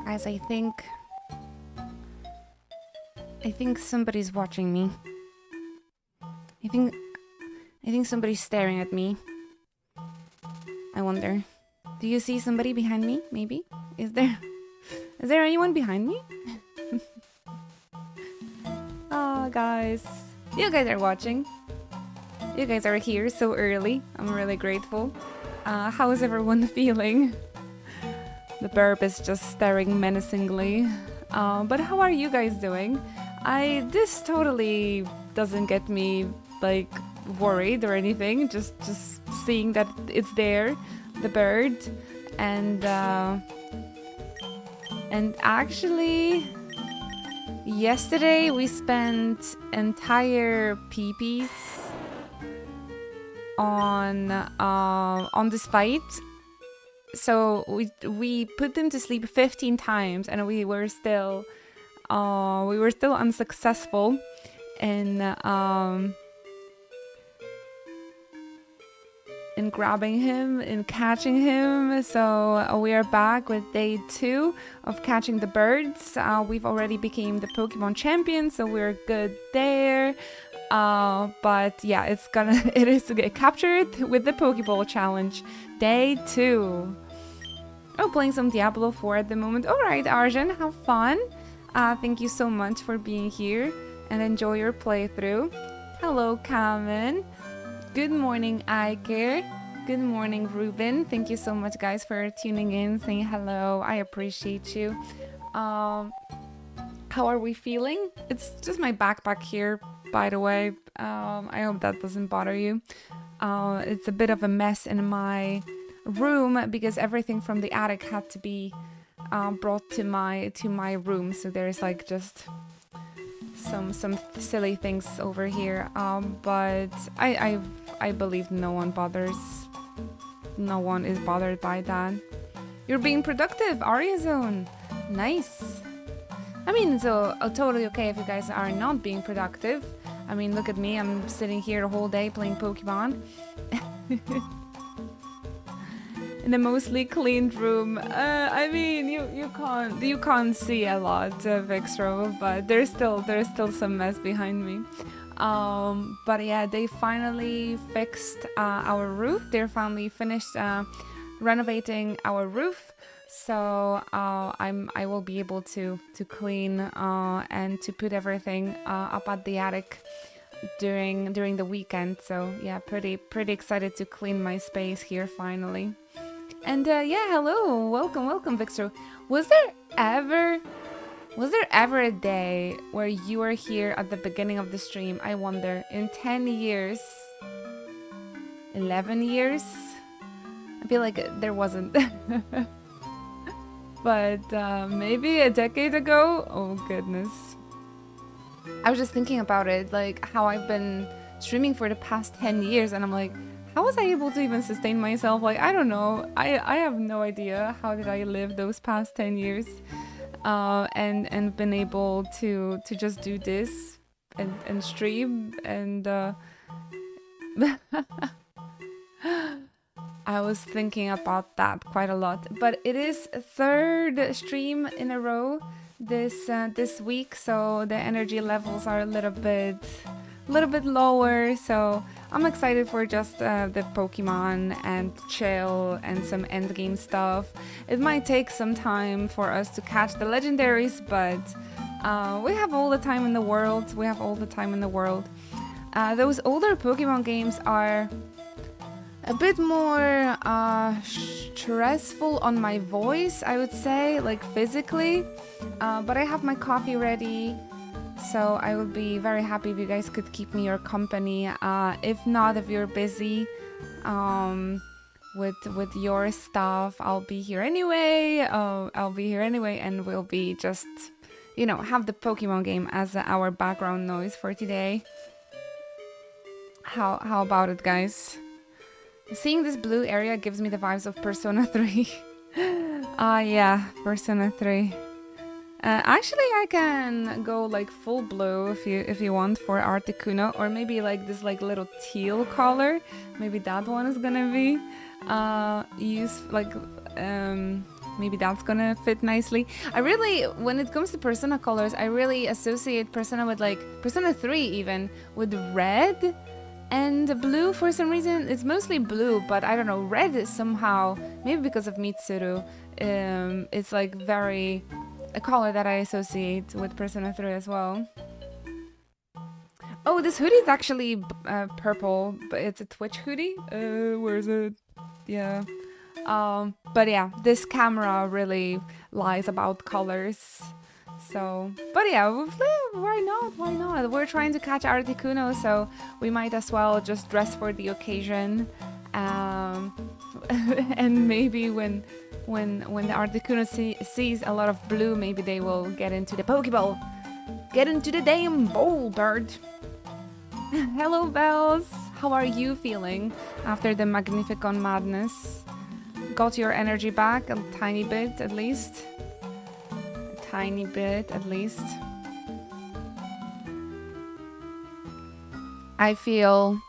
Guys, I think somebody's watching me. I think somebody's staring at me. I wonder. Do you see somebody behind me? Maybe? Is there anyone behind me? Oh, guys. You guys are watching. You guys are here so early. I'm really grateful. How is everyone feeling? The burp is just staring menacingly. But how are you guys doing? This totally doesn't get me like worried or anything. Just seeing that it's there, the bird, and actually, yesterday we spent entire peepees on this fight. So we put them to sleep 15 times, and we were still unsuccessful in grabbing him, in catching him. So we are back with day 2 of catching the birds. We've already became the Pokemon champion, so we're good there. But yeah, it is to get captured with the Pokeball challenge, day 2. Oh, playing some Diablo 4 at the moment. Alright, Arjun, have fun. Thank you so much for being here and enjoy your playthrough. Hello, Kamen. Good morning, Iker. Good morning, Ruben. Thank you so much, guys, for tuning in, saying hello. I appreciate you. How are we feeling? It's just my backpack here, by the way. I hope that doesn't bother you. It's a bit of a mess in my room because everything from the attic had to be brought to my room. So there's like just some silly things over here. But I believe no one is bothered by that. You're being productive, Aryazone. Nice. I mean, so totally okay if you guys are not being productive. I mean, look at me. I'm sitting here the whole day playing Pokemon. In a mostly cleaned room. I mean, you can't see a lot, Vextro, but there's still some mess behind me. But yeah, they finally fixed our roof. They're finally finished renovating our roof. So I will be able to clean and to put everything up at the attic during the weekend. So yeah, pretty excited to clean my space here finally. And yeah, hello, welcome, Vixter. Was there ever a day where you were here at the beginning of the stream? I wonder, in 10 years, 11 years? I feel like there wasn't. But maybe a decade ago? Oh goodness. I was just thinking about it, like how I've been streaming for the past 10 years, and I'm like, how was I able to even sustain myself? Like, I don't know. I have no idea how did I live those past 10 years and been able to just do this and stream and I was thinking about that quite a lot. But it is third stream in a row this week, so the energy levels are a little bit lower, so I'm excited for just the Pokemon and chill and some endgame stuff. It might take some time for us to catch the legendaries, but we have all the time in the world. Those older Pokemon games are a bit more stressful on my voice, I would say, like physically, but I have my coffee ready. So I would be very happy if you guys could keep me your company. If not, if you're busy with your stuff, I'll be here anyway. And we'll be just, have the Pokemon game as our background noise for today. How about it, guys? Seeing this blue area gives me the vibes of Persona 3. Yeah, Persona 3. Actually, I can go like full blue if you want for Articuno, or maybe like this like little teal color. Maybe that one is gonna be maybe that's gonna fit nicely. I really, when it comes to Persona colors, I really associate Persona with like Persona 3 even with red and blue for some reason. It's mostly blue, but I don't know, red is somehow, maybe because of Mitsuru, it's like very a color that I associate with Persona 3 as well. Oh, this hoodie is actually purple, but it's a Twitch hoodie. Where is it? Yeah. But yeah, this camera really lies about colors. So, but yeah, why not? Why not? We're trying to catch Articuno, so we might as well just dress for the occasion. And maybe when the Articuno sees a lot of blue, maybe they will get into the Pokeball. Get into the damn bowl, bird. Hello, Bells. How are you feeling after the Magnificon madness? Got your energy back a tiny bit, at least? A tiny bit, at least. I feel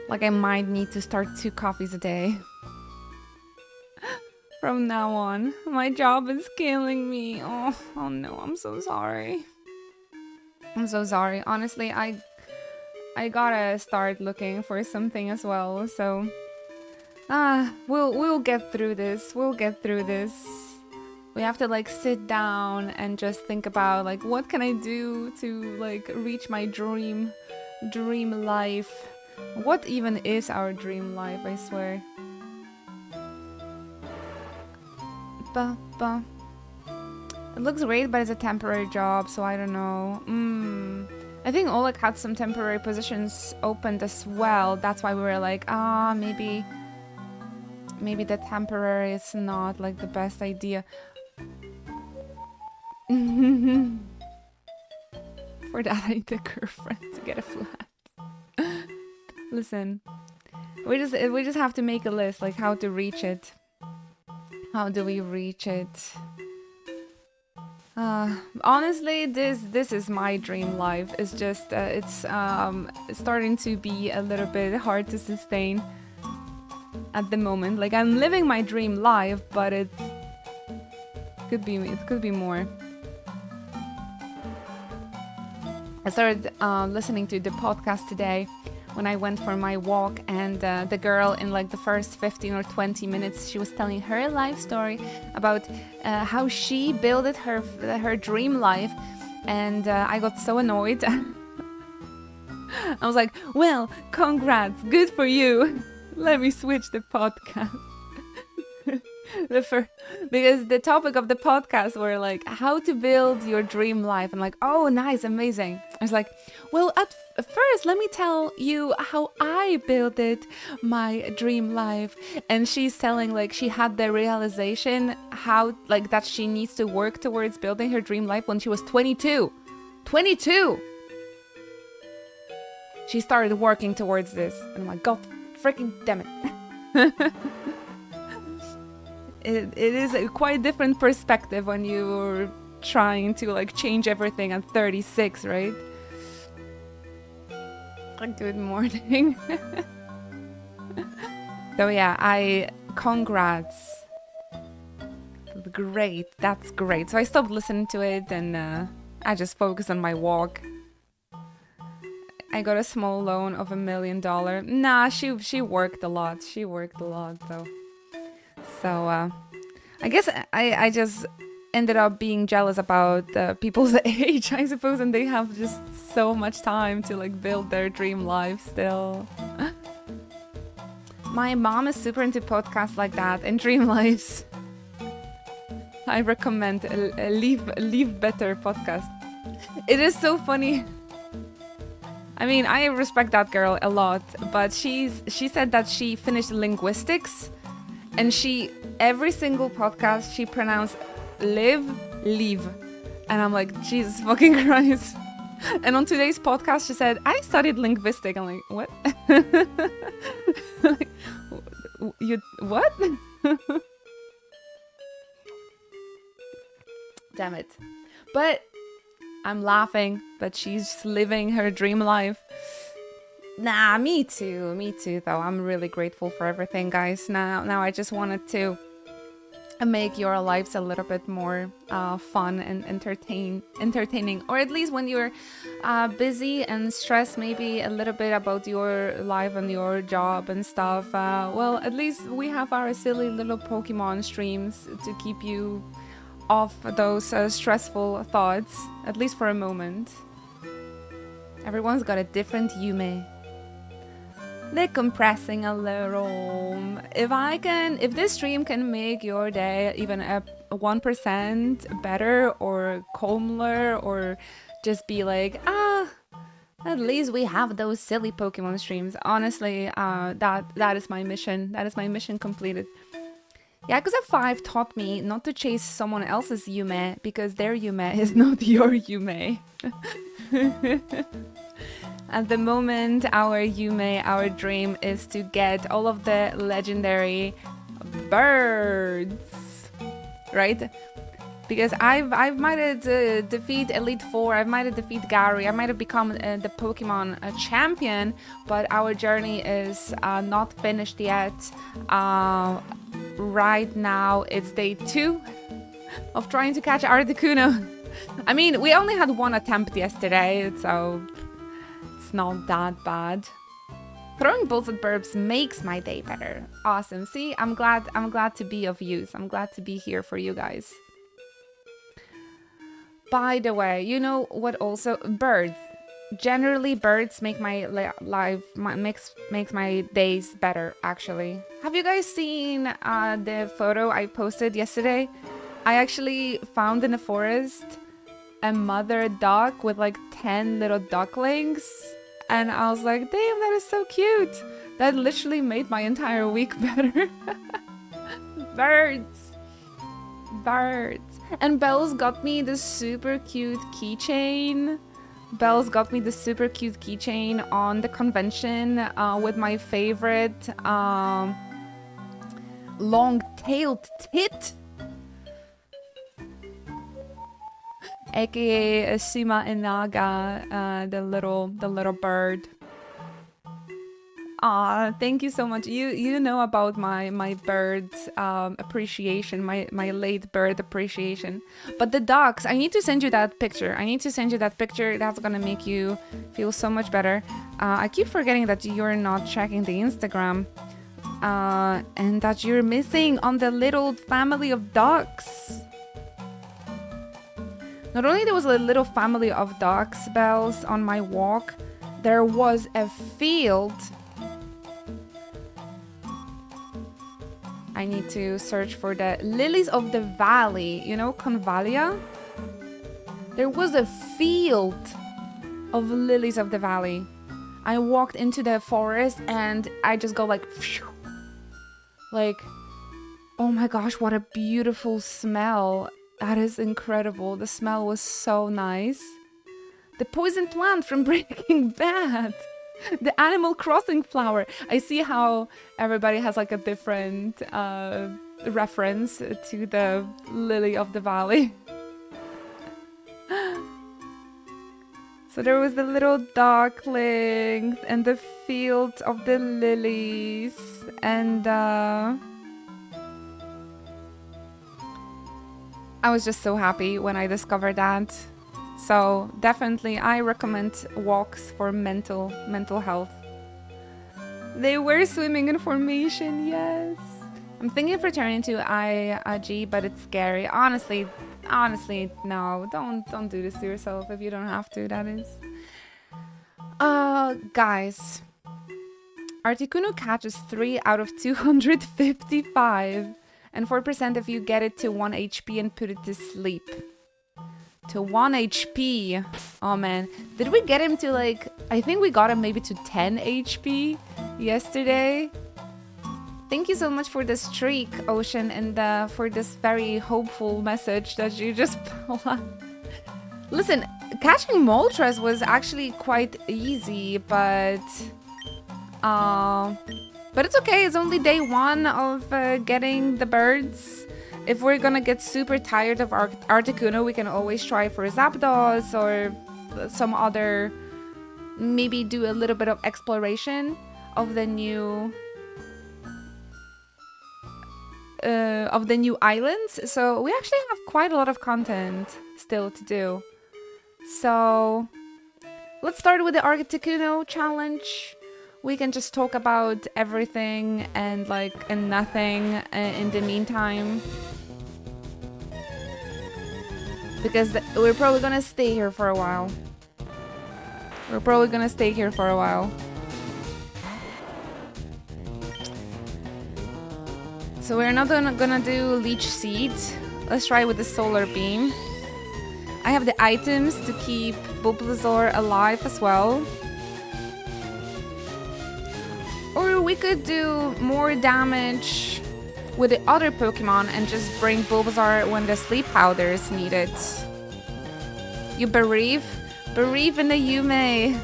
like I might need to start 2 coffees a day. From now on. My job is killing me. Oh no, I'm so sorry. I'm so sorry. Honestly, I gotta start looking for something as well, so we'll get through this. We'll get through this. We have to like sit down and just think about like what can I do to like reach my dream life. What even is our dream life, I swear. It looks great, but it's a temporary job, so I don't know. I think Oleg had some temporary positions opened as well. That's why we were like, maybe the temporary is not like the best idea. For that, I need a girlfriend to get a flat. Listen, we just have to make a list, like how to reach it. How do we reach it? Honestly, this is my dream life. It's just it's starting to be a little bit hard to sustain at the moment. Like I'm living my dream life, but it could be more. I started listening to the podcast today when I went for my walk, and the girl in like the first 15 or 20 minutes, she was telling her life story about how she built her dream life, and I got so annoyed. I was like, well, congrats, good for you. Let me switch the podcast. Because the topic of the podcast were like how to build your dream life. I'm like, oh, nice, amazing. I was like, well, at first, let me tell you how I built it, my dream life. And she's telling like she had the realization how like that she needs to work towards building her dream life when she was 22. 22. She started working towards this, and I'm like, God, freaking damn it. It is a quite different perspective when you're trying to like change everything at 36, right? Good morning. So yeah, congrats. Great, that's great. So I stopped listening to it, and I just focused on my walk. I got a small loan of $1 million. Nah, she worked a lot. She worked a lot though. So I guess I just ended up being jealous about people's age, I suppose, and they have just so much time to like build their dream life still. My mom is super into podcasts like that and dream lives. I recommend a Leave Better podcast. It is so funny. I mean, I respect that girl a lot, but she said that she finished linguistics, and every single podcast she pronounced leave, and I'm like, Jesus fucking Christ. And on today's podcast she said, I studied linguistics. I'm like, what? Like, you what? Damn it. But I'm laughing, but she's living her dream life. Nah, me too though. I'm really grateful for everything, guys. Now I just wanted to make your lives a little bit more fun and entertaining, or at least when you're busy and stressed maybe a little bit about your life and your job and stuff, well, at least we have our silly little Pokemon streams to keep you off those stressful thoughts, at least for a moment. Everyone's got a different Yume. Decompressing a little. If this stream can make your day even a 1% better or calmer, or just be like, at least we have those silly Pokemon streams. Honestly, that is my mission. That is my mission completed. Yakuza 5 taught me not to chase someone else's Yume, because their Yume is not your Yume. At the moment, our Yume, our dream is to get all of the legendary birds, right? Because I've might have defeat Elite Four, I might have defeat Gary, I might have become the Pokemon champion, but our journey is not finished yet. Right now, it's day 2 of trying to catch Articuno. I mean, we only had 1 attempt yesterday, so it's not that bad. Throwing bolts at burbs makes my day better. Awesome. See, I'm glad to be of use. I'm glad to be here for you guys. By the way, you know what also? Birds. Generally, birds make my life makes my days better, actually. Have you guys seen the photo I posted yesterday? I actually found in the forest a mother duck with like 10 little ducklings. And I was like, damn, that is so cute. That literally made my entire week better. Birds. Birds. And Belle's got me this super cute keychain. Belle's got me this super cute keychain on the convention with my favorite long-tailed tit. AKA Shima Inaga, the little bird. Aw, thank you so much. You know about my bird appreciation, my late bird appreciation. But the ducks, I need to send you that picture. That's gonna make you feel so much better. I keep forgetting that you're not checking the Instagram, and that you're missing on the little family of ducks. Not only there was a little family of ducks, Bells, on my walk, there was a field. I need to search for the lilies of the valley, you know, Convalia? There was a field of lilies of the valley. I walked into the forest and I just go like, phew. Like, oh my gosh, what a beautiful smell. That is incredible. The smell was so nice. The poison plant from Breaking Bad. The Animal Crossing flower. I see how everybody has like a different reference to the lily of the valley. So there was the little ducklings and the field of the lilies, and I was just so happy when I discovered that. So definitely I recommend walks for mental health. They were swimming in formation, yes. I'm thinking of returning to IG, but it's scary. Honestly, no. Don't do this to yourself if you don't have to, that is. Guys. Articuno catches 3 out of 255. And 4% if you get it to 1 HP and put it to sleep. To 1 HP. Oh man. Did we get him to like... I think we got him maybe to 10 HP yesterday. Thank you so much for the streak, Ocean, and for this very hopeful message that you just... Listen, catching Moltres was actually quite easy, but it's okay. It's only day 1 of getting the birds. If we're gonna get super tired of Articuno, we can always try for Zapdos or some other... Maybe do a little bit of exploration of the new of the new islands. So we actually have quite a lot of content still to do. So let's start with the Articuno challenge. We can just talk about everything and nothing in the meantime. Because we're probably gonna stay here for a while. So we're not gonna do Leech Seed. Let's try with the Solar Beam. I have the items to keep Bulbasaur alive as well. Or we could do more damage with the other Pokemon and just bring Bulbasaur when the sleep powder is needed. You bereave? Bereave in the Yume.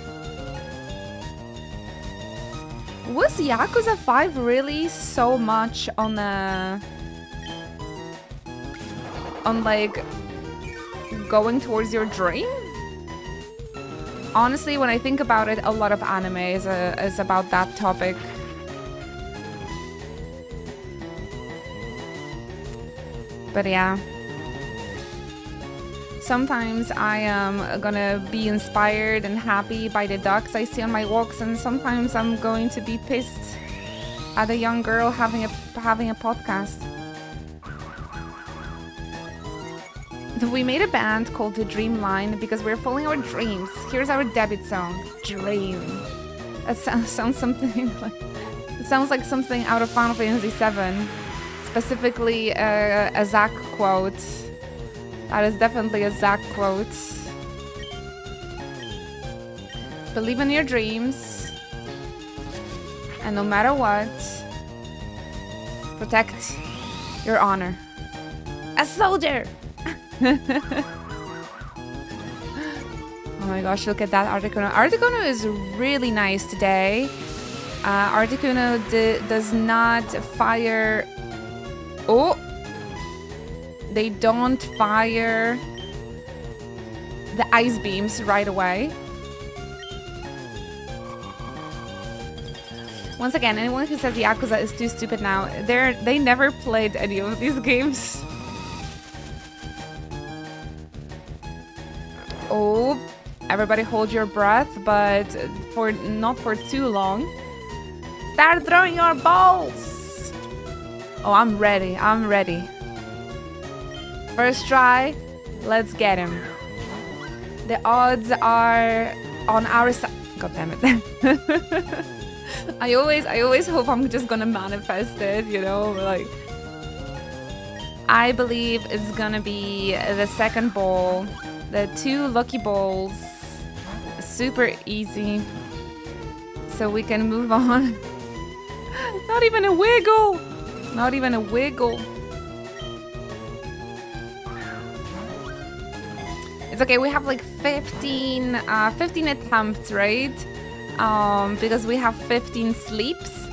Was Yakuza 5 really so much on like going towards your dream? Honestly, when I think about it, a lot of anime is about that topic. But yeah. Sometimes I am gonna be inspired and happy by the ducks I see on my walks, and sometimes I'm going to be pissed at a young girl having a podcast. We made a band called The Dreamline because we're following our dreams. Here's our debut song, Dream. That sounds something like it sounds like something out of Final Fantasy VII. Specifically, a Zack quote. That is definitely a Zack quote. Believe in your dreams, and no matter what, protect your honor. A soldier! Oh my gosh, look at that Articuno. Articuno is really nice today. Articuno does not fire... Oh! They don't fire the ice beams right away. Once again, anyone who says Yakuza is too stupid now, they never played any of these games. Oh, everybody hold your breath, but not for too long. Start throwing your balls! Oh, I'm ready. First try, let's get him. The odds are on our side. God damn it. I always hope I'm just gonna manifest it, you know, like. I believe it's gonna be the second ball. The 2 lucky balls. Super easy. So we can move on. Not even a wiggle! Not even a wiggle. It's okay, we have like 15 attempts, right? Because we have 15 sleeps.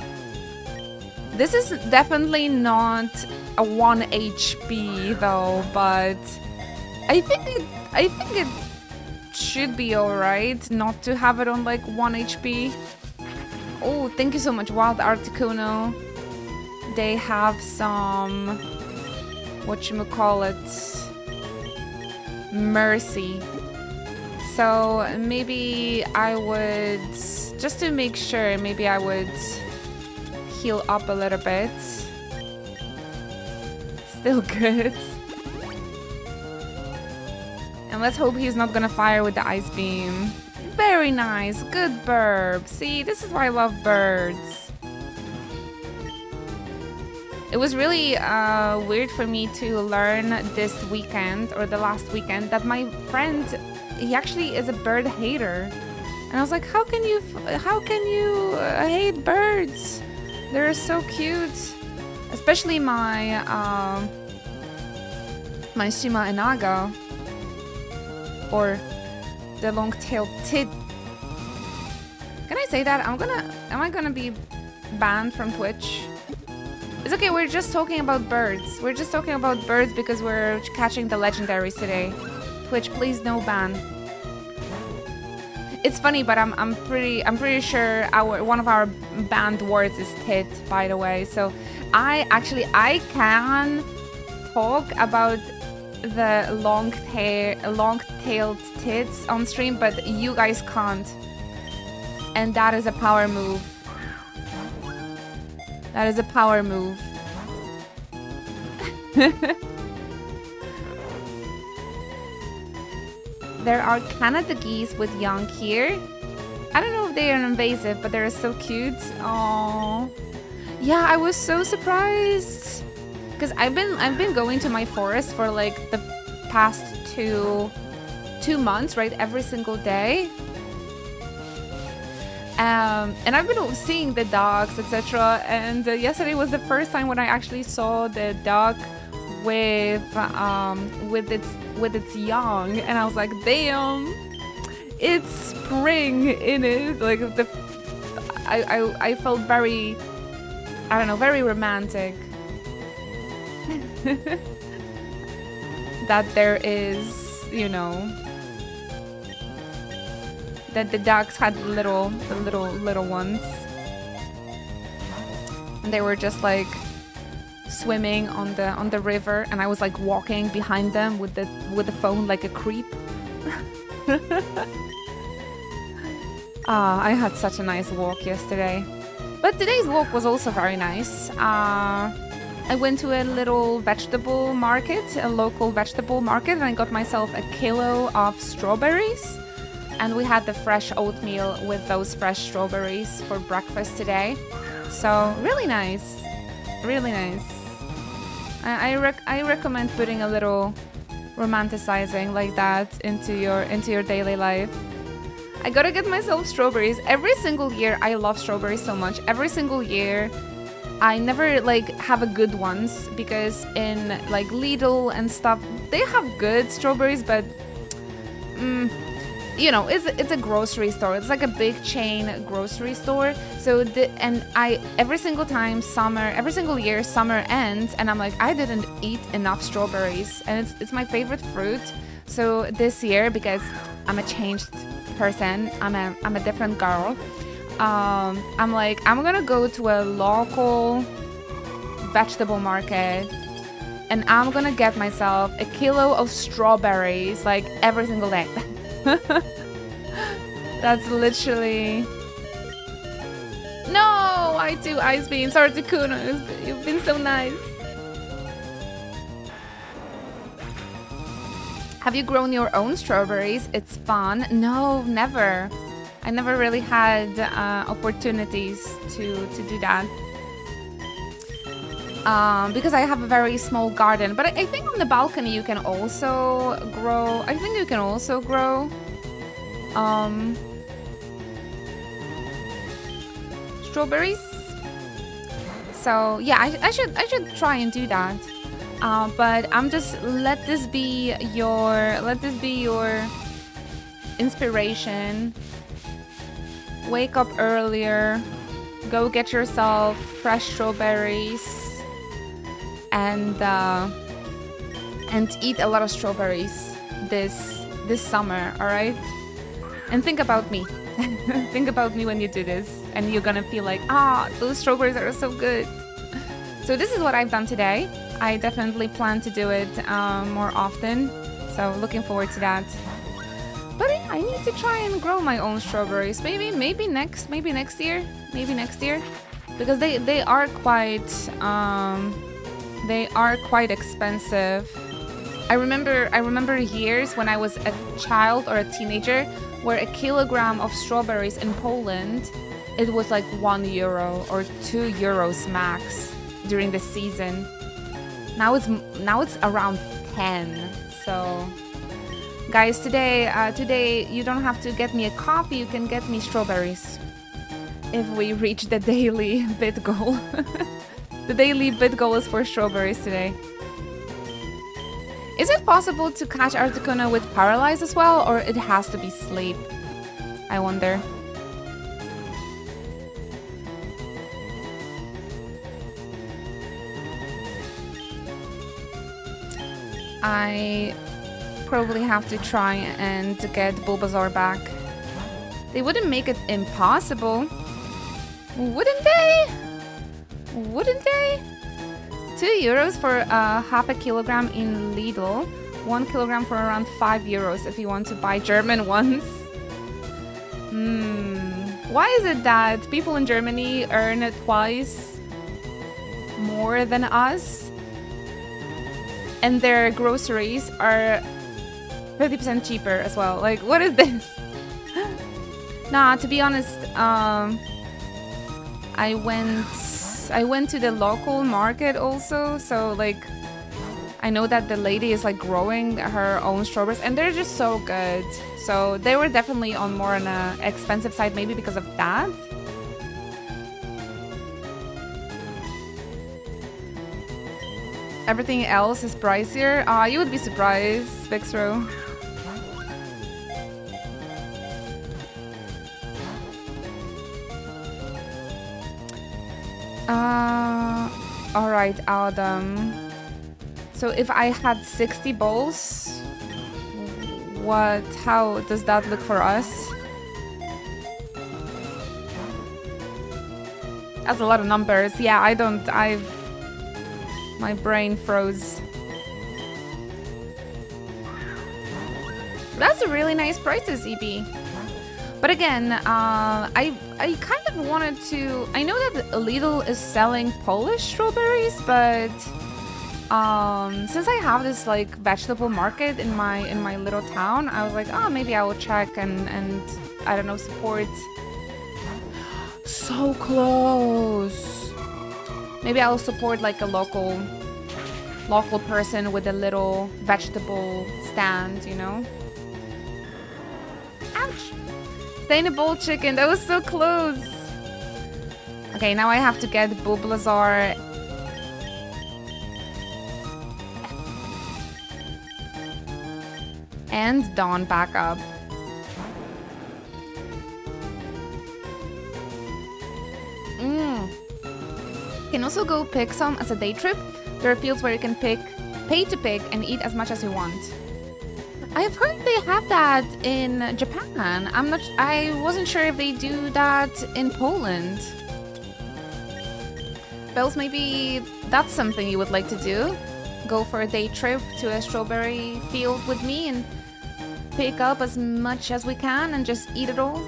This is definitely not a 1 HP though, but I think it should be alright not to have it on like 1 HP. Oh, thank you so much, Wild Articuno. They have some, whatchamacallit, mercy. So maybe I would, just to make sure, maybe I would heal up a little bit. Still good. And let's hope he's not gonna fire with the ice beam. Very nice, good burb. See, this is why I love birds. It was really weird for me to learn this weekend, or the last weekend, that my friend, he actually is a bird hater. And I was like, how can you hate birds? They're so cute. Especially my my Shima Enaga, or the long-tailed tit. Can I say that? Am I gonna be banned from Twitch? It's okay, we're just talking about birds. We're just talking about birds because we're catching the legendaries today. Twitch, please no ban. It's funny, but I'm pretty sure one of our banned words is tit, by the way. So I can talk about the long-tailed tits on stream, but you guys can't. And that is a power move. That is a power move. There are Canada geese with young here. I don't know if they are invasive, but they're so cute. Aww. Yeah, I was so surprised. Because I've been going to my forest for like the past two months, right? Every single day. And I've been seeing the dogs, etc. And yesterday was the first time when I actually saw the dog with its young, and I was like, damn, it's spring in it. Like I felt very, I don't know, very romantic. That there is, you know, that the dogs had the little ones, and they were just like swimming on the river, and I was like walking behind them with the phone like a creep. I had such a nice walk yesterday, but today's walk was also very nice. I went to a little vegetable market, a local vegetable market, and I got myself a kilo of strawberries. And we had the fresh oatmeal with those fresh strawberries for breakfast today. So really nice, really nice. I recommend putting a little romanticizing like that into your daily life. I gotta get myself strawberries every single year. I love strawberries so much. Every single year, I never like have a good ones, because in like Lidl and stuff, they have good strawberries, but you know, it's a grocery store. It's like a big chain grocery store. So every single year summer ends, and I'm like, I didn't eat enough strawberries, and it's my favorite fruit. So this year, because I'm a changed person, I'm a different girl. I'm like, I'm gonna go to a local vegetable market, and I'm gonna get myself a kilo of strawberries like every single day. That's literally... No, I do ice beam. Sorry, Takuna, you've been so nice. Have you grown your own strawberries? It's fun. No, never. I never really had opportunities to do that. Because I have a very small garden. But I think on the balcony you can also grow... I think you can also grow... strawberries. So yeah, I should try and do that. But I'm just let this be your inspiration. Wake up earlier, go get yourself fresh strawberries, and eat a lot of strawberries this summer. All right, and think about me. Think about me when you do this, and you're gonna feel like, those strawberries are so good. So this is what I've done today. I definitely plan to do it more often, so looking forward to that. But yeah, I need to try and grow my own strawberries. Maybe next year, because they are quite expensive. I remember years when I was a child or a teenager, where a kilogram of strawberries in Poland, it was like €1 or €2 max during the season. Now it's around 10. So guys, today you don't have to get me a coffee, you can get me strawberries if we reach the daily bid goal. The daily bid goal is for strawberries today. Is it possible to catch Articuno with paralyze as well, or it has to be sleep? I wonder. I probably have to try and get Bulbasaur back. They wouldn't make it impossible, wouldn't they? Wouldn't they? €2 for half a kilogram in Lidl. 1 kilogram for around €5 if you want to buy German ones. Why is it that people in Germany earn twice more than us? And their groceries are 50% cheaper as well. Like, what is this? Nah, to be honest, I went to the local market also, so like I know that the lady is like growing her own strawberries and they're just so good. So they were definitely on more on a expensive side, maybe because of that. Everything else is pricier. You would be surprised, Vixro. Alright, Adam. So if I had 60 balls, how does that look for us? That's a lot of numbers. Yeah, my brain froze. That's a really nice prices, EB. But again, I kind of wanted to... I know that Lidl is selling Polish strawberries, but since I have this like vegetable market in my little town, I was like, oh, maybe I will check and I don't know, support. So close. Maybe I'll support like a local person with a little vegetable stand, you know? Ouch! Stay in a bowl, chicken. That was so close. Okay, now I have to get Bulbasaur. And Dawn back up. You can also go pick some as a day trip. There are fields where you can pay to pick and eat as much as you want. I've heard they have that in Japan. I wasn't sure if they do that in Poland. Bells, maybe that's something you would like to do. Go for a day trip to a strawberry field with me and pick up as much as we can and just eat it all.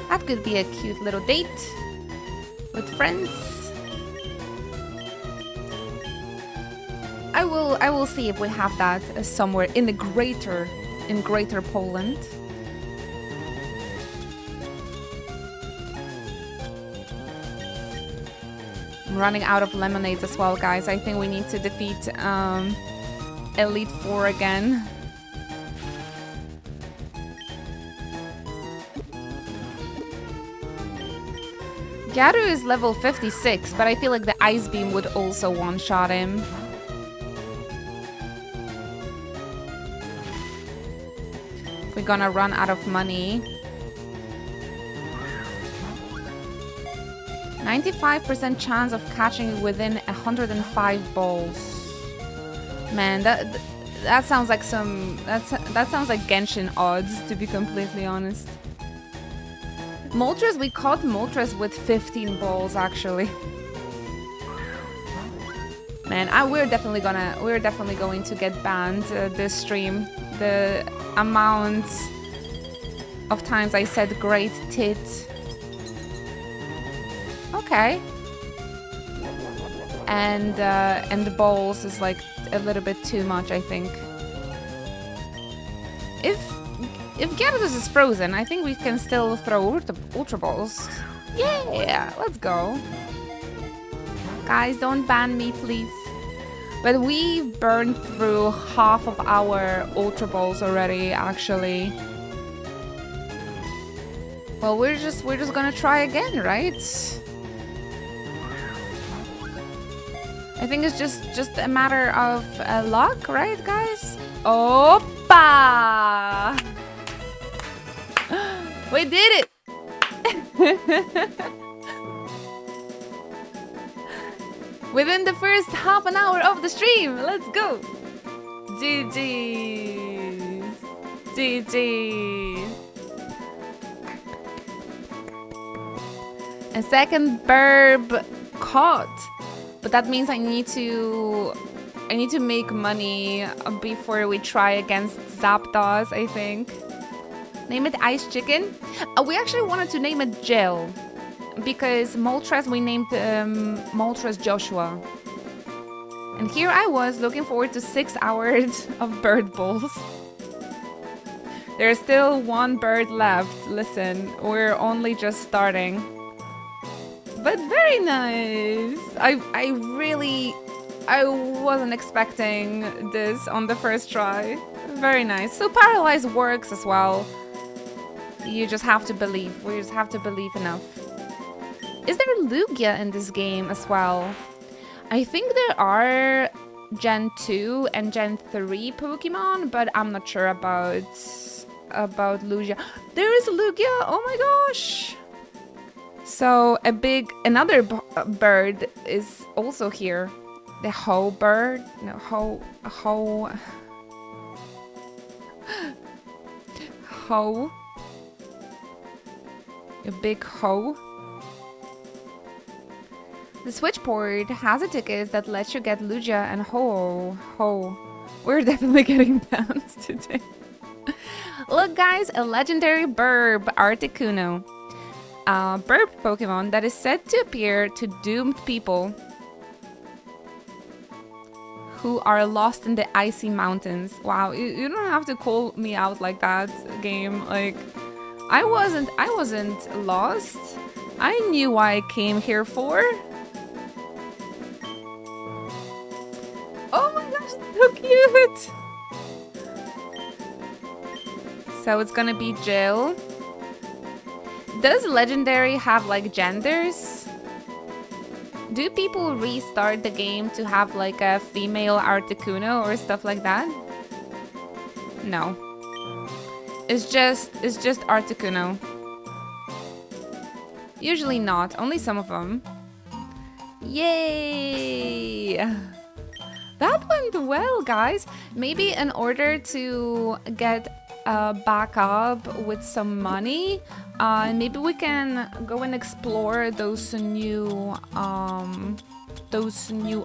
That could be a cute little date with friends. I will see if we have that somewhere in greater Poland. I'm running out of lemonades as well, guys. I think we need to defeat Elite Four again. Garu is level 56, but I feel like the Ice Beam would also one-shot him. We're gonna run out of money. 95% chance of catching within 105 balls. Man, that sounds like that sounds like Genshin odds, to be completely honest. Moltres, we caught Moltres with 15 balls actually. Man, we're definitely going to get banned this stream. The amount of times I said great tit. Okay. And the balls is like a little bit too much, I think. If Gyarados is frozen, I think we can still throw Ultra Balls. Yeah, let's go. Guys, don't ban me, please. But we burned through half of our Ultra Balls already, actually. Well, we're just gonna try again, right? I think it's just a matter of luck, right, guys? Oppa! We did it! Within the first half an hour of the stream! Let's go! GG! GG! A second burb caught. But that means I need to make money before we try against Zapdos, I think. Name it Ice Chicken. We actually wanted to name it Jill, because Moltres, we named Moltres Joshua. And here I was looking forward to 6 hours of bird balls. There's still one bird left. Listen, we're only just starting. But very nice. I wasn't expecting this on the first try. Very nice. So Paralyze works as well. You just have to believe. We just have to believe enough. Is there Lugia in this game as well? I think there are Gen 2 and Gen 3 Pokemon, but I'm not sure about Lugia. There is Lugia! Oh my gosh! So another bird is also here. The Ho bird? No, Ho. A big Ho. The switchboard has a ticket that lets you get Lugia and Ho. We're definitely getting banned today. Look guys, a legendary Burb, Articuno. A Burb Pokemon that is said to appear to doomed people who are lost in the icy mountains. Wow, you don't have to call me out like that, game. Like, I wasn't lost. I knew what I came here for. Oh my gosh, so cute! So it's gonna be Jill. Does Legendary have like genders? Do people restart the game to have like a female Articuno or stuff like that? No. It's just Articuno. Usually not, only some of them. Yay! That went well, guys. Maybe in order to get back up with some money, maybe we can go and explore those new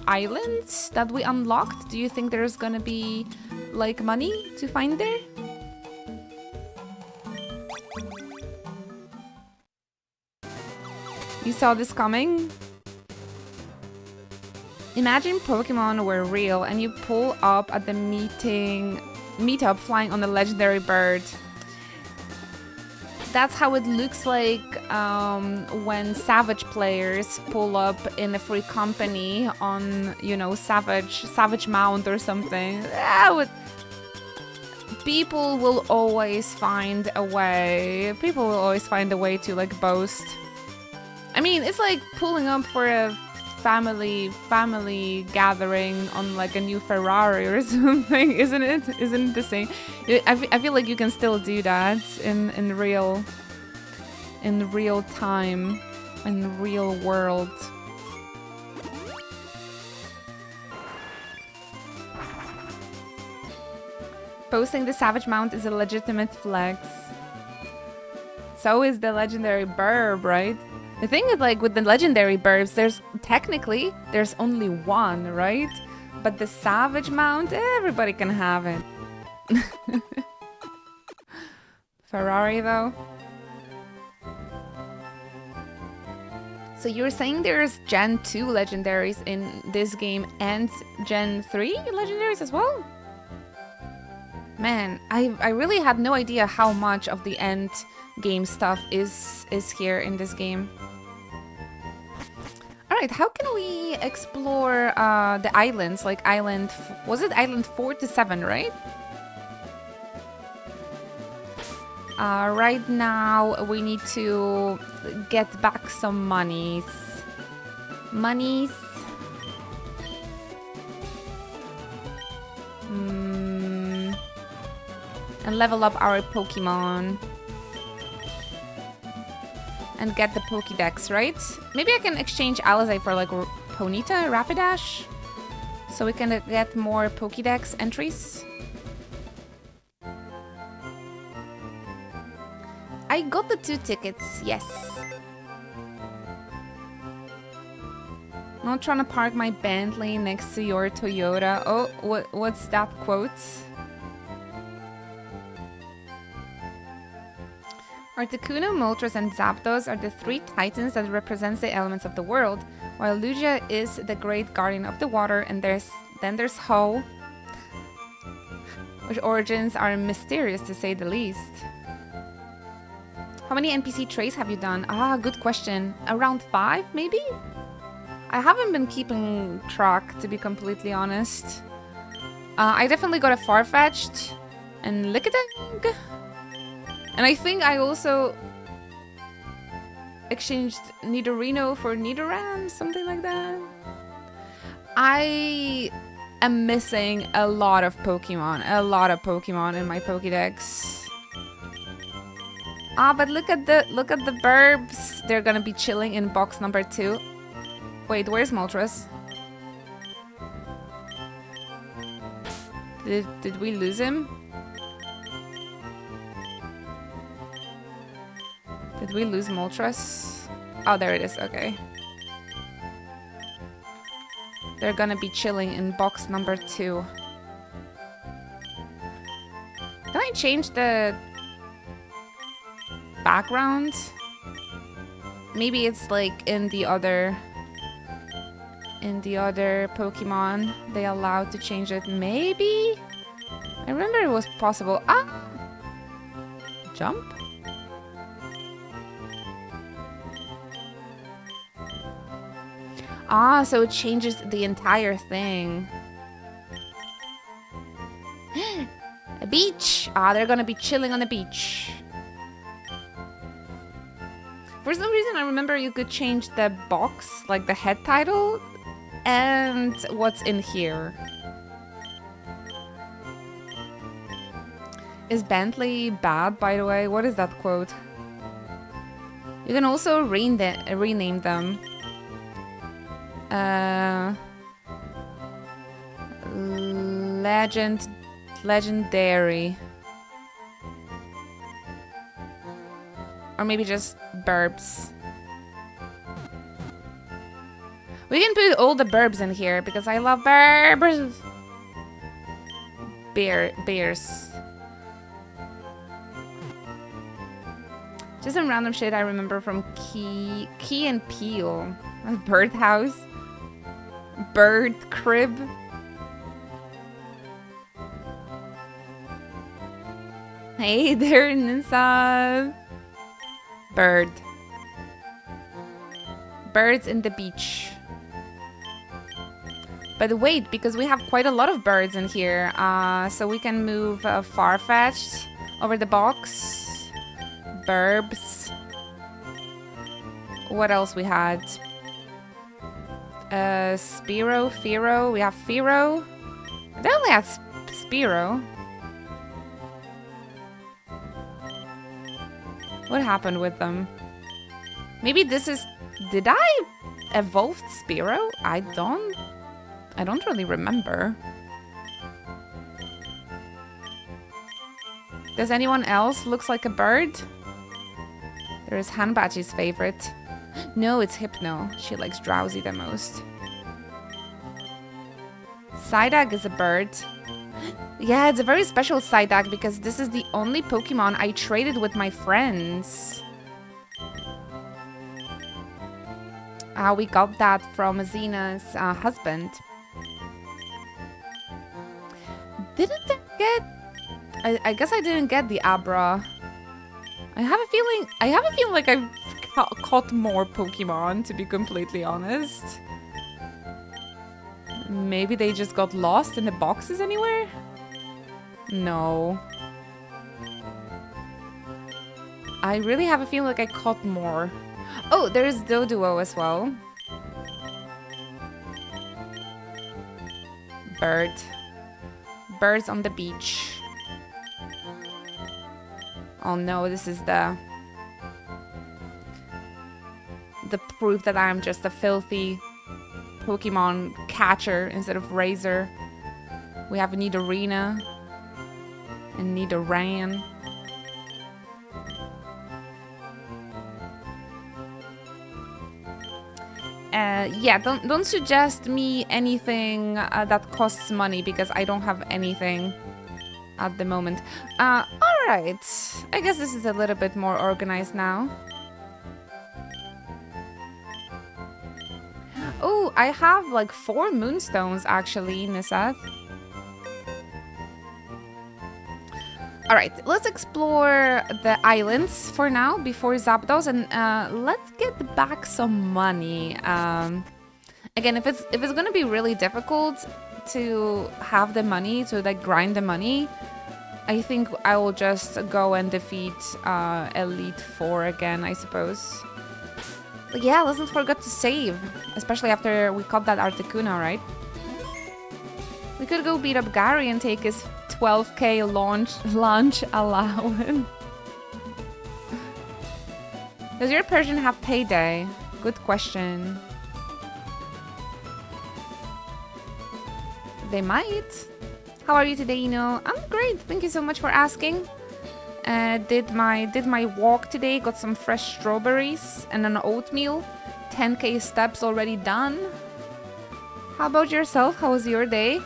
islands that we unlocked. Do you think there's gonna be like money to find there? You saw this coming? Imagine Pokemon were real and you pull up at the meetup flying on a legendary bird. That's how it looks like when Savage players pull up in a free company on, you know, Savage Mount or something. People will always find a way. People will always find a way to like boast. I mean, it's like pulling up for a family gathering on like a new Ferrari or something, isn't it? Isn't it the same? I feel like you can still do that in real time, in the real world. Posting the Savage Mount is a legitimate flex. So is the legendary Burb, right? The thing is, like, with the legendary Burbs, there's only one, right? But the Savage Mount, everybody can have it. Ferrari, though. So you're saying there's Gen 2 legendaries in this game and Gen 3 legendaries as well? Man, I really had no idea how much of the end game stuff is here in this game. Alright, how can we explore the islands? Like was it island 4 to 7, right? Right now we need to get back some monies. And level up our Pokemon. And get the Pokédex, right? Maybe I can exchange Alizé for like Ponyta, Rapidash? So we can get more Pokédex entries. I got the 2 tickets, yes. Not trying to park my Bentley next to your Toyota. Oh, what's that quote? Articuno, Moltres, and Zapdos are the three titans that represents the elements of the world, while Lugia is the great guardian of the water, and there's Ho, which origins are mysterious to say the least. How many NPC traits have you done? Ah, good question. Around 5, maybe? I haven't been keeping track, to be completely honest. I definitely got a Farfetch'd and Lickitung. And I think I also exchanged Nidorino for Nidoran, something like that. I am missing a lot of Pokemon in my Pokédex. Ah, but look at the Burbs. They're gonna be chilling in box number 2. Wait, where's Moltres? Did we lose him? Did we lose Moltres? Oh, there it is. Okay. They're gonna be chilling in box number 2. Can I change the background? Maybe it's like in the other Pokemon they allowed to change it. Maybe? I remember it was possible. Ah! Jump? Ah, so it changes the entire thing. A beach! Ah, they're gonna be chilling on the beach. For some reason, I remember you could change the box, like the head title, and what's in here. Is Bentley bad, by the way? What is that quote? You can also rename them. Legendary. Or maybe just Burbs. We can put all the Burbs in here because I love Burbs. Bears. Just some random shit I remember from Key and Peele. Birdhouse. Bird crib. Hey there, Nissa. Bird. Birds in the beach. But wait, because we have quite a lot of birds in here. So we can move Farfetch'd over the box. Burbs. What else we had? Spearow, Fearow. We have Fearow. They only had Spearow. What happened with them? Maybe this is... Did I evolve Spearow? I don't really remember. Does anyone else looks like a bird? There is Hanbachi's favorite. No, it's Hypno. She likes Drowsy the most. Psyduck is a bird. Yeah, it's a very special Psyduck because this is the only Pokemon I traded with my friends. We got that from Zena's husband. Didn't I get... I guess I didn't get the Abra. I have a feeling like I've caught more Pokemon, to be completely honest. Maybe they just got lost in the boxes anywhere? No. I really have a feeling like I caught more. Oh, there's Doduo as well. Bird. Birds on the beach. Oh no, this is the proof that I'm just a filthy Pokemon catcher instead of raiser. We have Nidorina and Nidoran. Yeah, don't suggest me anything that costs money because I don't have anything at the moment. Alright. I guess this is a little bit more organized now. Oh, I have like 4 moonstones actually, Niseth. Alright, let's explore the islands for now before Zapdos, and let's get back some money. Again, if it's gonna be really difficult to have the money, to like grind the money, I think I will just go and defeat Elite Four again, I suppose. But yeah, let's not forget to save, especially after we caught that Articuno, right? We could go beat up Gary and take his 12k launch allowance. Does your Persian have payday? Good question. They might. How are you today, Ino? I'm great. Thank you so much for asking. Did my walk today. Got some fresh strawberries and an oatmeal. 10k steps already done. How about yourself? How was your day?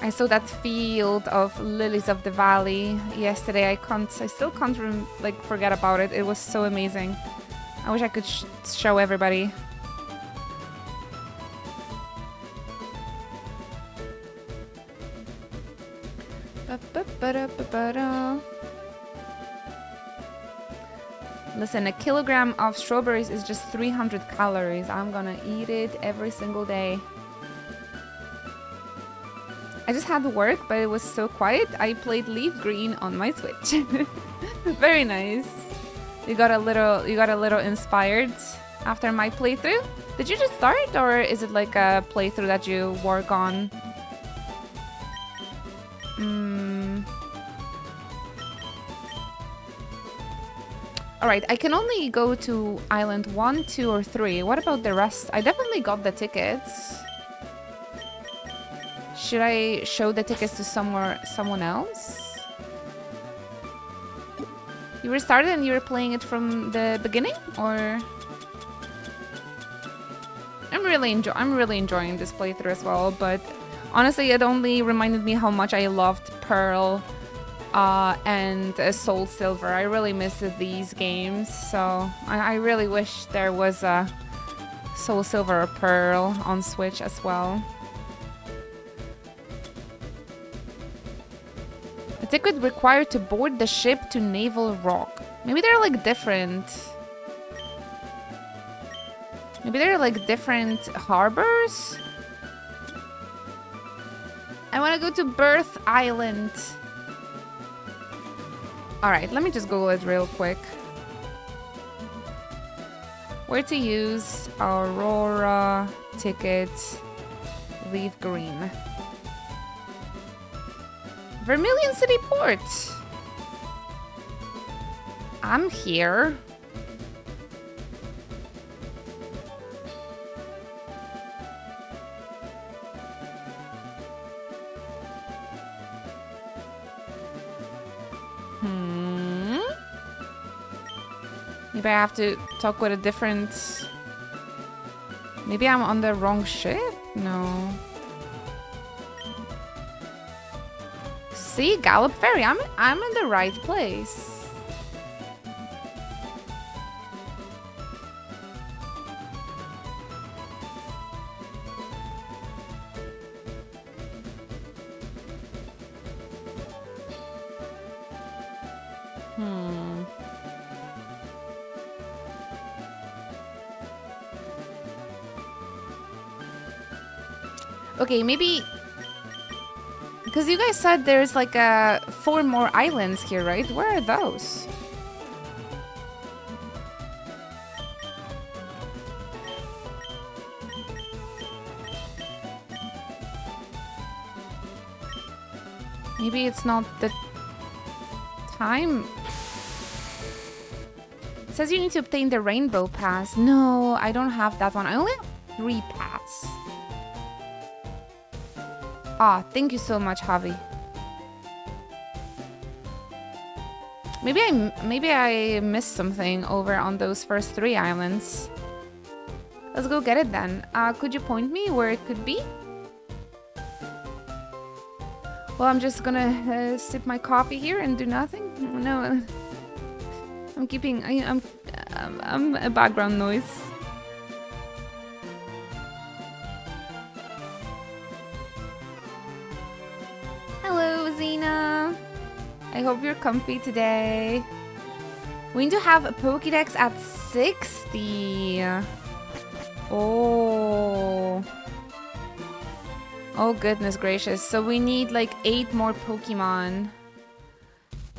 I saw that field of lilies of the valley yesterday. I still can't forget about it. It was so amazing. I wish I could show everybody. Listen, a kilogram of strawberries is just 300 calories. I'm gonna eat it every single day. I just had work, but it was so quiet. I played LeafGreen on my Switch. Very nice. You got a little inspired after my playthrough. Did you just start, or is it like a playthrough that you work on? Alright, I can only go to Island 1, 2, or 3. What about the rest? I definitely got the tickets. Should I show the tickets to someone else? You restarted and you were playing it from the beginning, or? I'm really enjoying this playthrough as well, but honestly, it only reminded me how much I loved Pearl and Soul Silver. I really missed these games, so I really wish there was a Soul Silver or Pearl on Switch as well. A ticket required to board the ship to Naval Rock. Maybe they're like different. Maybe they're like different harbors? I want to go to Birth Island. Alright, let me just Google it real quick. Where to use Aurora ticket LeafGreen. Vermilion City Port. I'm here. Maybe I have to talk with a different... Maybe I'm on the wrong ship? No. See, Gallop Ferry. I'm in the right place. Okay, maybe... Because you guys said there's like 4 more islands here, right? Where are those? Maybe it's not the time. It says you need to obtain the Rainbow Pass. No, I don't have that one. I only have 3 paths. Ah, thank you so much, Javi. Maybe I missed something over on those first 3 islands. Let's go get it then. Could you point me where it could be? Well, I'm just gonna sip my coffee here and do nothing. No, I'm keeping. I'm a background noise. Hello, Zena. I hope you're comfy today. We need to have a Pokédex at 60. Oh. Oh, goodness gracious. So we need like 8 more Pokemon.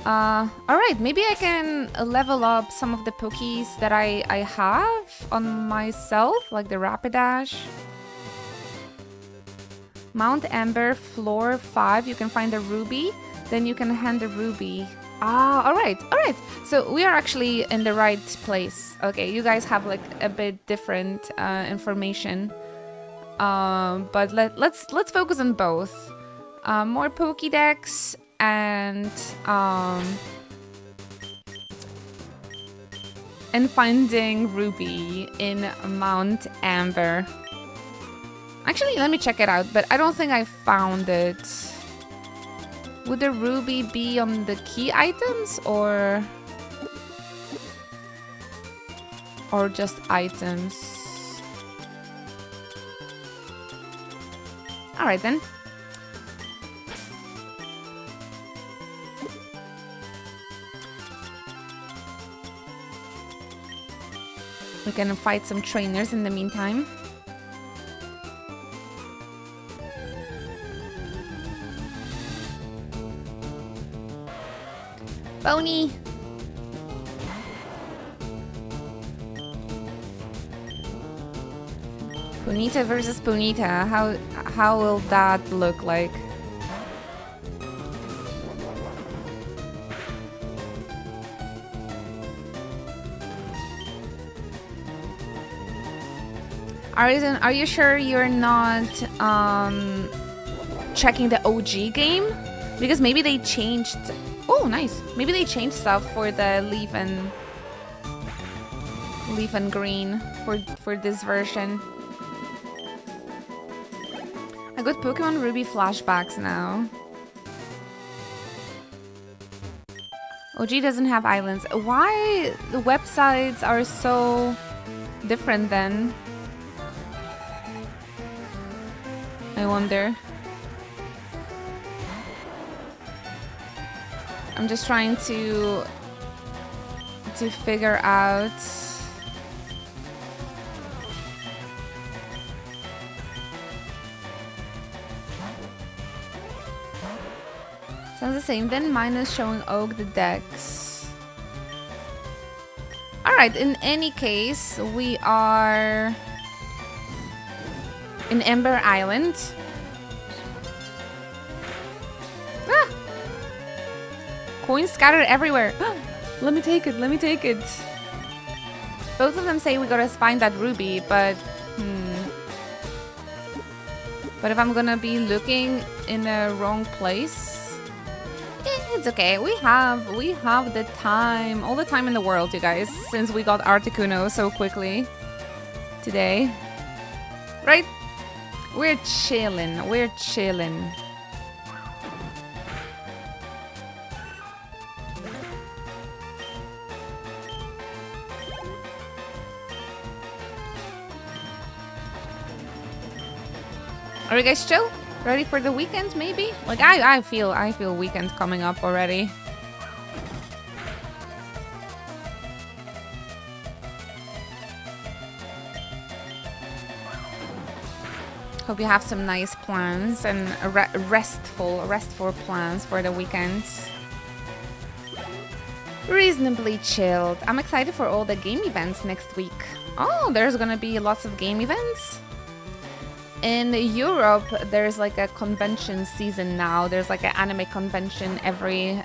Alright, maybe I can level up some of the Pokies that I have on myself, like the Rapidash. Mount Amber, floor 5, you can find a Ruby. Then you can hand the Ruby. Alright. So we are actually in the right place. Okay, you guys have like a bit different information. But let's focus on both. More Pokédex and finding Ruby in Mount Amber. Actually, let me check it out, but I don't think I found it. Would the Ruby be on the key items or just items? Alright then. We can fight some trainers in the meantime. Pony! Ponyta versus Ponyta. How will that look like? Are you sure you're not checking the OG game? Because maybe they changed. Oh, nice. Maybe they changed stuff for the Leaf and Green for this version. I got Pokemon Ruby flashbacks now. OG doesn't have islands. Why the websites are so different then? I wonder. I'm just trying to figure out. Sounds the same. Then mine is showing Oak the Dex. Alright, in any case, we are in Ember Island. Coins scattered everywhere. Let me take it. Both of them say we gotta find that Ruby, but but if I'm gonna be looking in the wrong place, it's okay. We have the time, all the time in the world, you guys, since we got Articuno so quickly today. Right? We're chilling. Are you guys chill? Ready for the weekend, maybe? Like I feel weekend coming up already. Hope you have some nice plans and restful plans for the weekend. Reasonably chilled. I'm excited for all the game events next week. Oh, there's gonna be lots of game events. In Europe, there's like a convention season now. There's like an anime convention every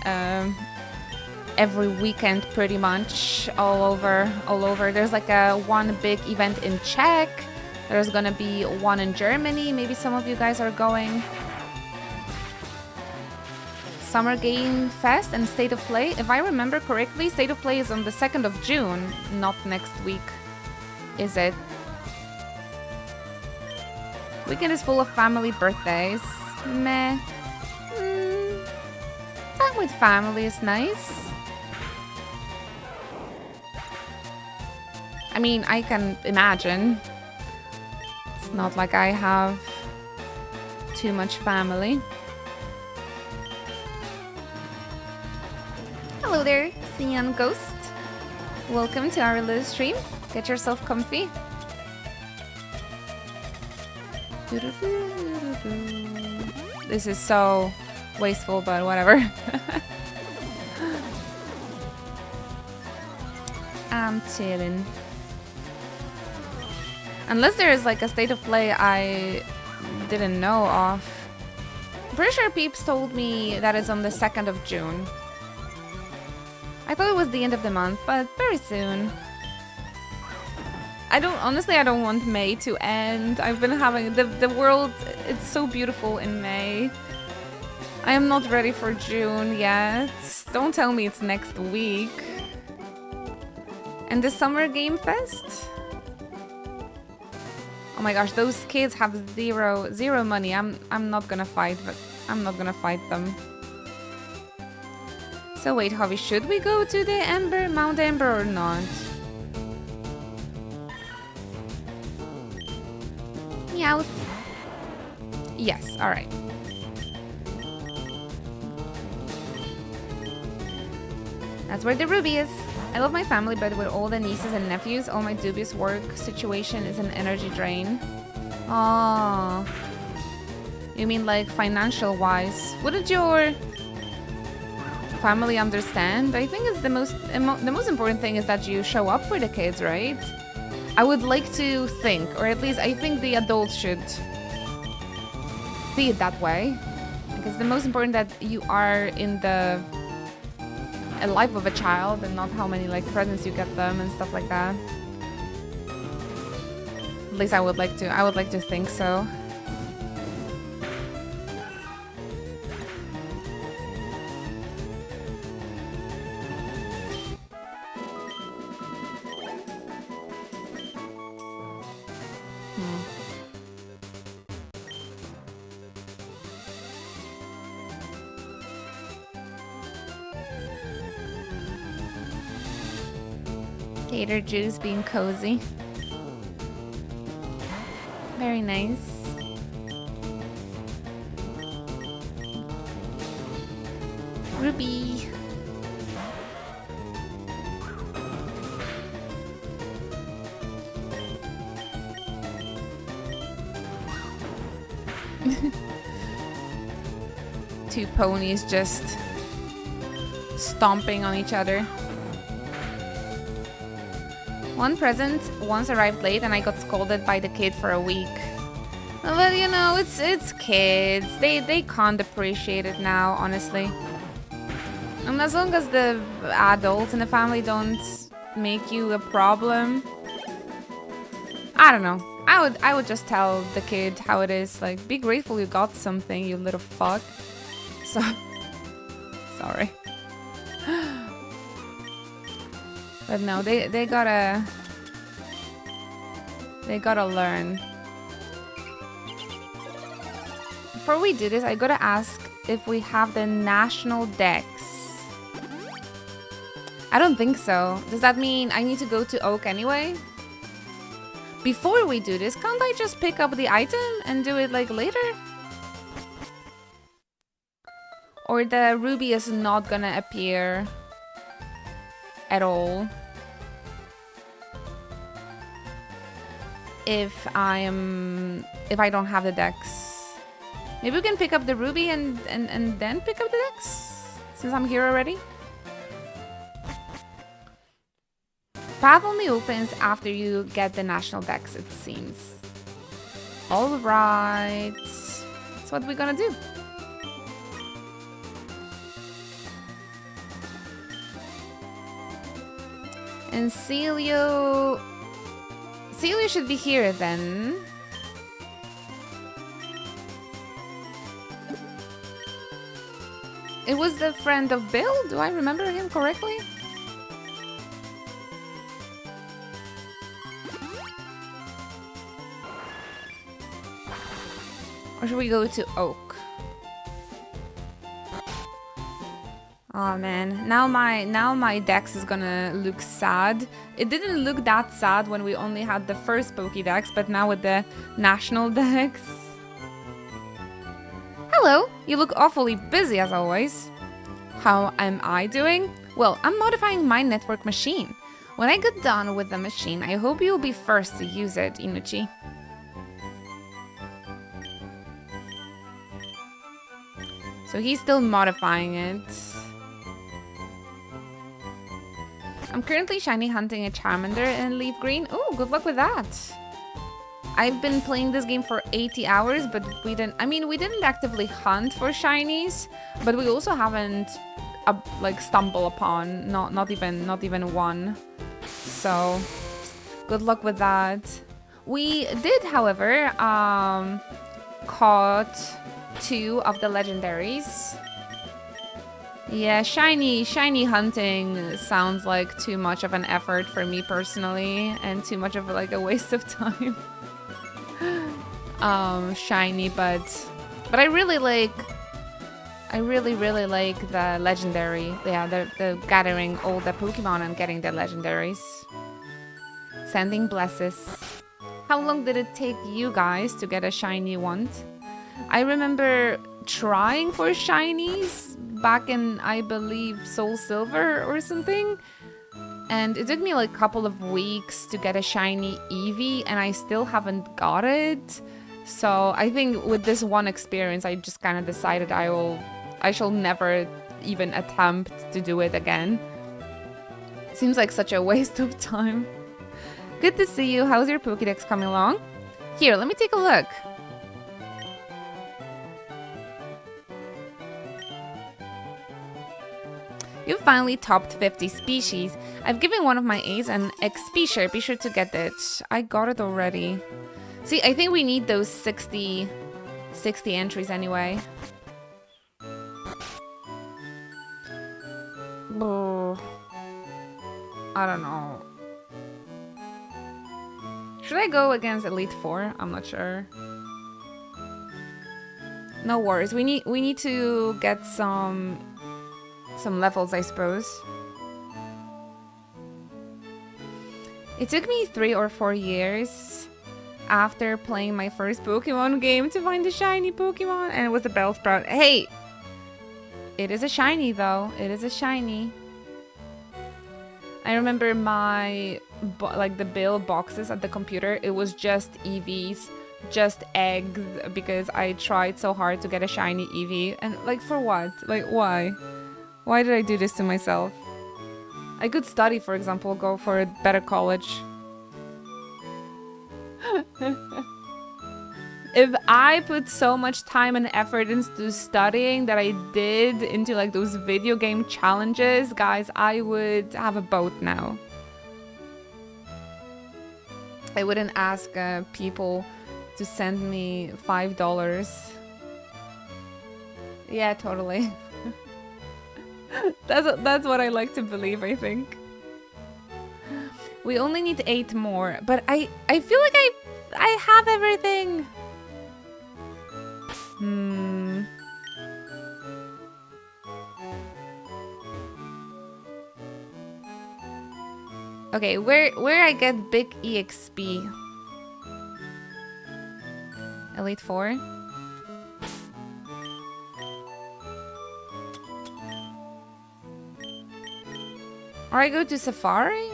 weekend, pretty much all over. There's like one big event in Czech. There's gonna be one in Germany. Maybe some of you guys are going. Summer Game Fest and State of Play. If I remember correctly, State of Play is on the 2nd of June, not next week. Is it? Weekend is full of family birthdays. Meh. Time with family is nice. I mean, I can imagine. It's not like I have too much family. Hello there, Cyan Ghost. Welcome to our little stream. Get yourself comfy. This is so wasteful, but whatever. I'm chilling. Unless there is like a state of play I didn't know of. I'm pretty sure Peeps told me that it's on the 2nd of June. I thought it was the end of the month, but very soon. Honestly, I don't want May to end. I've been having, the world, it's so beautiful in May. I am not ready for June yet. Don't tell me it's next week. And the Summer Game Fest? Oh my gosh, those kids have zero money. I'm not gonna fight, but I'm not gonna fight them. So wait, Javi, should we go to the Mount Ember or not? Meowth. Yes, alright. That's where the ruby is. I love my family, but with all the nieces and nephews, all my dubious work situation is an energy drain. Oh. You mean like financial wise? Wouldn't your family understand? I think it's the most important thing is that you show up for the kids, right? I would like to think, or at least I think the adults should see it that way. Because the most important that you are in the life of a child and not how many like presents you get them and stuff like that. At least I would like to think so. Gator juice being cozy. Very nice. Ruby. Two ponies just stomping on each other. One present once arrived late and I got scolded by the kid for a week. But you know, it's kids. They can't appreciate it now, honestly. And as long as the adults in the family don't make you a problem, I don't know. I would just tell the kid how it is. Like, be grateful you got something, you little fuck. So sorry. But no, they gotta learn. Before we do this, I gotta ask if we have the national dex. I don't think so. Does that mean I need to go to Oak anyway? Before we do this, can't I just pick up the item and do it like later? Or the ruby is not gonna appear at all if I don't have the dex. Maybe we can pick up the ruby and then pick up the dex since I'm here already. Path only opens after you get the national dex, it seems. Alright, that's what we're gonna do. And Celio should be here then. It was the friend of Bill? Do I remember him correctly? Or should we go to Oak? Oh man, now my Dex is gonna look sad. It didn't look that sad when we only had the first Pokédex, but now with the National Dex. Hello, you look awfully busy as always. How am I doing? Well, I'm modifying my network machine. When I get done with the machine, I hope you'll be first to use it, Inuchi. So he's still modifying it. I'm currently shiny hunting a Charmander in LeafGreen. Oh, good luck with that. I've been playing this game for 80 hours, but we didn't actively hunt for shinies, but we also haven't like stumbled upon not even one. So good luck with that. We did, however, caught 2 of the legendaries. Yeah, shiny hunting sounds like too much of an effort for me personally, and too much of like a waste of time. Shiny, but I really like the legendary. Yeah, the gathering all the Pokemon and getting the legendaries. Sending blesses. How long did it take you guys to get a shiny wand? I remember trying for shinies back in, I believe, Soul Silver or something. And it took me like a couple of weeks to get a shiny Eevee, and I still haven't got it. So I think with this one experience, I just kind of decided I shall never even attempt to do it again. Seems like such a waste of time. Good to see you. How's your Pokédex coming along? Here, let me take a look. You finally topped 50 species. I've given one of my A's an XP share. Be sure to get it. I got it already. See, I think we need those 60 entries anyway. Oh, I don't know. Should I go against Elite 4? I'm not sure. No worries. We need to get some levels, I suppose. It took me 3 or 4 years after playing my first Pokemon game to find a shiny Pokemon, and it was the Bellsprout. Hey! It is a shiny, though. It is a shiny. I remember my, like, the bill boxes at the computer. It was just EVs, just eggs, because I tried so hard to get a shiny Eevee. And, like, for what? Like, why? Why did I do this to myself? I could study, for example, go for a better college. If I put so much time and effort into studying that I did into like those video game challenges, guys, I would have a boat now. I wouldn't ask people to send me $5. Yeah, totally. That's what I like to believe, I think. We only need 8 more, but I feel like I have everything. Okay, where I get big EXP? Elite 4? Or I go to Safari?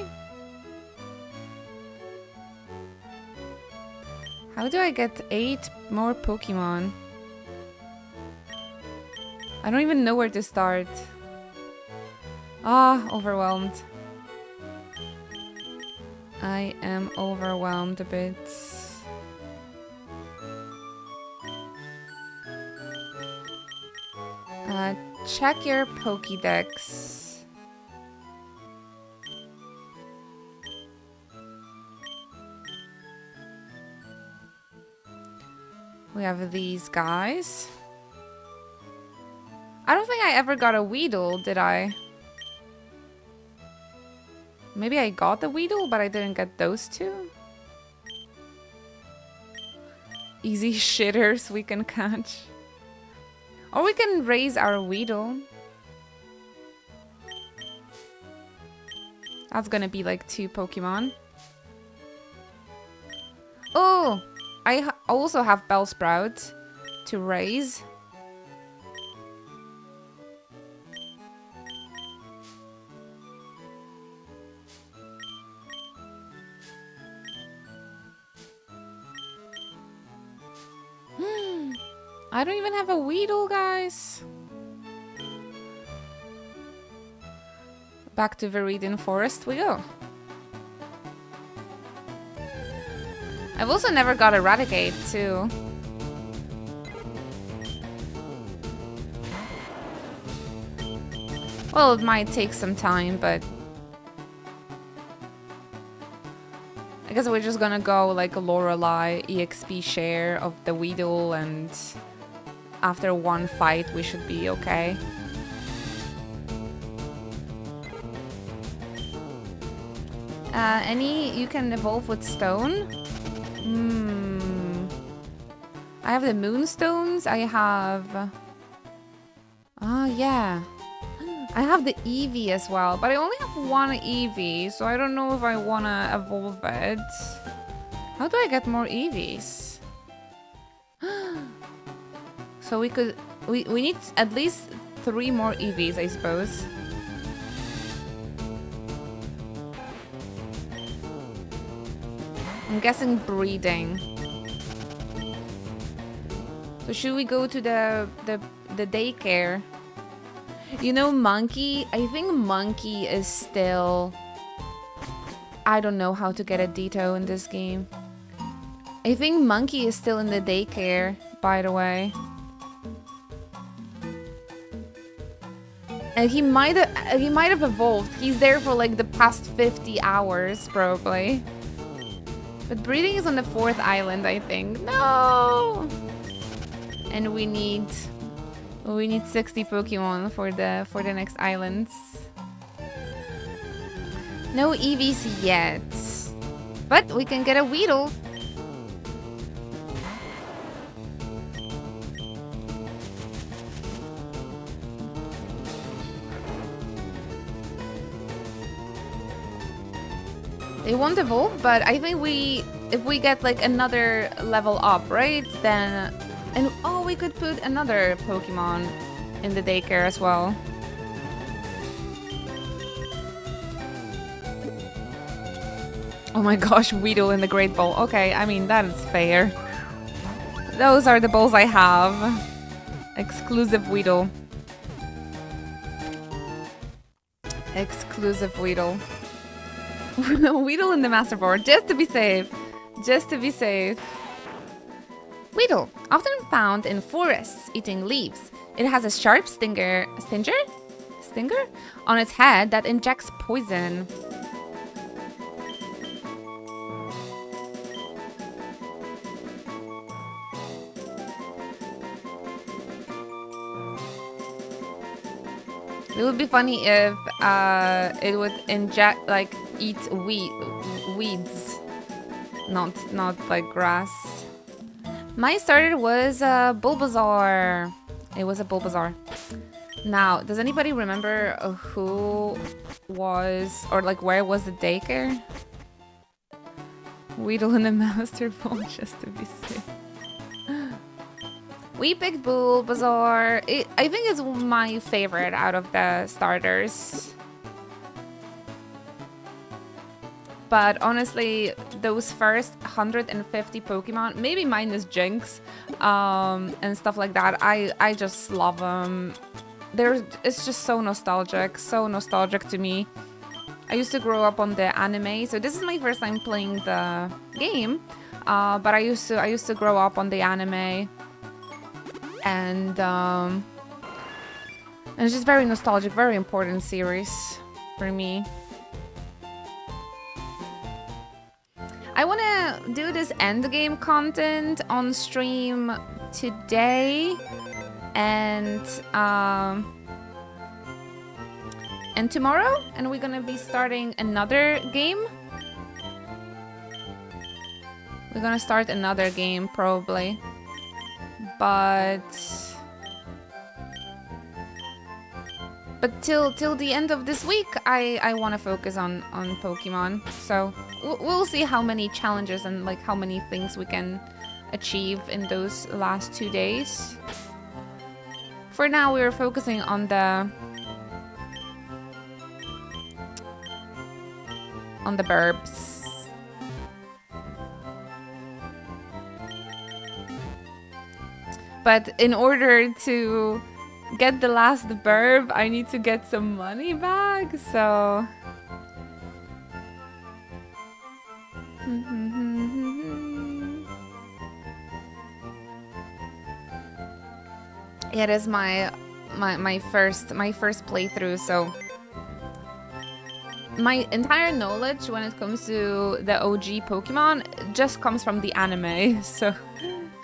How do I get 8 more Pokemon? I don't even know where to start. Ah, overwhelmed. I am overwhelmed a bit. Check your Pokédex. We have these guys. I don't think I ever got a Weedle, did I? Maybe I got the Weedle, but I didn't get those two. Easy shitters we can catch. Or we can raise our Weedle. That's gonna be like 2 Pokemon. Oh! I also have Bellsprout to raise. I don't even have a Weedle, guys. Back to Viridian Forest we go. I've also never got Eradicate, too. Well, it might take some time, but... I guess we're just gonna go like a Lorelei EXP share of the Weedle, and after one fight we should be okay. Any you can evolve with stone? I have the Moonstones, I have... Oh yeah. I have the Eevee as well, but I only have one Eevee, so I don't know if I wanna evolve it. How do I get more Eevees? So we need at least 3 more Eevees, I suppose. I'm guessing breeding. So should we go to the daycare? You know, Monkey, I think Monkey is still... I don't know how to get a Ditto in this game. I think Monkey is still in the daycare, by the way. And he might have evolved. He's there for like the past 50 hours, probably. But breeding is on the 4th island, I think. No! And we need 60 Pokemon for the next islands. No Eevees yet. But we can get a Weedle. They won't evolve, but I think if we get like another level up, right? Then... And oh, we could put another Pokemon in the daycare as well. Oh my gosh, Weedle in the Great Ball. Okay, I mean, that is fair. Those are the balls I have. Exclusive Weedle. Exclusive Weedle. Weedle in the Master Board, just to be safe. Just to be safe. Weedle, often found in forests eating leaves. It has a sharp stinger on its head that injects poison. It would be funny if it would inject, like, eat weeds, not like grass. My starter was Bulbasaur. It was a Bulbasaur. Now, does anybody remember who was, or like where was the daycare? Weedle in the Master Ball, just to be safe. We picked Bulbasaur. I think it's my favorite out of the starters. But honestly, those first 150 Pokemon, maybe minus Jinx, and stuff like that, I just love them. It's just so nostalgic to me. I used to grow up on the anime, so this is my first time playing the game. But I used to grow up on the anime, and it's just very nostalgic, very important series for me. I want to do this endgame content on stream today. and tomorrow, and we're gonna be starting another game. We're gonna start another game probably, but till the end of this week, I want to focus on Pokemon. So we'll see how many challenges and like how many things we can achieve in those last 2 days. For now, we're focusing on the burbs. But in order to get the last burb, I need to get some money back, so... It is my first playthrough, so my entire knowledge when it comes to the OG Pokemon just comes from the anime, so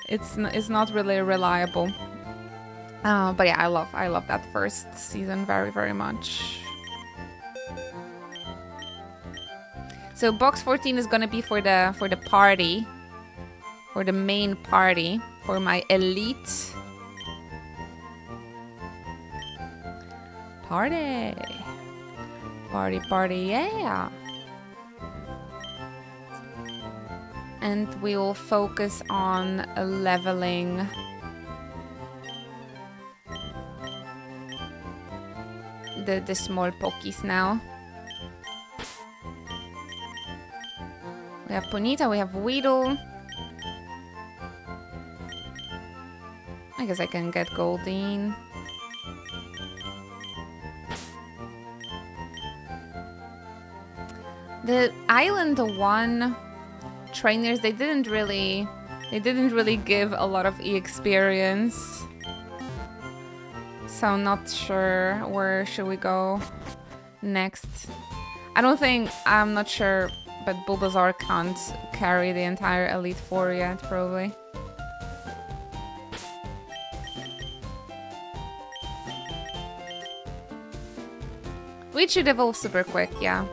it's not really reliable. But yeah, I love that first season very, very much. So box 14 is gonna be for the party, for the main party, for my elite party. Party, yeah. And we will focus on leveling the small Pokis now. We have Ponyta, we have Weedle. I guess I can get Goldeen. The Island 1 trainers, they didn't really give a lot of experience. So I'm not sure where should we go next. I'm not sure, but Bulbasaur can't carry the entire Elite Four yet, probably. We should evolve super quick, yeah.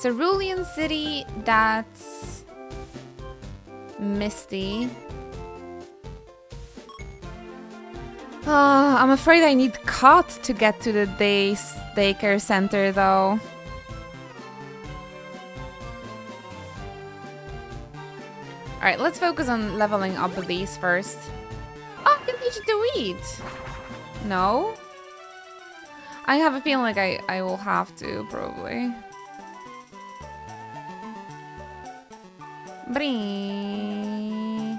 Cerulean City, that's Misty. I'm afraid I need Cot to get to the daycare center, though. Alright, let's focus on leveling up these first. Oh, I can teach it to eat! No? I have a feeling like I will have to, probably. Bree.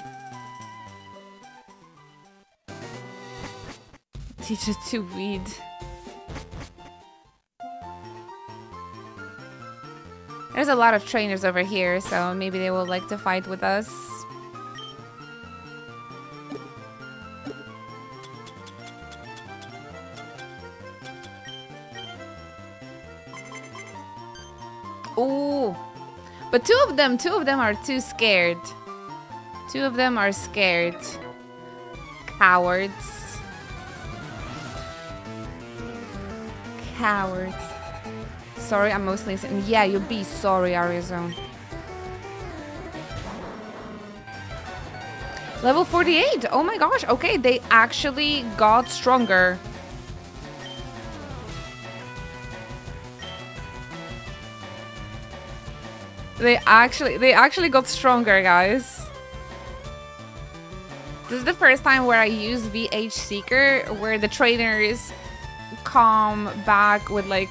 Teach it to weed. There's a lot of trainers over here, so maybe they will like to fight with us. Ooh. But two of them are too scared. Two of them are scared. Cowards. Cowards. Sorry, I'm mostly saying, yeah, you'll be sorry, Arizona. Level 48. Oh my gosh. Okay, they actually got stronger. They actually got stronger, guys. This is the first time where I use VH Seeker, where the trainers come back with like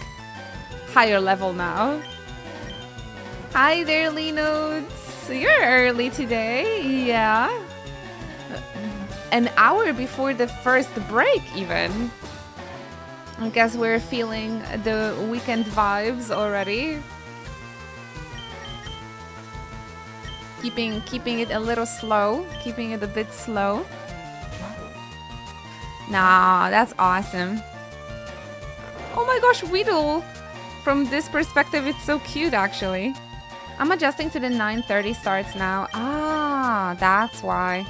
higher level now. Hi there, Lenodes. You're early today, yeah. An hour before the first break, even. I guess we're feeling the weekend vibes already. Keeping it a little slow, keeping it a bit slow. Nah, that's awesome. Oh my gosh, Weedle! From this perspective, it's so cute, actually. I'm adjusting to the 9:30 starts now. Ah, that's why.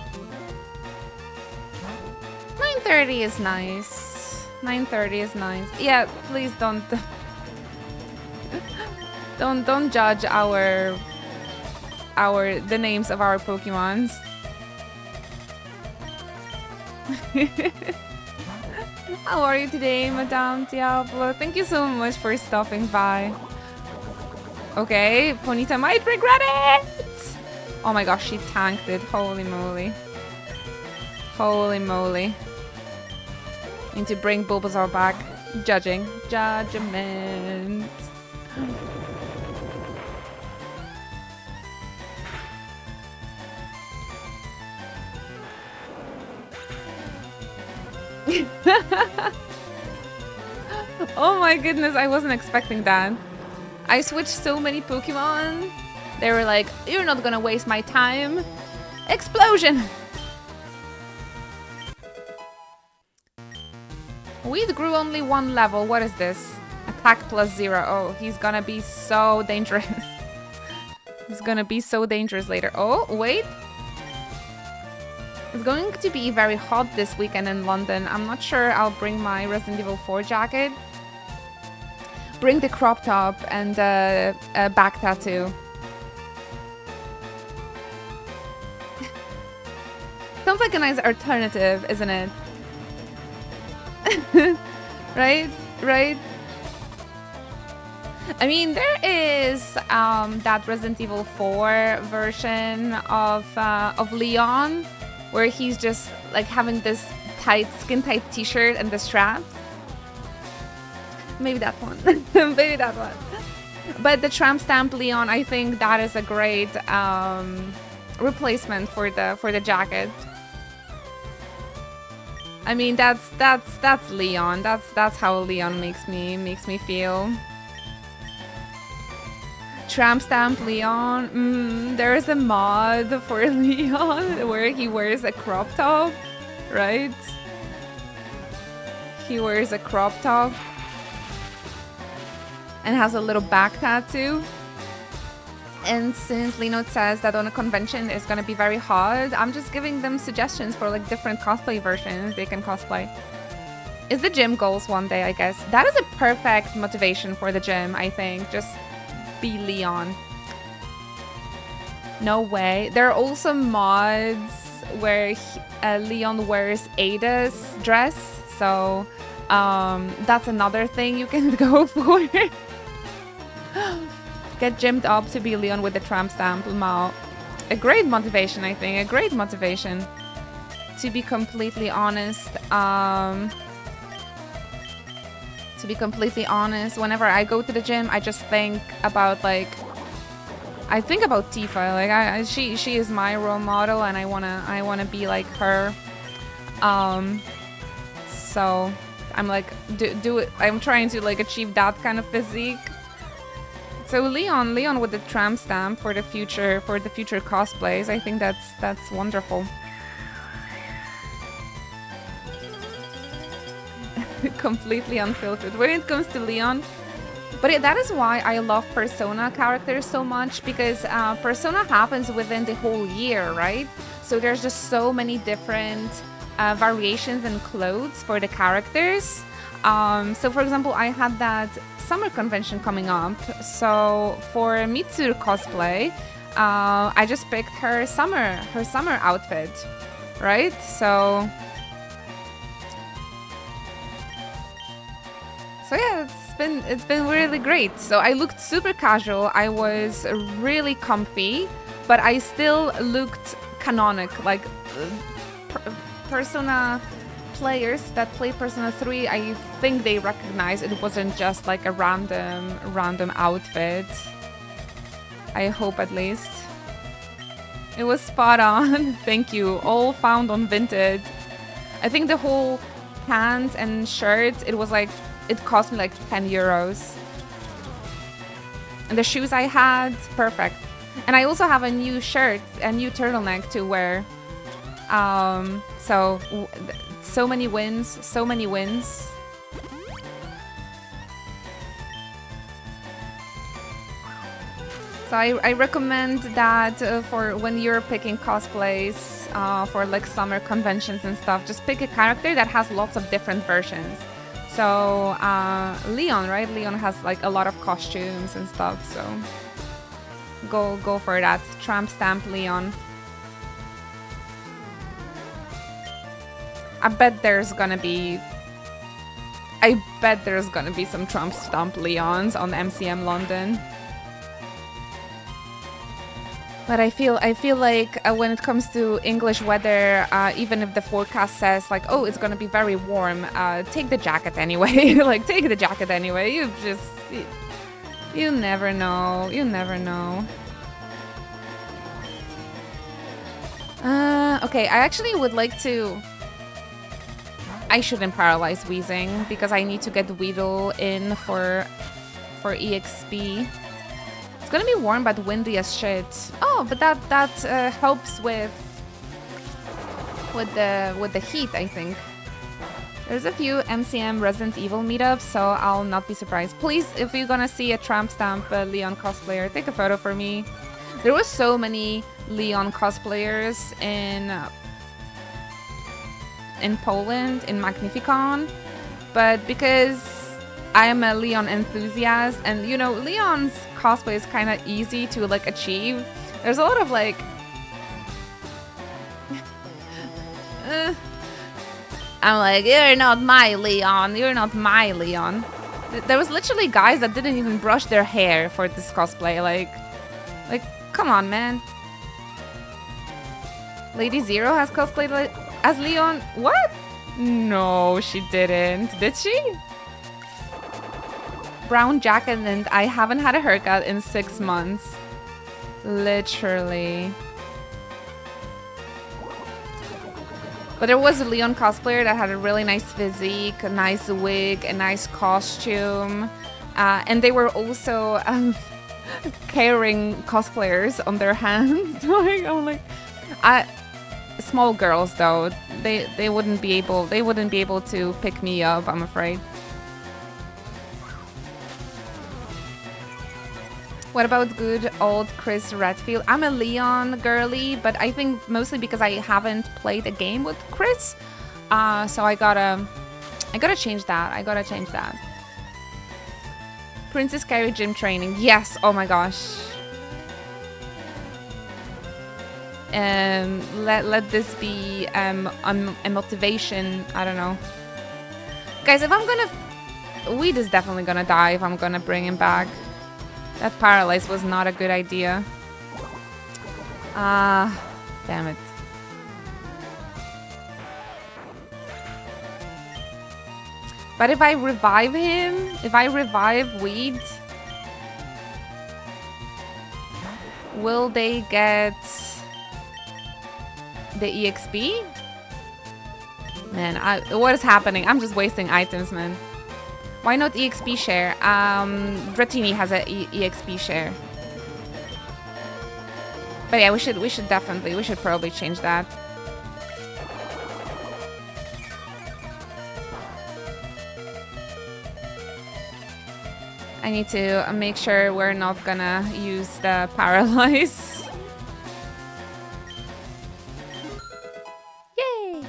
9:30 is nice. 9:30 is nice. Yeah, please don't don't judge the names of our Pokemons. How are you today, Madame Diablo? Thank you so much for stopping by. Okay, Ponyta might regret it! Oh my gosh, she tanked it. Holy moly. Holy moly. Need to bring Bulbasaur back. Judging. Judgment. Oh my goodness, I wasn't expecting that. I switched so many Pokemon. They were like, you're not gonna waste my time. Explosion! Weed grew only 1 level. What is this? Attack +0. Oh, he's gonna be so dangerous. He's gonna be so dangerous later. Oh, wait. It's going to be very hot this weekend in London. I'm not sure I'll bring my Resident Evil 4 jacket. Bring the crop top and a back tattoo. Sounds like a nice alternative, isn't it? Right? Right? I mean, there is that Resident Evil 4 version of Leon, where he's just like having this tight, skin-tight t-shirt and the straps. Maybe that one. Maybe that one. But the tramp stamp Leon, I think that is a great replacement for the jacket. I mean, that's Leon. That's how Leon makes me feel. Tramp stamp Leon. There is a mod for Leon where he wears a crop top, right? He wears a crop top and has a little back tattoo. And since Lino says that on a convention it's gonna be very hard, I'm just giving them suggestions for like different cosplay versions they can cosplay. Is the gym goals one day, I guess. That is a perfect motivation for the gym, I think. Just be Leon. No way. There are also mods where Leon wears Ada's dress, so that's another thing you can go for. Get gymmed up to be Leon with the tramp stamp. Mao. A great motivation, I think. A great motivation. To be completely honest, whenever I go to the gym, I just think about like, I think about Tifa. Like she is my role model, and I wanna be like her. So I'm like do it. I'm trying to like achieve that kind of physique. So Leon with the tramp stamp for the future cosplays. I think that's wonderful. Completely unfiltered when it comes to Leon. But that is why I love Persona characters so much, because Persona happens within the whole year, right? So there's just so many different variations and clothes for the characters. So for example, I had that summer convention coming up. So for Mitsuru cosplay, I just picked her summer outfit, right? So yeah, it's been really great. So I looked super casual. I was really comfy, but I still looked canonic. Like Persona players that play Persona 3, I think they recognize it wasn't just like a random outfit. I hope at least. It was spot on. Thank you. All found on Vinted. I think the whole pants and shirt, it cost me like 10 euros. And the shoes I had, perfect. And I also have a new shirt, a new turtleneck to wear. So many wins, so many wins. So I recommend that for when you're picking cosplays for like summer conventions and stuff, just pick a character that has lots of different versions. So Leon, right? Leon has like a lot of costumes and stuff. So go for that. Tramp stamp Leon. I bet there's gonna be some Trump stamp Leons on MCM London. But I feel like when it comes to English weather, even if the forecast says like, oh, it's gonna be very warm, take the jacket anyway. Like, take the jacket anyway. You never know. You never know. Okay, I actually would like to... I shouldn't paralyze Weezing because I need to get Weedle in for EXP. It's gonna be warm but windy as shit. Oh, but that helps with the heat, I think. There's a few MCM Resident Evil meetups, so I'll not be surprised. Please, if you're gonna see a Tramp Stamp Leon cosplayer, take a photo for me. There were so many Leon cosplayers in Poland, in Magnificon, but because I am a Leon enthusiast, and you know, Leon's cosplay is kind of easy to like achieve. There's a lot of like I'm like, you're not my Leon, you're not my Leon. There was literally guys that didn't even brush their hair for this cosplay. Like come on, man. Lady Zero has cosplayed as Leon? What? No, she didn't. Did she? Brown jacket and I haven't had a haircut in 6 months. Literally. But there was a Leon cosplayer that had a really nice physique, a nice wig, a nice costume. And they were also carrying cosplayers on their hands. I'm like, small girls though, they wouldn't be able to pick me up, I'm afraid. What about good old Chris Redfield? I'm a Leon girly, but I think mostly because I haven't played a game with Chris, so I gotta change that. I gotta change that. Princess Carrie gym training. Yes. Oh my gosh. Let this be a motivation. I don't know, guys. If I'm gonna, Weed is definitely gonna die if I'm gonna bring him back. That paralyze was not a good idea. Damn it. But if I revive him, if I revive Weed, will they get the EXP? Man, what is happening? I'm just wasting items, man. Why not EXP share? Dratini has a EXP share. But yeah, we should probably change that. I need to make sure we're not gonna use the paralyze. Yay!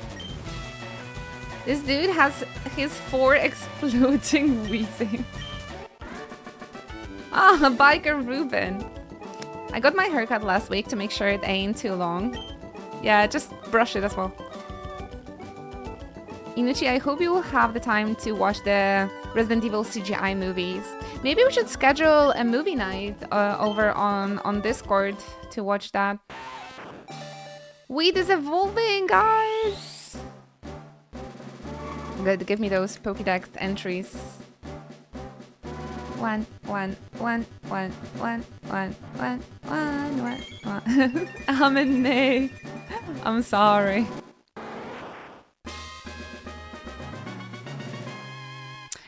This dude has his 4 exploding Weezing. Ah, Biker Ruben. I got my haircut last week to make sure it ain't too long. Yeah, just brush it as well. Inuchi, I hope you will have the time to watch the Resident Evil CGI movies. Maybe we should schedule a movie night over on Discord to watch that. Weed is evolving, guys! Good, give me those Pokédex entries. 1, 1, 1, 1, 1, 1, 1, 1, 1. I'm in May. I'm sorry.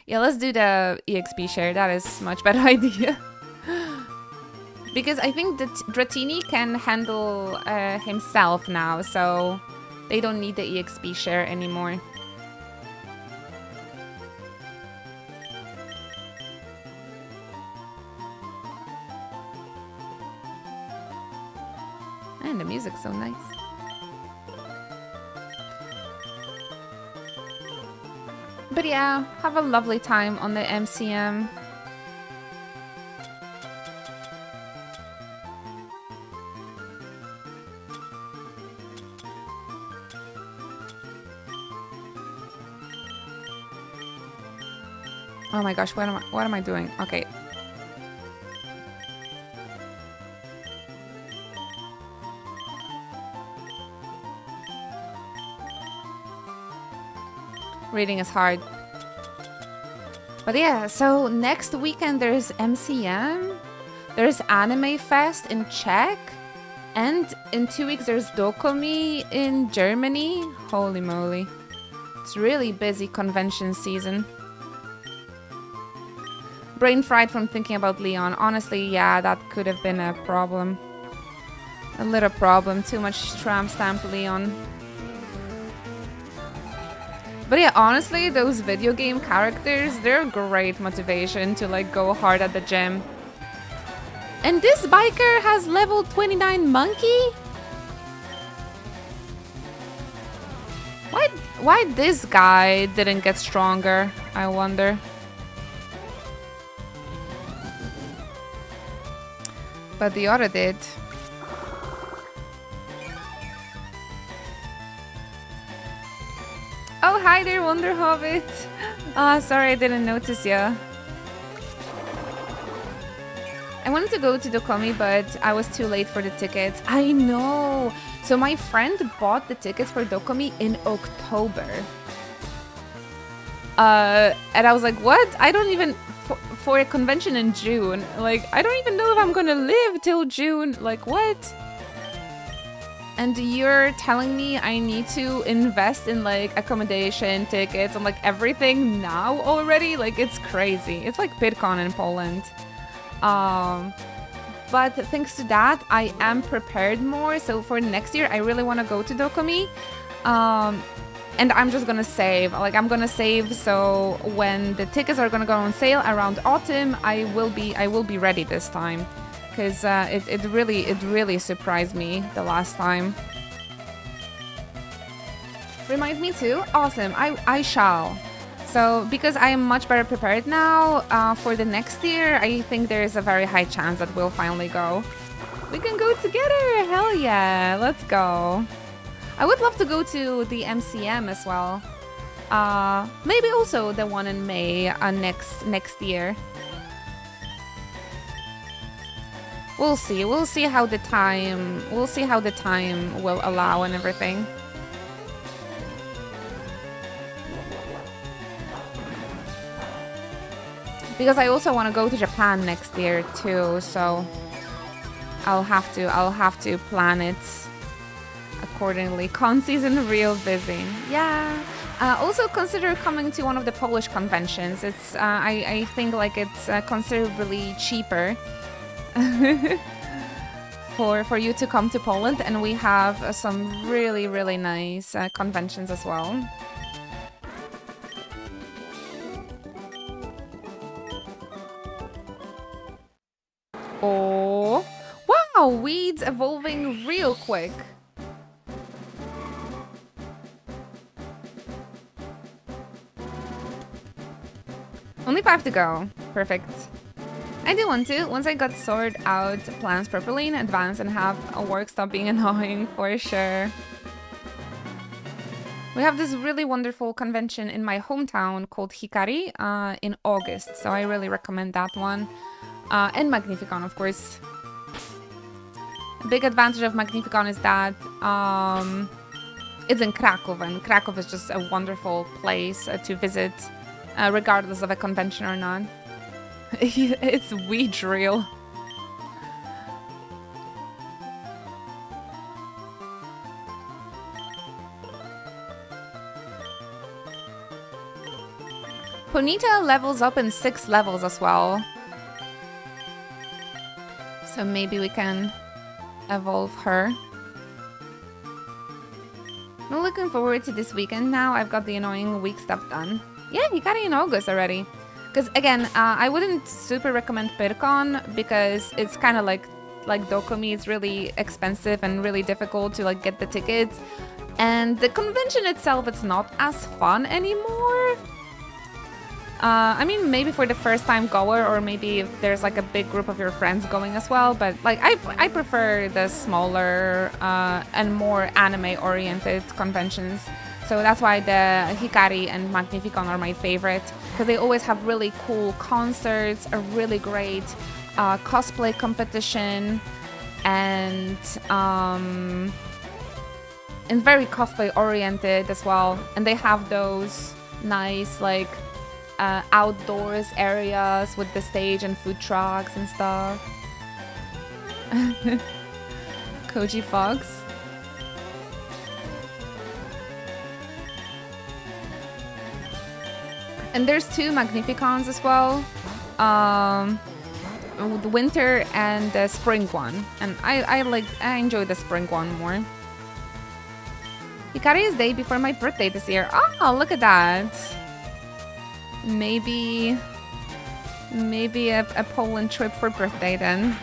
Yeah, let's do the EXP share. That is a much better idea. Because I think that Dratini can handle himself now, so they don't need the EXP share anymore. And the music's so nice. But yeah, have a lovely time on the MCM. Oh my gosh, what am I doing? Okay. Reading is hard. But yeah, so next weekend there's MCM, there's Anime Fest in Czech, and in 2 weeks there's Dokumi in Germany. Holy moly. It's really busy convention season. Brain fried from thinking about Leon. Honestly, yeah, that could have been a problem. A little problem. Too much tramp stamp Leon. But yeah, honestly, those video game characters, they're great motivation to like go hard at the gym. And this biker has level 29 monkey? Why this guy didn't get stronger, I wonder. But the other did. Oh, hi there, Wonder Hobbit. Sorry, I didn't notice ya. I wanted to go to Dokumi, but I was too late for the tickets. I know. So my friend bought the tickets for Dokumi in October. And I was like, what? I don't even... For a convention in June. Like, I don't even know if I'm gonna live till June. Like, what? And you're telling me I need to invest in, like, accommodation, tickets, and, like, everything now already? Like, it's crazy. It's like PidCon in Poland. But thanks to that, I am prepared more. So for next year, I really want to go to Dokumi. And I'm just gonna save. Like, I'm gonna save so when the tickets are gonna go on sale around autumn, I will be ready this time. Because it really surprised me the last time. Remind me too? Awesome, I shall. So, because I am much better prepared now for the next year, I think there is a very high chance that we'll finally go. We can go together! Hell yeah, let's go. I would love to go to the MCM as well. Maybe also the one in May next year. We'll see. We'll see how the time will allow and everything. Because I also want to go to Japan next year too, so I'll have to plan it accordingly. Con season real busy. Yeah. Also consider coming to one of the Polish conventions. It's I think like it's considerably cheaper for you to come to Poland, and we have some really nice conventions as well. Oh, wow, weeds evolving real quick. Only 5 to go. Perfect. I do want to. Once I got sorted out plans properly in advance and have a work stop being annoying for sure. We have this really wonderful convention in my hometown called Hikari in August, so I really recommend that one. And Magnificon, of course. A big advantage of Magnificon is that it's in Krakow, and Krakow is just a wonderful place to visit, regardless of a convention or not. It's weed real. Ponyta levels up in 6 levels as well. So maybe we can evolve her. I'm looking forward to this weekend now. I've got the annoying week stuff done. Yeah, you got it in August already. Because again, I wouldn't super recommend PidCon because it's kind of like like Dokumi, it's really expensive and really difficult to like get the tickets. And the convention itself, it's not as fun anymore. I mean, maybe for the first time goer, or maybe if there's like a big group of your friends going as well. But like, I prefer the smaller and more anime-oriented conventions. So that's why the Hikari and Magnificon are my favorite, because they always have really cool concerts, a really great cosplay competition, and very cosplay-oriented as well. And they have those nice like outdoors areas with the stage and food trucks and stuff. Koji Fox. And there's 2 Magnificons as well. The winter and the spring one. And I enjoy the spring one more. Hikari is day before my birthday this year. Oh, look at that. Maybe a Poland trip for birthday then.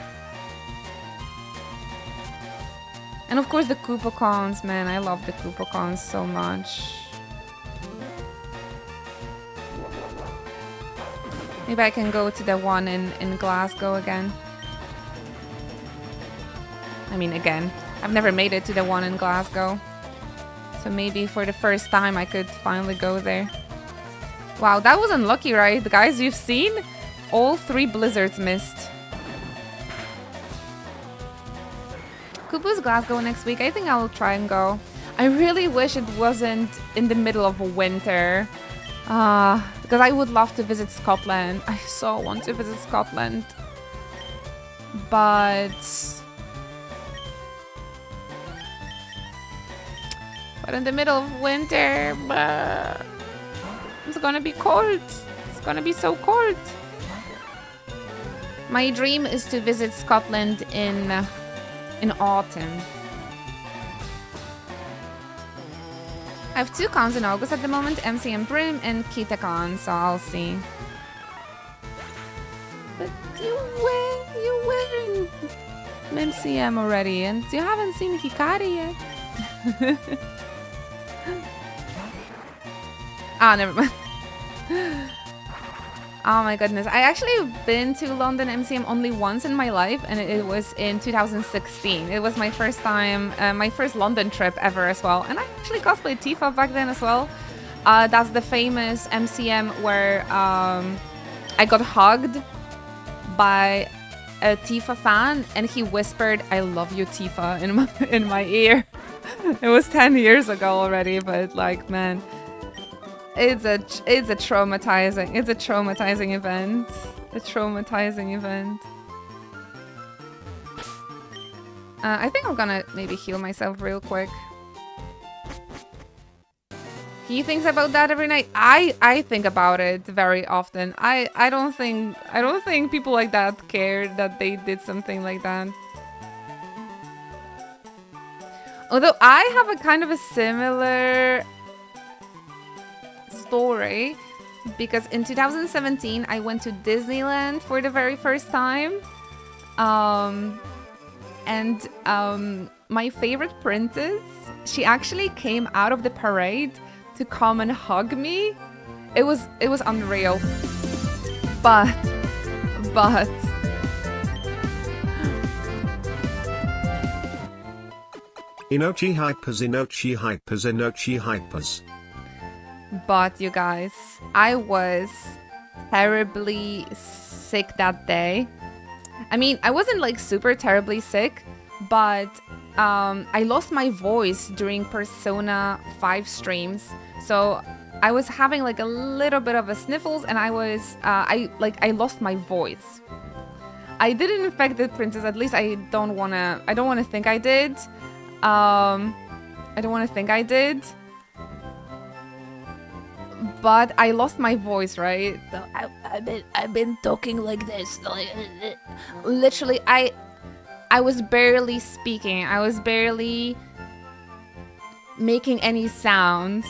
And of course the Coupacons, man. I love the Coupacons so much. Maybe I can go to the one in Glasgow again. I mean, again, I've never made it to the one in Glasgow. So maybe for the first time I could finally go there. Wow, that was unlucky, right? Guys, you've seen? All 3 blizzards missed. Kupu's Glasgow next week. I think I'll try and go. I really wish it wasn't in the middle of winter. Because I would love to visit Scotland. I so want to visit Scotland. But in the middle of winter, it's gonna be cold. It's gonna be so cold. My dream is to visit Scotland in autumn. I have 2 cons in August at the moment, MCM Brim and KitaCon, so I'll see. But you win in MCM already, and you haven't seen Hikari yet. Ah, never mind. Oh my goodness. I actually been to London MCM only once in my life, and it was in 2016. It was my first time, my first London trip ever as well. And I actually cosplayed Tifa back then as well. That's the famous MCM where I got hugged by a Tifa fan, and he whispered, "I love you, Tifa," in my ear. It was 10 years ago already, but like, man. It's a traumatizing event. A traumatizing event. I think I'm gonna maybe heal myself real quick. He thinks about that every night. I think about it very often. I don't think people like that care that they did something like that. Although I have a kind of a similar story, because in 2017 I went to Disneyland for the very first time, and my favorite princess, she actually came out of the parade to come and hug me. It was unreal, but Inochi hypers, Inochi hypers, Inochi hypers. But you guys, I was terribly sick that day. I mean, I wasn't like super terribly sick, but I lost my voice during Persona 5 streams. So I was having like a little bit of a sniffles, and I lost my voice. I didn't infect the princess, at least I don't wanna think I did. I don't wanna think I did. But I lost my voice, right? So I've been talking like this. Literally, I was barely speaking. I was barely making any sounds.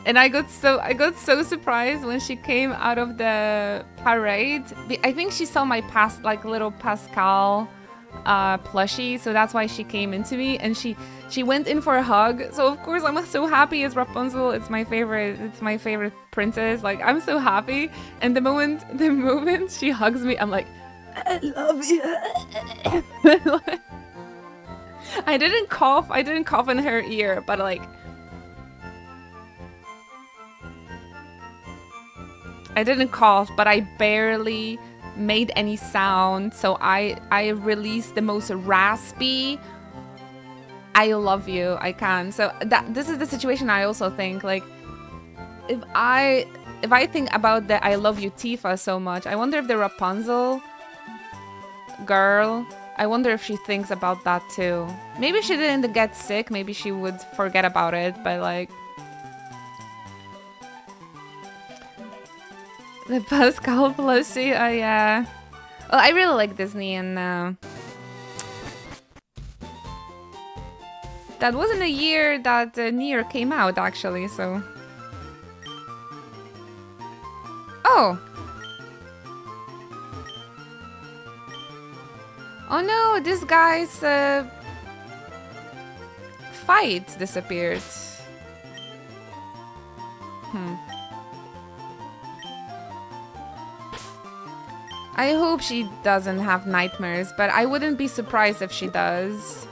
And I got so surprised when she came out of the parade. I think she saw my little Pascal plushie, so that's why she came into me, and she went in for a hug. So of course I'm so happy. It's Rapunzel. It's my favorite princess. Like, I'm so happy. And the moment she hugs me, I'm like, I love you. I didn't cough in her ear, but like, I didn't cough, but I barely made any sound. So I released the most raspy I love you. I can. So this is the situation. I also think, like, if I think about the I love you Tifa so much, I wonder if the Rapunzel girl, I wonder if she thinks about that too. Maybe she didn't get sick, maybe she would forget about it, but like, the Pascal plushie, oh yeah. Well, I really like Disney, and that wasn't a year that Nier came out, actually, so. Oh! Oh no, this guy's fight disappeared. I hope she doesn't have nightmares, but I wouldn't be surprised if she does.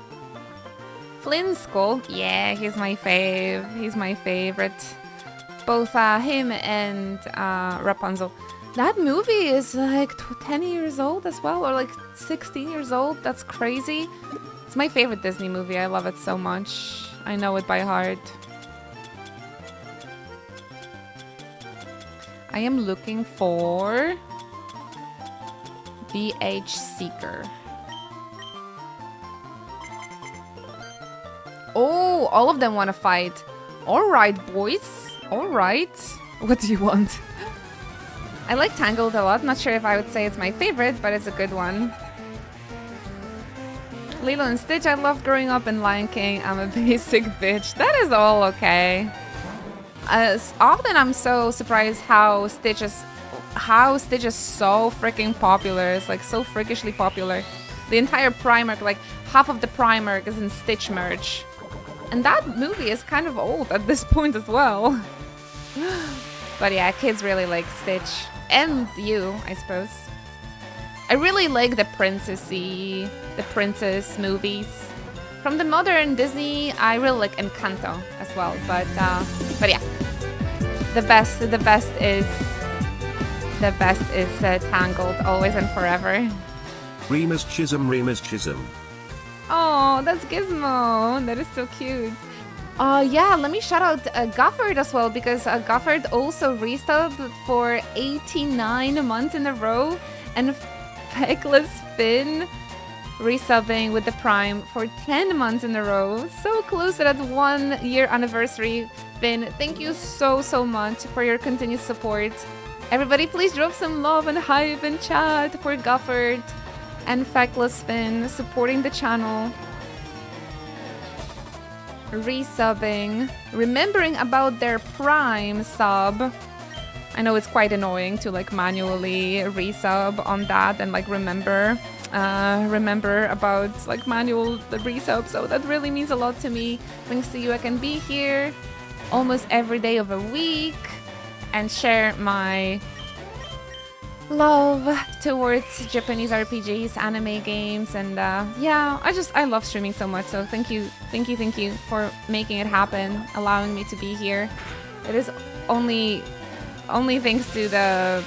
Flynn's Skull, yeah, he's my fave. He's my favorite. Both him and Rapunzel. That movie is like 10 years old as well, or like 16 years old. That's crazy. It's my favorite Disney movie. I love it so much. I know it by heart. I am looking for BH Seeker. Oh, all of them want to fight. All right, boys. All right. What do you want? I like Tangled a lot. Not sure if I would say it's my favorite, but it's a good one. Lilo and Stitch, I loved growing up in Lion King. I'm a basic bitch. That is all okay. Often I'm so surprised how Stitch is so freaking popular. It's like so freakishly popular. The entire Primark, like half of the Primark is in Stitch merch. And that movie is kind of old at this point as well. But yeah, kids really like Stitch. And you, I suppose. I really like the princess movies. From the modern Disney, I really like Encanto as well. But yeah, the best is Tangled, always and forever. Remus Chisholm. Oh, that's Gizmo. That is so cute. Yeah, let me shout out Gufford as well, because Gufford also resubbed for 89 months in a row, and Feckless Finn resubbing with the Prime for 10 months in a row. So close to that 1 year anniversary. Finn, thank you so much for your continued support. Everybody, please drop some love and hype in chat for Gufford and Feckless Finn supporting the channel. Resubbing, remembering about their Prime sub. I know it's quite annoying to like manually resub on that and like remember about like the resub, so that really means a lot to me. Thanks to you, I can be here almost every day of a week and share my love towards Japanese RPGs, anime games, and yeah, I love streaming so much. So thank you for making it happen, allowing me to be here. It is only thanks to the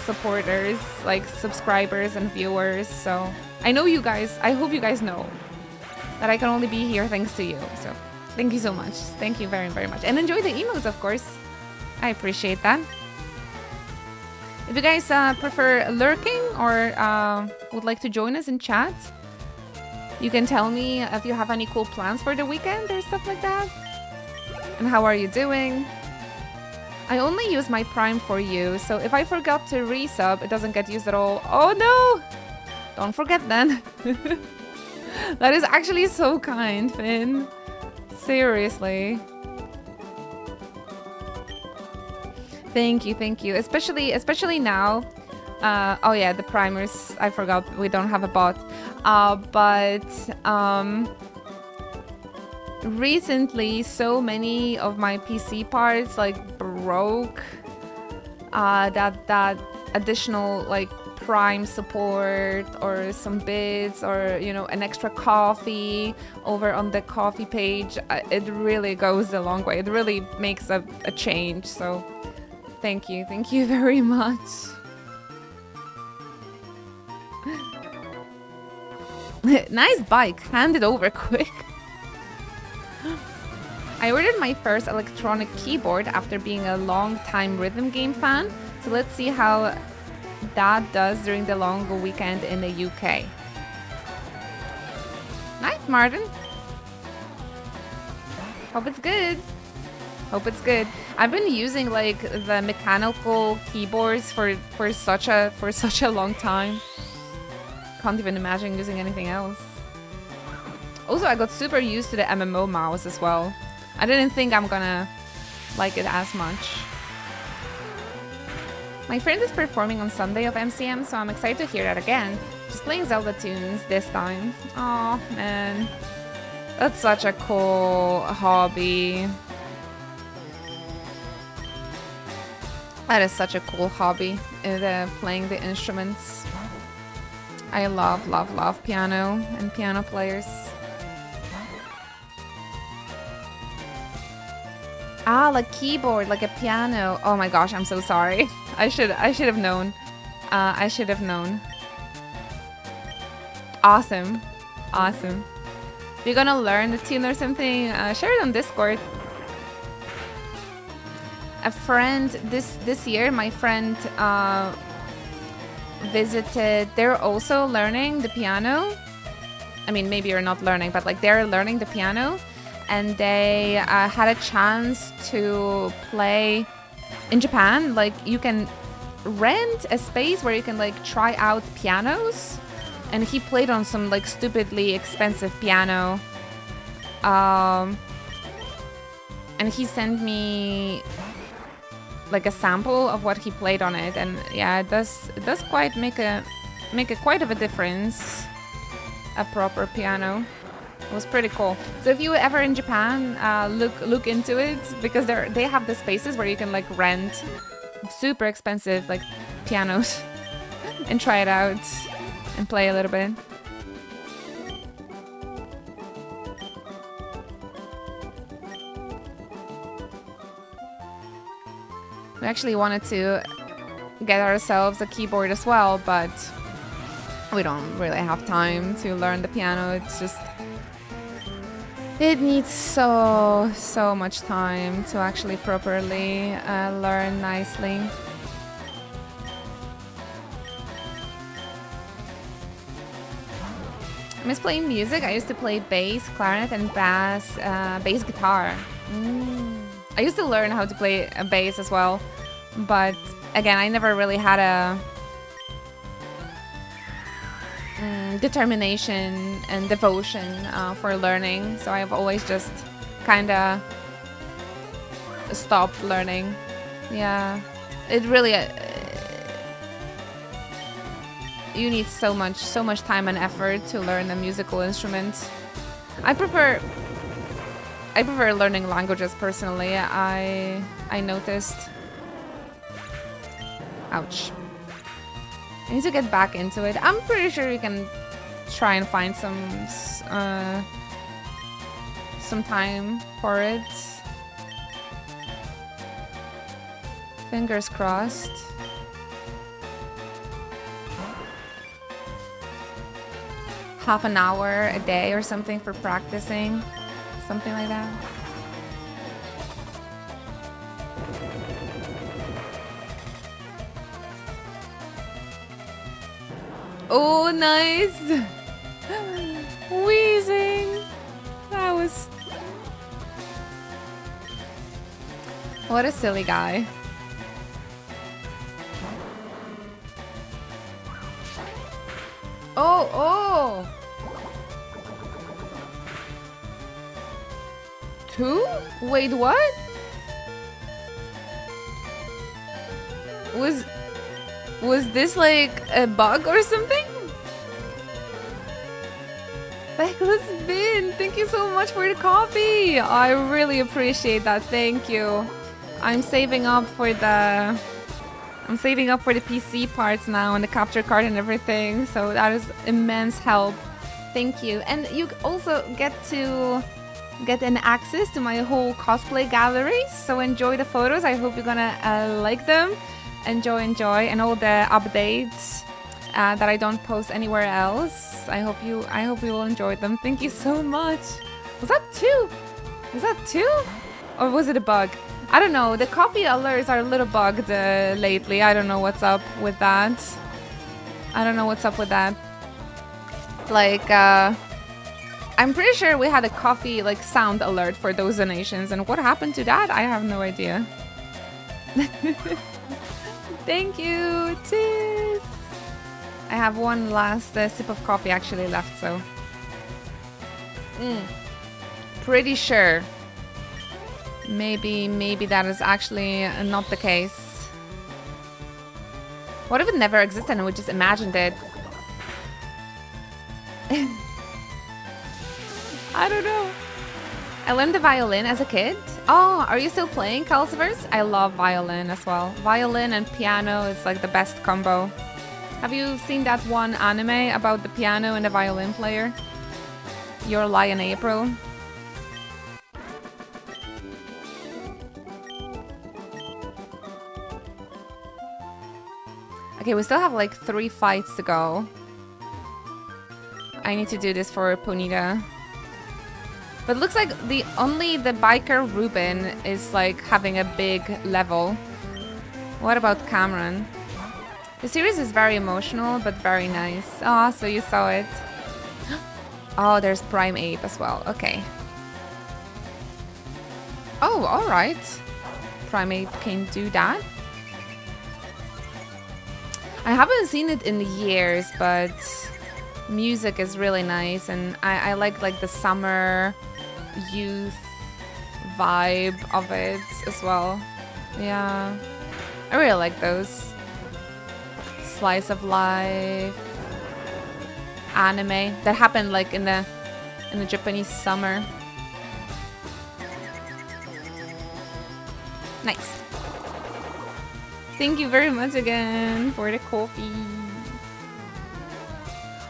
supporters, like subscribers and viewers. So I know you guys, I hope you guys know that I can only be here thanks to you. So thank you so much. Thank you very much, and enjoy the emotes, of course. I appreciate that. If you guys prefer lurking or would like to join us in chat, you can tell me if you have any cool plans for the weekend or stuff like that. And how are you doing? I only use my Prime for you, so if I forgot to resub, it doesn't get used at all. Oh no! Don't forget then. That is actually so kind, Finn. Seriously. Thank you. Especially now Oh yeah, the primers. I forgot we don't have a bot. But recently, so many of my PC parts like broke. That additional like prime support or some bits or an extra coffee over on the coffee page, it really goes a long way. It really makes a change. So thank you very much. Nice bike, hand it over quick. I ordered my first electronic keyboard after being a long-time rhythm game fan, so let's see how that does during the long weekend in the UK. Nice, Martin. Hope it's good. Hope it's good. I've been using like the mechanical keyboards for such a long time. Can't even imagine using anything else. Also, I got super used to the MMO mouse as well. I didn't think I'm gonna like it as much. My friend is performing on Sunday of MCM, so I'm excited to hear that again. She's playing Zelda tunes this time. Oh man, that's such a cool hobby. That is such a cool hobby, playing the instruments. I love piano and piano players. Ah, like keyboard, like a piano. Oh my gosh, I'm so sorry. I should have known. I should have known. Awesome. Awesome. If you're gonna learn the tune or something, share it on Discord. A friend this year, my friend visited. They're also learning the piano. I mean, maybe you're not learning, but like they're learning the piano. And they had a chance to play in Japan. Like you can rent a space where you can like try out pianos, and he played on some like stupidly expensive piano. And he sent me like a sample of what he played on it, and yeah, it does quite make a quite of a difference. A proper piano. It was pretty cool. So if you were ever in Japan, look into it, because they have the spaces where you can like rent super expensive like pianos and try it out and play a little bit. We actually wanted to get ourselves a keyboard as well, but we don't really have time to learn the piano. It's just it needs so much time to actually properly learn nicely. I miss playing music. I used to play bass, clarinet, and bass guitar. I used to learn how to play a bass as well, but again, I never really had a determination and devotion for learning, so I've always just kind of stopped learning. Yeah, it really you need so much time and effort to learn a musical instrument. I prefer learning languages personally. I noticed. Ouch. I need to get back into it. I'm pretty sure you can try and find some time for it. Fingers crossed. Half an hour a day or something for practicing. Something like that. Oh, nice! Wheezing! That was... What a silly guy. Oh! 2? Wait, what? Was this like a bug or something? Nicholas Bin, thank you so much for the coffee. I really appreciate that. Thank you. I'm saving up for the PC parts now and the capture card and everything. So that is immense help. Thank you. And you also get an access to my whole cosplay gallery. So enjoy the photos. I hope you're gonna like them. Enjoy, and all the updates that I don't post anywhere else. I hope you will enjoy them. Thank you so much. Was that 2? Was that 2? Or was it a bug? I don't know. The coffee alerts are a little bugged lately. I don't know what's up with that. Like, I'm pretty sure we had a coffee like sound alert for those donations, and what happened to that? I have no idea. Thank you, cheers. I have one last sip of coffee actually left, so pretty sure. Maybe that is actually not the case. What if it never existed and we just imagined it? I don't know. I learned the violin as a kid. Oh, are you still playing, Calcivers? I love violin as well. Violin and piano is like the best combo. Have you seen that one anime about the piano and the violin player? Your Lion April? Okay, we still have like 3 fights to go. I need to do this for Ponita. But it looks like only the biker Ruben is like having a big level. What about Cameron? The series is very emotional, but very nice. Oh, so you saw it. Oh, there's Prime Ape as well. Okay. Oh, alright. Prime Ape can do that. I haven't seen it in years, but music is really nice, and I like the summer youth vibe of it as well. Yeah, I really like those. Slice of life anime that happened like in the Japanese summer. Nice. Thank you very much again for the coffee.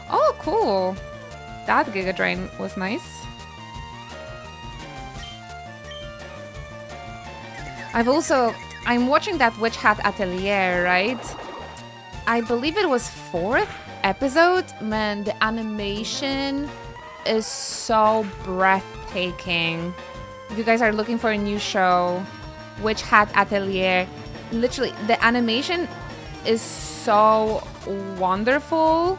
Oh, cool. That Giga Drain was nice. I'm watching that Witch Hat Atelier, right? I believe it was 4th episode. Man, the animation is so breathtaking. If you guys are looking for a new show, Witch Hat Atelier, literally the animation is so wonderful.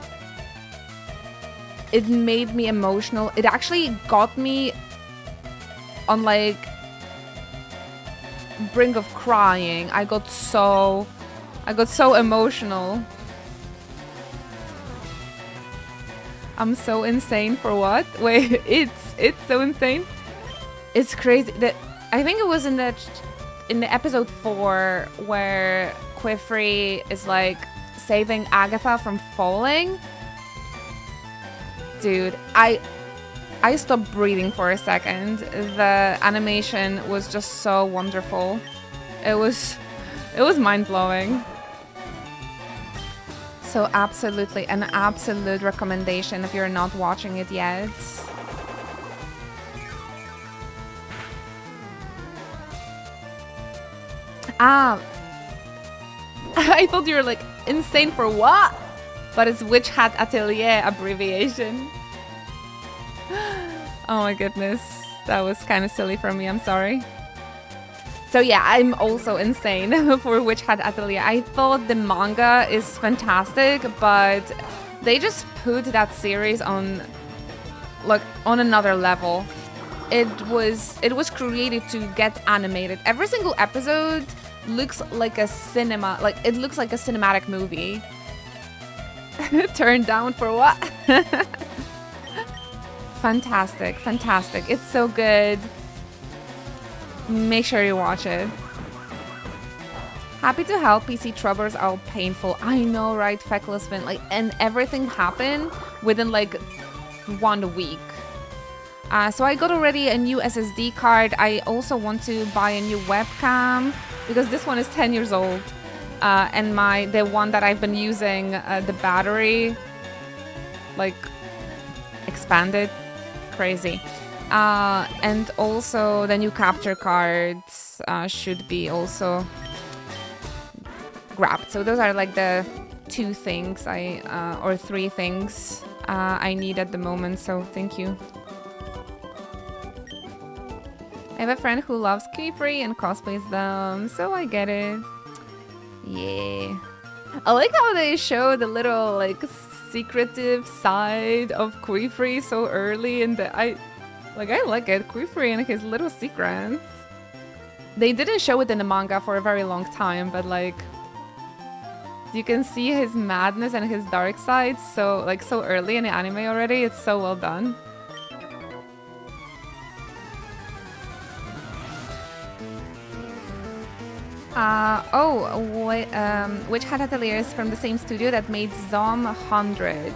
It made me emotional. It actually got me on like brink of crying. I got so emotional. I'm so insane for what? Wait, it's so insane. It's crazy. That I think it was in the episode 4 where Quifrey is like saving Agatha from falling. Dude, I stopped breathing for a second. The animation was just so wonderful. It was mind-blowing. So absolutely, an absolute recommendation if you're not watching it yet. Ah, I thought you were like, insane for what? But it's Witch Hat Atelier abbreviation. Oh my goodness, that was kind of silly for me, I'm sorry. So yeah, I'm also insane for Witch Hat Atelier. I thought the manga is fantastic, but they just put that series on another level. It was created to get animated. Every single episode looks like a it looks like a cinematic movie. Turned down for what? Fantastic, fantastic. It's so good. Make sure you watch it. Happy to help. PC troubles are painful. I know, right, Feckless Fin? Like, and everything happened within like 1 week. So I got already a new SSD card. I also want to buy a new webcam because this one is 10 years old. And the one that I've been using, the battery, like, expanded. Crazy. And also the new capture cards should be also grabbed. So those are like the 2 things or 3 things I need at the moment. So thank you. I have a friend who loves Keyfree and cosplays them, so I get it. Yeah. I like how they show the little like secretive side of Keyfree so early, and I like it. Keyfree and his little secrets. They didn't show it in the manga for a very long time, but like you can see his madness and his dark side so early in the anime already. It's so well done. Which Hat Atelier is from the same studio that made Zom 100?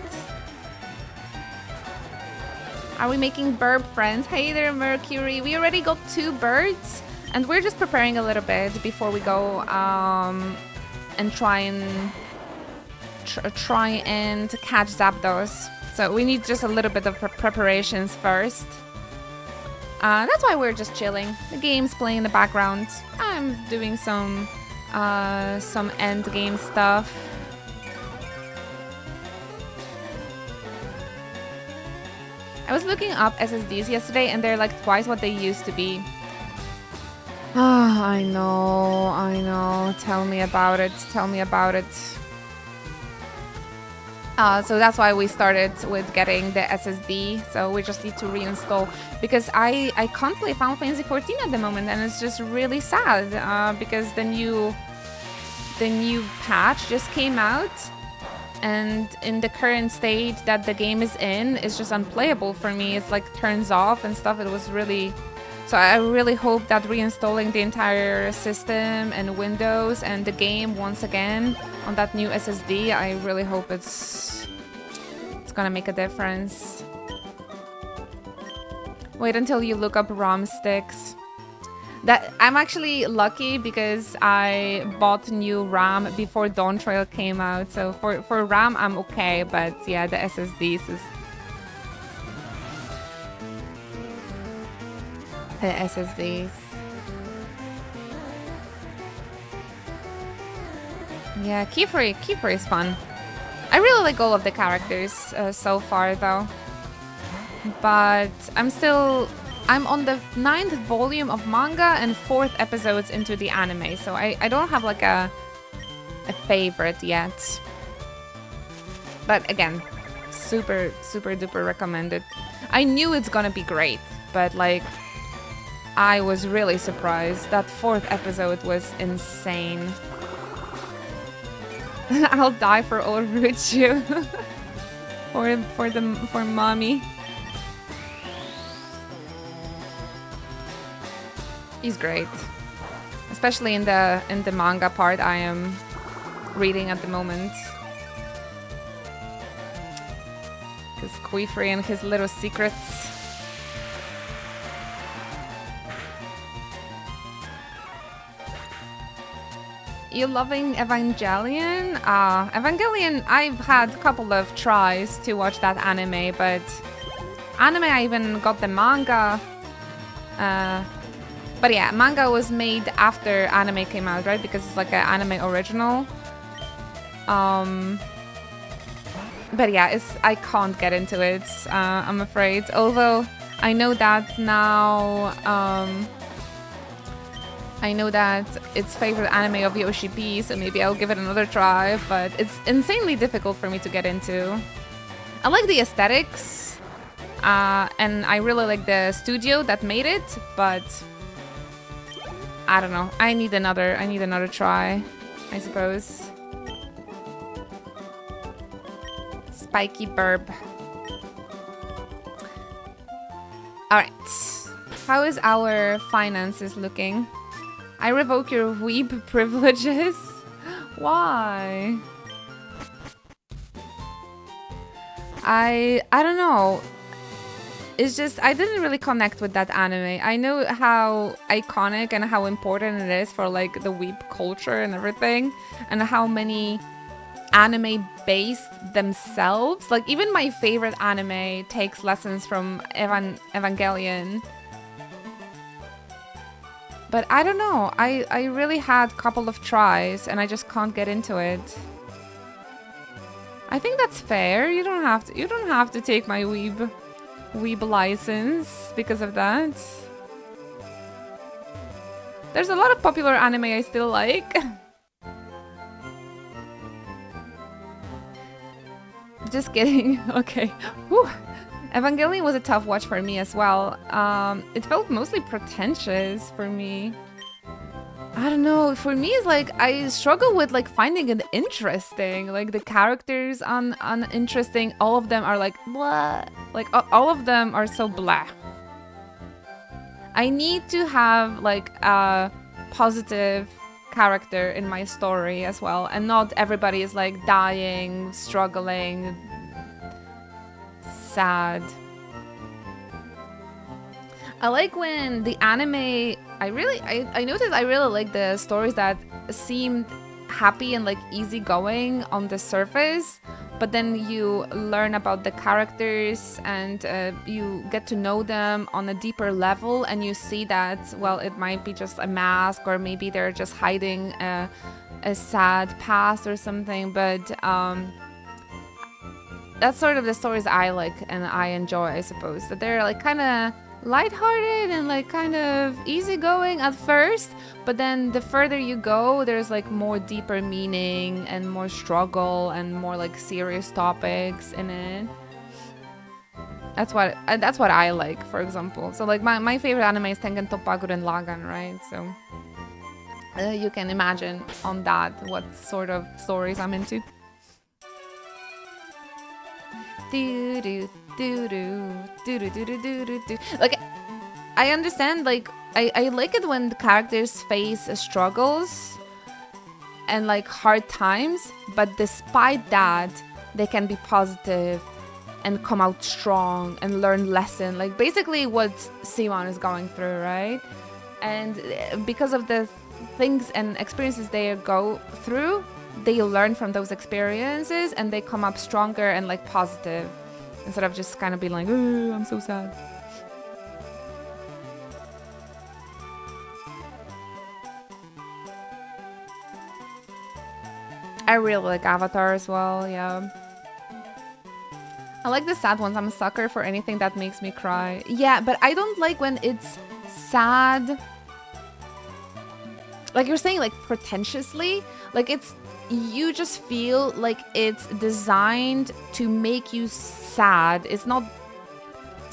Are we making bird friends? Hey there, Mercury. We already got 2 birds, and we're just preparing a little bit before we go and try and catch Zapdos. So we need just a little bit of preparations first. That's why we're just chilling. The game's playing in the background. I'm doing some end game stuff. I was looking up SSDs yesterday and they're like twice what they used to be. I know. Tell me about it. So that's why we started with getting the SSD. So we just need to reinstall because I can't play Final Fantasy 14 at the moment, and it's just really sad because the new patch just came out, and in the current state that the game is in, it's just unplayable for me. It's like turns off and stuff. It was really... So I really hope that reinstalling the entire system and Windows and the game once again on that new SSD, I really hope it's gonna make a difference. Wait until you look up ROM sticks. That I'm actually lucky because I bought new RAM before Dawn Trail came out. So for RAM I'm okay, but yeah, the SSDs is... The SSDs. Yeah, Keyfree is fun. I really like all of the characters so far though. But I'm on the 9th volume of manga and 4th episodes into the anime, so I don't have like a favorite yet. But again, super duper recommended. I knew it's gonna be great, but like I was really surprised. That 4th episode was insane. I'll die for old Ruchu. for mommy. He's great. Especially in the manga part I am reading at the moment. Because Keyfree and his little secrets. You loving Evangelion? Evangelion, I've had a couple of tries to watch that anime, but anime I even got the manga. But yeah, manga was made after anime came out, right? Because it's like an anime original. But yeah, I can't get into it, I'm afraid. Although I know that now, I know that it's favorite anime of Yoshi P, so maybe I'll give it another try, but it's insanely difficult for me to get into. I like the aesthetics, and I really like the studio that made it, but I don't know. I need another try, I suppose. Spiky burb. Alright. How is our finances looking? I revoke your weeb privileges. Why? I don't know. It's just, I didn't really connect with that anime. I know how iconic and how important it is for like the weeb culture and everything, and how many anime based themselves. Like even my favorite anime takes lessons from Evangelion. But I don't know. I really had a couple of tries and I just can't get into it. I think that's fair. You don't have to take my weeb license because of that. There's a lot of popular anime I still like. Just kidding. Okay. Whew. Evangelion was a tough watch for me as well. It felt mostly pretentious for me. I don't know. For me, it's like I struggle with like finding it interesting. Like the characters on interesting. All of them are like blah. Like all of them are so blah. I need to have like a positive character in my story as well, and not everybody is like dying, struggling, sad. I like when the anime. I noticed I really like the stories that seemed happy and like easygoing on the surface, but then you learn about the characters and you get to know them on a deeper level, and you see that, well, it might be just a mask, or maybe they're just hiding a sad past or something, but that's sort of the stories I like and I enjoy, I suppose, that they're like kind of lighthearted and like kind of easygoing at first, but then the further you go, there's like more deeper meaning and more struggle and more like serious topics in it. That's what I like, for example. So like my favorite anime is Tengen Toppa Gurren Lagann, right? So you can imagine on that what sort of stories I'm into. Like, I understand, like, I like it when the characters face struggles and like hard times, but despite that, they can be positive and come out strong and learn lesson. Like basically what Simon is going through, right? And because of the things and experiences they go through, they learn from those experiences and they come up stronger and like positive, instead of just kind of being like, oh, I'm so sad. I really like Avatar as well, yeah. I like the sad ones. I'm a sucker for anything that makes me cry. Yeah, but I don't like when it's sad. Like you're saying, like pretentiously, like it's, you just feel like it's designed to make you sad. It's not,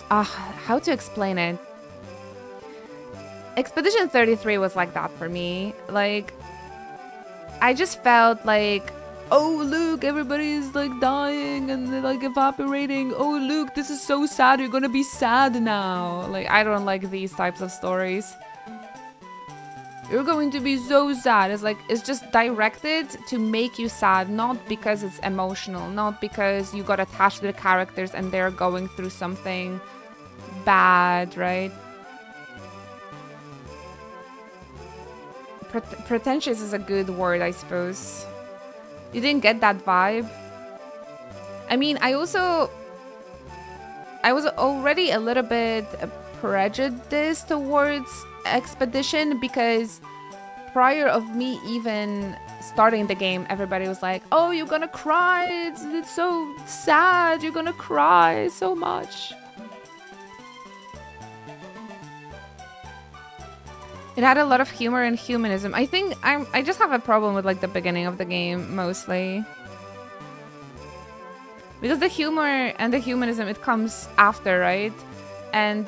how to explain it? Expedition 33 was like that for me. Like, I just felt like, oh look, everybody's like dying and they're like evaporating. Oh look, this is so sad, you're gonna be sad now. Like, I don't like these types of stories. You're going to be so sad. It's like, it's just directed to make you sad, not because it's emotional, not because you got attached to the characters and they're going through something bad, right? Pretentious is a good word, I suppose. You didn't get that vibe? I mean, I was already a little bit prejudiced towards Expedition, because prior of me even starting the game, everybody was like, oh, you're gonna cry, it's so sad, you're gonna cry so much. It had a lot of humor and humanism. I think I just have a problem with like the beginning of the game mostly, because the humor and the humanism, it comes after, right? And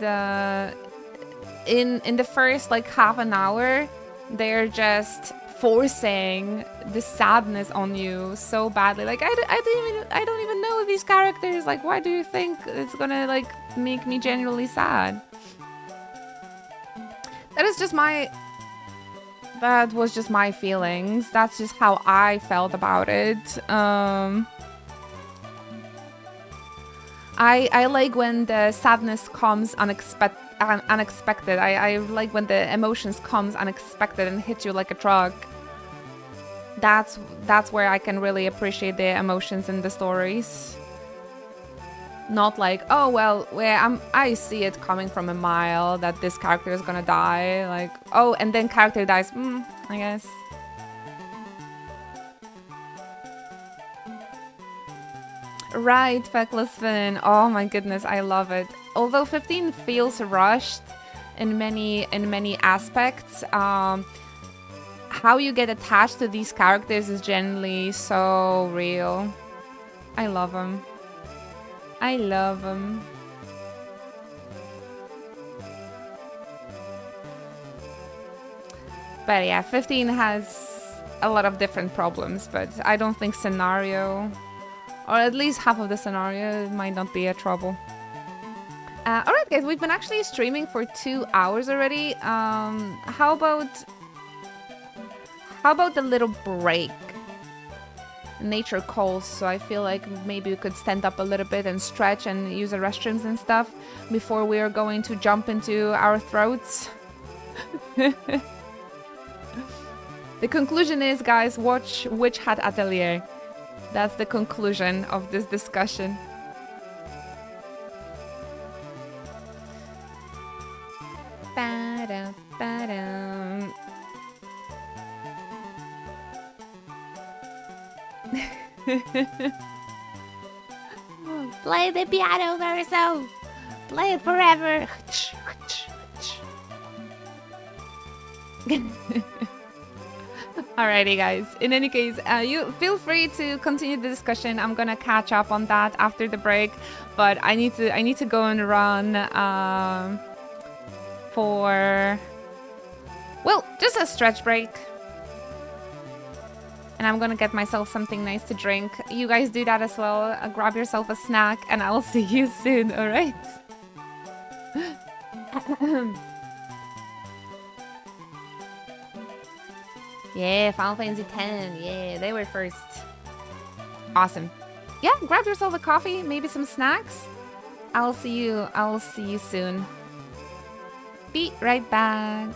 in the first like half an hour, they're just forcing the sadness on you so badly. Like I don't even know these characters. Like, why do you think it's gonna like make me genuinely sad? That is just my that was just my feelings. That's just how I felt about it. I like when the sadness comes unexpected. I like when the emotions comes unexpected and hit you like a truck. That's where I can really appreciate the emotions in the stories. Not like, oh well, I see it coming from a mile that this character is gonna die. Like, oh, and then character dies. I guess. Right, Feckless Fin. Oh my goodness, I love it. Although 15 feels rushed in many aspects, how you get attached to these characters is generally so real. I love them. I love them. But yeah, 15 has a lot of different problems, but I don't think scenario, or at least half of the scenario, might not be a trouble. Alright guys, we've been actually streaming for 2 hours already. How about a little break? Nature calls, so I feel like maybe we could stand up a little bit and stretch and use the restrooms and stuff before we are going to jump into our throats. The conclusion is, guys, watch Witch Hat Atelier. That's the conclusion of this discussion. Ba-dum, ba-dum. Play the piano, Verso. Play it forever. Alrighty, guys. In any case, you feel free to continue the discussion. I'm gonna catch up on that after the break, but I need to go and run for, well, just a stretch break. And I'm gonna get myself something nice to drink. You guys do that as well. Grab yourself a snack, and I'll see you soon. All right. Yeah, Final Fantasy X. Yeah, they were first. Awesome. Yeah, grab yourself a coffee, maybe some snacks. I'll see you soon. Be right back.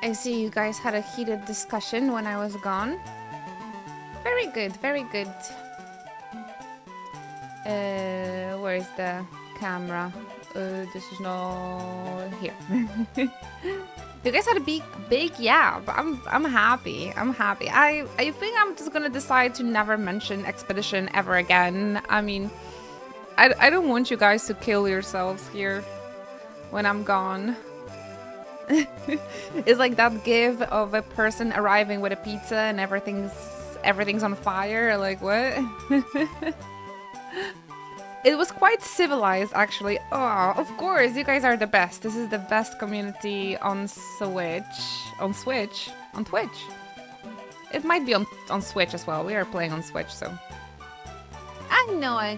I see you guys had a heated discussion when I was gone. Very good, very good. Where is the camera? This is not here. You guys had a big yeah. I'm happy. I'm happy. I think I'm just gonna decide to never mention Expedition ever again. I mean, I don't want you guys to kill yourselves here when I'm gone. It's like that gif of a person arriving with a pizza and everything's on fire. Like, what? It was quite civilized, actually. Oh, of course, you guys are the best. This is the best community on Switch. On Switch? On Twitch? It might be on Switch as well. We are playing on Switch, so... I know I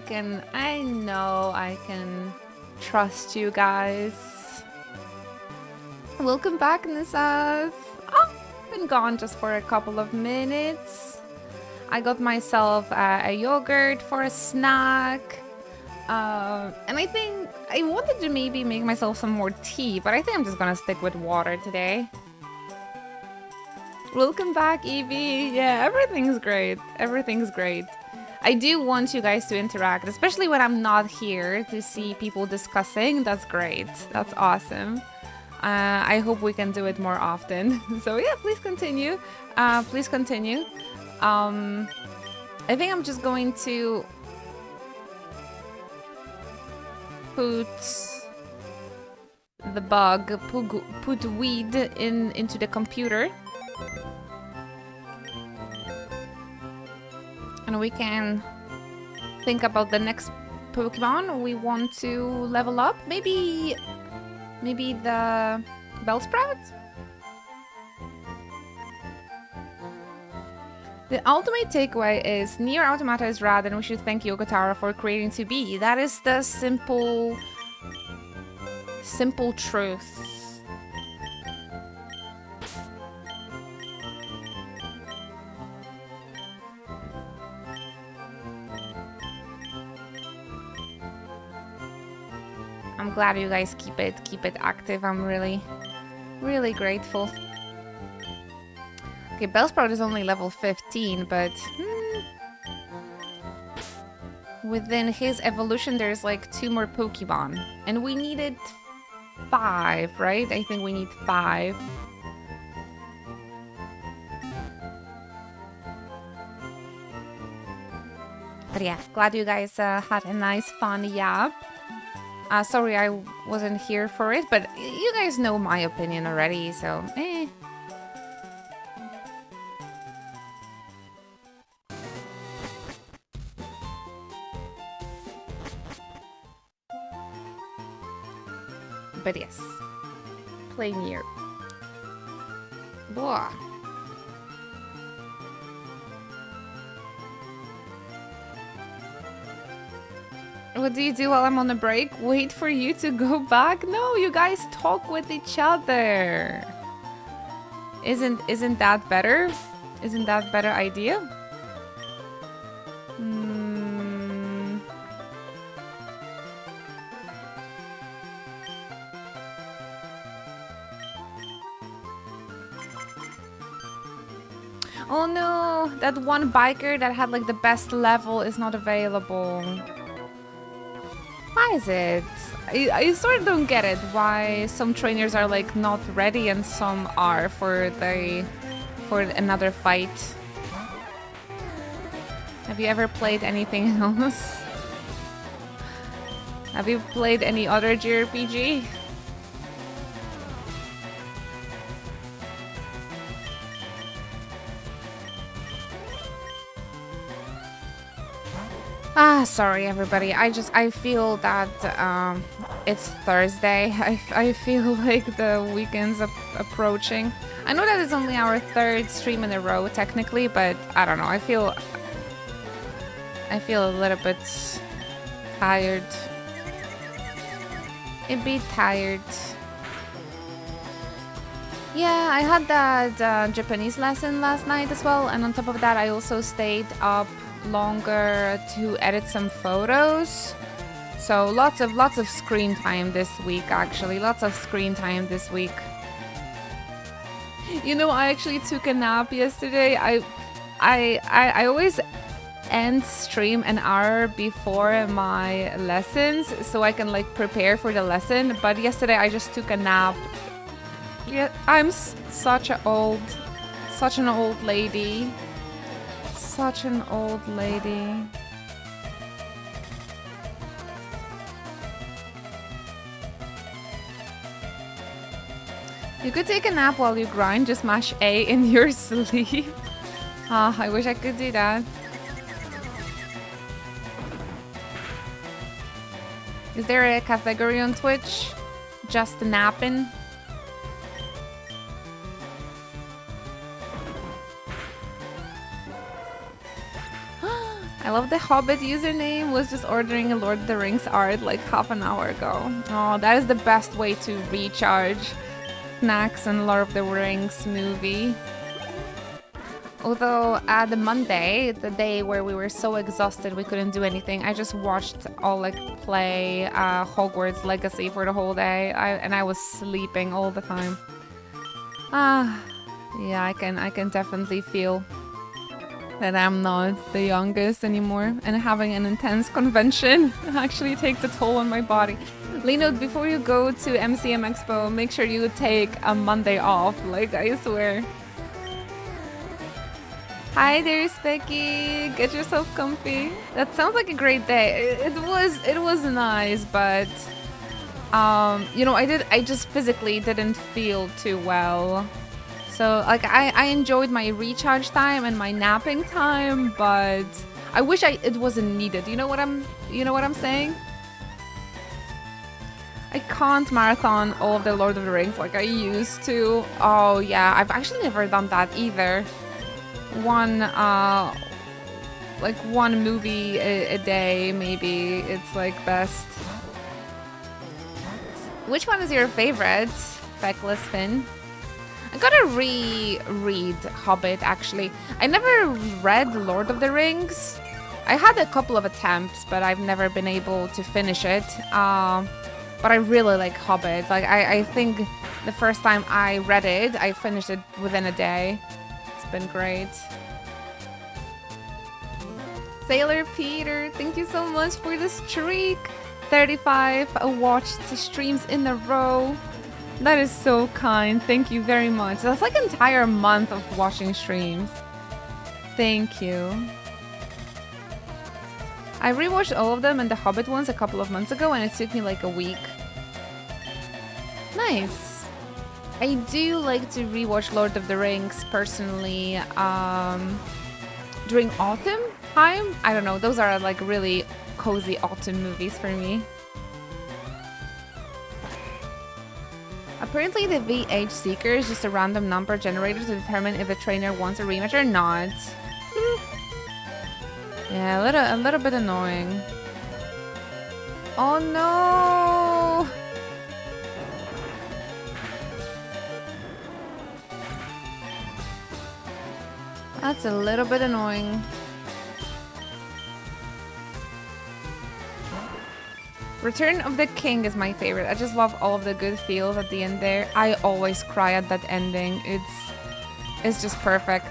can trust you guys. Welcome back, Nisaf. Oh, been gone just for a couple of minutes. I got myself a yogurt for a snack. And I think I wanted to maybe make myself some more tea, but I think I'm just gonna stick with water today. Welcome back, Evie. Yeah, everything's great. Everything's great. I do want you guys to interact, especially when I'm not here, to see people discussing. That's great. That's awesome. I hope we can do it more often. So yeah, please continue. Please continue. I think I'm just going to put the bug, put weed into the computer. And we can think about the next Pokemon we want to level up. Maybe the Bellsprout? The ultimate takeaway is Nier Automata is rad and we should thank Yokotaro for creating 2B. That is the simple truth. I'm glad you guys keep it active. I'm really grateful. Okay, Bellsprout is only level 15, but within his evolution there's like 2 more Pokemon. And we needed 5, right? I think we need 5. But yeah, glad you guys had a nice fun yap. Sorry I wasn't here for it, but you guys know my opinion already, so eh. But yes, play Nier. Blah. What do you do while I'm on a break? Wait for you to go back? No, you guys talk with each other. Isn't that better? Isn't that a better idea? Oh no, that one biker that had like the best level is not available. Why is it? I sort of don't get it. Why some trainers are like not ready and some are for another fight. Have you ever played anything else? Have you played any other JRPG? Sorry everybody. I feel that it's Thursday. I feel like the weekend's approaching. I know that it's only our 3rd stream in a row technically, but I don't know. I feel a little bit tired. A bit tired. Yeah, I had that Japanese lesson last night as well, and on top of that I also stayed up longer to edit some photos. So lots of screen time this week, actually. Lots of screen time this week. You know, I actually took a nap yesterday. I always end stream an hour before my lessons so I can like prepare for the lesson. But yesterday I just took a nap. Yeah, I'm such an old lady. Such an old lady. You could take a nap while you grind, just mash A in your sleep. Ah, I wish I could do that. Is there a category on Twitch? Just napping? I love the Hobbit username. Was just ordering a Lord of the Rings art like half an hour ago. Oh, that is the best way to recharge. Snacks and Lord of the Rings movie. Although the Monday, the day where we were so exhausted we couldn't do anything, I just watched Oleg play Hogwarts Legacy for the whole day, and I was sleeping all the time. Yeah, I can definitely feel that I'm not the youngest anymore, and having an intense convention actually takes a toll on my body. Lino, before you go to MCM Expo, make sure you take a Monday off, like I swear. Hi there, Specky. Get yourself comfy. That sounds like a great day. It was nice, but you know, I just physically didn't feel too well. So like I enjoyed my recharge time and my napping time, but I wish it wasn't needed. You know what I'm saying? I can't marathon all of the Lord of the Rings like I used to. Oh yeah, I've actually never done that either. One movie a day maybe, it's like best. Which one is your favorite? Feckless Finn. I gotta reread Hobbit actually. I never read Lord of the Rings. I had a couple of attempts, but I've never been able to finish it. But I really like Hobbit. Like I think the first time I read it, I finished it within a day. Been great. Sailor Peter, thank you so much for the streak. 35 watched streams in a row. That is so kind. Thank you very much. That's like an entire month of watching streams. Thank you. I rewatched all of them and the Hobbit ones a couple of months ago, and it took me like a week. Nice. I do like to rewatch Lord of the Rings personally during autumn time. I don't know, those are like really cozy autumn movies for me. Apparently the VH Seeker is just a random number generator to determine if the trainer wants a rematch or not. Yeah, a little bit annoying. Oh no! That's a little bit annoying. Return of the King is my favorite. I just love all of the good feels at the end there. I always cry at that ending. It's just perfect.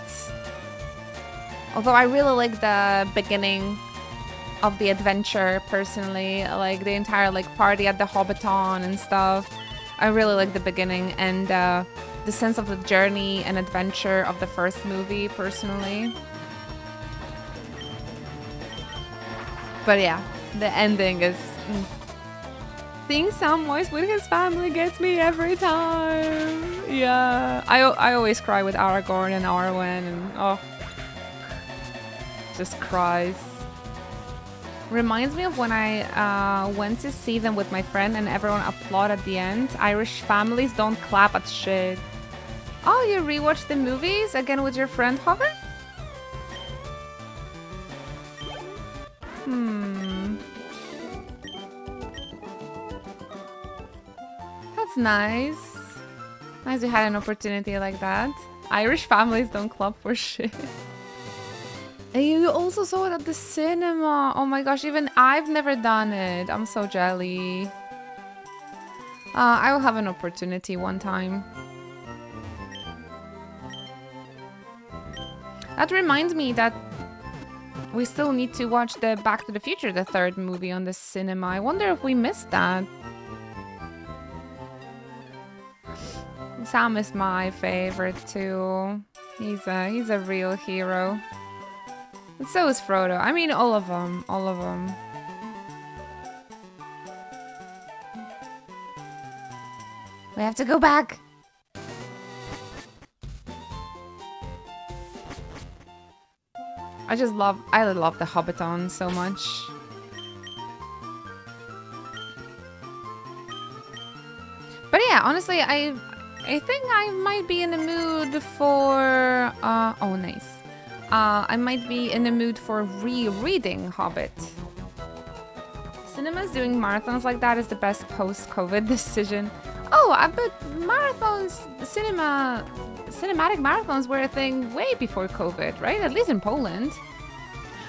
Although I really like the beginning of the adventure personally, like the entire like party at the Hobbiton and stuff. I really like the beginning and the sense of the journey and adventure of the first movie personally. But yeah, the ending is... Seeing Samwise with his family gets me every time. Yeah, I always cry with Aragorn and Arwen and oh, just cries. Reminds me of when I went to see them with my friend and everyone applauded at the end. Irish families don't clap at shit. Oh, you rewatched the movies again with your friend Hover? That's nice. Nice you had an opportunity like that. Irish families don't clap for shit. And you also saw it at the cinema. Oh my gosh, even I've never done it. I'm so jelly. I will have an opportunity one time. That reminds me that we still need to watch the Back to the Future, the third movie on the cinema. I wonder if we missed that. Sam is my favorite too. He's a real hero. And so is Frodo. I mean, all of them. All of them. We have to go back. I love the Hobbiton so much. But yeah, honestly, I think I might be in the mood for oh nice. I might be in the mood for rereading Hobbit. Cinemas doing marathons like that is the best post-COVID decision. Oh, but marathons, cinematic marathons were a thing way before COVID, right? At least in Poland.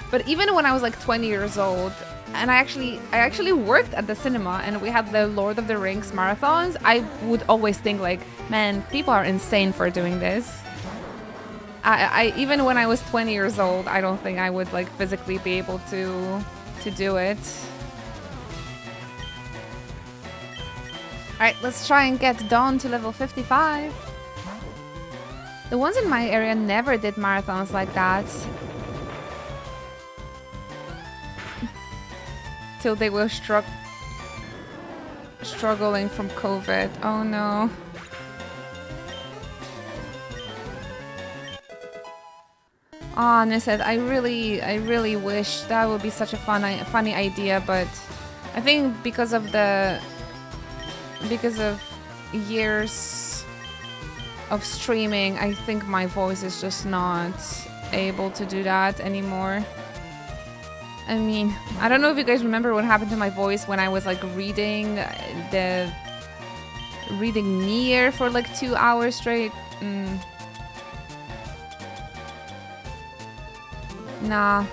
But even when I was like 20 years old, and I actually worked at the cinema, and we had the Lord of the Rings marathons, I would always think like, man, people are insane for doing this. I even when I was 20 years old, I don't think I would like physically be able to do it. Alright, let's try and get Dawn to level 55. The ones in my area never did marathons like that. Till they were struggling from COVID. Oh no. Oh, Nisset, I really wish that would be such a funny idea, but I think because of years of streaming, I think my voice is just not able to do that anymore. I mean, I don't know if you guys remember what happened to my voice when I was like reading Nier for like 2 hours straight. Nah.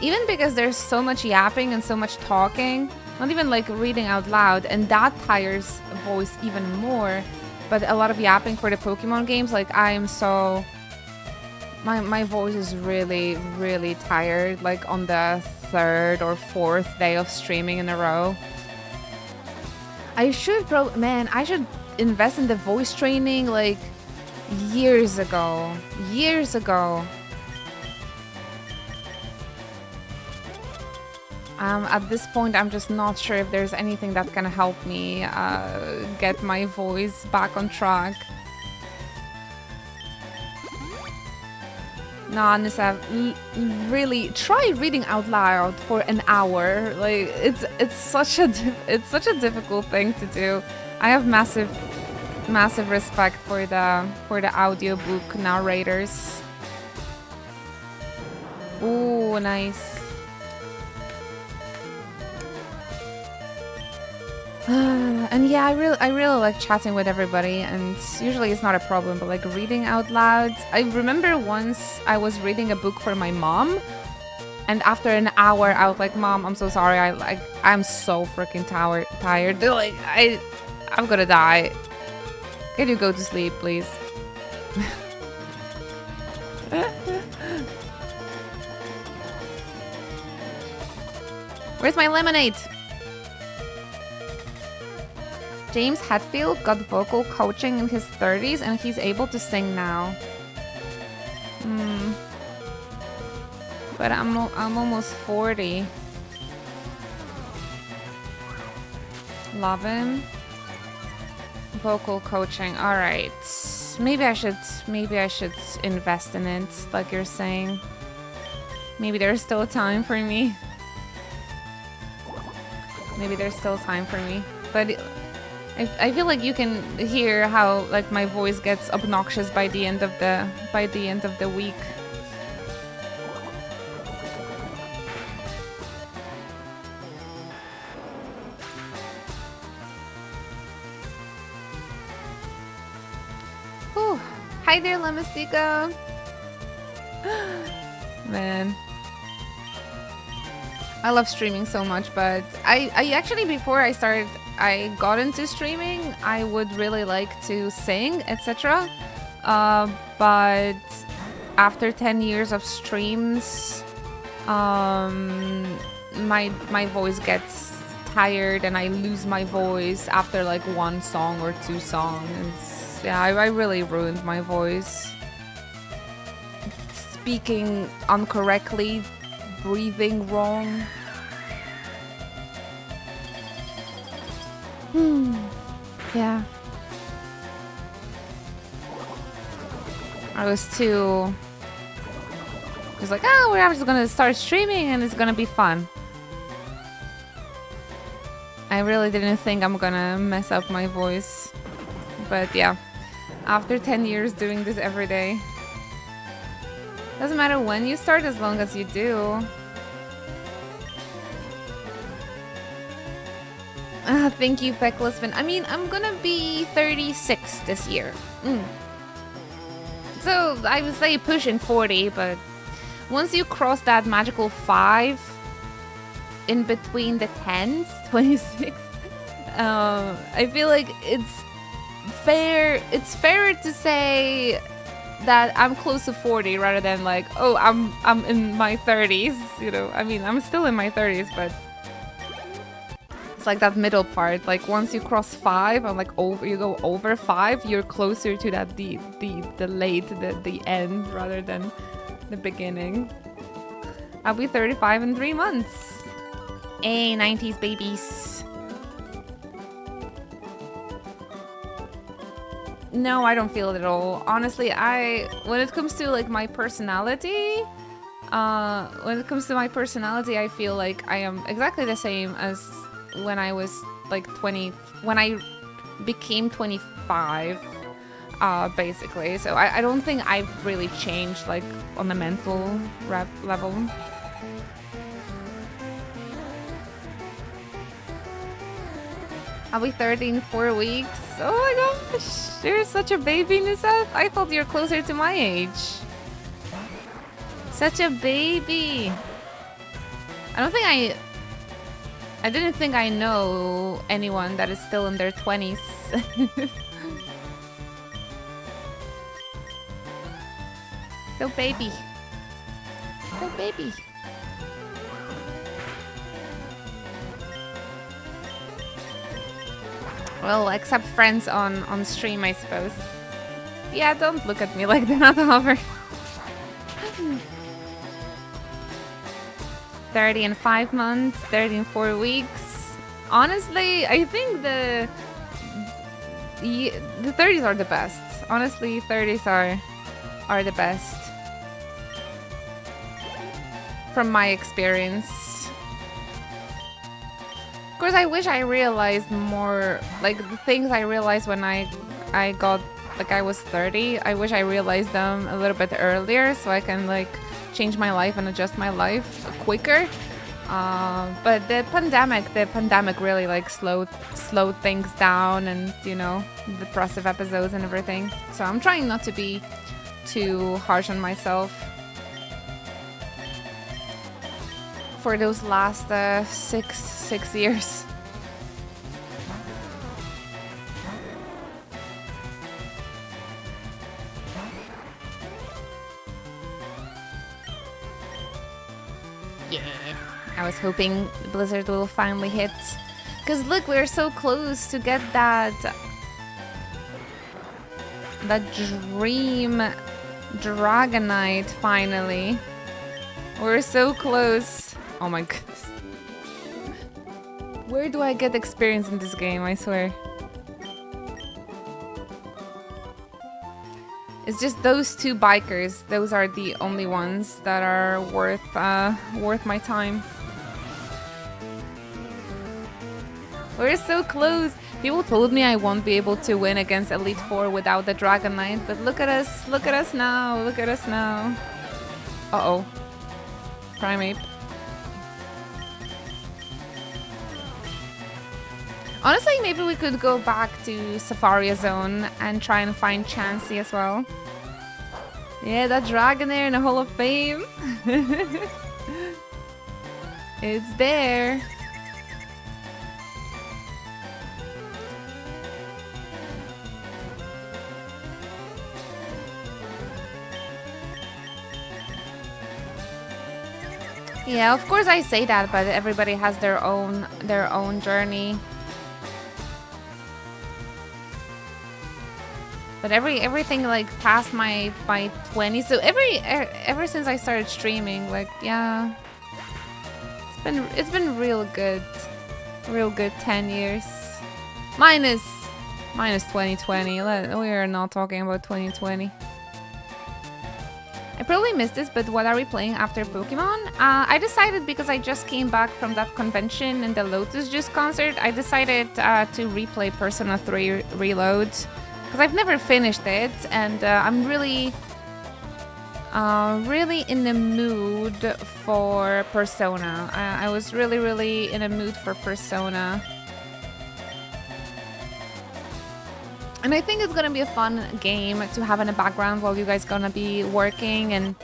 Even because there's so much yapping and so much talking, not even like reading out loud, and that tires a voice even more. But a lot of yapping for the Pokemon games, like I am so... My voice is really tired, like on the 3rd or 4th day of streaming in a row. I should invest in the voice training like years ago. At this point, I'm just not sure if there's anything that can help me get my voice back on track. Nah, Nisa, really try reading out loud for an hour. Like it's such a difficult thing to do. I have massive respect for the audiobook narrators. Ooh, nice. And yeah, I really like chatting with everybody, and usually it's not a problem, but like reading out loud. I remember once I was reading a book for my mom, and after an hour I was like, Mom, I'm so sorry, I'm so freaking tired. They're like, I'm gonna die. Can you go to sleep, please? Where's my lemonade? James Hetfield got vocal coaching in his 30s and he's able to sing now. But I'm almost 40. Love him. Vocal coaching. All right. Maybe I should invest in it, like you're saying. Maybe there's still time for me. But I feel like you can hear how like my voice gets obnoxious by the end of the week. Whew. Hi there, Lemistica. Man. I love streaming so much, but I actually, before I got into streaming, I would really like to sing, etc. But after 10 years of streams, my voice gets tired and I lose my voice after like 1 song or 2 songs. Yeah, I really ruined my voice. Speaking incorrectly, breathing wrong. Yeah. I was like, oh, we're just gonna start streaming and it's gonna be fun. I really didn't think I'm gonna mess up my voice. But yeah, after 10 years doing this every day. Doesn't matter when you start as long as you do. Thank you, Fecklessman. I mean, I'm gonna be 36 this year. So I would say pushing 40, but once you cross that magical 5 in between the 10s, 26, I feel like it's fairer to say that I'm close to 40 rather than like, oh, I'm in my 30s, you know. I mean, I'm still in my 30s, but it's like that middle part. Like once you cross 5, I'm like you go over 5, you're closer to that the end rather than the beginning. I'll be 35 in 3 months. Hey, 90s babies. No, I don't feel it at all. Honestly, when it comes to like my personality, I feel like I am exactly the same as when I was like 20, when I became 25, basically. So I don't think I've really changed like on the mental level. I'll be 30 in 4 weeks. Oh my gosh, you're such a baby, Nisa. I thought you're closer to my age. Such a baby. I didn't think I know anyone that is still in their 20s. So baby. So baby. Well, except friends on stream, I suppose. Yeah, don't look at me like that, Hover. 30 in 5 months, 30 in 4 weeks. Honestly, I think the 30s are the best. Honestly, 30s are the best. From my experience. Of course, I wish I realized more, like the things I realized when I got, like I was 30. I wish I realized them a little bit earlier so I can like change my life and adjust my life quicker. But the pandemic really like slowed things down, and you know, depressive episodes and everything. So I'm trying not to be too harsh on myself for those last 6 years. Yeah, I was hoping Blizzard will finally hit, because look, we're so close to get that dream Dragonite finally. We're so close. Oh my goodness. Where do I get experience in this game, I swear? It's just those 2 bikers. Those are the only ones that are worth my time. We're so close. People told me I won't be able to win against Elite Four without the Dragonite, but look at us. Look at us now. Look at us now. Uh-oh. Primeape. Honestly, maybe we could go back to Safaria Zone and try and find Chansey as well. Yeah, that Dragonair in the Hall of Fame. It's there. Yeah, of course I say that, but everybody has their own journey. But everything like past my 20s, so ever since I started streaming, like yeah, it's been real good 10 years. Minus 2020. We are not talking about 2020. I probably missed this, but what are we playing after Pokemon? I decided, because I just came back from that convention and the Lotus Juice concert, I decided to replay Persona 3 Reload. Because I've never finished it, and I'm really in the mood for Persona. I was really in a mood for Persona. And I think it's gonna be a fun game to have in the background while you guys gonna be working. And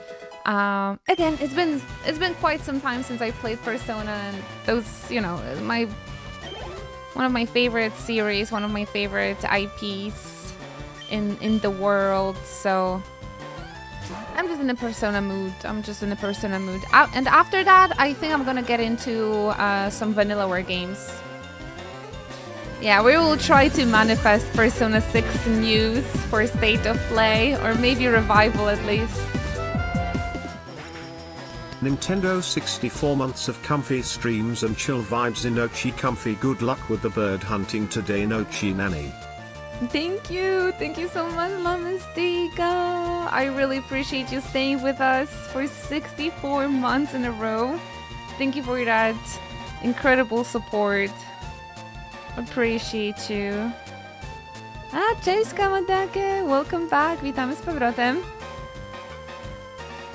again, it's been quite some time since I played Persona, and those, you know, one of my favorite series, one of my favorite IPs in the world. So I'm just in a Persona mood. And after that, I think I'm gonna get into some Vanillaware games. Yeah, we will try to manifest Persona 6 news for State of Play, or maybe Revival at least. Nintendo 64 months of comfy streams and chill vibes. Inochi comfy. Good luck with the bird hunting today, Inochi Nanny. Thank you so much, La Mystica. I really appreciate you staying with us for 64 months in a row. Thank you for that incredible support. Appreciate you. Cześć Kamadake! Welcome back. Witamy z powrotem.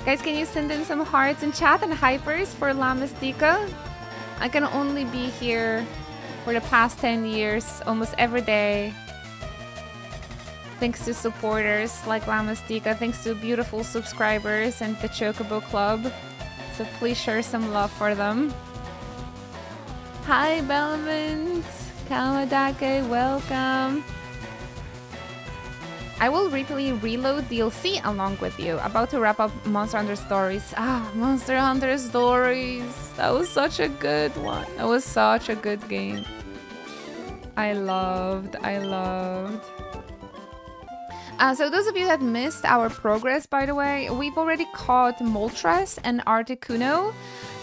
Guys, can you send in some hearts in chat and hypers for La Mystica? I can only be here for the past 10 years, almost every day. Thanks to supporters like La Mystica, thanks to beautiful subscribers and the Chocobo Club. So please share some love for them. Hi, Belmont! Kamadake, welcome! I will replay Reload DLC along with you. About to wrap up Monster Hunter Stories. Monster Hunter Stories! That was such a good one. That was such a good game. I loved. So those of you that missed our progress, by the way, we've already caught Moltres and Articuno.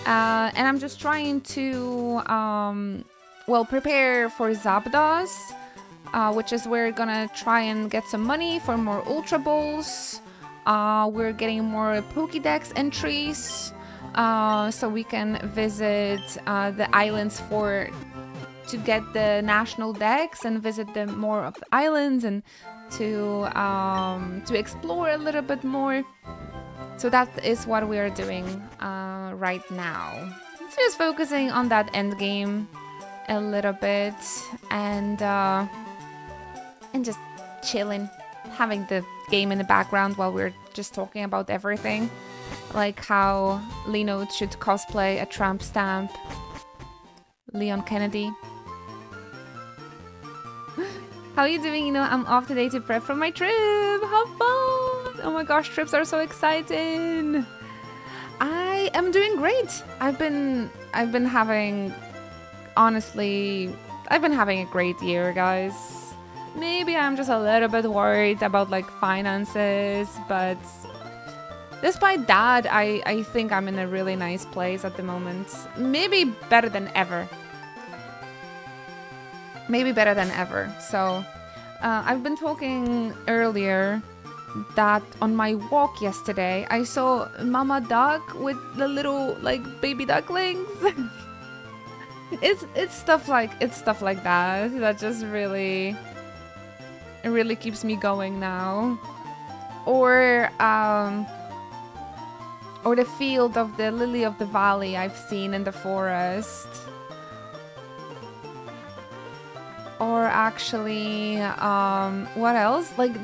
And I'm just trying to, prepare for Zapdos, which is we're gonna try and get some money for more Ultra Balls. We're getting more Pokédex entries, so we can visit the islands to get the national decks and visit more of the islands, and to explore a little bit more. So that is what we are doing right now. It's just focusing on that end game a little bit, and just chilling, having the game in the background while we're just talking about everything, like how Lino should cosplay a tramp stamp, Leon Kennedy. How are you doing? You know, I'm off today to prep for my trip. Have fun! Oh my gosh, trips are so exciting. I am doing great. I've been having, honestly, I've been having a great year, guys. Maybe I'm just a little bit worried about like finances, but despite that, I think I'm in a really nice place at the moment. Maybe better than ever. So I've been talking earlier that on my walk yesterday I saw Mama Duck with the little like baby ducklings. it's stuff like that just really keeps me going now. Or the field of the lily of the valley I've seen in the forest. Or actually, what else? Like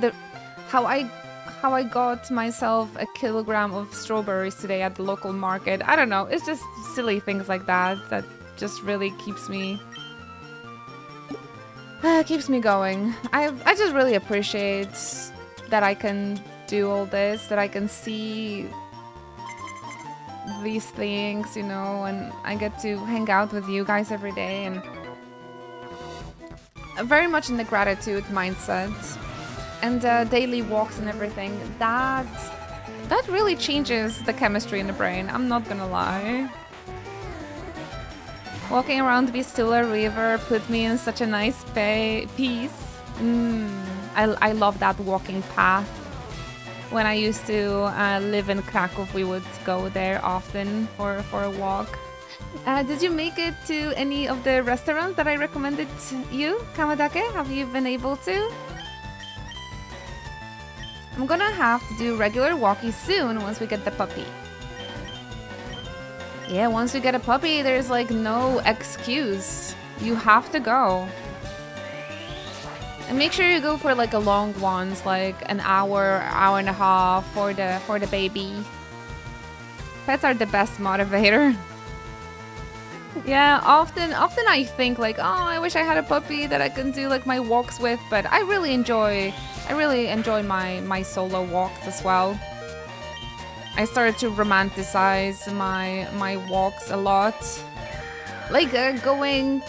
how I got myself a kilogram of strawberries today at the local market. I don't know. It's just silly things like that just really keeps me going. I just really appreciate that I can do all this, that I can see these things, you know, and I get to hang out with you guys every day, and very much in the gratitude mindset and daily walks and everything. That really changes the chemistry in the brain. I'm not gonna lie. Walking around the Vistula River put me in such a nice peace. I love that walking path. When I used to live in Krakow, we would go there often for a walk. Did you make it to any of the restaurants that I recommended to you, Kamadake? Have you been able to? I'm gonna have to do regular walkies soon once we get the puppy. Yeah, once we get a puppy, there's like no excuse. You have to go. And make sure you go for like a long ones, like an hour, hour and a half for the baby. Pets are the best motivator. Yeah, often I think like, oh, I wish I had a puppy that I can do like my walks with, but I really enjoy my solo walks as well. I started to romanticize my walks a lot. Like going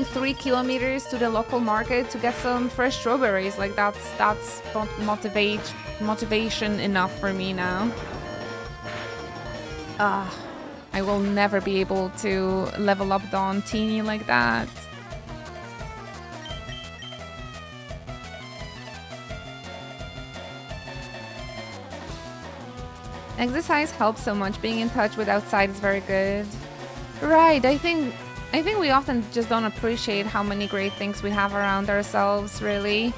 3 kilometers to the local market to get some fresh strawberries. Like that's motivation enough for me now. I will never be able to level up Dawn Teeny like that. Exercise helps so much. Being in touch with outside is very good. Right, I think we often just don't appreciate how many great things we have around ourselves, really.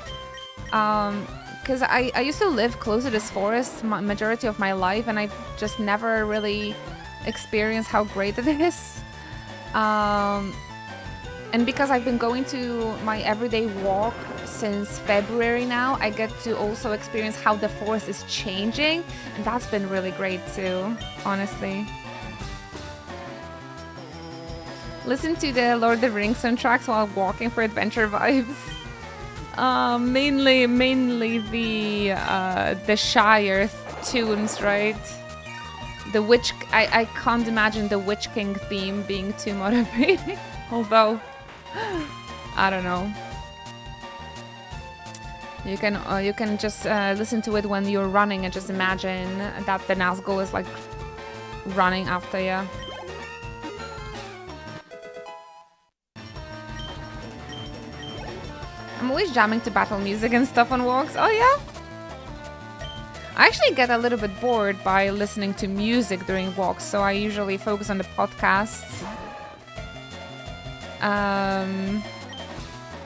Because I used to live close to this forest majority of my life, and I just never really experienced how great it is. And because I've been going to my everyday walk since February now, I get to also experience how the forest is changing, and that's been really great too, honestly. Listen to the Lord of the Rings soundtracks while walking for adventure vibes. Mainly the Shire tunes, right? The Witch. I can't imagine the Witch King theme being too motivating. Although, I don't know. You can just listen to it when you're running and just imagine that the Nazgul is like running after you. I'm always jamming to battle music and stuff on walks. Oh yeah? I actually get a little bit bored by listening to music during walks, so I usually focus on the podcasts.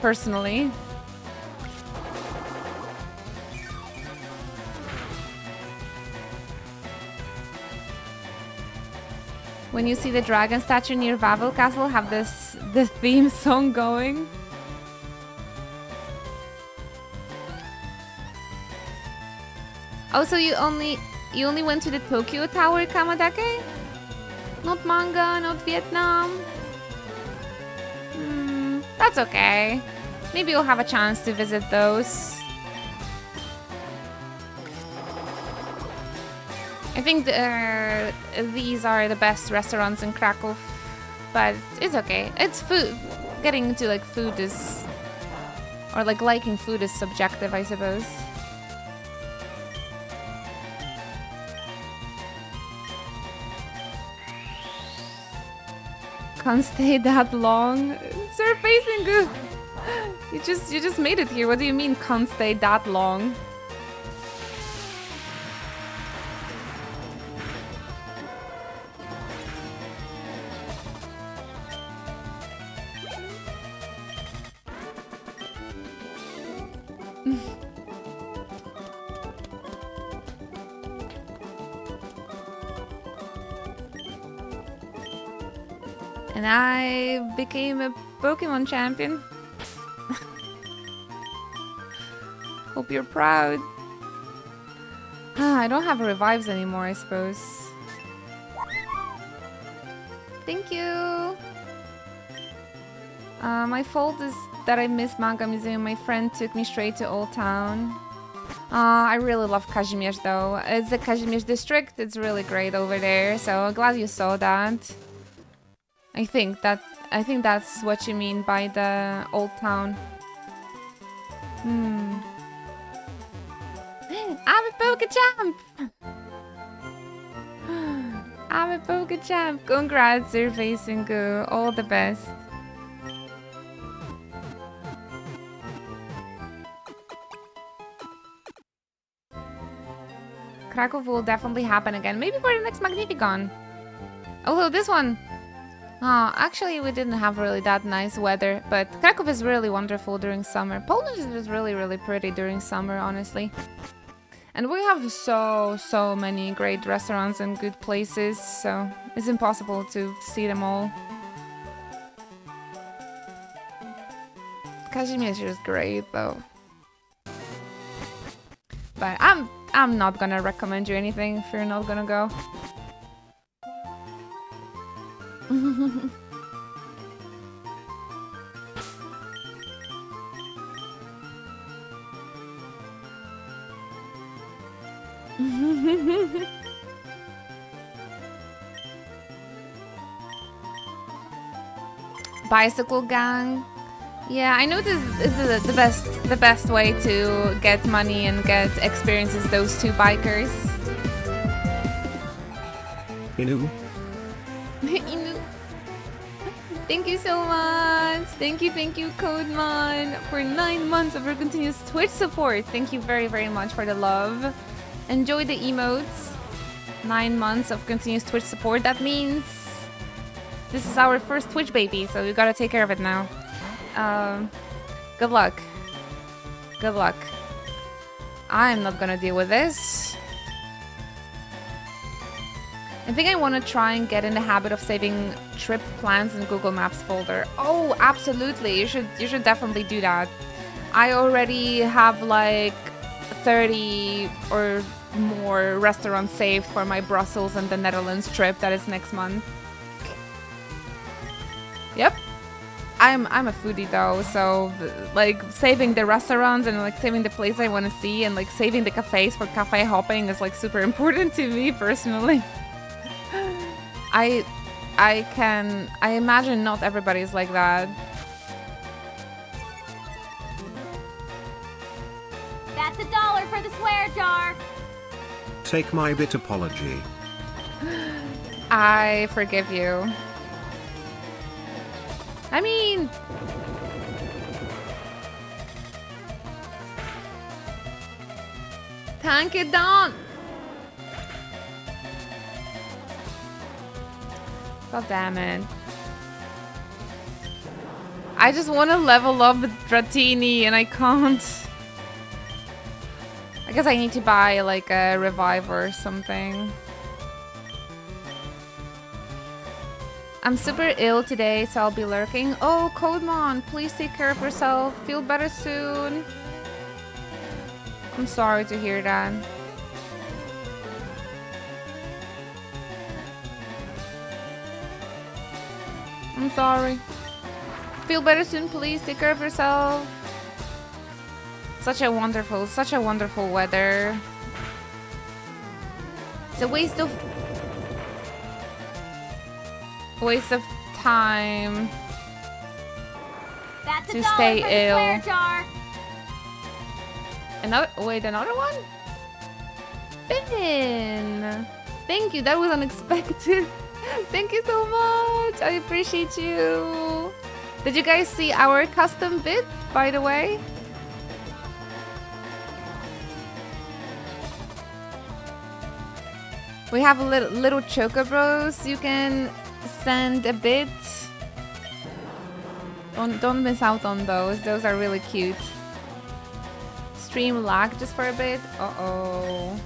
Personally. When you see the dragon statue near Vavel Castle, have the theme song going. Oh, so you only went to the Tokyo Tower, Kamadake? Not manga, not Vietnam. That's okay. Maybe you'll have a chance to visit those. I think these are the best restaurants in Krakow, but it's okay. It's food. Getting into like food is, or like liking food is subjective, I suppose. Can't stay that long. Surfacing good. You just made it here. What do you mean can't stay that long? And I became a Pokémon champion. Hope you're proud. I don't have revives anymore, I suppose. Thank you. My fault is that I missed Manga Museum. My friend took me straight to Old Town. I really love Kazimierz though. It's the Kazimierz district. It's really great over there. So glad you saw that. I think that's what you mean by the old town. I'm a Pokechamp! I'm a Pokechamp! Congrats, Surfacingu. All the best. Krakow will definitely happen again. Maybe for the next Magnificon. Although this one... actually we didn't have really that nice weather, but Krakow is really wonderful during summer. Poland is just really, really pretty during summer, honestly. And we have so many great restaurants and good places, so it's impossible to see them all. Kazimierz is great though. But I'm not gonna recommend you anything if you're not gonna go. Bicycle gang. Yeah, I know this is the best way to get money and get experiences. Those two bikers. Inu. Inu. Thank you so much. Thank you, Codemon, for 9 months of your continuous Twitch support. Thank you very much for the love. Enjoy the emotes. 9 months of continuous Twitch support. That means this is our first Twitch baby, so we gotta take care of it now. Good luck. Good luck. I'm not gonna deal with this. I think I want to try and get in the habit of saving trip plans in Google Maps folder. Oh, absolutely. You should definitely do that. I already have like 30 or more restaurants saved for my Brussels and the Netherlands trip that is next month. Yep. I'm a foodie though, so like saving the restaurants and like saving the place I want to see and like saving the cafes for cafe hopping is like super important to me personally. I imagine not everybody's like that. That's $1 for the swear jar. Take my bit apology. I forgive you. I mean... Thank you, Don! God damn it. I just want to level up with Dratini and I can't. I guess I need to buy like a reviver or something. I'm super ill today, so I'll be lurking. Oh, Codemon, please take care of yourself. Feel better soon. I'm sorry to hear that. I'm sorry. Feel better soon, please. Take care of yourself. Such a wonderful weather. It's a waste of time to stay ill. Another one? Finn! Thank you, that was unexpected. Thank you so much. I appreciate you. Did you guys see our custom bit, by the way? We have little chocobros. You can send a bit. Don't miss out on those. Those are really cute. Stream lag just for a bit. Uh-oh.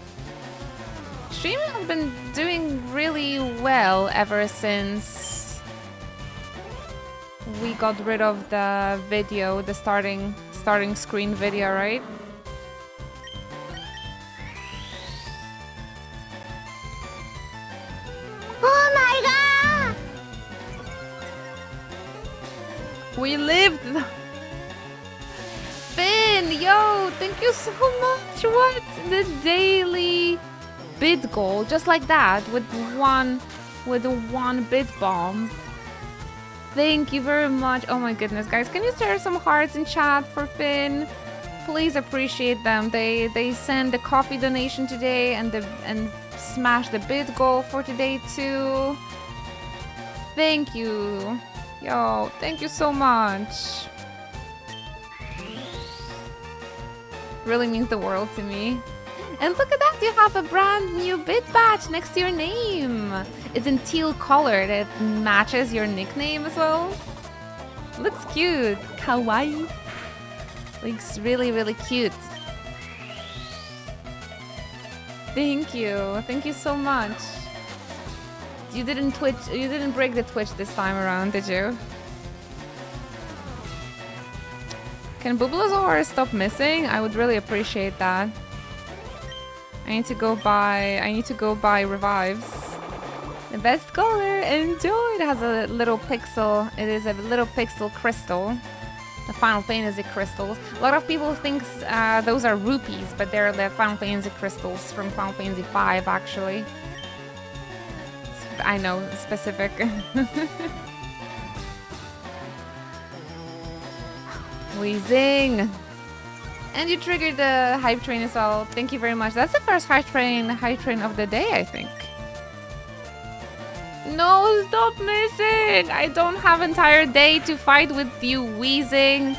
Stream has been doing really well ever since we got rid of the video, the starting screen video, right? Oh my god! We lived! Finn, yo, thank you so much! much. What? The daily bid goal, just like that, with one bid bomb. Thank you very much. Oh my goodness, guys. Can you share some hearts in chat for Finn? Please appreciate them. They send the coffee donation today and smash the bid goal for today too. Thank you. Yo, thank you so much. Really means the world to me. And look at that, you have a brand new bid badge next to your name. It's in teal color that matches your nickname as well. Looks cute. Kawaii. Looks really, really cute. Thank you. Thank you so much. You didn't break the Twitch this time around, did you? Can Bulbasaur stop missing? I would really appreciate that. I need to go buy revives. The best color, enjoy! It has a little pixel. It is a little pixel crystal. The Final Fantasy crystals. A lot of people think those are rupees, but they're the Final Fantasy crystals from Final Fantasy V, actually. I know, specific. Wheezing! And you triggered the hype train as well. Thank you very much. That's the first hype train of the day, I think. No, stop missing! I don't have entire day to fight with you, Wheezing.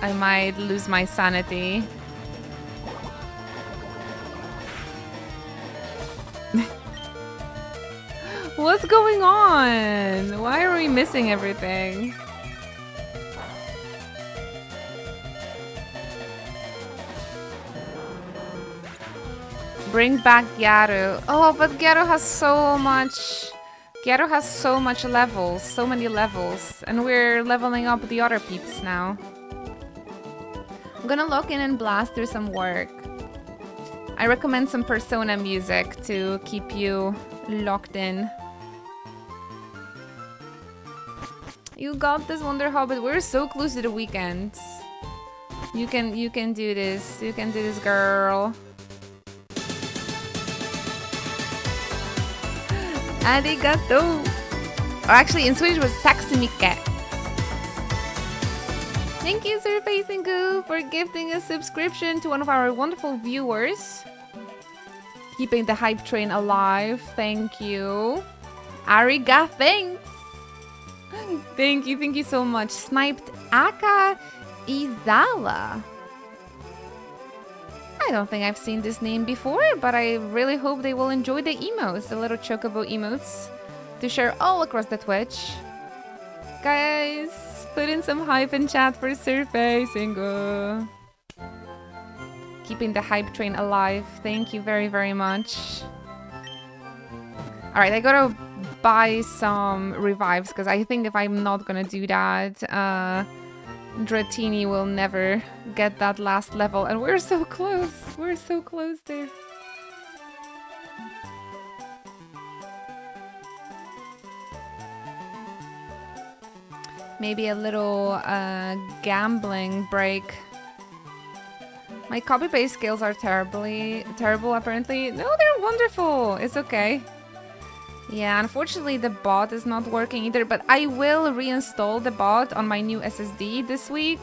I might lose my sanity. What's going on? Why are we missing everything? Bring back Gyaru. Oh, but Gyaru has so much... Gyaru has so much levels, so many levels. And we're leveling up the other peeps now. I'm gonna log in and blast through some work. I recommend some Persona music to keep you locked in. You got this, Wonder Hobbit. We're so close to the weekend. You can do this. You can do this, girl. Arigato. Or actually, in Swedish was taximike. Thank you, Sir Facingu, for gifting a subscription to one of our wonderful viewers. Keeping the hype train alive. Thank you. Ariga, thanks. Thank you so much. Sniped Aka Izawa. I don't think I've seen this name before, but I really hope they will enjoy the emotes, the little chocobo emotes, to share all across the Twitch. Guys, put in some hype in chat for Sir Facingu. Keeping the hype train alive. Thank you very, very much. Alright, I gotta buy some revives, because I think if I'm not gonna do that, Dratini will never get that last level. And we're so close. We're so close there. Maybe a little gambling break. My copy-paste skills are terrible apparently. No, they're wonderful. It's okay. Yeah, unfortunately the bot is not working either, but I will reinstall the bot on my new SSD this week.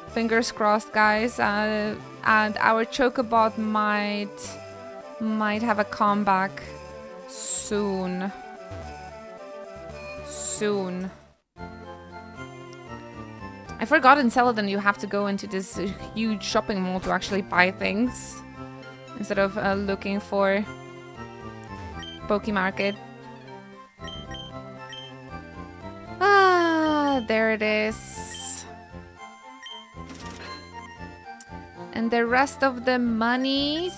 Fingers crossed, guys. And our Chocobot might have a comeback soon. Soon. I forgot in Celadon you have to go into this huge shopping mall to actually buy things instead of looking for Pokemarket. Ah, there it is. And the rest of the monies,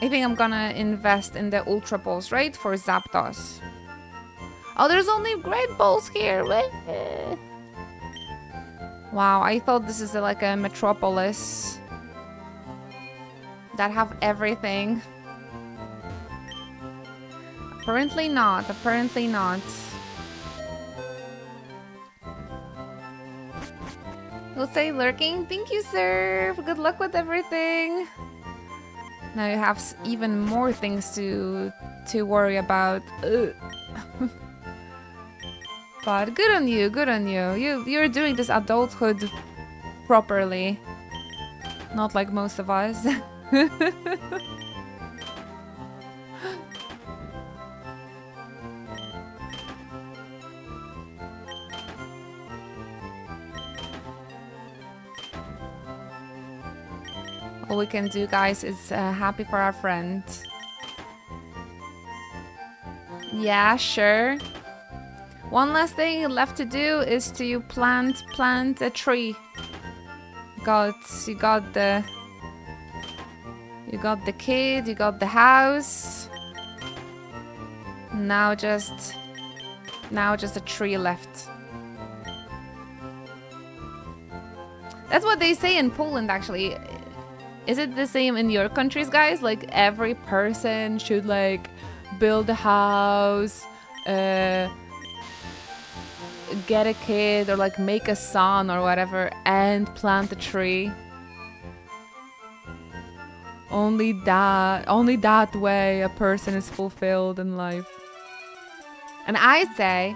I think I'm gonna invest in the Ultra Balls, right? For Zapdos. Oh, there's only Great Balls here. Wow, I thought this is like a metropolis. that have everything. Apparently not. Apparently not. We'll say lurking. Thank you, sir. Good luck with everything. Now you have even more things to worry about. But good on you. Good on you. You're doing this adulthood properly. Not like most of us. All we can do, guys, is happy for our friend. Yeah, sure. One last thing left to do is to plant a tree. You got the kid, you got the house. Now just a tree left. That's what they say in Poland, actually. Is it the same in your countries, guys? Like every person should like build a house, get a kid, or like make a son or whatever, and plant a tree. Only that way a person is fulfilled in life. And I say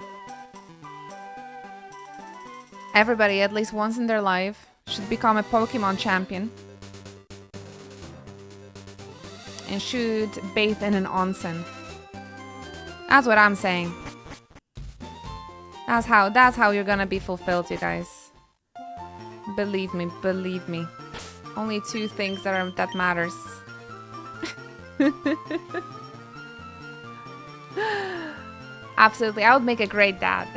everybody at least once in their life should become a Pokemon champion. And should bathe in an onsen. That's what I'm saying. That's how you're gonna be fulfilled, you guys. Believe me, believe me. Only two things that matters. Absolutely, I would make a great dad.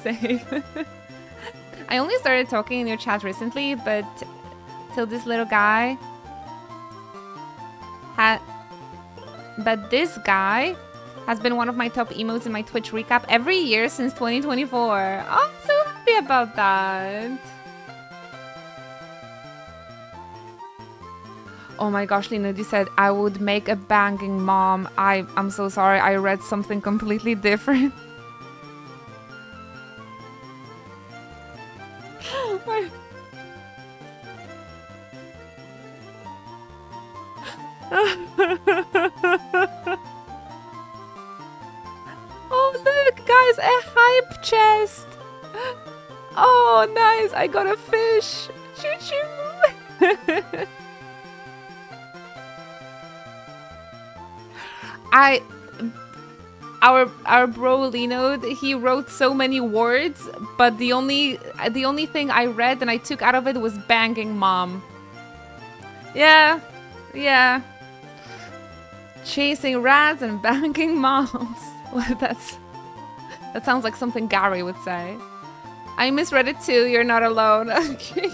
Same. I only started talking in your chat recently, but till this little guy. But this guy has been one of my top emotes in my Twitch recap every year since 2024. I'm so happy about that. Oh my gosh, Lina, you said I would make a banging mom. I'm so sorry, I read something completely different. Oh look, guys, a hype chest. Oh nice, I got a fish. Choo choo. Our bro Lino, he wrote so many words, but the only thing I read and I took out of it was banging mom. Yeah. Chasing rats and banging moms. Well, that sounds like something Gary would say. I misread it too, you're not alone. Okay.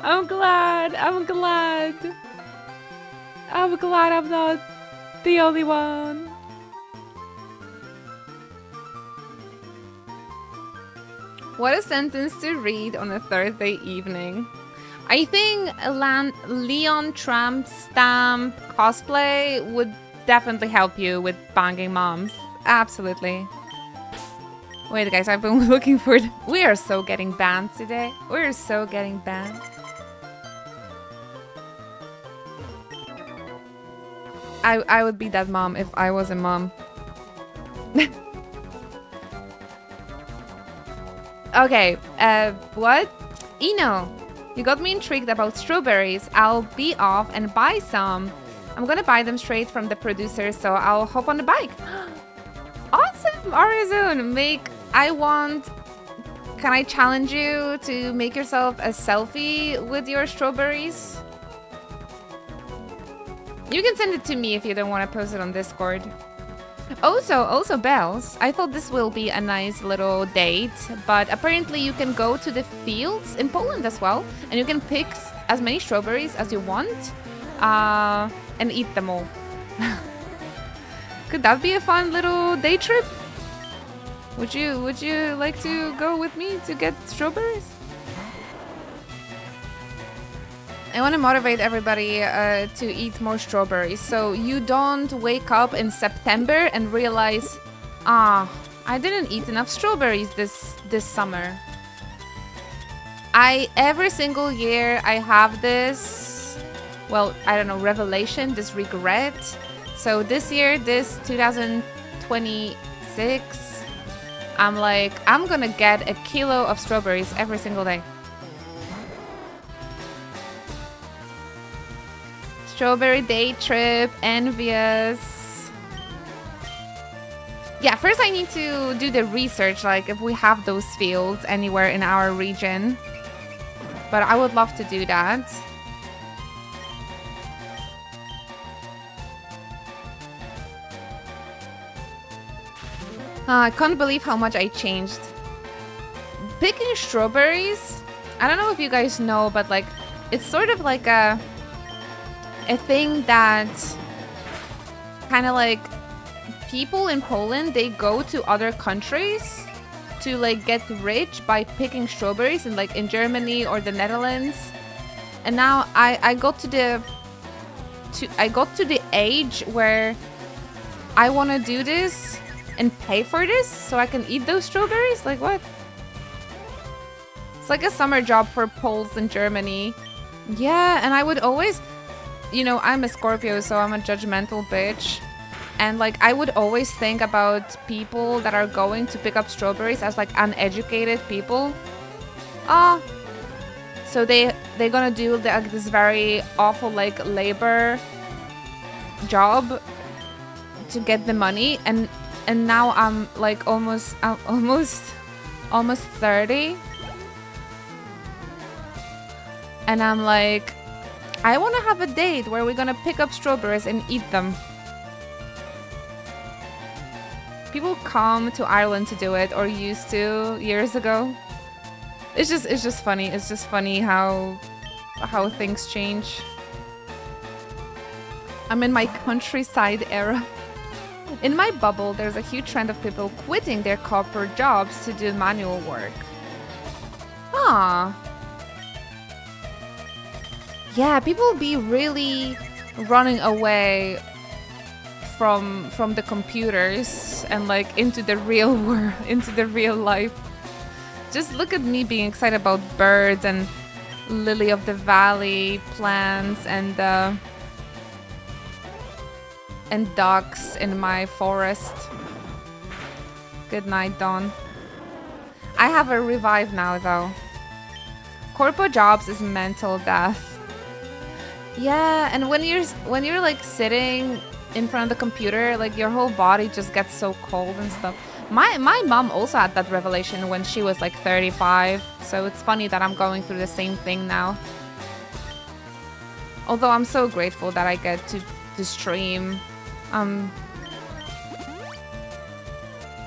I'm glad I'm not the only one. What a sentence to read on a Thursday evening. I think Leon Trump stamp cosplay would definitely help you with banging moms. Absolutely. Wait, guys, I've been looking for... We are so getting banned today. We're so getting banned. I would be that mom if I was a mom. Okay, what? Eno, you got me intrigued about strawberries. I'll be off and buy some. I'm gonna buy them straight from the producer, so I'll hop on the bike. Awesome, Arizona. Can I challenge you to make yourself a selfie with your strawberries? You can send it to me if you don't want to post it on Discord. Also, Bells, I thought this will be a nice little date, but apparently you can go to the fields in Poland as well, and you can pick as many strawberries as you want, and eat them all. Could that be a fun little day trip? Would you like to go with me to get strawberries? I want to motivate everybody to eat more strawberries. So you don't wake up in September and realize, I didn't eat enough strawberries this summer. Every single year I have this, well, I don't know, revelation, this regret. So this year, this 2026, I'm like, I'm gonna get a kilo of strawberries every single day. Strawberry day trip, envious. Yeah, first I need to do the research, like if we have those fields anywhere in our region. But I would love to do that. I can't believe how much I changed. Picking strawberries, I don't know if you guys know, but like it's sort of like a thing that kind of like people in Poland, they go to other countries to like get rich by picking strawberries in Germany or the Netherlands. And now I got to the age where I want to do this and pay for this so I can eat those strawberries. Like what? It's like a summer job for Poles in Germany. Yeah, and I would always, you know, I'm a Scorpio, so I'm a judgmental bitch. And like I would always think about people that are going to pick up strawberries as like uneducated people. So they're gonna do this very awful like labor job to get the money, and now I'm like almost 30, and I'm like, I want to have a date where we're gonna pick up strawberries and eat them. People come to Ireland to do it, or used to years ago. It's just funny. It's just funny how things change. I'm in my countryside era. In my bubble, there's a huge trend of people quitting their corporate jobs to do manual work. Yeah, people be really running away from the computers and like into the real world, into the real life. Just look at me being excited about birds and lily of the valley plants and ducks in my forest. Good night, Dawn. I have a revive now though. Corpo jobs is mental death. Yeah, and when you're like sitting in front of the computer, like your whole body just gets so cold and stuff. My mom also had that revelation when she was like 35, so it's funny that I'm going through the same thing now. Although I'm so grateful that I get to stream.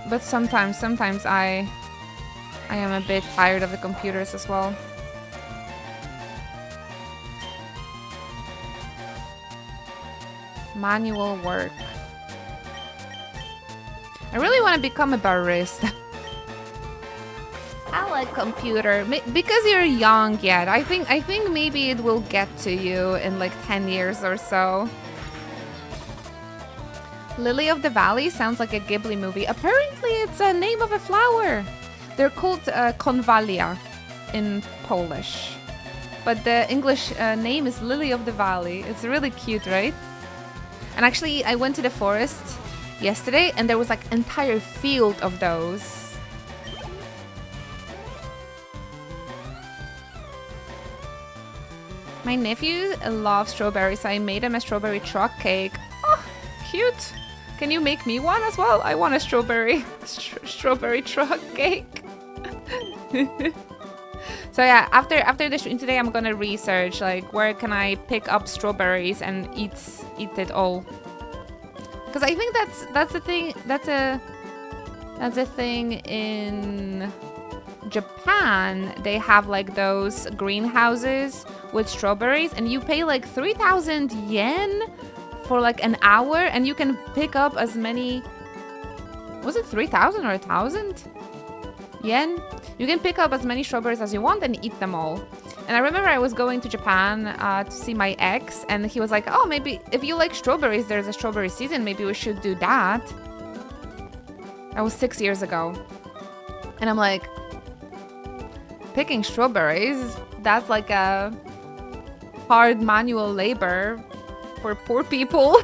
But sometimes I am a bit tired of the computers as well. Manual work. I really want to become a barista. I like computer because you're young yet. I think maybe it will get to you in like 10 years or so. Lily of the Valley sounds like a Ghibli movie. Apparently it's a name of a flower. They're called konwalia in Polish. But the English name is Lily of the Valley. It's really cute, right? And actually, I went to the forest yesterday and there was like an entire field of those. My nephew loves strawberries, so I made him a strawberry truck cake. Oh, cute. Can you make me one as well? I want a strawberry truck cake. So yeah, after the stream today, I'm gonna research like where can I pick up strawberries and eat it all. Because I think that's the thing. That's a thing in Japan. They have like those greenhouses with strawberries, and you pay like 3,000 yen for like an hour, and you can pick up as many. Was it 3,000 or 1,000 yen? You can pick up as many strawberries as you want and eat them all. And I remember I was going to Japan to see my ex, and he was like, oh, maybe if you like strawberries, there's a strawberry season. Maybe we should do that. That was 6 years ago. And I'm like, picking strawberries, that's like a hard manual labor for poor people.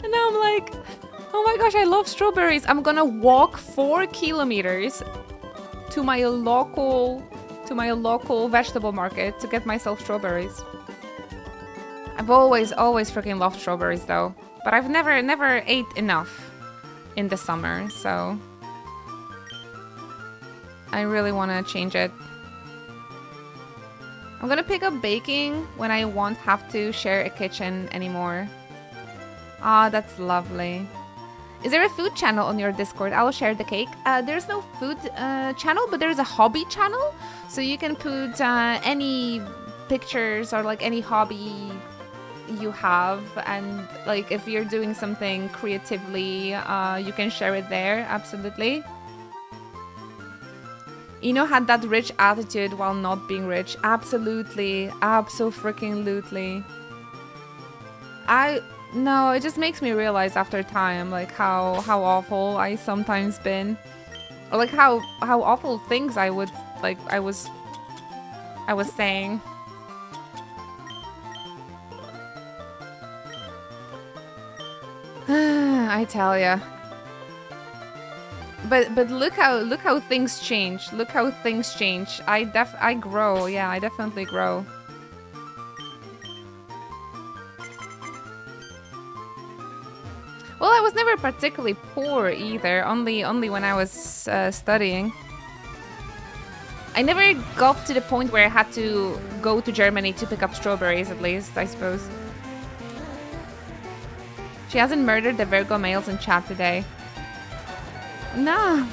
And now I'm like, oh my gosh, I love strawberries. I'm gonna walk 4 kilometers to my local vegetable market to get myself strawberries. I've always freaking loved strawberries though, but I've never ate enough in the summer, so I really want to change it. I'm gonna pick up baking when I won't have to share a kitchen anymore. Ah, that's lovely. Is there a food channel on your Discord? I will share the cake. There's no food channel, but there's a hobby channel. So you can put any pictures or like any hobby you have. And like if you're doing something creatively, you can share it there. Absolutely. Eno had that rich attitude while not being rich. Absolutely. Abso-freaking-lutely. No, it just makes me realize after time, like how awful I sometimes been, or like how awful things I was saying. I tell ya. But look how things change. Look how things change. I grow. Yeah, I definitely grow. Well, I was never particularly poor either, only when I was studying. I never got to the point where I had to go to Germany to pick up strawberries, at least, I suppose. She hasn't murdered the Virgo males in chat today. No.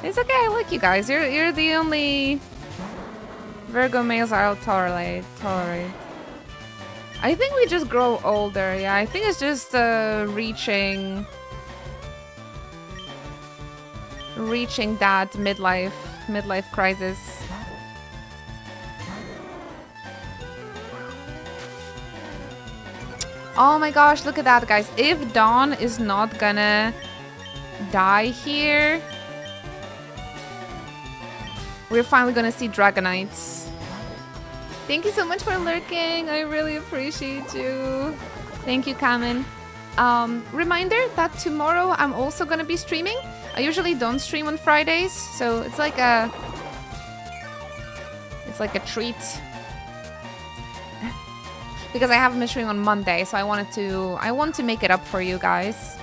It's okay, I like you guys. You're the only Virgo males I'll tolerate. I think we just grow older, yeah. I think it's just reaching that midlife crisis. Oh my gosh, look at that, guys. If Dawn is not gonna die here, we're finally gonna see Dragonites. Thank you so much for lurking. I really appreciate you. Thank you, Kamen. Reminder that tomorrow I'm also gonna be streaming. I usually don't stream on Fridays, so it's like a treat. Because I haven't been streaming on Monday, so I want to make it up for you guys.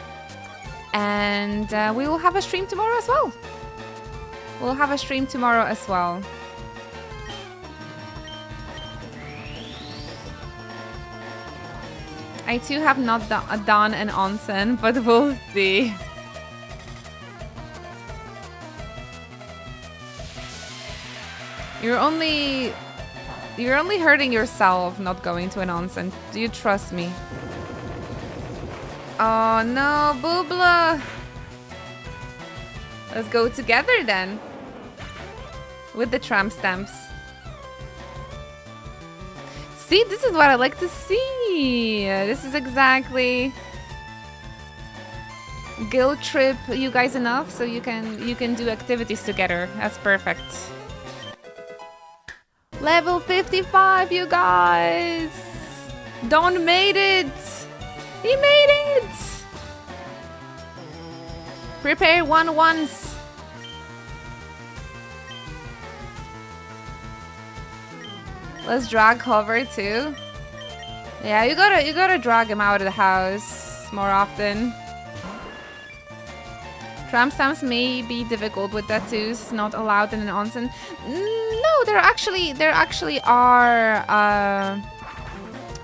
And we will have a stream tomorrow as well. We'll have a stream tomorrow as well. I too have not done an onsen, but we'll see. You're only hurting yourself not going to an onsen. Do you trust me? Oh no, Boobla! Let's go together then. With the tramp stamps. See, this is what I like to see. This is exactly guilt trip you guys enough so you can do activities together. That's perfect. Level 55, you guys. Don made it. He made it. Prepare one once. Let's drag Hover too. Yeah, you gotta drag him out of the house more often. Tramp stamps may be difficult with tattoos not allowed in an onsen. No, there actually are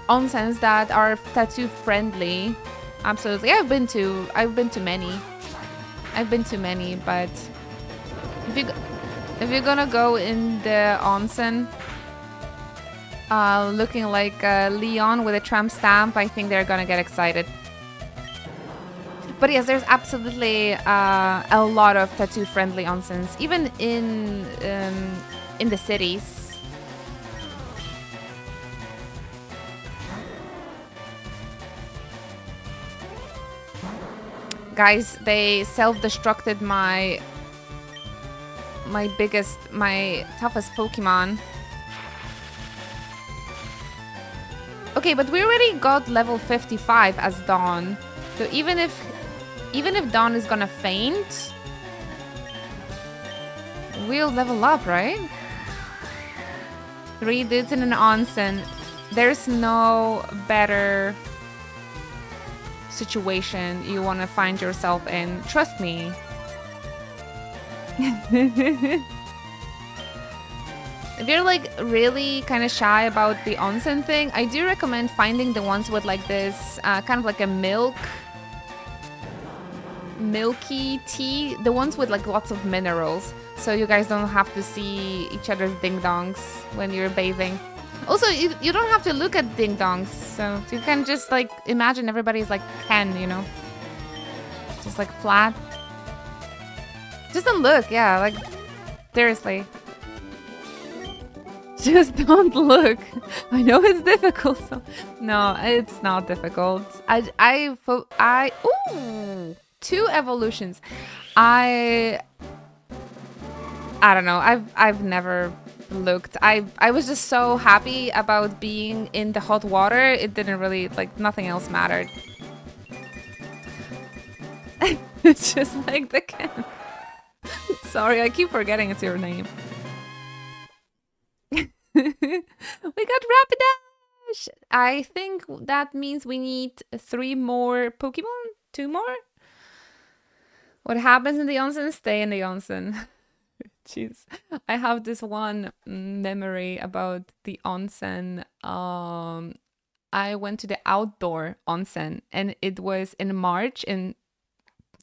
onsens that are tattoo friendly. Absolutely, I've been to many. But if you're gonna go in the onsen looking like Leon with a tramp stamp, I think they're gonna get excited. But yes, there's absolutely a lot of tattoo-friendly onsens, even in the cities. Guys, they self-destructed my toughest Pokemon. Okay, but we already got level 55 as Dawn. So even if Dawn is gonna faint, we'll level up, right? 3 dudes in an onsen. There's no better situation you want to find yourself in. Trust me. If you're like really kind of shy about the onsen thing, I do recommend finding the ones with like this kind of like a milky tea, the ones with like lots of minerals, so you guys don't have to see each other's ding-dongs when you're bathing. Also, you don't have to look at ding-dongs, so you can just like imagine everybody's like Ken, you know, just like flat. Just don't look, yeah, like seriously. Just don't look. I know it's difficult. So. No, it's not difficult. Ooh, 2 evolutions. I don't know. I've never looked. I was just so happy about being in the hot water. It didn't really, like, nothing else mattered. It's just like the can. Sorry, I keep forgetting it's your name. We got Rapidash! I think that means we need 3 more Pokemon? 2 more? What happens in the onsen? Stay in the onsen. Jeez. I have this one memory about the onsen. I went to the outdoor onsen and it was in March in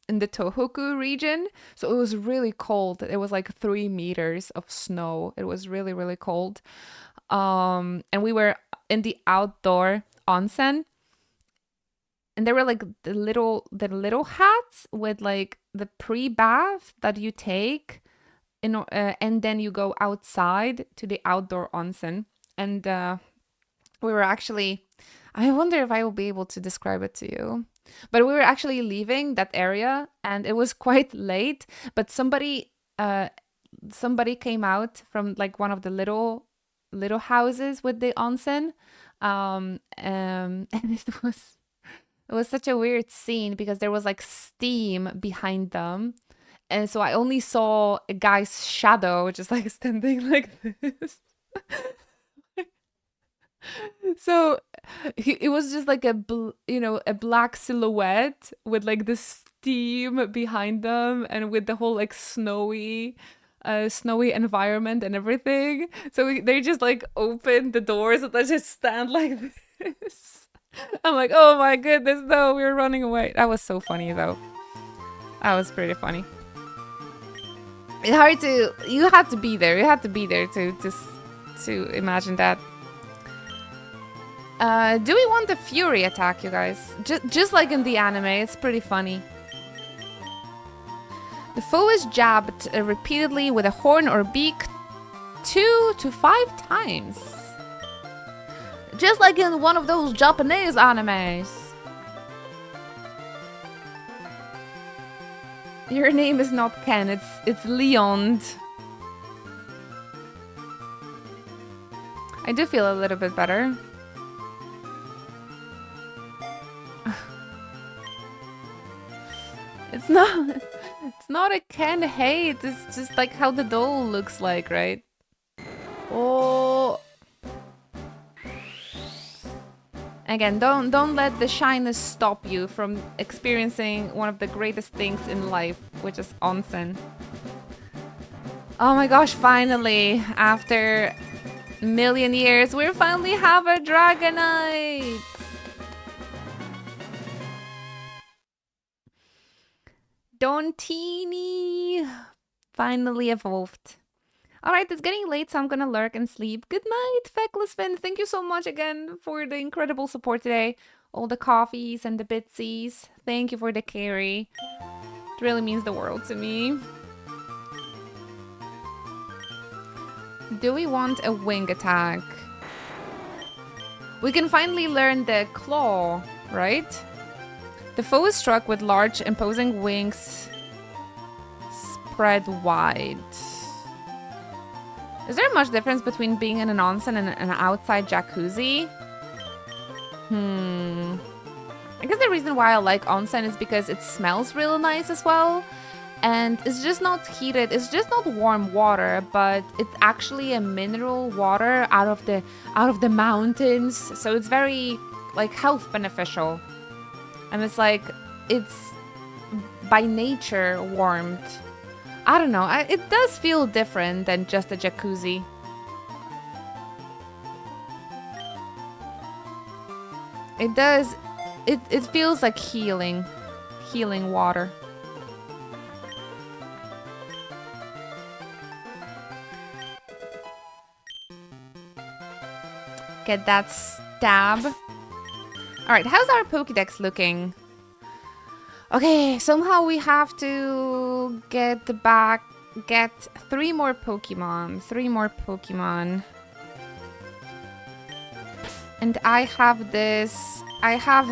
the Tohoku region. So it was really cold. It was like 3 meters of snow. It was really, really cold. And we were in the outdoor onsen. And there were like the little hats with like the pre-bath that you take and then you go outside to the outdoor onsen. And we were actually, I wonder if I will be able to describe it to you. But we were actually leaving that area and it was quite late, but somebody came out from like one of the little houses with the onsen. And it was such a weird scene because there was like steam behind them. And so I only saw a guy's shadow just like standing like this. So it was just like a black silhouette with like the steam behind them and with the whole like snowy environment and everything. So they just like opened the doors and they just stand like this. I'm like, oh my goodness, no, we're running away. That was so funny though. That was pretty funny. It's hard to, you had to be there. You had to be there to imagine that. Do we want the Fury attack, you guys? Just like in the anime, it's pretty funny. The foe is jabbed repeatedly with a horn or beak 2 to 5 times. Just like in one of those Japanese animes. Your name is not Ken, it's Leon. I do feel a little bit better. It's not a Ken hate, it's just like how the doll looks like, right? Oh. Again, don't let the shyness stop you from experiencing one of the greatest things in life, which is onsen. Oh my gosh, finally, after a million years, we finally have a Dragonite! Dontini finally evolved. Alright, it's getting late, so I'm gonna lurk and sleep. Good night, Feckless Fin. Thank you so much again for the incredible support today. all the coffees and the bitsies. Thank you for the carry. It really means the world to me. Do we want a wing attack? We can finally learn the claw, right? The foe is struck with large, imposing wings spread wide. Is there much difference between being in an onsen and an outside jacuzzi? I guess the reason why I like onsen is because it smells really nice as well. And it's just not heated, it's just not warm water, but it's actually a mineral water out of the mountains. So it's very like health beneficial. And it's like, it's by nature warmed. I don't know, it does feel different than just a jacuzzi. It does, it feels like healing water. Get that stab. Alright, how's our Pokédex looking? Okay, somehow we have to get 3 more Pokemon. 3 more Pokemon. And I have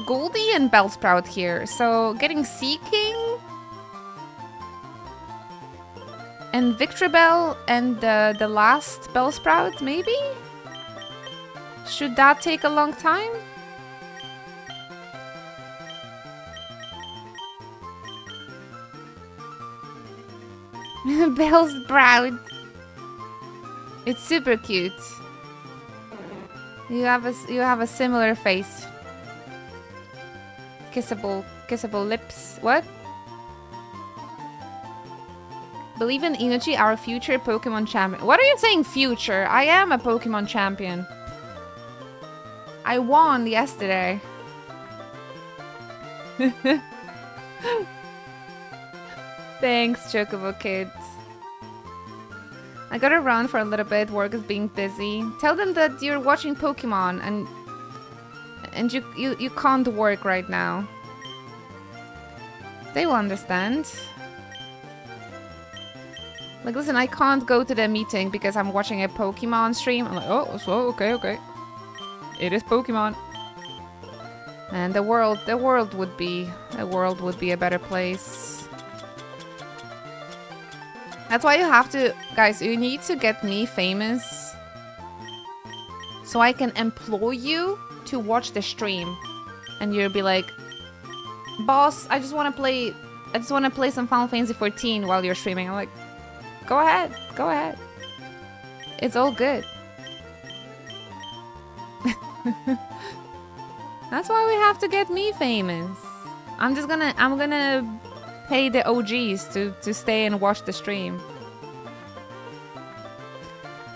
Goldie and Bellsprout here. So getting Seeking and Victreebel and the last Bellsprout, maybe? Should that take a long time? Bellsprout. It's super cute. You have a similar face. Kissable lips. What? Believe in Inochi, our future Pokemon champion. What are you saying, future? I am a Pokemon champion. I won yesterday. Thanks, Chocobo Kid. I gotta run for a little bit. Work is being busy. Tell them that you're watching Pokemon and you can't work right now. They will understand. Like, listen, I can't go to the meeting because I'm watching a Pokemon stream. I'm like, oh, so okay. It is Pokemon. And the world would be a better place. That's why you have to, guys, you need to get me famous so I can employ you to watch the stream. And you'll be like, boss, I just want to play some Final Fantasy 14 while you're streaming. I'm like, go ahead. It's all good. That's why we have to get me famous. I'm gonna pay the OGs to stay and watch the stream.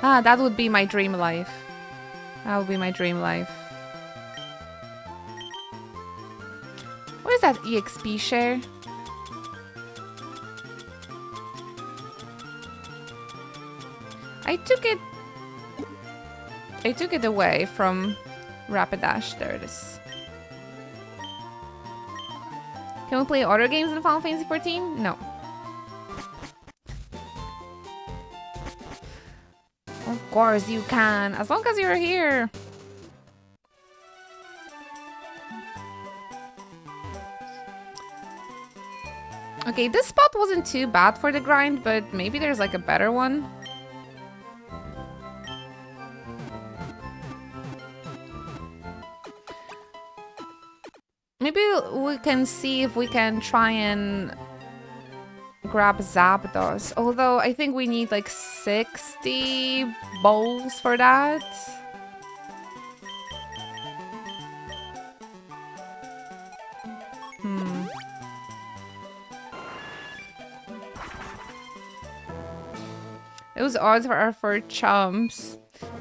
Ah, that would be my dream life. That would be my dream life. What is that EXP share? I took it away from Rapidash. There it is. Can we play other games in Final Fantasy 14? No. Of course you can, as long as you're here. Okay, this spot wasn't too bad for the grind, but maybe there's like a better one. Maybe we can see if we can try and grab Zapdos. Although I think we need like 60 bowls for that. Those odds are for chumps.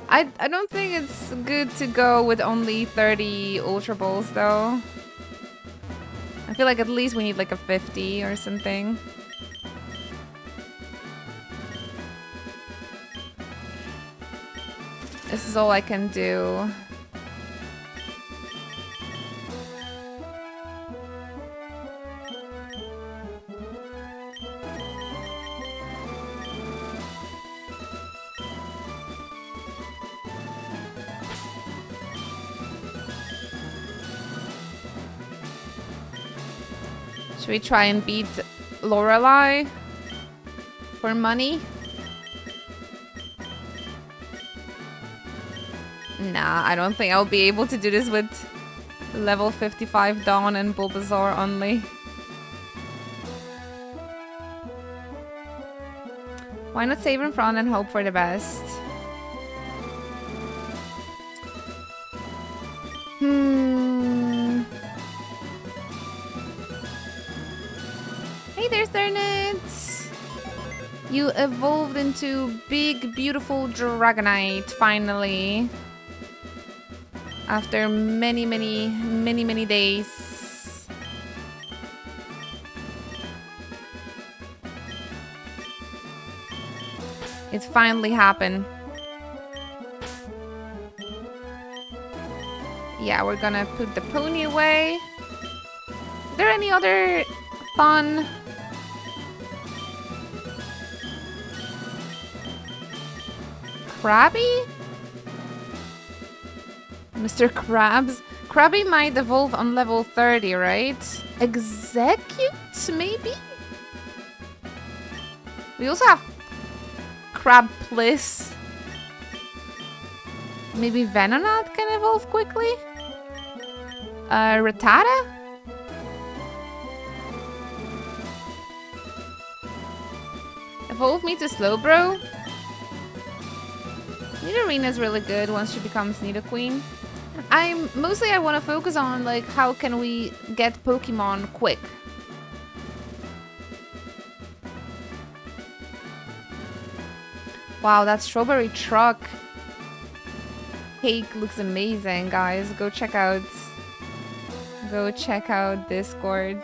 I don't think it's good to go with only 30 Ultra Balls though. I feel like at least we need like a 50 or something. This is all I can do. Should we try and beat Lorelei for money? Nah, I don't think I'll be able to do this with level 55 Dawn and Bulbasaur only. Why not save in front and hope for the best? Hey there, Cernit! You evolved into big, beautiful Dragonite, finally. After many, many, many, many days. It finally happened. Yeah, we're gonna put the pony away. Is there any other fun? Krabby? Mr. Krabs? Krabby might evolve on level 30, right? Execute, maybe? We also have Crab Bliss. Maybe Venonat can evolve quickly? Rattata? Evolve me to Slowbro? Nidorina's really good once she becomes Nidoqueen. I want to focus on like how can we get Pokemon quick. Wow, that strawberry truck cake looks amazing, guys. Go check out Discord.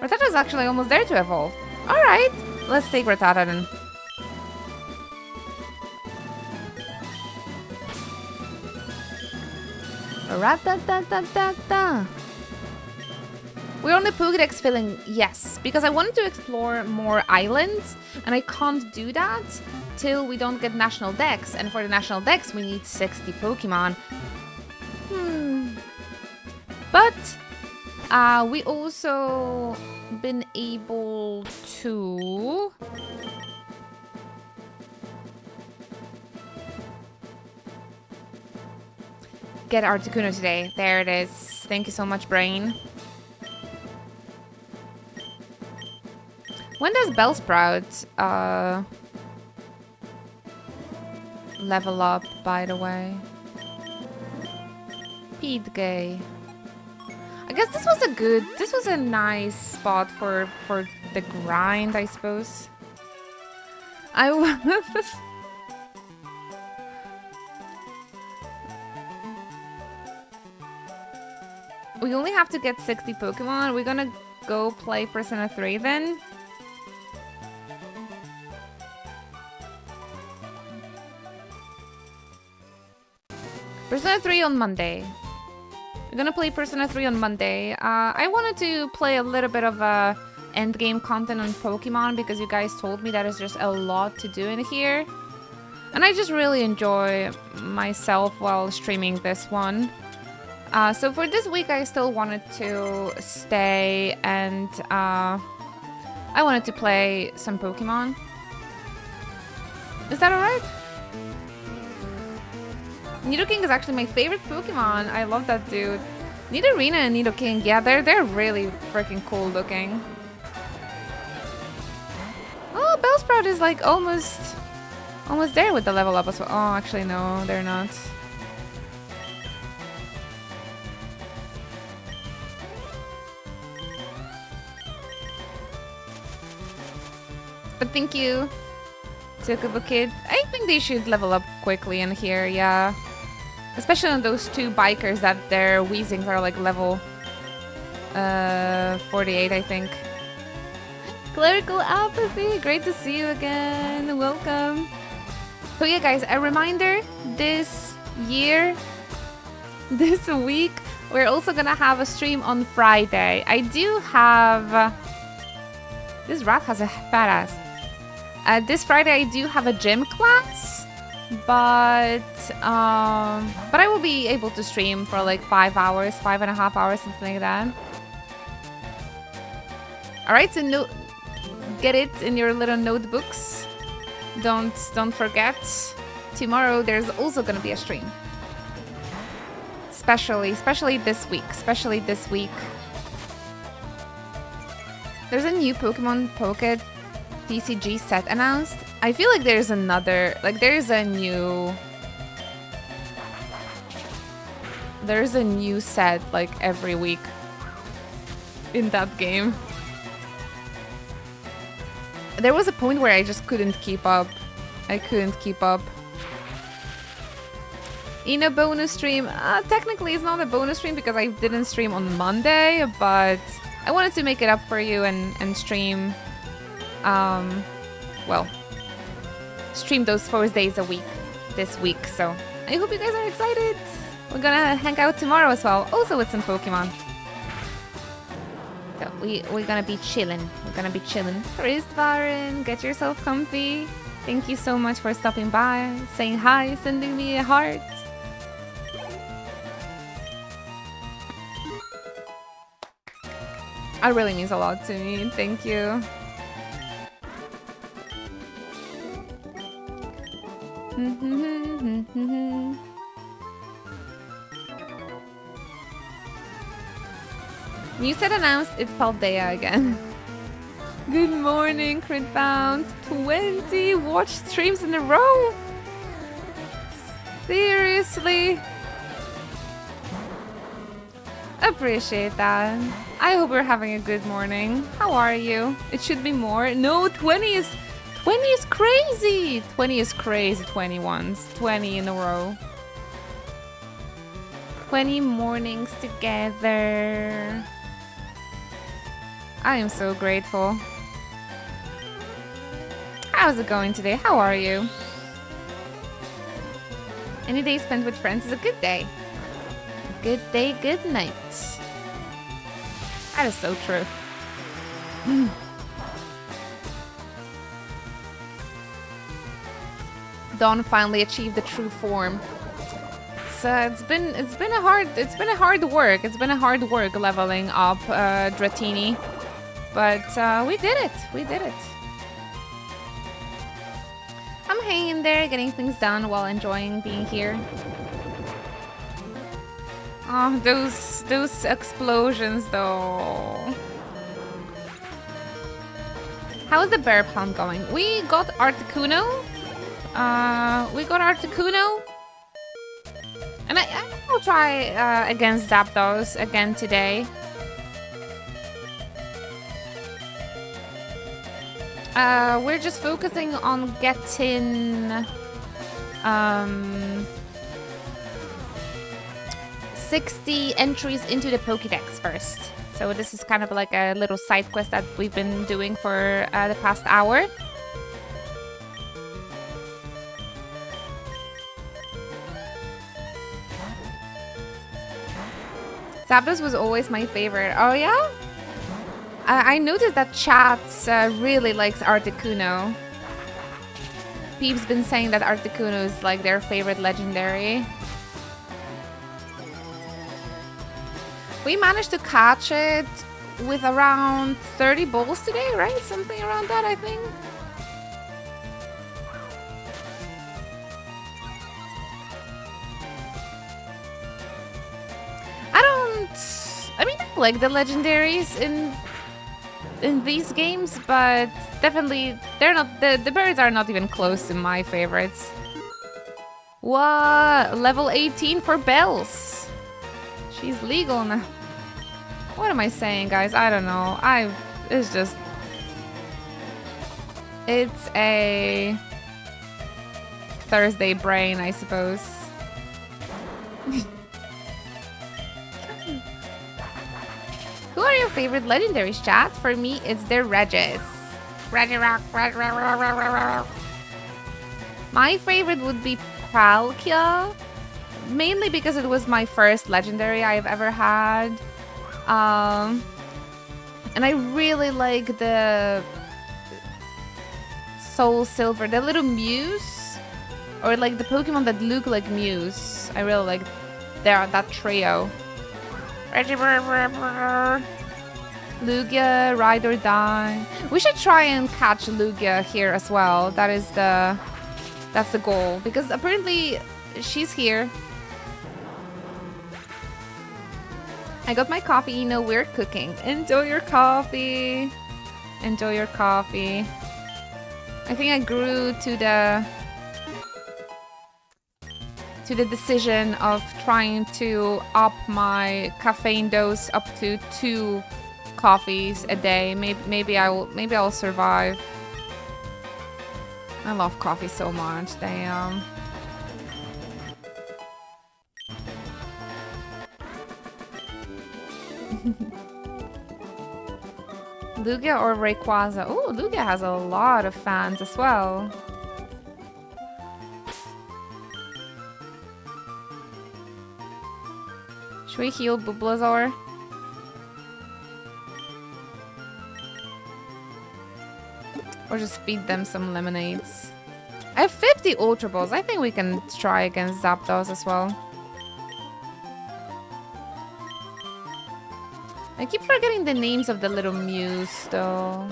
Rattata's actually almost there to evolve. Alright, let's take Rattata then. Rat-ta-ta-ta-ta-ta. We're on the Pokédex filling, yes, because I wanted to explore more islands, and I can't do that till we don't get National Dex, and for the National Dex we need 60 Pokemon. But we also been able to get Articuno today. There it is. Thank you so much, Brain. When does Bellsprout level up, by the way? Pete Gay. I guess this was a nice spot for the grind, I suppose. We only have to get 60 Pokemon. We're gonna go play Persona 3 then. Persona 3 on Monday. We're gonna play Persona 3 on Monday. I wanted to play a little bit of endgame content on Pokemon because you guys told me that there's just a lot to do in here. And I just really enjoy myself while streaming this one. So for this week, I still wanted to stay and I wanted to play some Pokemon. Is that alright? Nidoking is actually my favorite Pokemon. I love that dude. Nidorina and Nidoking, yeah, they're really freaking cool looking. Oh, Bellsprout is like almost there with the level up as well. Oh, actually no, they're not. But thank you, Chocobo Kid. I think they should level up quickly in here, yeah. Especially on those two bikers that their Weezings are like level 48, I think. Clerical Apathy, great to see you again. Welcome. So yeah, guys, a reminder, this week, we're also gonna have a stream on Friday. I do have... this rat has a fat ass. This Friday I do have a gym class, but I will be able to stream for like 5 hours, 5.5 hours, something like that. All right, so get it in your little notebooks. Don't forget. Tomorrow there's also gonna be a stream. Especially this week. There's a new Pokemon Pocket TCG set announced. I feel like there's another, like there's a new set like every week in that game. There was a point where I just couldn't keep up. In a bonus stream, technically it's not a bonus stream because I didn't stream on Monday, but I wanted to make it up for you and stream, stream those 4 days a week this week. So I hope you guys are excited. We're gonna hang out tomorrow as well, also with some Pokemon. So we're gonna be chilling. Kristvarin, get yourself comfy. Thank you so much for stopping by, saying hi, sending me a heart. It really means a lot to me. Thank you. New set announced, it's Paldea again. Good morning, Critbound. 20 watch streams in a row? Seriously? Appreciate that. I hope you're having a good morning. How are you? It should be more. No, 20 is crazy. 20 is crazy. 20 in a row. 20 mornings together. I am so grateful. How's it going today? How are you? Any day spent with friends is a good day. Good day, good night. That is so true. Dawn finally achieved the true form. It's been a hard work leveling up Dratini, but we did it. I'm hanging there, getting things done while enjoying being here. Oh, those explosions though. How is the bear plant going? We got Articuno. And I will try against Zapdos again today. We're just focusing on getting 60 entries into the Pokédex first. So this is kind of like a little side quest that we've been doing for the past hour. Zapdos was always my favorite. Oh yeah? I noticed that chat really likes Articuno. Peeps been saying that Articuno is like their favorite legendary. We managed to catch it with around 30 balls today, right? Something around that, I think. I mean, I like the legendaries in these games, but definitely they're not, the birds are not even close to my favorites. What? Level 18 for Bells. She's legal now. What am I saying, guys? I don't know. It's a Thursday brain, I suppose. Who are your favorite legendaries, chat? For me, it's the Regis. Regirock. My favorite would be Palkia. Mainly because it was my first legendary I've ever had. And I really like the Soul Silver, the little Muse. Or like the Pokemon that look like Muse. I really like that trio. Lugia, ride or die. We should try and catch Lugia here as well. That's the goal. Because apparently she's here. I got my coffee, you know, we're cooking. Enjoy your coffee. Enjoy your coffee. I think I grew to the decision of trying to up my caffeine dose up to 2 coffees a day. Maybe I'll survive. I love coffee so much. Damn. Lugia or Rayquaza? Oh, Lugia has a lot of fans as well. Should we heal Bulbasaur? Or just feed them some lemonades? I have 50 Ultra Balls. I think we can try against Zapdos as well. I keep forgetting the names of the little Mews, though.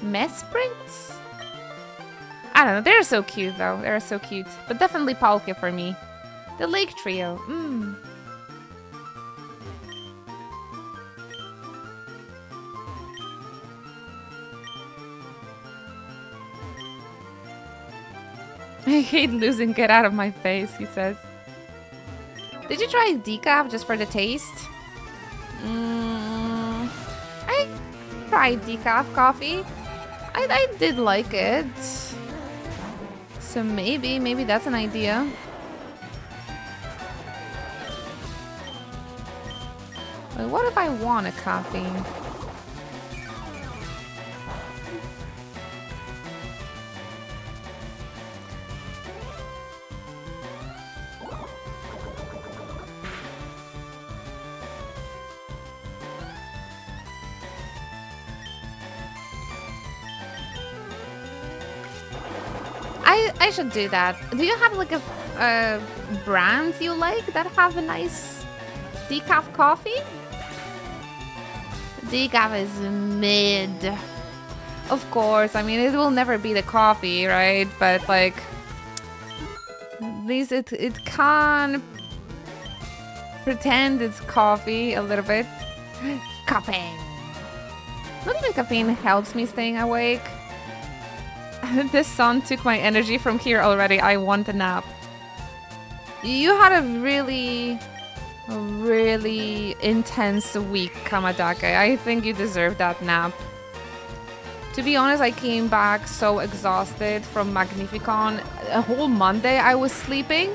Mesprit? I don't know. They're so cute, though. They're so cute. But definitely Palkia for me. The Lake Trio. I hate losing. Get out of my face, he says. Did you try decaf just for the taste? I tried decaf coffee. I did like it. So maybe that's an idea. But what if I want a coffee? I should do that. Do you have like a brands you like that have a nice decaf coffee? Decaf is mid. Of course, I mean, it will never be the coffee, right? But like, at least it can pretend it's coffee a little bit. Caffeine. Not even caffeine helps me staying awake. This sun took my energy from here already. I want a nap. You had a really intense week, Kamadake. I think you deserve that nap. To be honest, I came back so exhausted from Magnificon. A whole Monday I was sleeping.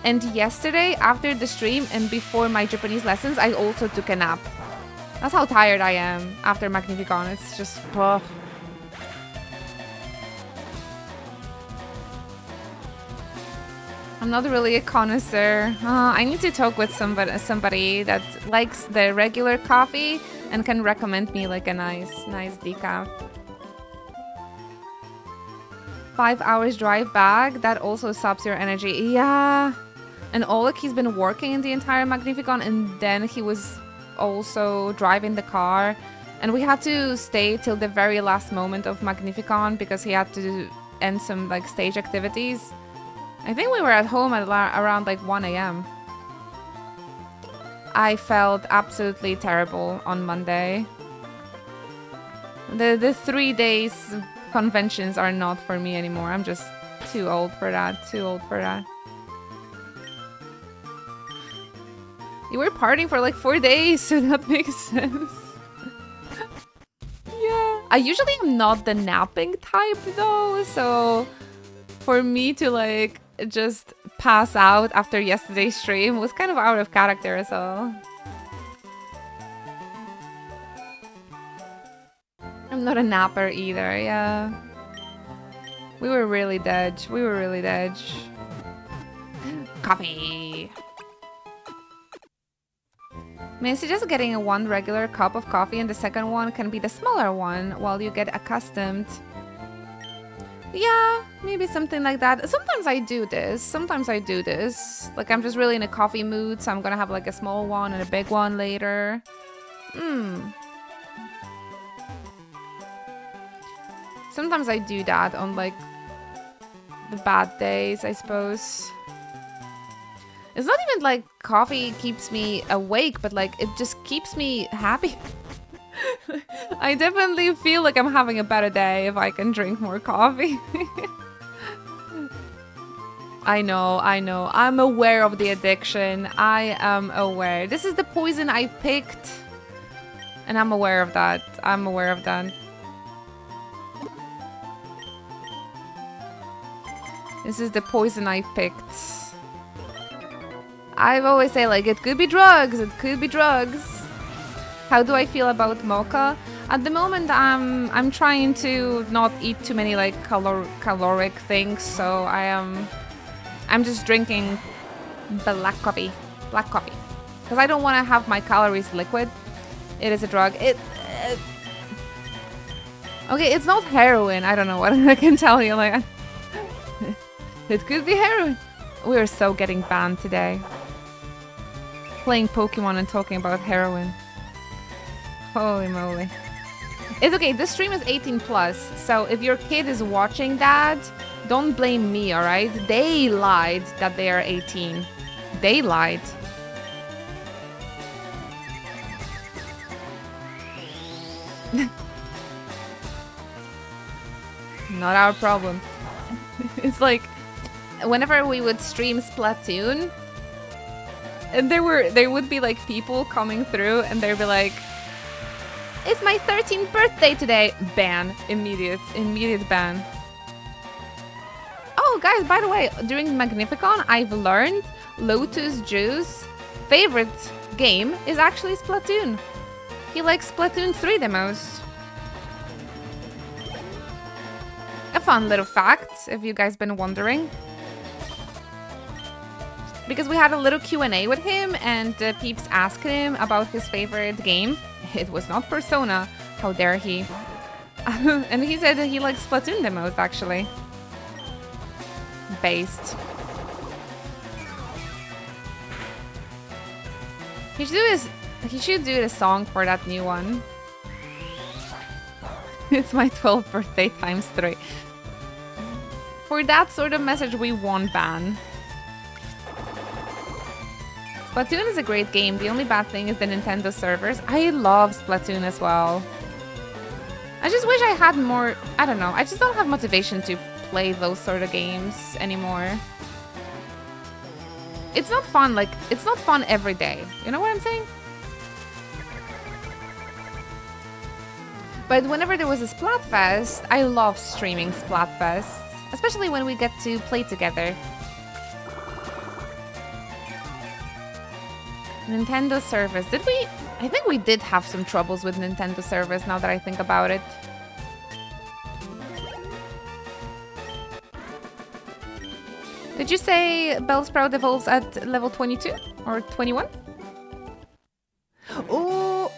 And yesterday, after the stream and before my Japanese lessons, I also took a nap. That's how tired I am after Magnificon. It's just... ugh. I'm not really a connoisseur. I need to talk with somebody that likes the regular coffee and can recommend me like a nice decaf. 5 hours drive back, that also saps your energy. Yeah. And Oleg, he's been working in the entire Magnificon, and then he was also driving the car. And we had to stay till the very last moment of Magnificon because he had to end some like stage activities. I think we were at home at around like 1 a.m. I felt absolutely terrible on Monday. The 3 days conventions are not for me anymore. I'm just too old for that. You were partying for like 4 days, so that makes sense. Yeah. I usually am not the napping type though, so for me to like just pass out after yesterday's stream was kind of out of character, so I'm not a napper either. Yeah, we were really dead. Coffee. May I suggest getting one regular cup of coffee and the second one can be the smaller one while you get accustomed. Yeah, maybe something like that. Sometimes I do this. Like, I'm just really in a coffee mood, so I'm gonna have like a small one and a big one later. Sometimes I do that on like the bad days, I suppose. It's not even like coffee keeps me awake, but like it just keeps me happy. I definitely feel like I'm having a better day if I can drink more coffee. I know. I'm aware of the addiction. I am aware. This is the poison I picked. And I'm aware of that. This is the poison I picked. I've always say like, it could be drugs. How do I feel about mocha? At the moment, I'm trying to not eat too many like caloric things, so I'm just drinking black coffee, because I don't want to have my calories liquid. It is a drug. Okay, it's not heroin. I don't know what I can tell you. Like, it could be heroin. We are so getting banned today. Playing Pokemon and talking about heroin. Holy moly. It's okay, this stream is 18 plus, so if your kid is watching that, don't blame me, alright? They lied that they are 18. They lied. Not our problem. It's like, whenever we would stream Splatoon, and there would be like people coming through and they'd be like, it's my 13th birthday today. Ban. Immediate ban. Oh, guys, by the way, during Magnificon, I've learned Lotus Juice's favorite game is actually Splatoon. He likes Splatoon 3 the most. A fun little fact, if you guys been wondering. Because we had a little Q&A with him, and peeps asked him about his favorite game. It was not Persona. How dare he? And he said that he likes Splatoon the most, actually. Based. He should do the song for that new one. It's my 12th birthday times 3. For that sort of message, we won't ban. Splatoon is a great game. The only bad thing is the Nintendo servers. I love Splatoon as well. I just wish I had more... I don't know. I just don't have motivation to play those sort of games anymore. It's not fun. Like, it's not fun every day. You know what I'm saying? But whenever there was a Splatfest, I love streaming Splatfests. Especially when we get to play together. Nintendo servers. Did we? I think we did have some troubles with Nintendo servers now that I think about it. Did you say Bellsprout evolves at level 22 or 21? Oh,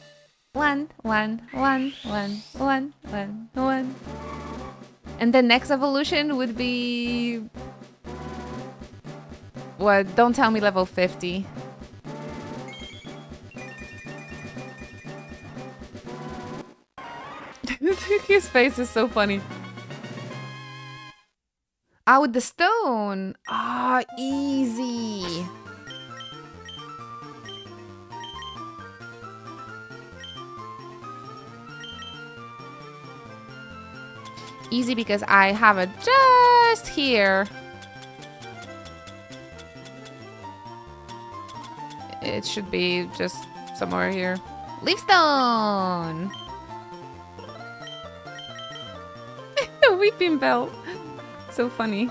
1, 1, 1, 1, 1, 1, 1. And the next evolution would be... What? Don't tell me level 50. His face is so funny. Ah, with the stone. Ah, easy. Easy because I have it just here. It should be just somewhere here. Leaf stone. Weeping Bell. So funny.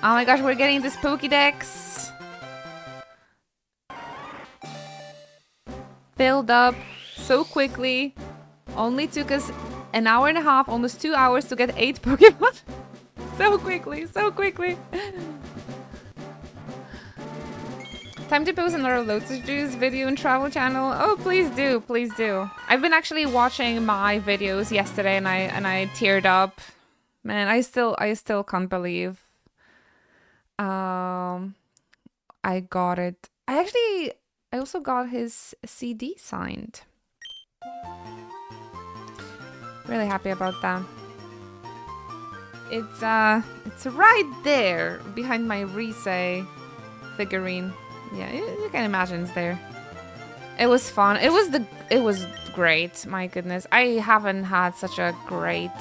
Oh my gosh, we're getting this Pokédex filled up so quickly. Only took us an hour and a half, almost 2 hours to get 8 Pokemon. So quickly, so quickly. Time to post another Lotus Juice video and travel channel. Oh, please do, please do. I've been actually watching my videos yesterday and I teared up. Man, I still can't believe I got it. I actually I also got his CD signed. Really happy about that. It's right there behind my Rise figurine. Yeah, you can imagine it's there. It was fun. It was great. My goodness, I haven't had such a great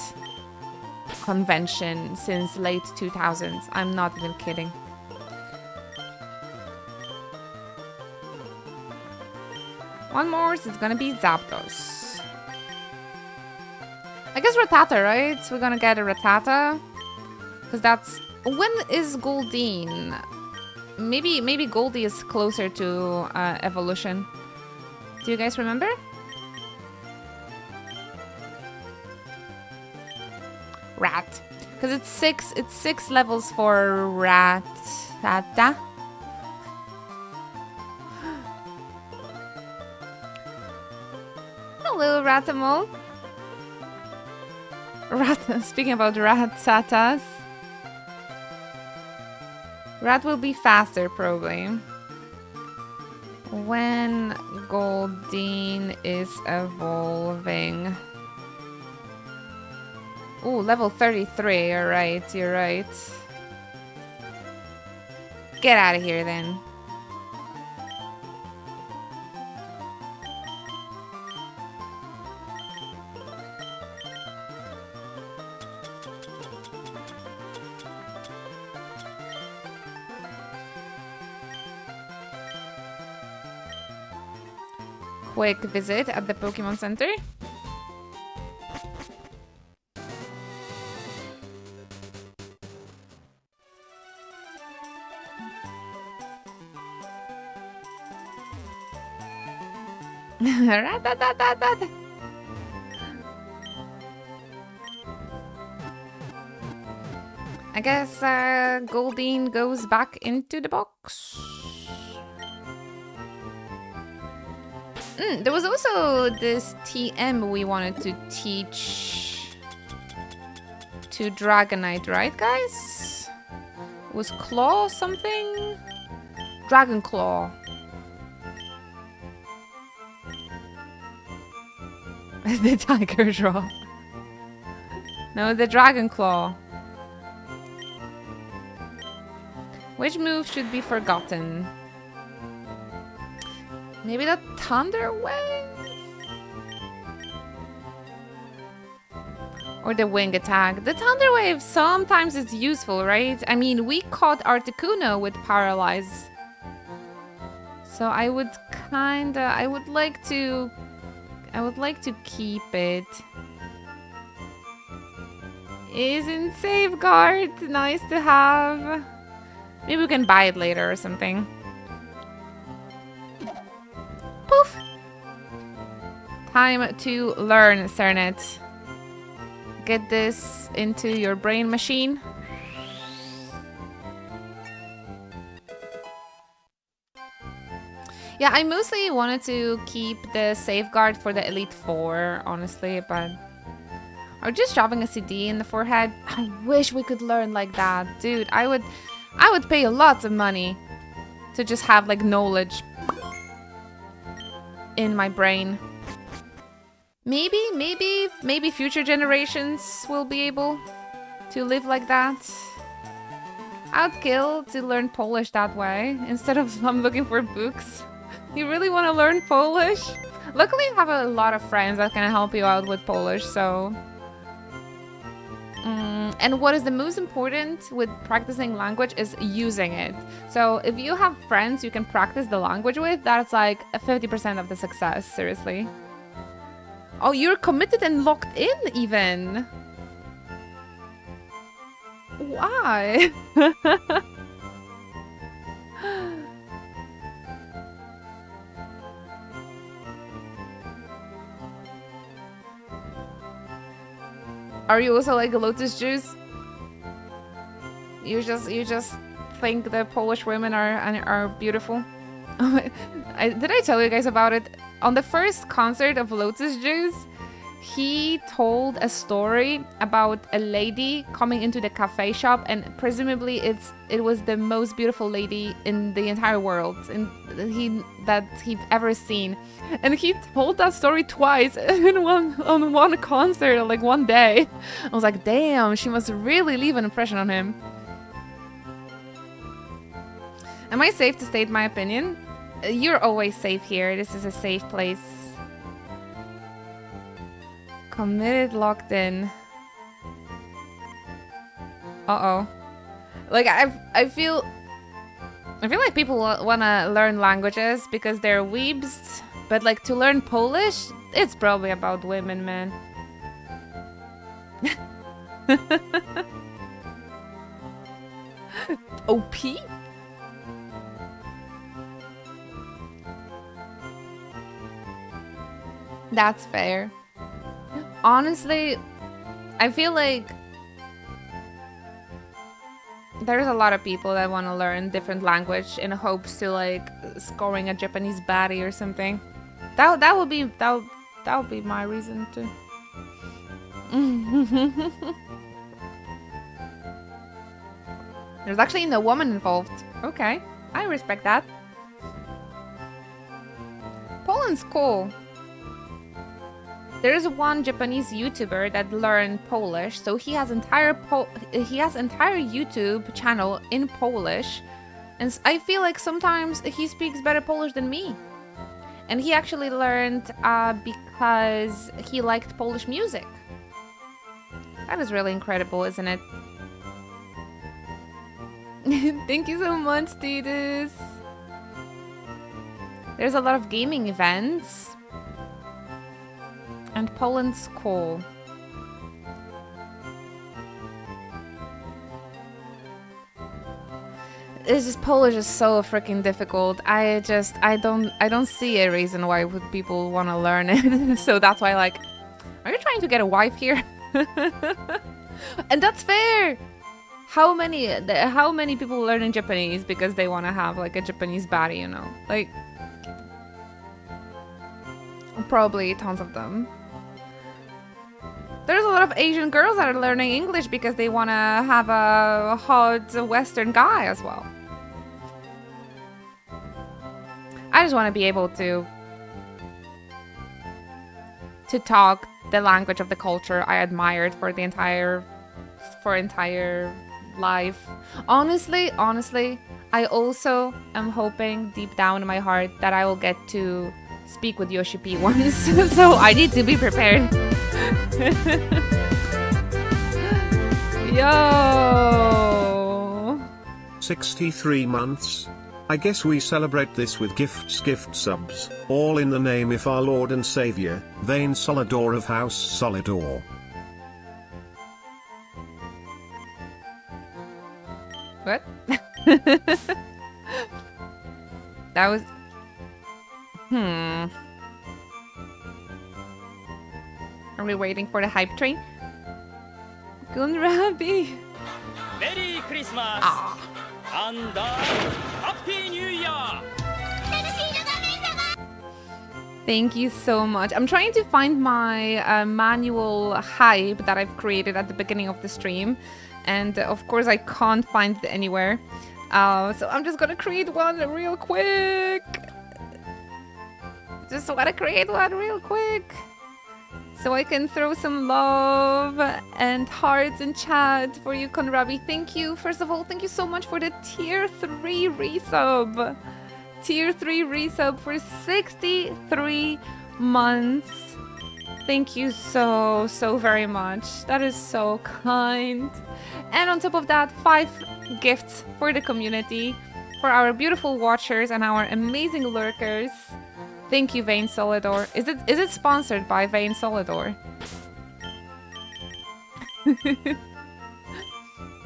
convention since late 2000s. I'm not even kidding. One more, so it's gonna be Zapdos. I guess Rattata, right? So we're gonna get a Rattata. Because that's... When is Goldeen? Maybe Goldie is closer to evolution. Do you guys remember? Rat. Because it's six levels for Rattata. Hello, Ratamol. Speaking about Rattatas. Rat will be faster, probably. When Goldeen is evolving. Ooh, level 33. You're right, you're right. Get out of here, then. Quick visit at the Pokemon Center. I guess Goldeen goes back into the box. There was also this TM we wanted to teach to Dragonite, right, guys? It was Claw something? Dragon Claw. The Tiger Draw. No, the Dragon Claw. Which move should be forgotten? Maybe the Thunder Wave? Or the Wing Attack. The Thunder Wave sometimes is useful, right? I mean, we caught Articuno with Paralyze. So I would like to keep it. Isn't Safeguard nice to have? Maybe we can buy it later or something. Poof! Time to learn, Cernet. Get this into your brain machine. Yeah, I mostly wanted to keep the Safeguard for the Elite Four, honestly, but... Or just shoving a CD in the forehead. I wish we could learn like that. Dude, I would pay lots of money to just have, like, knowledge in my brain. Maybe future generations will be able to live like that. I'd kill to learn Polish that way instead of I'm looking for books. You really want to learn Polish? Luckily, I have a lot of friends that can help you out with Polish, so... And what is the most important with practicing language is using it. So if you have friends you can practice the language with, that's like 50% of the success, seriously. Oh, you're committed and locked in even. Why? Are you also like a Lotus Juice? You just think the Polish women are beautiful? Did I tell you guys about it? On the first concert of Lotus Juice, He told a story about a lady coming into the cafe shop, and presumably it was the most beautiful lady in the entire world that he'd ever seen. And he told that story twice on one concert, like one day. I was like, damn, she must really leave an impression on him. Am I safe to state my opinion? You're always safe here. This is a safe place. Committed, locked in. Uh-oh. Like, I feel like people want to learn languages because they're weebs, but like to learn Polish, it's probably about women, man. OP? That's fair. Honestly, I feel like there's a lot of people that want to learn different language in hopes to like scoring a Japanese baddie or something. That would be my reason to. There's actually no woman involved. Okay, I respect that. Poland's cool. There is one Japanese YouTuber that learned Polish, so he has entire YouTube channel in Polish, and I feel like sometimes he speaks better Polish than me. And he actually learned because he liked Polish music. That is really incredible, isn't it? Thank you so much, Titus. There's a lot of gaming events. And Poland's cool. It's just Polish is so freaking difficult. I don't see a reason why would people want to learn it. So that's why, like, are you trying to get a wife here? And that's fair. How many people learn Japanese because they want to have like a Japanese baddie, you know? Like, probably tons of them. There's a lot of Asian girls that are learning English because they want to have a hot Western guy as well. I just want to be able to talk the language of the culture I admired for entire life. Honestly, I also am hoping deep down in my heart that I will get to speak with Yoshi P once. So I need to be prepared. Yo! 63 months. I guess we celebrate this with gifts, gift subs, all in the name of our Lord and Savior, Vane Solidor of House Solidor. What? That was... Are we waiting for the hype train? Gunrabi! Merry Christmas! And Happy New Year! Thank you so much. I'm trying to find my manual hype that I've created at the beginning of the stream. And of course I can't find it anywhere. So I'm just gonna create one real quick. Just wanna create one real quick. So I can throw some love and hearts in chat for you, Konrabi. Thank you. First of all, thank you so much for the tier 3 resub. Tier 3 resub for 63 months. Thank you so very much. That is so kind. And on top of that, 5 gifts for the community, for our beautiful watchers and our amazing lurkers. Thank you, Vane Solidor. Is it sponsored by Vane Solidor?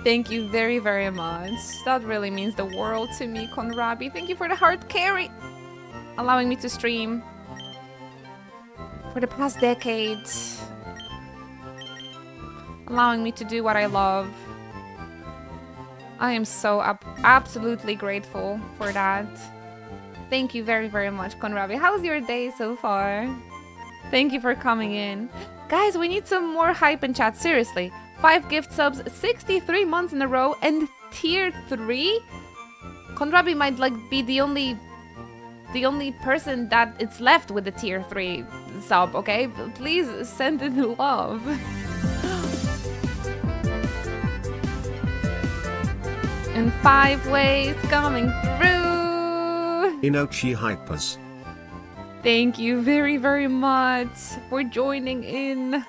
Thank you very much. That really means the world to me, Konrabi. Thank you for the heart carry, allowing me to stream for the past decade, allowing me to do what I love. I am so absolutely grateful for that. Thank you very much, Konrabi. How's your day so far? Thank you for coming in. Guys, we need some more hype in chat, seriously. 5 gift subs, 63 months in a row, and tier 3? Kondrabi might like be the only person that it's left with the tier 3 sub, okay? Please send in love. In 5 ways coming through. Inochi Hypers. Thank you very, very much for joining in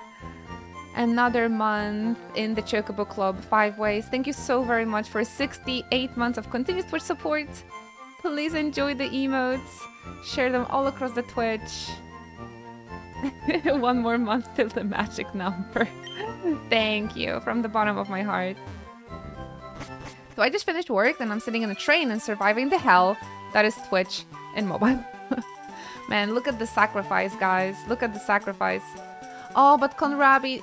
another month in the Chocobo Club 5 ways. Thank you so very much for 68 months of continuous Twitch support. Please enjoy the emotes. Share them all across the Twitch. 1 more month till the magic number. Thank you from the bottom of my heart. So I just finished work and I'm sitting in a train and surviving the hell that is Twitch in mobile. Man, look at the sacrifice, guys. Look at the sacrifice. Oh, but Konrabi...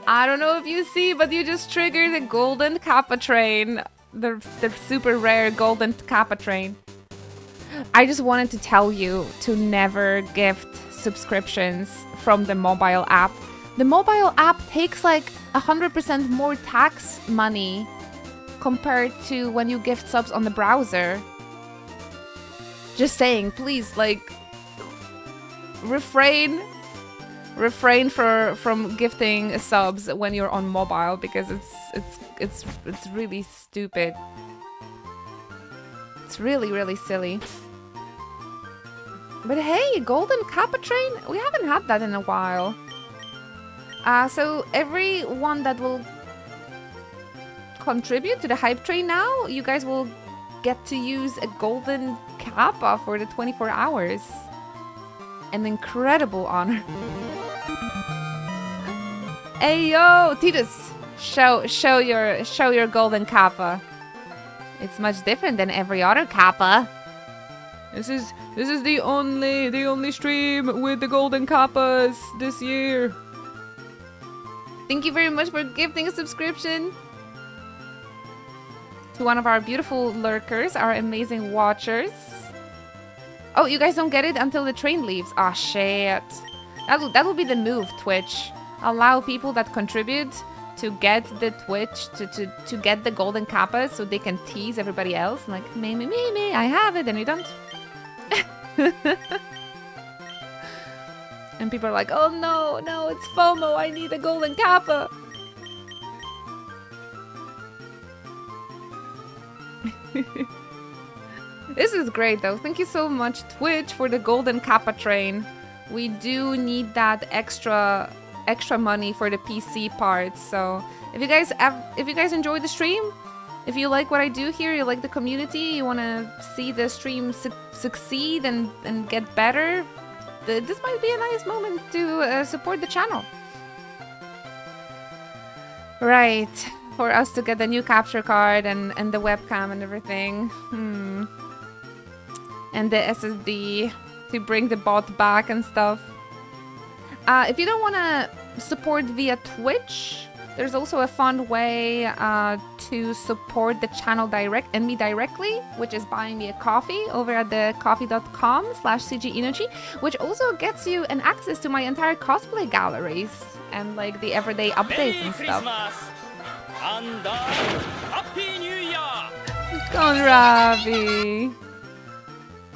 I don't know if you see, but you just triggered the golden Kappa train. The super rare golden Kappa train. I just wanted to tell you to never gift subscriptions from the mobile app. The mobile app takes like 100% more tax money compared to when you gift subs on the browser. Just saying, please, like, refrain from gifting subs when you're on mobile because it's really stupid. It's really silly. But hey, golden Kappa train? We haven't had that in a while. So everyone that will contribute to the hype train now, you guys will get to use a golden Kappa for the 24 hours. An incredible honor. Hey yo, Titus, show your golden Kappa. It's much different than every other Kappa. This is the only stream with the golden Kappas this year. Thank you very much for gifting a subscription to one of our beautiful lurkers, our amazing watchers. Oh, you guys don't get it until the train leaves. Ah, shit. That will be the move, Twitch. Allow people that contribute to get the Twitch, to get the golden Kappas so they can tease everybody else. Like, me, I have it, and you don't. And people are like, oh no, it's FOMO, I need a golden Kappa. This is great though. Thank you so much, Twitch, for the golden Kappa train. We do need that extra money for the PC parts. So if you guys enjoy the stream, if you like what I do here, you like the community, you want to see the stream succeed and get better, this might be a nice moment to support the channel. Right, for us to get the new capture card and the webcam and everything. And the SSD to bring the bot back and stuff. If you don't want to support via Twitch, there's also a fun way to support the channel and me directly, which is buying me a coffee over at the coffee.com/cginochi, which also gets you an access to my entire cosplay galleries and like the everyday updates and stuff. And Happy New Year! Konrabi!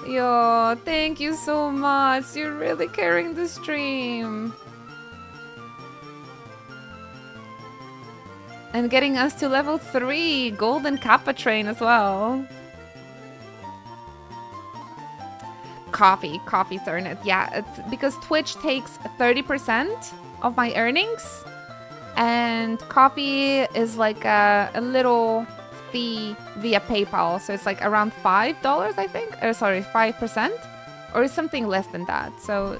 Yo, thank you so much. You're really carrying the stream. And getting us to level 3, golden Kappa train as well. Coffee's earned it. Yeah, it's because Twitch takes 30% of my earnings. And coffee is like a little fee via PayPal. So it's like around $5, I think. Or sorry, 5%. Or something less than that. So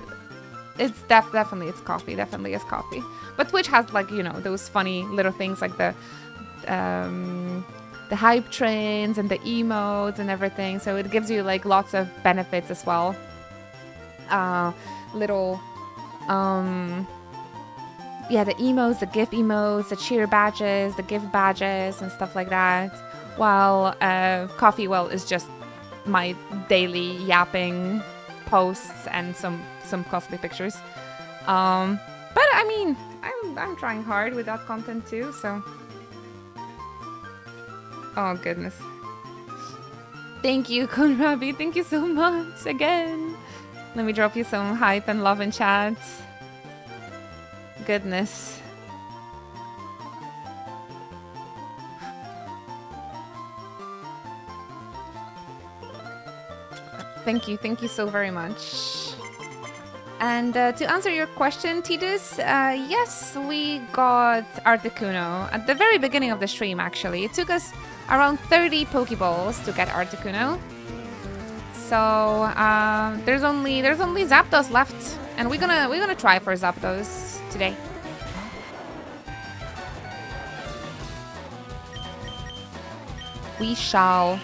it's definitely it's coffee. Definitely is coffee. But Twitch has like, you know, those funny little things like the hype trains and the emotes and everything. So it gives you like lots of benefits as well. Yeah, the emotes, the gift emotes, the cheer badges, the gift badges and stuff like that. While coffee, well, is just my daily yapping posts and some cosplay pictures. But I mean, I'm trying hard with that content too, so. Oh goodness. Thank you, Konrabi. Thank you so much again. Let me drop you some hype and love in chat. Goodness. Thank you so very much. And to answer your question, Titus, yes, we got Articuno at the very beginning of the stream. Actually, it took us around 30 Pokeballs to get Articuno. So there's only Zapdos left, and we're gonna try for Zapdos today. We shall.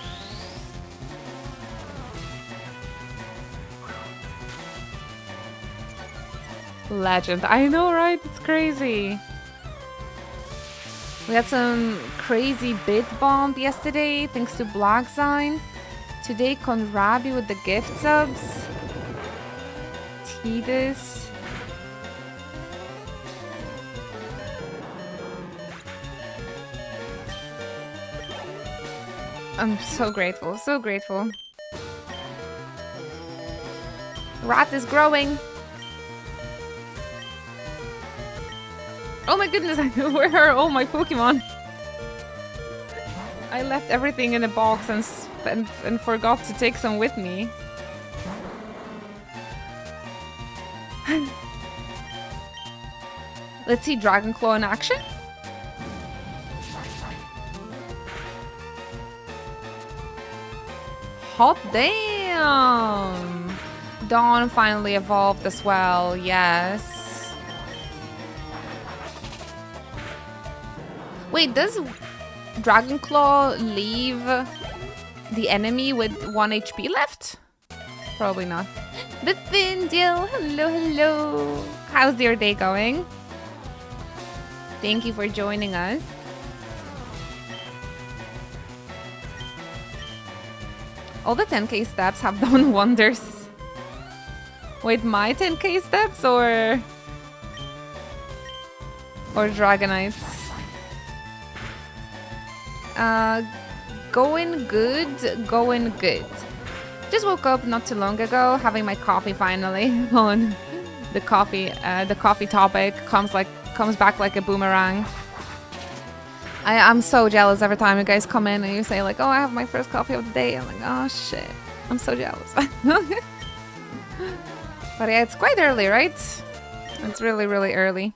Legend. I know, right? It's crazy. We had some crazy bid bomb yesterday, thanks to Black Sign. Today, Konrabi with the gift subs. Tidus. I'm so grateful, so grateful. Rat is growing. Oh my goodness, where are all my Pokemon? I left everything in a box and forgot to take some with me. Let's see Dragon Claw in action. Hot damn! Dawn finally evolved as well, yes. Wait, does Dragon Claw leave the enemy with 1 HP left? Probably not. Bithindiel, hello, hello. How's your day going? Thank you for joining us. All the 10k steps have done wonders. Wait, my 10k steps or Dragonites? Going good. Just woke up not too long ago, having my coffee finally on the coffee topic comes back like a boomerang. I'm so jealous every time you guys come in and you say like, oh, I have my first coffee of the day. I'm like, oh shit, I'm so jealous. But yeah, it's quite early, right? It's really, really early.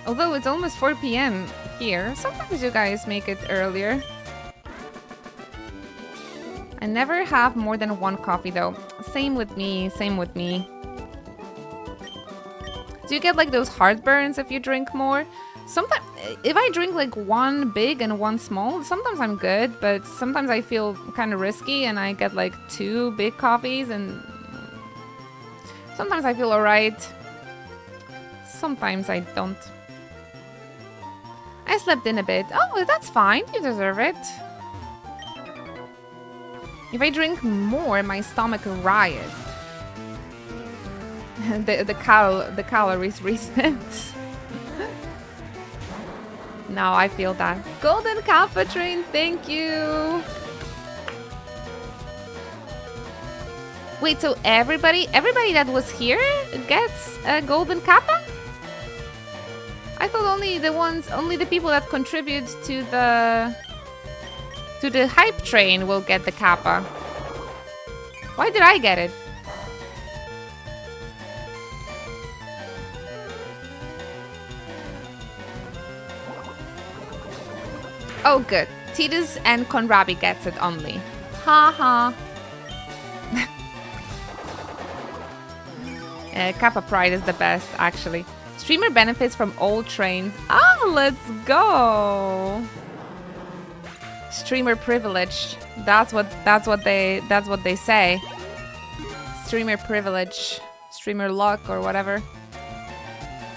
Although it's almost 4 p.m. here. Sometimes you guys make it earlier. I never have more than 1 coffee though. Same with me, same with me. Do you get like those heartburns if you drink more? Sometimes, if I drink like 1 big and 1 small, sometimes I'm good, but sometimes I feel kind of risky and I get like 2 big coffees and sometimes I feel alright. Sometimes I don't. I slept in a bit. Oh, that's fine. You deserve it. If I drink more, my stomach riot. the calories reset. Now I feel that. Golden Kappa Train, thank you. Wait, so everybody that was here gets a Golden Kappa? I thought only the people that contribute to the hype train will get the Kappa. Why did I get it? Oh, good. Tidus and Konrabi gets it only. Ha ha. Kappa Pride is the best, actually. Streamer benefits from old trains. Oh, let's go. Streamer privilege. That's what they say. Streamer privilege. Streamer luck or whatever.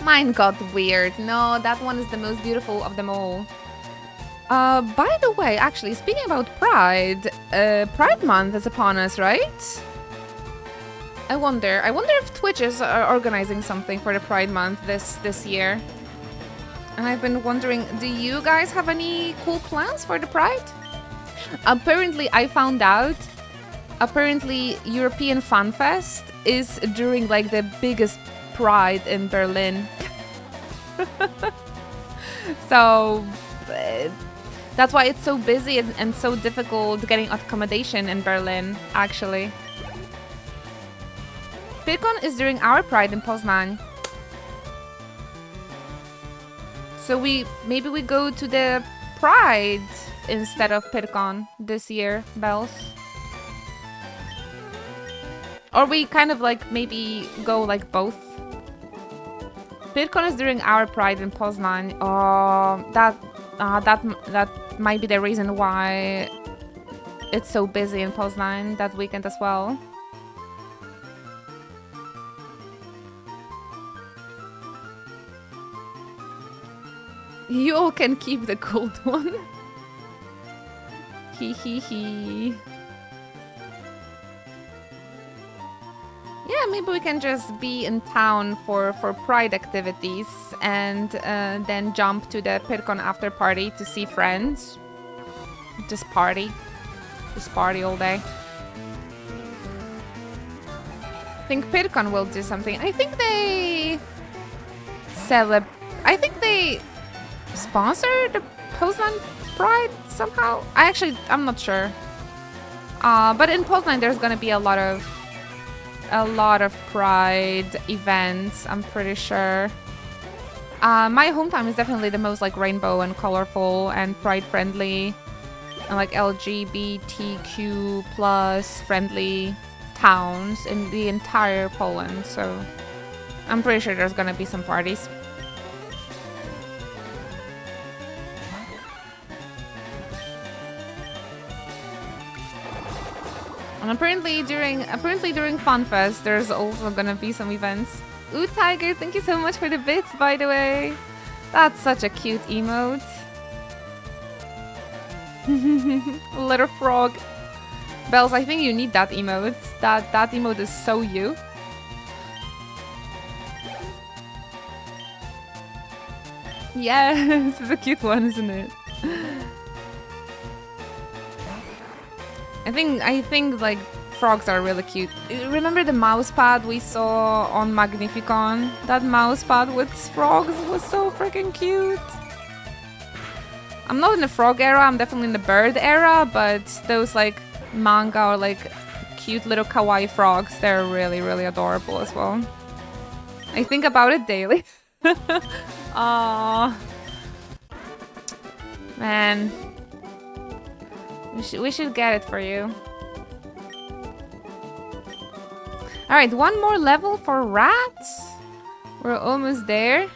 Mine got weird. No, that one is the most beautiful of them all. By the way, actually, speaking about Pride, Pride Month is upon us, right? I wonder if Twitch is organizing something for the Pride Month this year. And I've been wondering, do you guys have any cool plans for the Pride? Apparently, I found out, apparently European Fan Fest is during like the biggest Pride in Berlin. So that's why it's so busy and so difficult getting accommodation in Berlin, actually. PirCon is during our Pride in Poznań. So maybe we go to the Pride instead of PirCon this year, Bells. Or we kind of like maybe go like both. PirCon is during our Pride in Poznań. Oh, that might be the reason why it's so busy in Poznań that weekend as well. You all can keep the gold one. Hee hee hee. Yeah, maybe we can just be in town for Pride activities and then jump to the PirCon after party to see friends. Just party. Just party all day. I think PirCon will do something. I think they sponsor the Poznań Pride somehow. I'm not sure. But in Poznań there's gonna be a lot of Pride events, I'm pretty sure. My hometown is definitely the most like rainbow and colorful and Pride friendly and like LGBTQ plus friendly towns in the entire Poland, so I'm pretty sure there's gonna be some parties. And apparently during FunFest, there's also gonna be some events. Ooh, Tiger, thank you so much for the bits, by the way. That's such a cute emote. Little frog. Bells, I think you need that emote. That emote is so you. Yes, it's a cute one, isn't it? I think like frogs are really cute. Remember the mouse pad we saw on Magnificon? That mouse pad with frogs was so freaking cute. I'm not in the frog era, I'm definitely in the bird era, but those like manga or like cute little kawaii frogs, they're really, really adorable as well. I think about it daily. Aww. Man. We should get it for you. Alright, one more level for rats. We're almost there.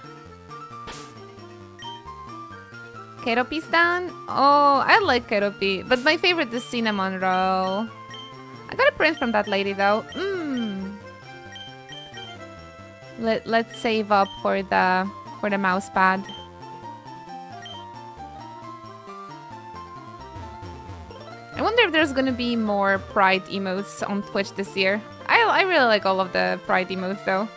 Keropi's down. Oh, I like Keropi, but my favorite is cinnamon roll. I got a print from that lady though. Let's save up for the mouse pad. I wonder if there's gonna be more Pride emotes on Twitch this year. I really like all of the Pride emotes though.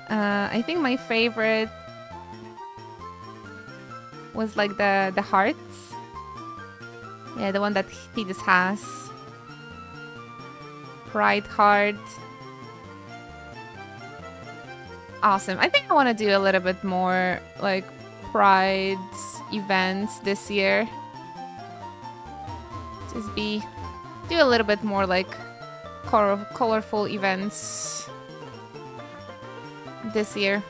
I think my favorite was like the hearts. Yeah, the one that Tidus has. Pride heart. Awesome. I think I want to do a little bit more like Pride events this year. Just do a little bit more like colorful events this year.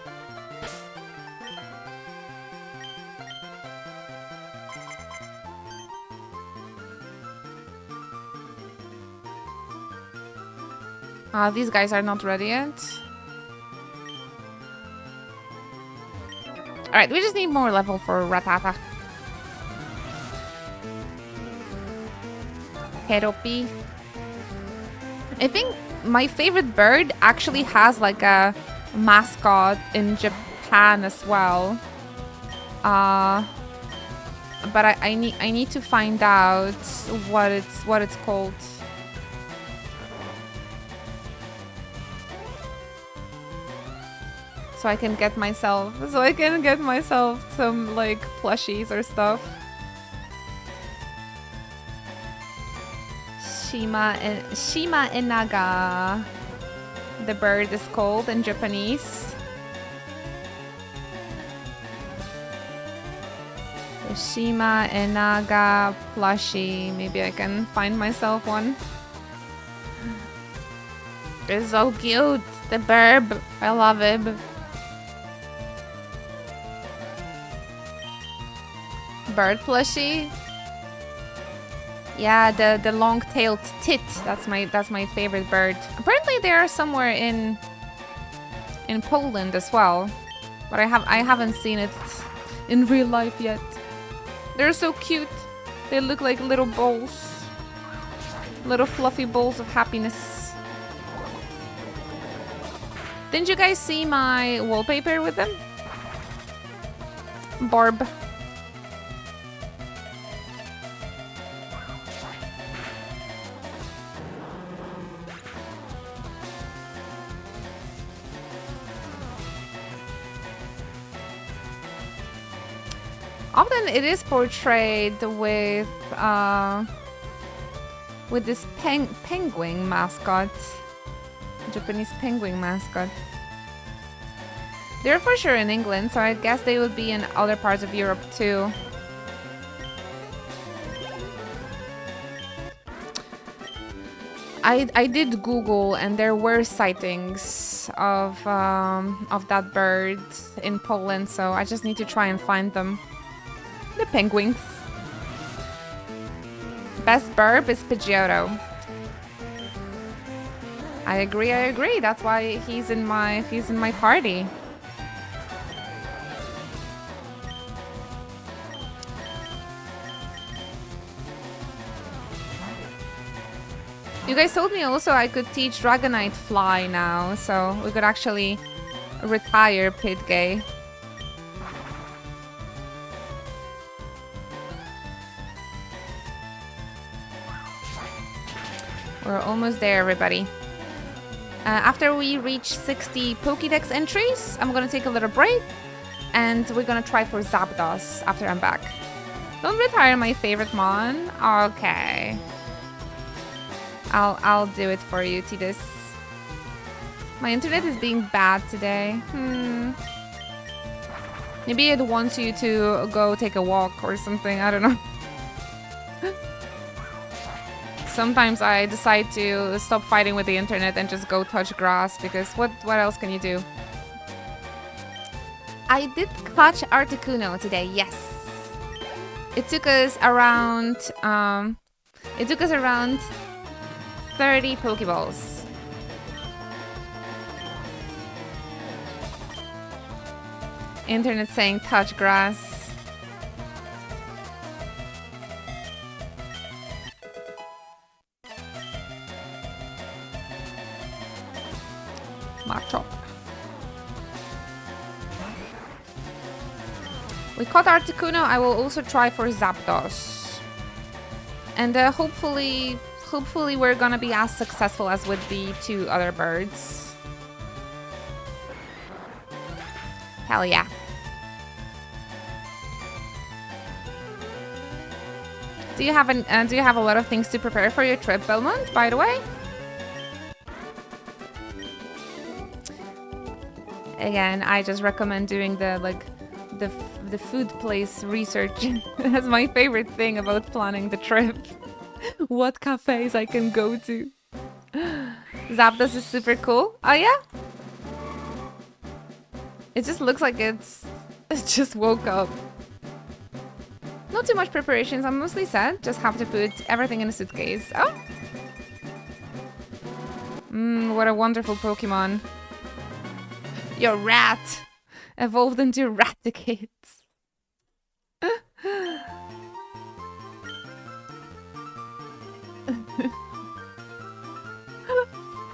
These guys are not ready yet. Alright, we just need more level for Ratata. Keropi. I think my favorite bird actually has like a mascot in Japan as well. But I need to find out what it's called. So I can get myself some like plushies or stuff. Shima Inaga. The bird is called in Japanese. The Shima Inaga plushie. Maybe I can find myself one. It's so cute. The burb. I love him. Bird plushie. Yeah, the long-tailed tit. That's my favorite bird. Apparently they are somewhere in Poland as well, but I haven't seen it in real life yet. They're so cute. They look like little balls, little fluffy balls of happiness. Didn't you guys see my wallpaper with them? Barb. Often it is portrayed with this penguin mascot, Japanese penguin mascot. They're for sure in England, so I guess they would be in other parts of Europe too. I did Google, and there were sightings of that bird in Poland, so I just need to try and find them. The penguins. Best burb is Pidgeotto. I agree. That's why he's in my party. You guys told me also I could teach Dragonite Fly now, so we could actually retire Pidgey. We're almost there, everybody. After we reach 60 Pokédex entries, I'm gonna take a little break, and we're gonna try for Zapdos after I'm back. Don't retire my favorite Mon. Okay. I'll do it for you, Tidus. My internet is being bad today. Maybe it wants you to go take a walk or something. I don't know. Sometimes I decide to stop fighting with the internet and just go touch grass, because what else can you do? I did catch Articuno today, yes. It took us around 30 Pokeballs. Internet saying touch grass. Machop. We caught Articuno. I will also try for Zapdos. And hopefully we're gonna be as successful as with the two other birds. Hell yeah. Do you have a lot of things to prepare for your trip, Belmont, by the way? Again, I just recommend doing the food place research. That's my favorite thing about planning the trip. What cafes I can go to. Zapdos is super cool. Oh yeah? It just looks like it just woke up. Not too much preparations. I'm mostly set. Just have to put everything in a suitcase. Oh. What a wonderful Pokemon. Your rat evolved into Raticate.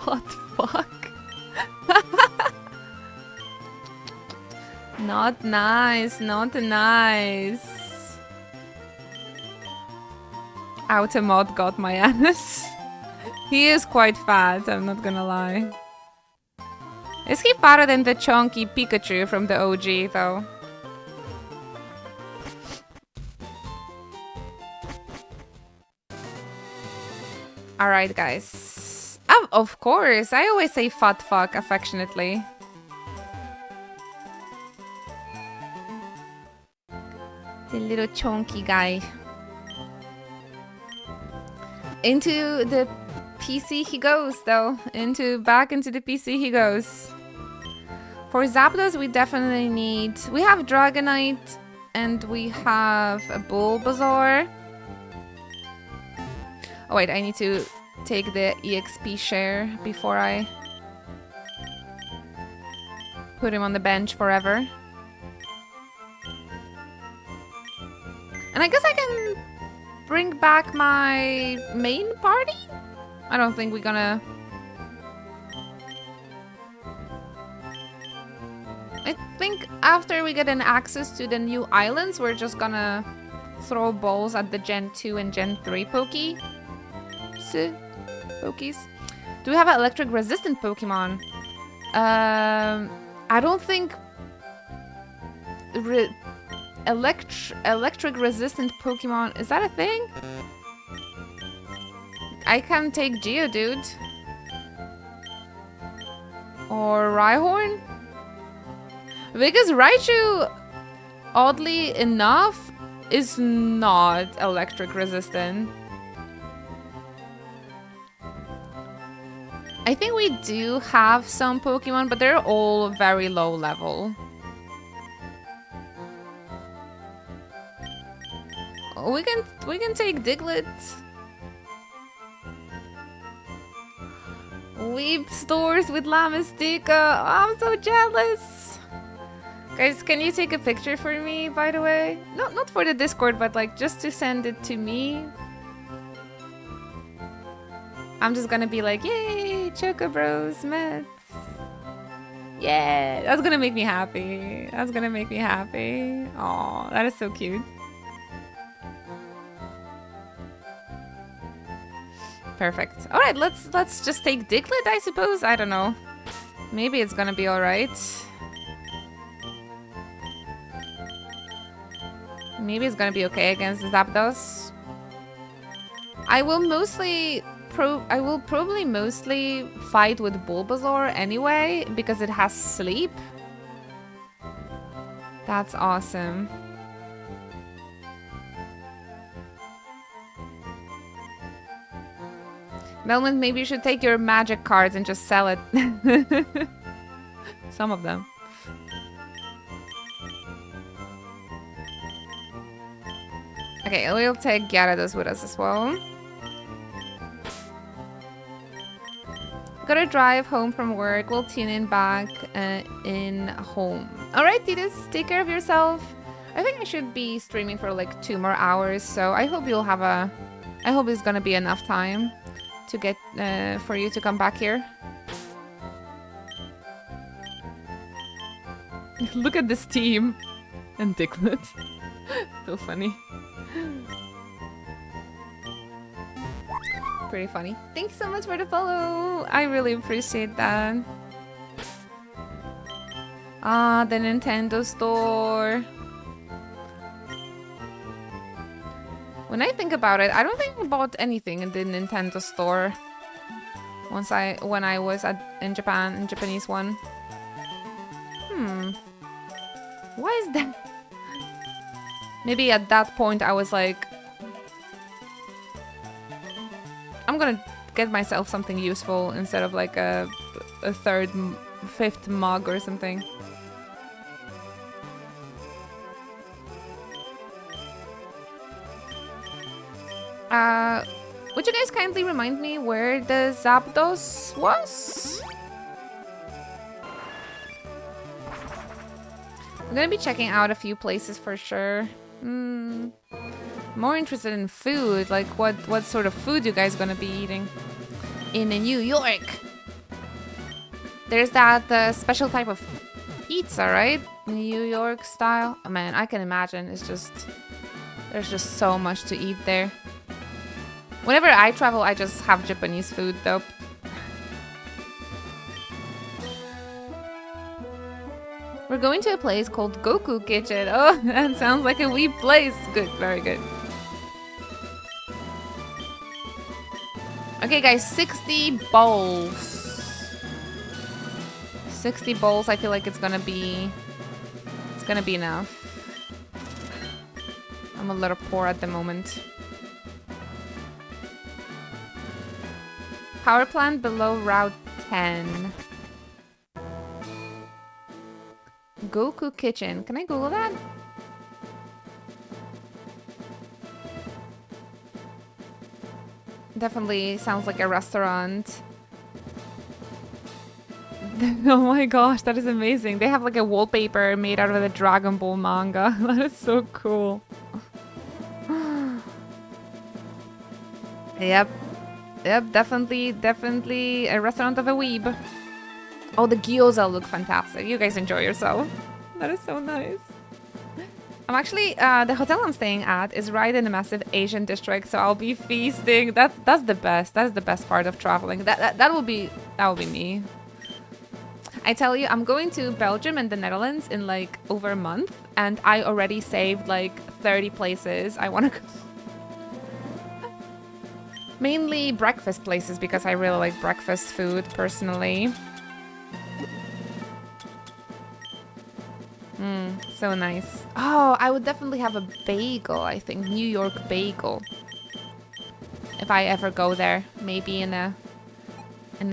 What the fuck? Not nice, not nice. Automod got my anus. He is quite fat, I'm not gonna lie. Is he fatter than the chunky Pikachu from the OG, though? Alright, guys. Of course, I always say fat fuck affectionately. The little chunky guy. Into the PC he goes, though. Back into the PC he goes. For Zapdos, we definitely need... We have Dragonite, and we have a Bulbasaur. Oh wait, I need to take the EXP share before I put him on the bench forever. And I guess I can bring back my main party? I don't think we're gonna... I think after we get an access to the new islands, we're just gonna throw balls at the Gen 2 and Gen 3 Pokies. Do we have an electric resistant Pokemon? I don't think electric resistant Pokemon, is that a thing? I can take Geodude or Rhyhorn, because Raichu, oddly enough, is not electric resistant. I think we do have some Pokemon, but they're all very low level. We can take Diglett. Weep stores with La Mystica. Oh, I'm so jealous. Guys, can you take a picture for me, by the way? No, not for the Discord, but like just to send it to me. I'm just gonna be like, yay, Choco Bros, Mets. Yeah, that's gonna make me happy. That's gonna make me happy. Aw, that is so cute. Perfect. All right, let's just take Diglett, I suppose. I don't know. Maybe it's gonna be all right. Maybe it's gonna be okay against Zapdos. I will probably mostly fight with Bulbasaur anyway because it has sleep. That's awesome. Melman, maybe you should take your magic cards and just sell it. Some of them. Okay, we'll take Gyarados with us as well. Gotta drive home from work. We'll tune in back in home. Alright, Titus, take care of yourself. I think I should be streaming for like 2 more hours, so I hope you'll have a... I hope it's gonna be enough time to get for you to come back here. Look at this team. And Diglett. So funny. Pretty funny. Thank you so much for the follow. I really appreciate that. Ah, the Nintendo store. When I think about it, I don't think I bought anything in the Nintendo store when I was in Japan, in Japanese one. Why is that? Maybe at that point I was like, I'm gonna get myself something useful instead of like a fifth mug or something. Would you guys kindly remind me where the Zapdos was? I'm gonna be checking out a few places for sure. More interested in food, like what sort of food you guys gonna be eating in New York? There's that special type of pizza, right? New York style. Oh man, I can imagine. There's just so much to eat there. Whenever I travel, I just have Japanese food though. We're going to a place called Goku Kitchen. Oh, that sounds like a weeb place. Good, very good. Okay, guys, 60 bowls. 60 bowls, I feel like it's gonna be enough. I'm a little poor at the moment. Power plant below Route 10. Goku Kitchen. Can I Google that? Definitely sounds like a restaurant. Oh my gosh, that is amazing. They have like a wallpaper made out of the Dragon Ball manga. That is so cool. Yep. Yep, definitely a restaurant of a weeb. Oh, the gyoza look fantastic. You guys enjoy yourself. That is so nice. I'm actually, the hotel I'm staying at is right in the massive Asian district, so I'll be feasting. That's the best. That's the best part of traveling. That will be me. I tell you, I'm going to Belgium and the Netherlands in like over a month, and I already saved like 30 places I want to go. Mainly breakfast places because I really like breakfast food personally. So nice. Oh, I would definitely have a bagel, I think. New York bagel. If I ever go there, maybe in a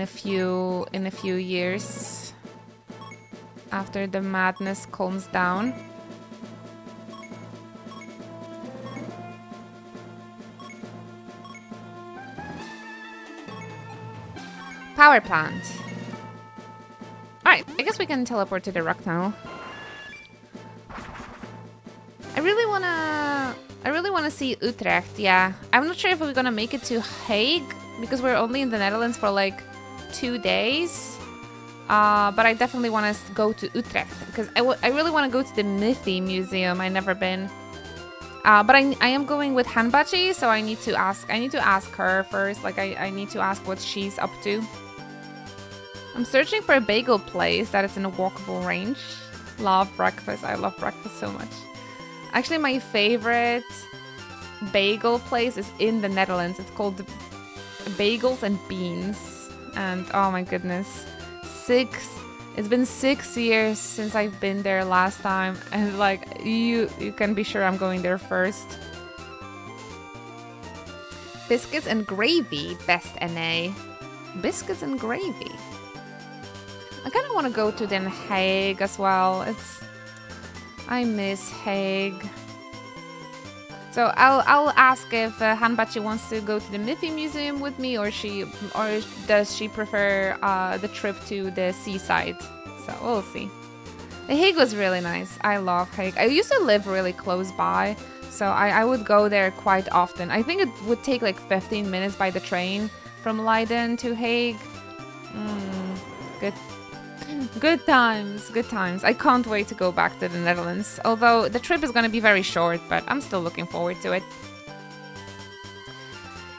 few years. After the madness calms down. Power plant. Alright, I guess we can teleport to the rock tunnel. I really wanna see Utrecht, yeah. I'm not sure if we're gonna make it to Hague because we're only in the Netherlands for like 2 days. But I definitely want to go to Utrecht because I really want to go to the Miffy Museum. I've never been. But I am going with Hanbachi, so I need to ask her first. Like I need to ask what she's up to. I'm searching for a bagel place that is in a walkable range. Love breakfast. I love breakfast so much. Actually, my favorite bagel place is in the Netherlands. It's called Bagels and Beans. And oh my goodness. It's been 6 years since I've been there last time, and like you can be sure I'm going there first. Biscuits and gravy, best NA. Biscuits and gravy. I kind of want to go to Den Haag as well. I miss Hague. So I'll ask if Hanbachi wants to go to the Miffy Museum with me, or does she prefer the trip to the seaside. So we'll see. The Hague was really nice. I love Hague. I used to live really close by, so I would go there quite often. I think it would take like 15 minutes by the train from Leiden to Hague. Good times, good times. I can't wait to go back to the Netherlands. Although the trip is going to be very short, but I'm still looking forward to it.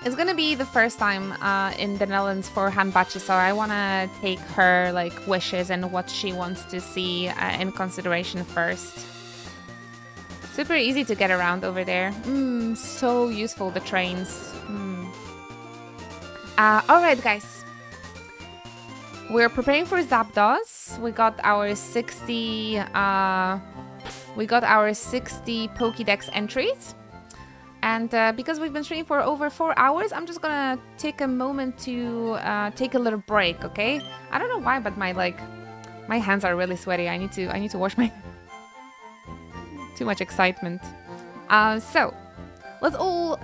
It's going to be the first time in the Netherlands for Hanbachi, so I want to take her like wishes and what she wants to see in consideration first. Super easy to get around over there. So useful, the trains. Alright, guys. We're preparing for Zapdos. We got our 60 Pokédex entries. And because we've been streaming for over 4 hours, I'm just gonna take a moment to take a little break, okay? I don't know why, but my hands are really sweaty. I need to wash my too much excitement. So let's all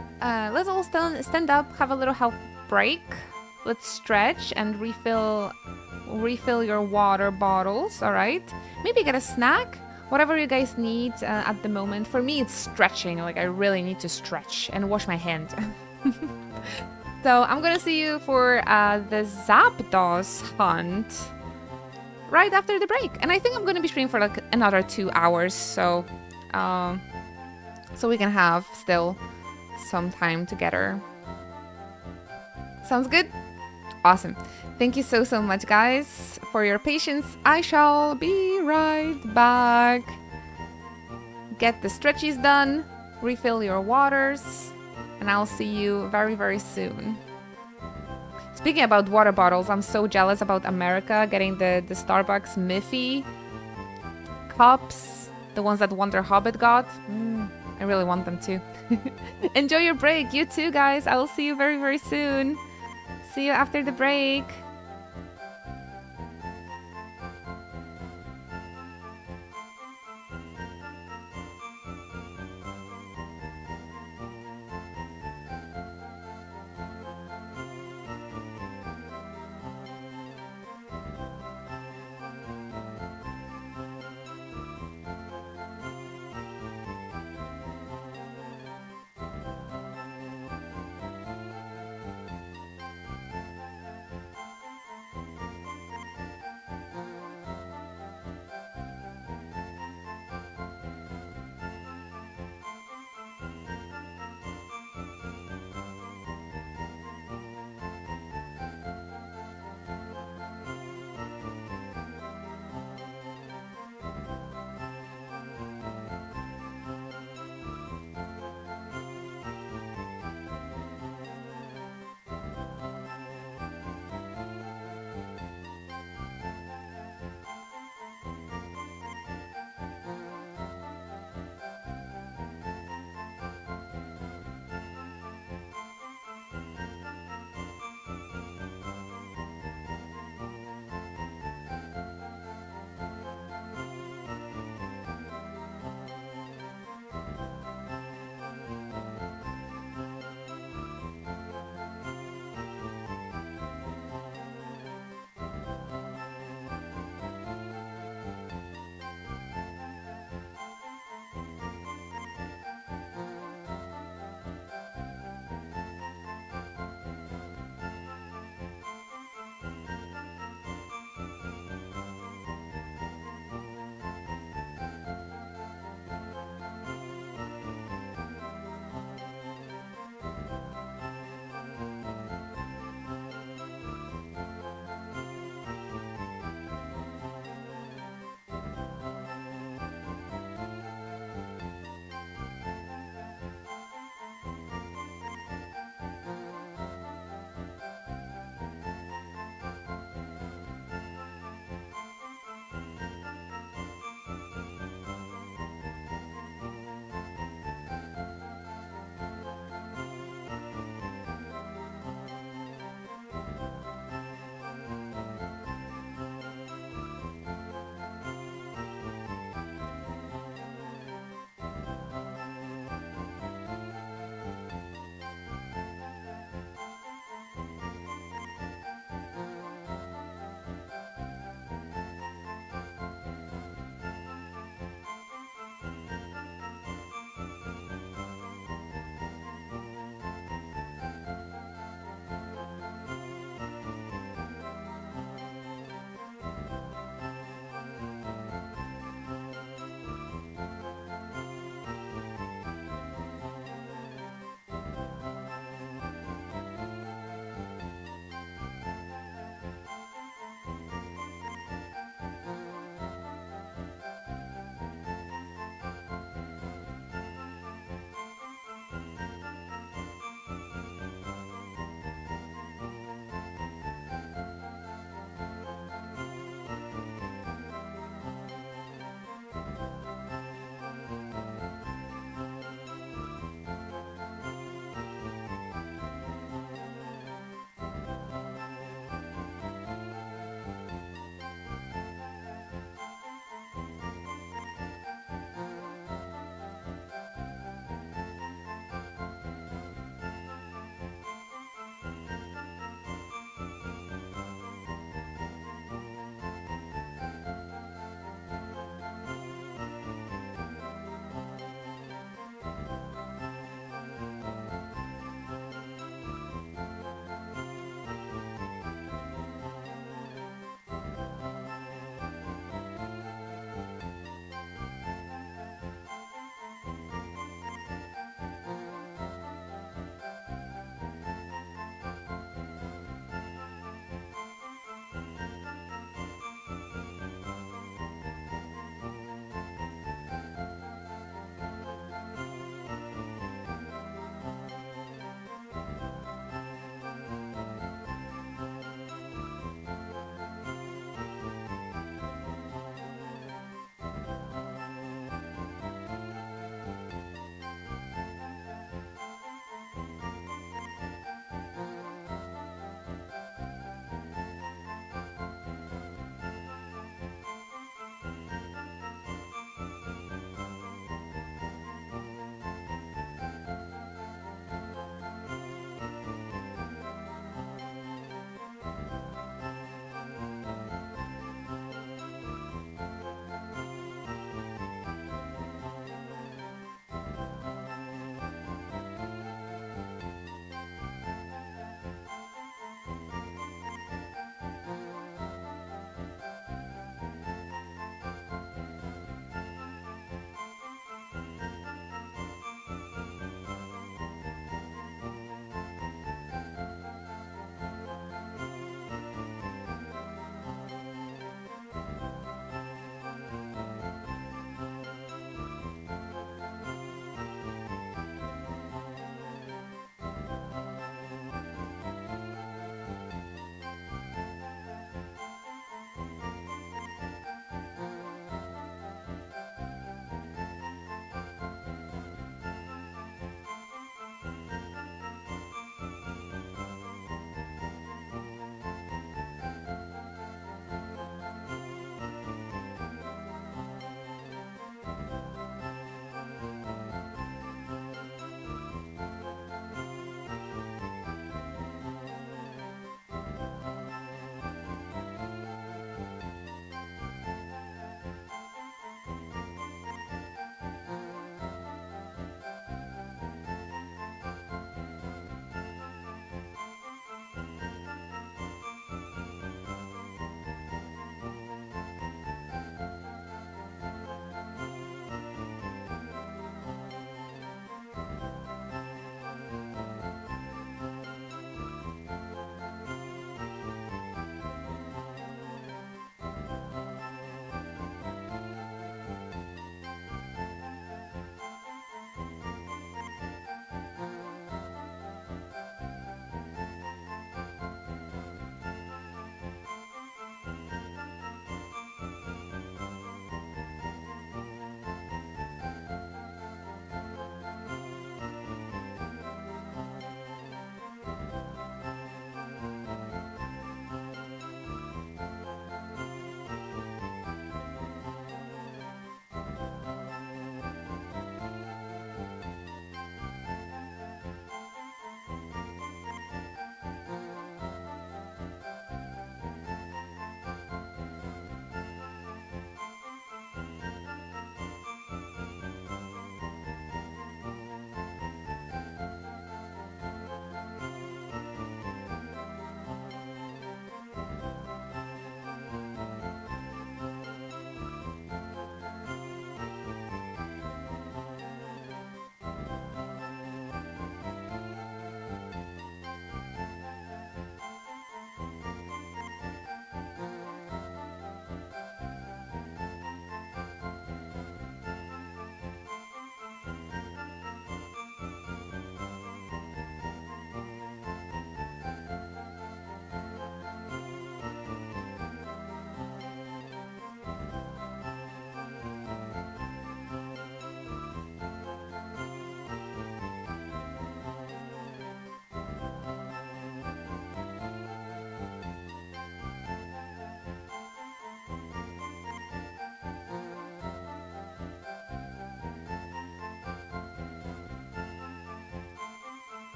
stand up, have a little health break. Let's stretch and refill your water bottles, all right? Maybe get a snack, whatever you guys need at the moment. For me, it's stretching. Like, I really need to stretch and wash my hand. So I'm gonna see you for the Zapdos hunt right after the break. And I think I'm gonna be streaming for like another 2 hours, so we can have still some time together. Sounds good? Awesome. Thank you so much, guys, for your patience. I shall be be right back. Get the stretchies done, refill your waters, and I'll see you very, very soon. Speaking about water bottles, I'm so jealous about America getting the Starbucks Miffy cups, the ones that Wonder Hobbit got. I really want them too. Enjoy your break, you too, guys. I will see you very, very soon. See you after the break.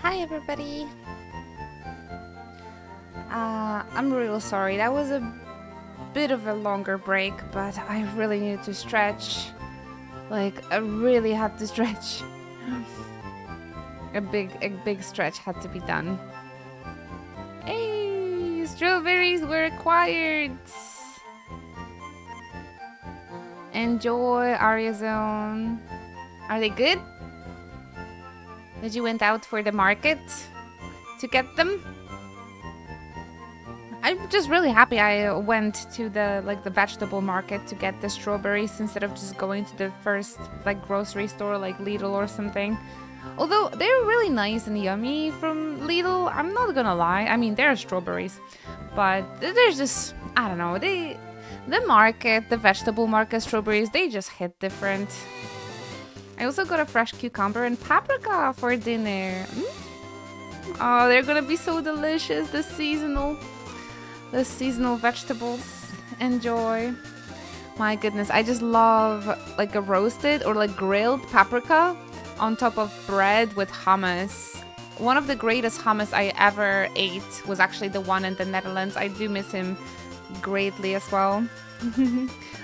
Hi everybody. I'm real sorry. That was a bit of a longer break, but I really needed to stretch. Like, I really had to stretch. A big stretch had to be done. Hey, strawberries were acquired. Enjoy, Aria Zone. Are they good? Did you went out for the market to get them? I'm just really happy I went to the vegetable market to get the strawberries instead of just going to the first grocery store like Lidl or something. Although they're really nice and yummy from Lidl, I'm not gonna lie. I mean, they're strawberries, but they're just, I don't know, the vegetable market strawberries, they just hit different. I also got a fresh cucumber and paprika for dinner. Oh, they're gonna be so delicious, the seasonal vegetables. Enjoy. My goodness, I just love like a roasted or like grilled paprika on top of bread with hummus. One of the greatest hummus I ever ate was actually the one in the Netherlands. I do miss him greatly as well.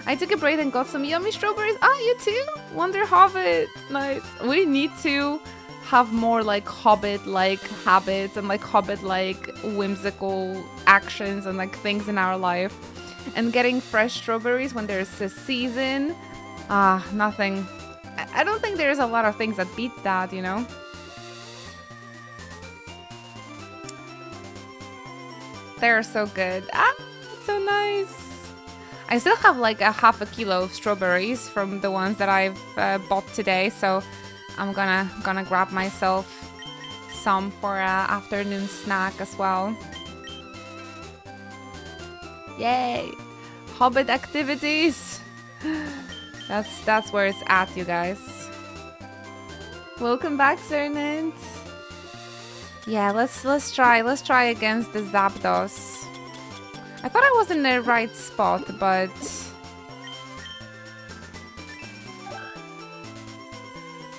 I took a break and got some yummy strawberries. Ah, you too? Wonder Hobbit. Nice. We need to have more like Hobbit-like habits and like Hobbit-like whimsical actions and like things in our life. And getting fresh strawberries when there's a season. Ah, nothing. I don't think there's a lot of things that beat that, you know? They're so good. Ah, so nice. I still have like a half a kilo of strawberries from the ones that I've bought today, so I'm gonna grab myself some for afternoon snack as well. Yay! Hobbit activities. That's where it's at, you guys. Welcome back, Cernant. Yeah, let's try against the Zapdos. I thought I was in the right spot, but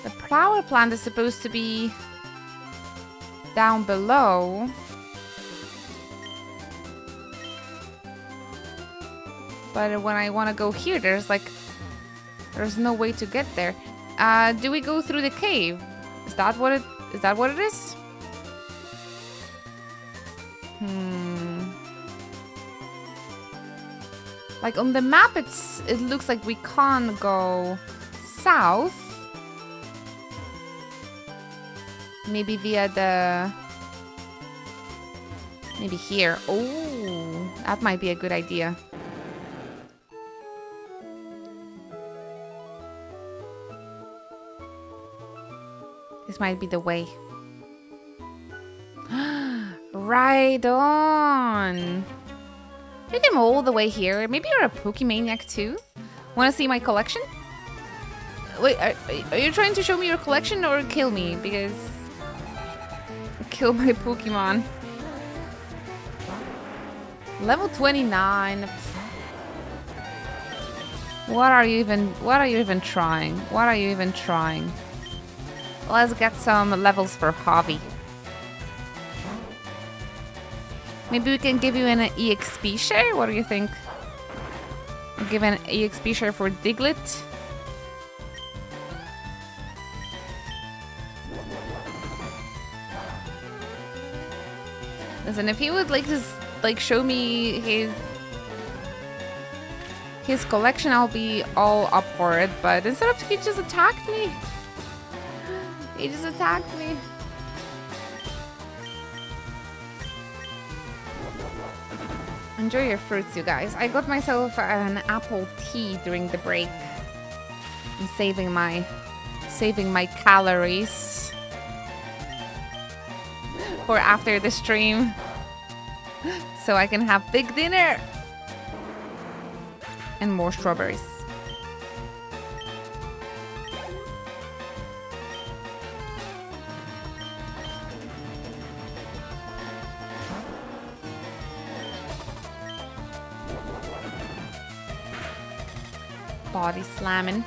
the power plant is supposed to be down below. But when I want to go here, there's no way to get there. Do we go through the cave? Is that what it is? Like on the map, it looks like we can't go south. Maybe maybe here. Oh, that might be a good idea. This might be the way. Right on. You came all the way here. Maybe you're a Pokemaniac too? Wanna see my collection? Wait, are you trying to show me your collection or kill me? Because... kill my Pokemon. Level 29. What are you even trying? What are you even trying? Let's get some levels for Javi. Maybe we can give you an EXP share? What do you think? I'll give an EXP share for Diglett. Listen, if he would like to show me his collection, I'll be all up for it. But instead of, he just attacked me. He just attacked me. Enjoy your fruits, you guys. I got myself an apple tea during the break. I'm saving my calories for after the stream, so I can have big dinner and more strawberries. Body slamming.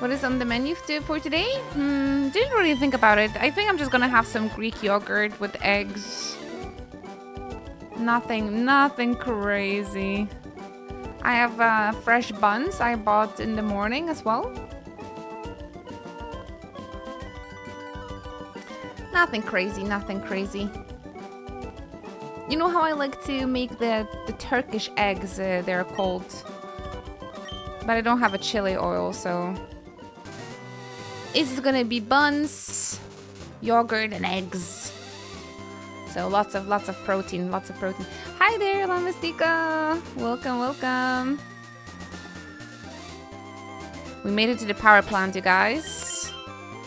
What is on the menu for today? Didn't really think about it. I think I'm just gonna have some Greek yogurt with eggs. Nothing crazy. I have fresh buns I bought in the morning as well. Nothing crazy, nothing crazy. You know how I like to make the Turkish eggs, they're called. But I don't have a chili oil, so... It's gonna be buns, yogurt, and eggs. So lots of protein, lots of protein. Hi there, La Mystica! Welcome, welcome. We made it to the power plant, you guys.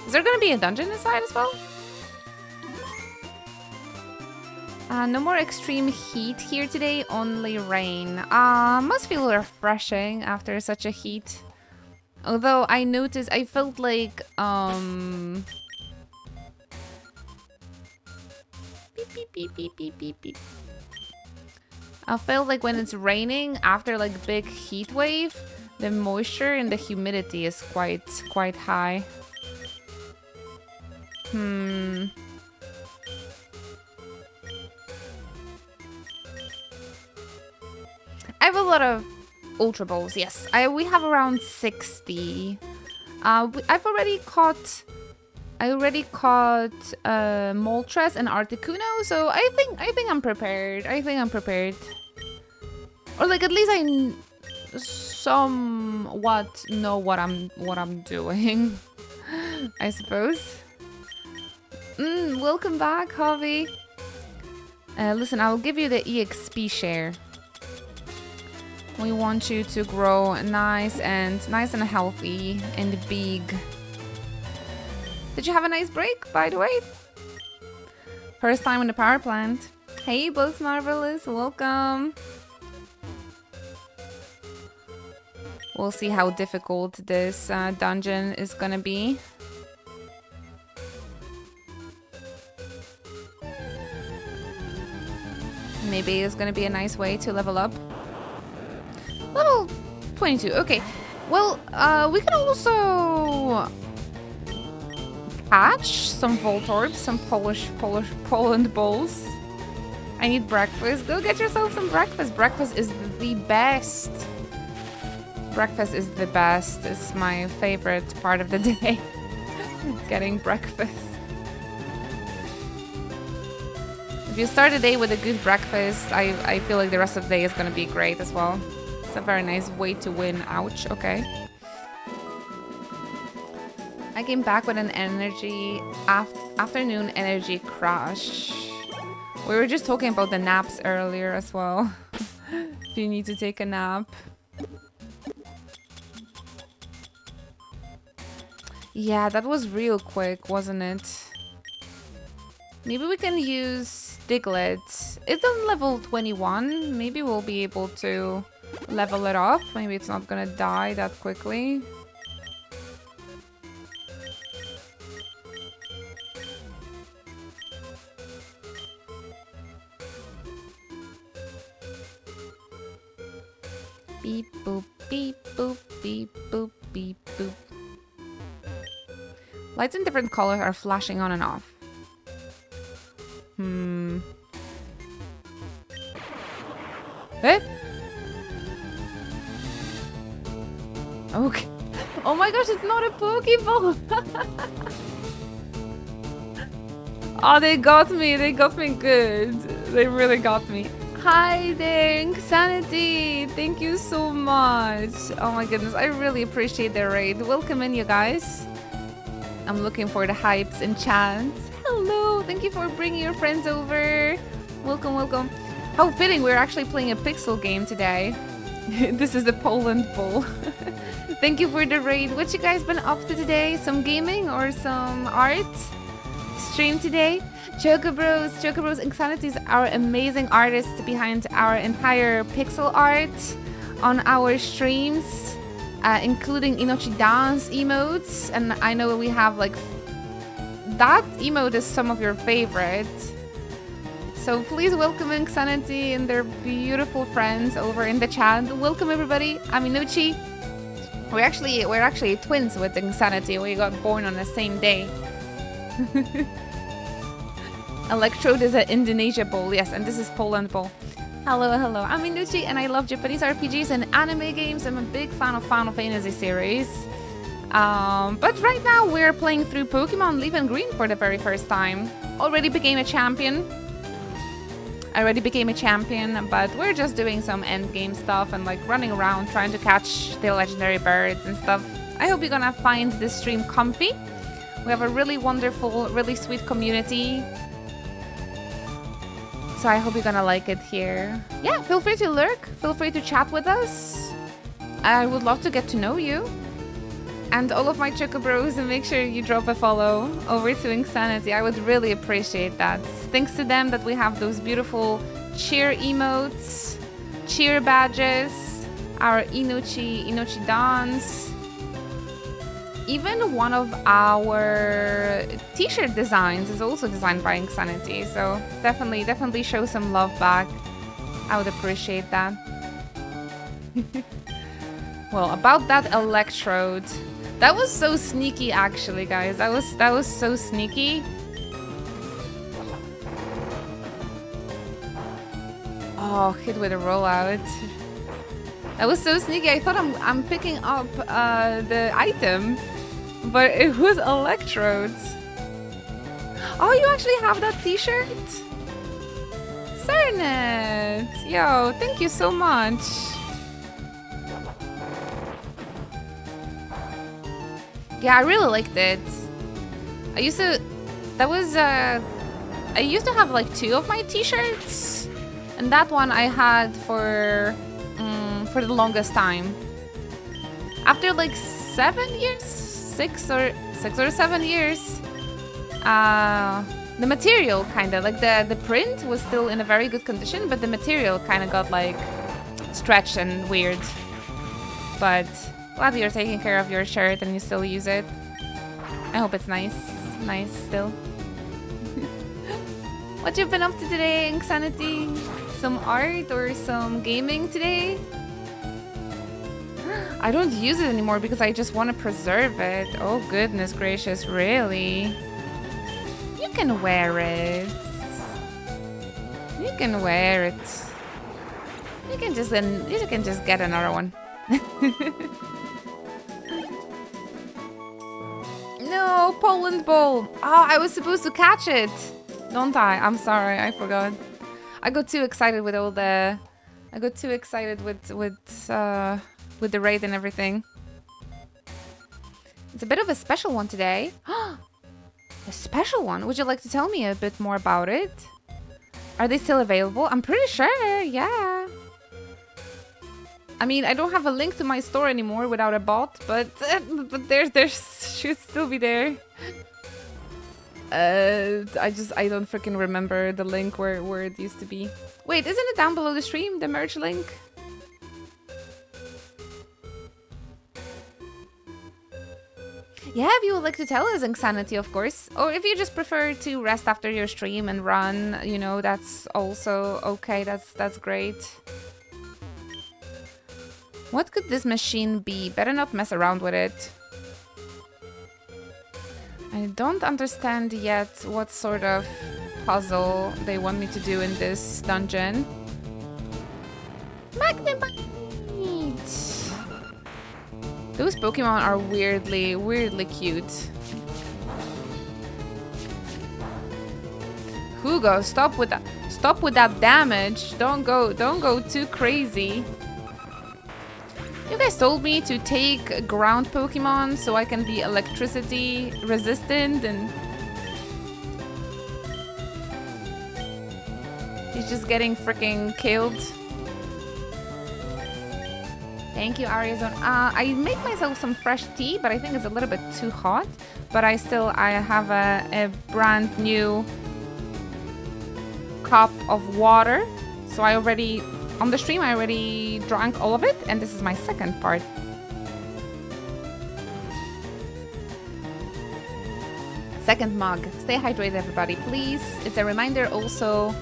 Is there gonna be a dungeon inside as well? No more extreme heat here today, only rain. Must feel refreshing after such a heat. Although I noticed, I felt like, beep, beep, beep, beep, beep, beep, beep. I felt like when it's raining, after like big heat wave, the moisture and the humidity is quite high. I have a lot of Ultra Balls, yes. We have around 60. I've already caught... I already caught Moltres and Articuno, so I think I'm prepared. I think I'm prepared. Or like at least I somewhat know what I'm doing. I suppose. Welcome back, Javi. Listen, I'll give you the EXP share. We want you to grow nice and healthy and big. Did you have a nice break, by the way? First time in the power plant. Hey, Both Marvelous, welcome. We'll see how difficult this dungeon is gonna be. Maybe it's gonna be a nice way to level up. Level 22, okay. Well, we can also catch some Voltorbs, some Poland Balls. I need breakfast. Go get yourself some breakfast. Breakfast is the best. Breakfast is the best. It's my favorite part of the day. Getting breakfast. If you start the day with a good breakfast, I feel like the rest of the day is gonna be great as well. It's a very nice way to win. Ouch, okay. I came back with an afternoon energy crush. We were just talking about the naps earlier as well. If you need to take a nap. Yeah, that was real quick, wasn't it? Maybe we can use Diglett. It's on level 21. Maybe we'll be able to level it up. Maybe it's not gonna die that quickly. Beep boop, beep boop, beep boop, beep boop. Lights in different colors are flashing on and off. Eh? Okay. Oh my gosh, it's not a Pokeball! Oh, they got me. They got me good. They really got me. Hi there, Insanity. Thank you so much. Oh my goodness, I really appreciate the raid. Welcome in, you guys. I'm looking for the hypes and chants. Hello, thank you for bringing your friends over. Welcome, welcome. How fitting, we're actually playing a pixel game today. This is the Poland Bowl. Thank you for the raid. What you guys been up to today? Some gaming or some art? Stream today? Chocobros, Insanity is our amazing artist behind our entire pixel art on our streams, including Inochi Dance emotes. And I know we have like... That emote is some of your favorites. So please welcome Insanity and their beautiful friends over in the chat. Welcome everybody. I'm Inochi. We're actually twins with Insanity. We got born on the same day. Electrode is an Indonesia bowl, yes, and this is Poland bowl. Hello, hello. I'm Inuchi and I love Japanese RPGs and anime games. I'm a big fan of Final Fantasy series. But right now we're playing through Pokemon LeafGreen for the very first time. Already became a champion. But we're just doing some endgame stuff and like running around trying to catch the legendary birds and stuff. I hope you're gonna find this stream comfy. We have a really wonderful, really sweet community. So I hope you're gonna like it here. Yeah, feel free to lurk. Feel free to chat with us. I would love to get to know you. And all of my Chocobros, and make sure you drop a follow over to Insanity. I would really appreciate that. Thanks to them that we have those beautiful cheer emotes, cheer badges, our Inuchi dance. Even one of our t-shirt designs is also designed by Insanity, so definitely show some love back. I would appreciate that. Well, about that Electrode, that was so sneaky actually, guys. That was so sneaky. Oh, hit with a rollout. That was so sneaky. I thought I'm picking up the item, but it was Electrodes. Oh, you actually have that t-shirt? Cernet! Yo, thank you so much. Yeah, I really liked it. I used to have like 2 of my t-shirts, and that one I had for the longest time. After like 7 years, 6 or 7 years, the material kind of like the print was still in a very good condition, but the material kind of got like stretched and weird. But glad you're taking care of your shirt and you still use it. I hope it's nice still. What you've been up to today, Insanity? Some art or some gaming today? I don't use it anymore because I just want to preserve it. Oh goodness gracious, really? You can wear it. You can wear it. You can just get another one. No, Poland Bowl. Oh, I was supposed to catch it. Don't I? I'm sorry, I forgot. I got too excited with all the... I got too excited with the raid and everything. It's a bit of a special one today. A special one? Would you like to tell me a bit more about it? Are they still available? I'm pretty sure, yeah. I mean, I don't have a link to my store anymore without a bot, but there should still be there. I don't freaking remember the link where it used to be. Wait, isn't it down below the stream, the merch link? Yeah, if you would like to tell us, Insanity, of course. Or if you just prefer to rest after your stream and run, you know, that's also okay. That's great. What could this machine be? Better not mess around with it. I don't understand yet what sort of puzzle they want me to do in this dungeon. Magnemite! Those Pokemon are weirdly cute. Hugo, stop with that damage. Don't go too crazy. You guys told me to take ground Pokemon so I can be electricity resistant, and he's just getting freaking killed. Thank you, Arizona. I make myself some fresh tea, but I think it's a little bit too hot. But I have a brand new cup of water. So on the stream, I already drank all of it, and this is my second part. Second mug. Stay hydrated, everybody, please. It's a reminder also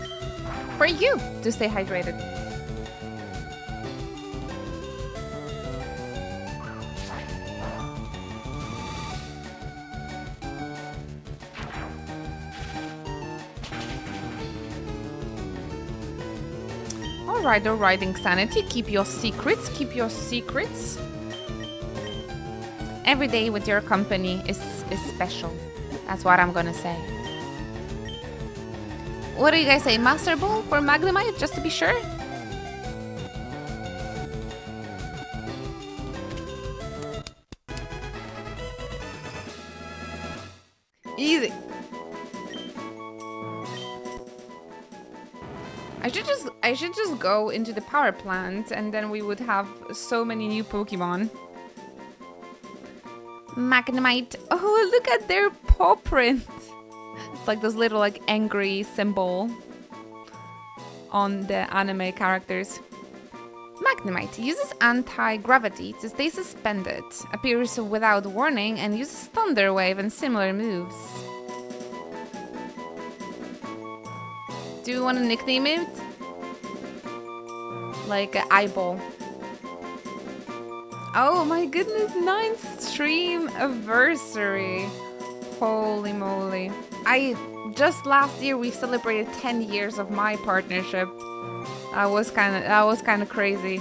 for you to stay hydrated. all right, Insanity. Keep your secrets, keep your secrets. Every day with your company is special. That's what I'm gonna say. What do you guys say? Master Ball for Magnemite, just to be sure? Easy. I should just go into the power plant and then we would have so many new Pokemon. Magnemite. Oh, look at their paw print. It's like this little like angry symbol on the anime characters. Magnemite uses anti-gravity to stay suspended, appears without warning, and uses Thunder Wave and similar moves. Do you want to nickname it? Like an eyeball. Oh my goodness, 9th stream anniversary. Holy moly. Just last year we celebrated 10 years of my partnership. That was kind of crazy.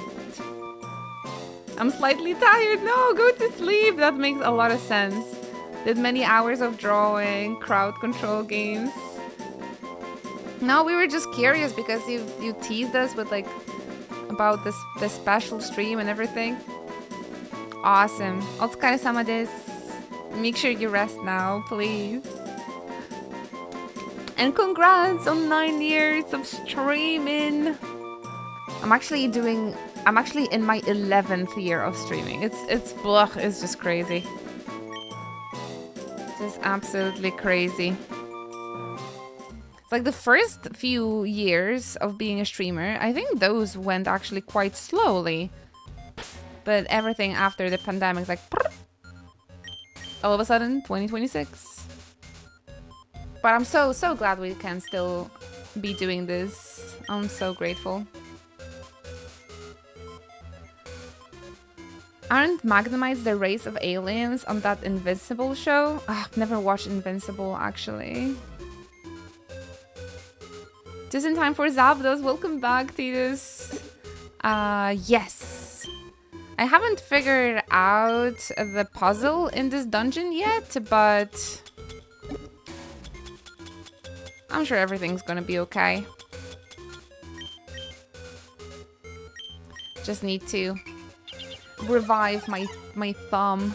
I'm slightly tired. No, go to sleep. That makes a lot of sense. Did many hours of drawing, crowd control games. No, we were just curious because you teased us with like about this special stream and everything. Awesome. Otsukare-sama desu. Make sure you rest now, please. And congrats on 9 years of streaming. I'm actually in my 11th year of streaming. It's just crazy. Just absolutely crazy. It's like the first few years of being a streamer, I think those went actually quite slowly. But everything after the pandemic is like all of a sudden 2026. But I'm so glad we can still be doing this. I'm so grateful. Aren't Magnemites the race of aliens on that Invincible show? I've never watched Invincible, actually. Just in time for Zapdos. Welcome back, Titus. Yes. I haven't figured out the puzzle in this dungeon yet, but I'm sure everything's gonna be okay. Just need to revive my thumb.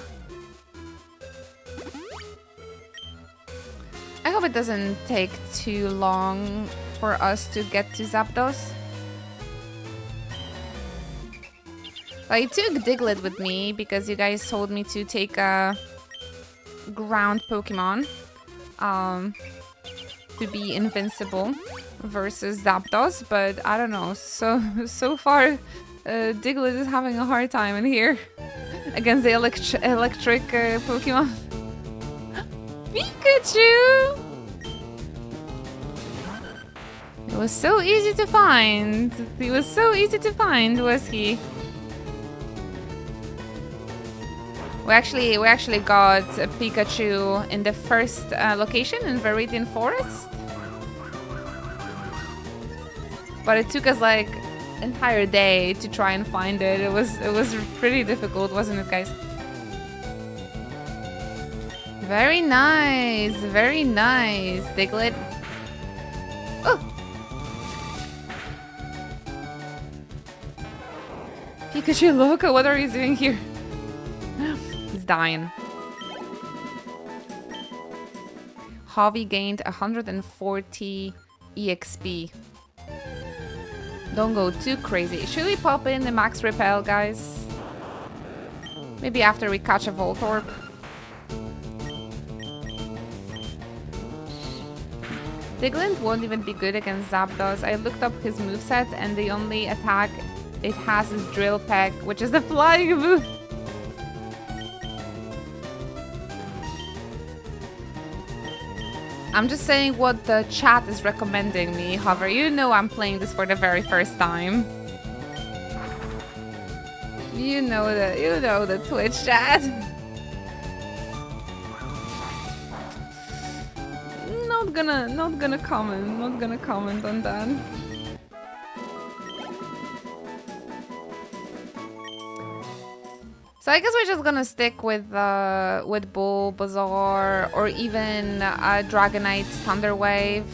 I hope it doesn't take too long for us to get to Zapdos. I took Diglett with me because you guys told me to take a ground Pokemon to be invincible versus Zapdos, but I don't know. So far, Diglett is having a hard time in here against the electric Pokemon. Pikachu! It was so easy to find. He was so easy to find, was he? We actually got a Pikachu in the first location in Viridian Forest. But it took us like entire day to try and find it. It was pretty difficult, wasn't it, guys? Very nice, Diglett. Oh! Pikachu Loco, what are you doing here? He's dying. Javi gained 140 EXP. Don't go too crazy. Should we pop in the max repel, guys? Maybe after we catch a Voltorb. Diglett won't even be good against Zapdos. I looked up his moveset and the only attack it has is Drill Peck, which is the flying move. I'm just saying what the chat is recommending me, Hover. You know I'm playing this for the very first time. You know the Twitch chat. Not gonna comment on that. So I guess we're just gonna stick with Bulbasaur or even Dragonite's Thunder Wave.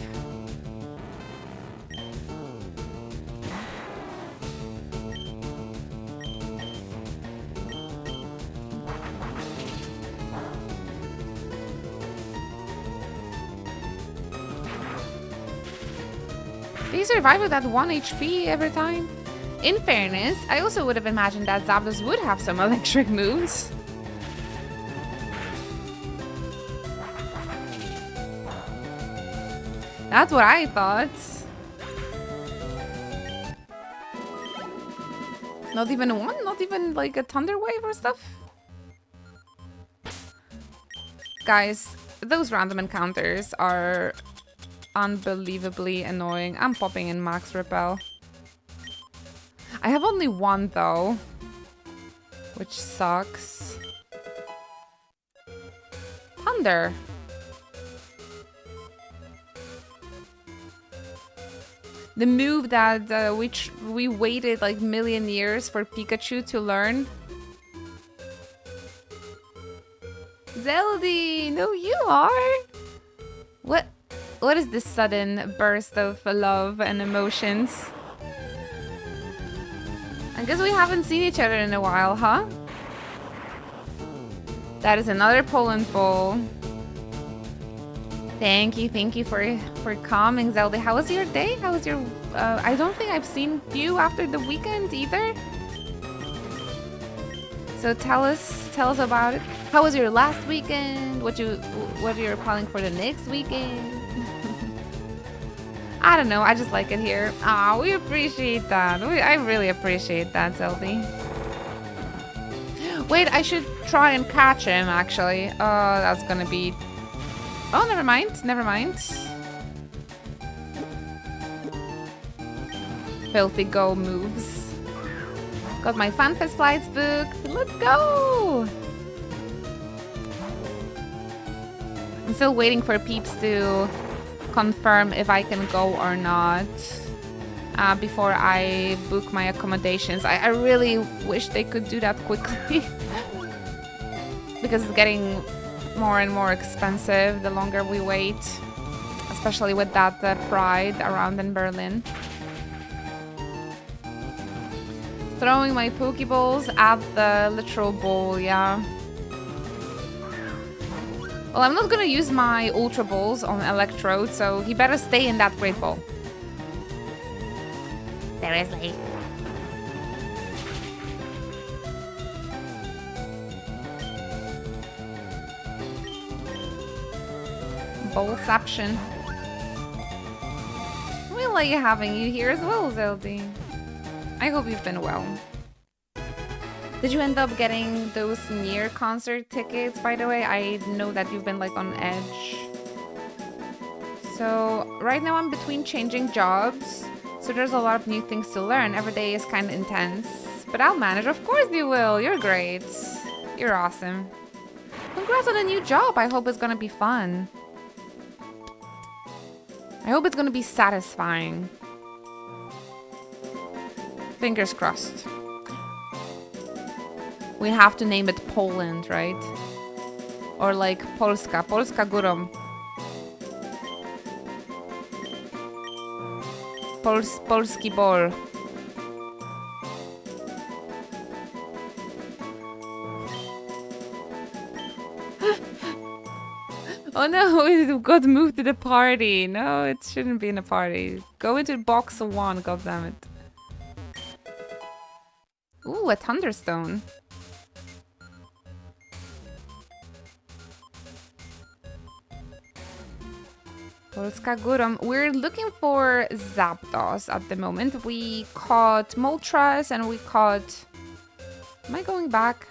Do you survive with that 1 HP every time? In fairness, I also would have imagined that Zapdos would have some electric moves. That's what I thought. Not even one? Not even like a Thunder Wave or stuff? Guys, those random encounters are unbelievably annoying. I'm popping in Max Repel. I have only one though, which sucks. Thunder. The move that we waited like million years for Pikachu to learn. Zeldy, no, you are. What is this sudden burst of love and emotions? I guess we haven't seen each other in a while, huh? That is another Poland Bowl. Thank you for coming, Zelda. How was your day? How was your... I don't think I've seen you after the weekend either. So tell us about it. How was your last weekend? What you're planning for the next weekend? I don't know, I just like it here. Ah, we appreciate that. I really appreciate that, Zeldy. Wait, I should try and catch him, actually. That's gonna be... Oh, never mind, never mind. Filthy Go moves. Got my FanFest flights booked. Let's go! I'm still waiting for peeps to confirm if I can go or not before I book my accommodations. I really wish they could do that quickly because it's getting more and more expensive the longer we wait, especially with that Pride around in Berlin. Throwing my Pokeballs at the literal bowl, yeah. Well, I'm not gonna use my Ultra Balls on Electrode, so he better stay in that Great Ball. Seriously. Ballception. We like having you here as well, Zeldy. I hope you've been well. Did you end up getting those Nier concert tickets, by the way? I know that you've been like on edge. So right now I'm between changing jobs, so there's a lot of new things to learn. Every day is kind of intense, but I'll manage. Of course you will. You're great. You're awesome. Congrats on a new job. I hope it's gonna be fun. I hope it's gonna be satisfying. Fingers crossed. We have to name it Poland, right? Or like Polska. Polska górą. Polski ball. Oh no, it got moved to the party. No, it shouldn't be in a party. Go into box 1, goddammit. Ooh, a Thunderstone. Polska górą. We're looking for Zapdos at the moment. We caught Moltres and we caught... Am I going back?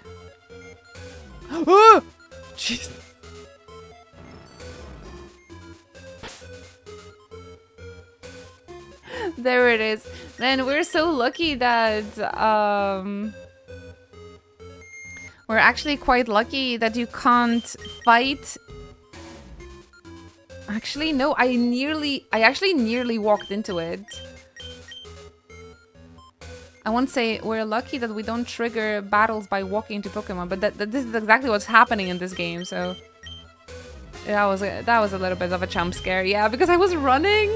Oh! Jeez. There it is. Man, we're so lucky that... We're actually quite lucky that you can't fight... Actually, no, I actually nearly walked into it. I won't say we're lucky that we don't trigger battles by walking into Pokemon, but this is exactly what's happening in this game, so... That was a little bit of a jump scare, yeah, because I was running!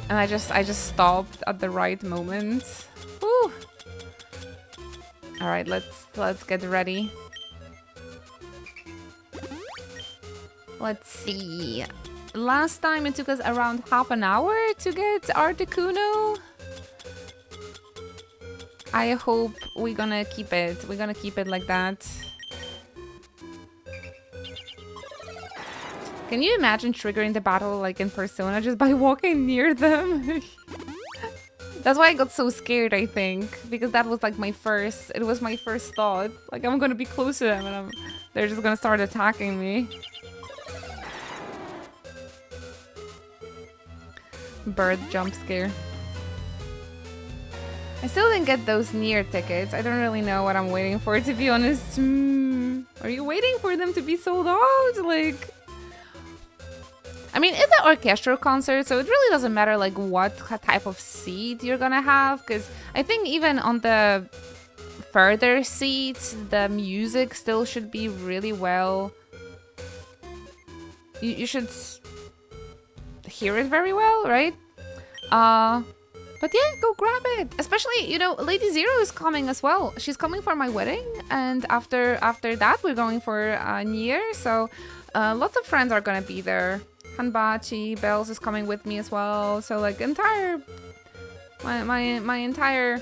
And I just stopped at the right moment. Woo! Alright, let's get ready. Let's see. Last time it took us around half an hour to get Articuno. I hope we're gonna keep it. We're gonna keep it like that. Can you imagine triggering the battle like in Persona just by walking near them? That's why I got so scared, I think, because that was like my first thought. Like I'm gonna be close to them and they're just gonna start attacking me. Bird jump scare. I still didn't get those near tickets. I don't really know what I'm waiting for, to be honest. Are you waiting for them to be sold out? Like, I mean, it's an orchestral concert, so it really doesn't matter like what type of seat you're gonna have, because I think even on the further seats, the music still should be really well. You should hear it very well, right? But yeah, go grab it. Especially, you know, Lady Zero is coming as well. She's coming for my wedding, and after that, we're going for New Year. So lots of friends are gonna be there. Hanbachi, Bells is coming with me as well. So like my entire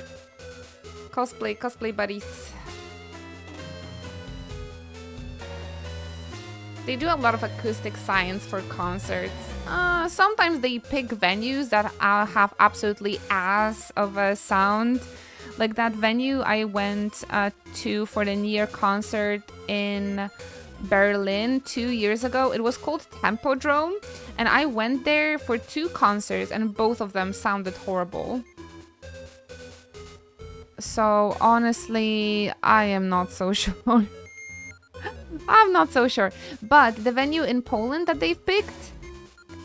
cosplay buddies. They do a lot of acoustic science for concerts. Sometimes they pick venues that have absolutely ass of a sound. Like that venue I went to for the New Year concert in Berlin 2 years ago. It was called Tempodrome, and I went there for 2 concerts and both of them sounded horrible. So honestly, I am not so sure. I'm not so sure, but the venue in Poland that they've picked,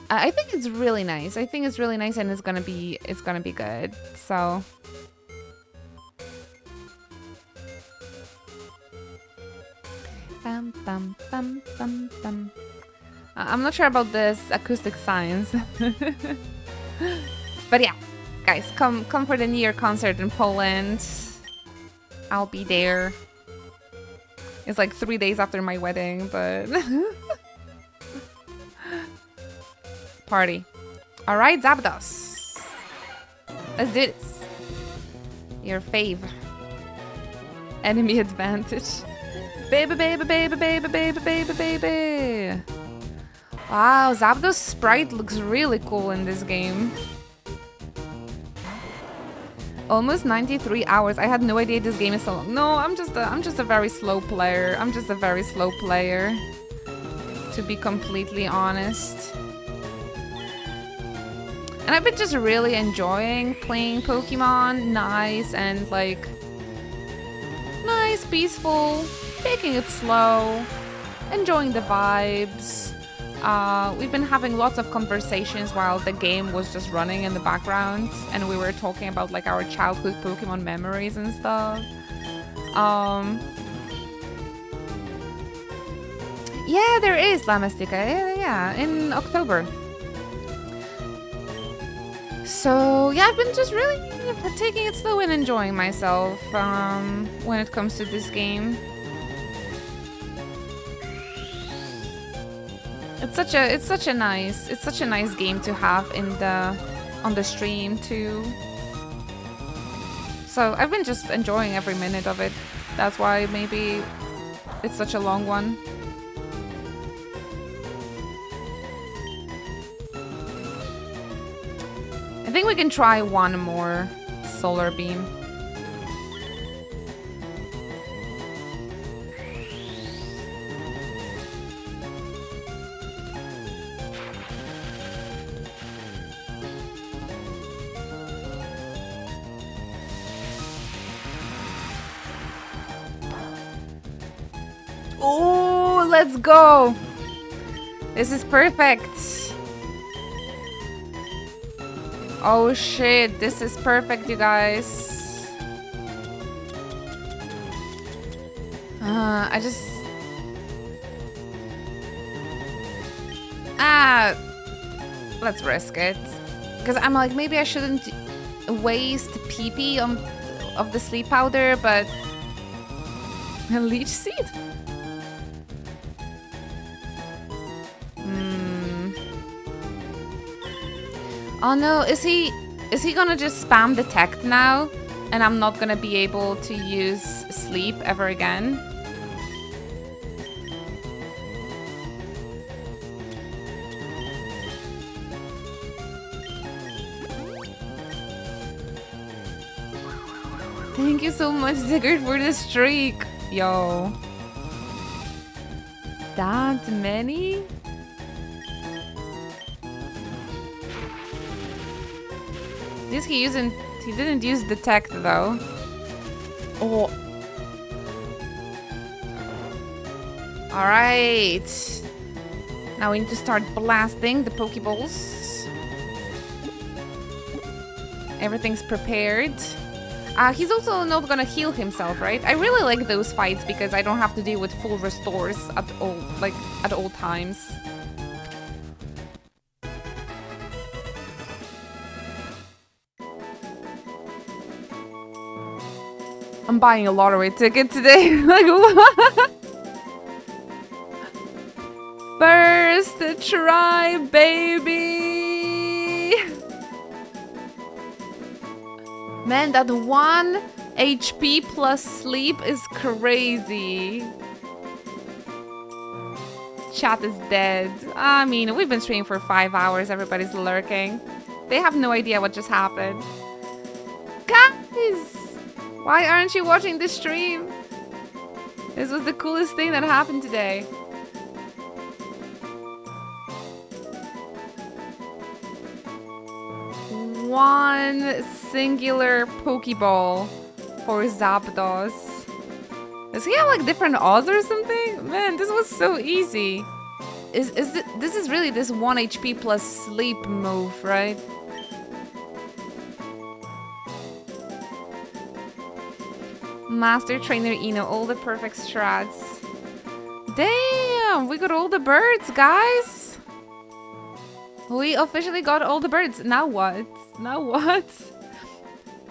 I think it's really nice. I think it's really nice, and it's gonna be good. So bum, bum, bum, bum, bum. I'm not sure about this acoustic science, but yeah, guys, come for the New Year concert in Poland. I'll be there. It's like 3 days after my wedding, but... Party. Alright, Zapdos. Let's do this. Your fave. Enemy advantage. Baby, baby, baby, baby, baby, baby, baby. Wow, Zapdos sprite looks really cool in this game. Almost 93 hours. I had no idea this game is so long. No, I'm just a very slow player. I'm just a very slow player, to be completely honest. And I've been just really enjoying playing Pokemon. Nice and like nice, peaceful, taking it slow, enjoying the vibes. We've been having lots of conversations while the game was just running in the background, and we were talking about like our childhood Pokemon memories and stuff. Yeah, there is Lamestica. Yeah, in October. So yeah, I've been just really taking it slow and enjoying myself when it comes to this game. It's such a nice game to have on the stream too. So I've been just enjoying every minute of it. That's why maybe it's such a long one. I think we can try one more Solar Beam. Oh, let's go. This is perfect. Oh shit, this is perfect, you guys. I just... let's risk it. Because I'm like, maybe I shouldn't waste PP of the sleep powder, but... A leech seed? Oh no, is he gonna just spam detect now? And I'm not gonna be able to use sleep ever again? Thank you so much, Sigurd, for the streak. Yo. That many? He didn't use detect though. Oh. Alright. Now we need to start blasting the Pokeballs. Everything's prepared. He's also not gonna heal himself, right? I really like those fights because I don't have to deal with full restores at all times. I'm buying a lottery ticket today. Like, what? First try, baby. Man, that 1 HP plus sleep is crazy. Chat is dead. I mean, we've been streaming for 5 hours. Everybody's lurking. They have no idea what just happened. Guys! Why aren't you watching the stream? This was the coolest thing that happened today. One singular Pokeball for Zapdos. Does he have like different odds or something? Man, this was so easy. This is really this 1 HP plus sleep move, right? Master Trainer Eno, all the perfect strats. Damn, we got all the birds, guys. We officially got all the birds. Now what? Now what?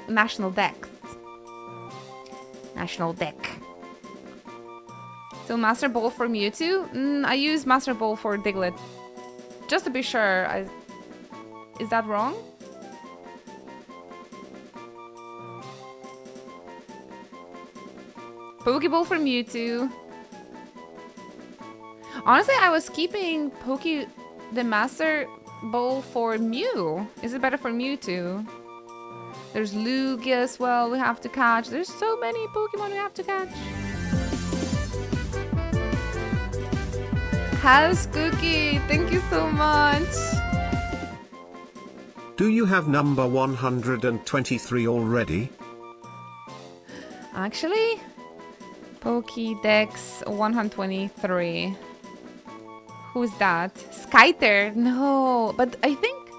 National deck. National deck. So Master Ball for Mewtwo? I use Master Ball for Diglett. Just to be sure. Is that wrong? Pokeball for Mewtwo. Honestly, I was keeping the Master Ball for Mew. Is it better for Mewtwo? There's Lugia as well we have to catch. There's so many Pokemon we have to catch. House Cookie, thank you so much. Do you have number 123 already? Actually, Pokédex 123. Who's that? Skyter? No, but I think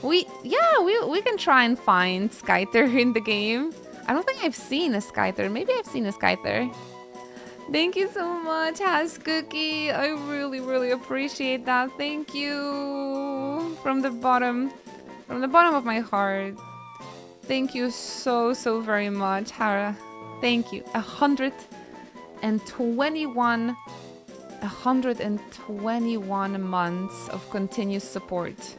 we can try and find Skyter in the game. I don't think I've seen a Skyter. Maybe I've seen a Skyter. Thank you so much, House Cookie. I really, really appreciate that. Thank you from the bottom of my heart. Thank you so very much, Hara. Thank you. 121 months of continuous support.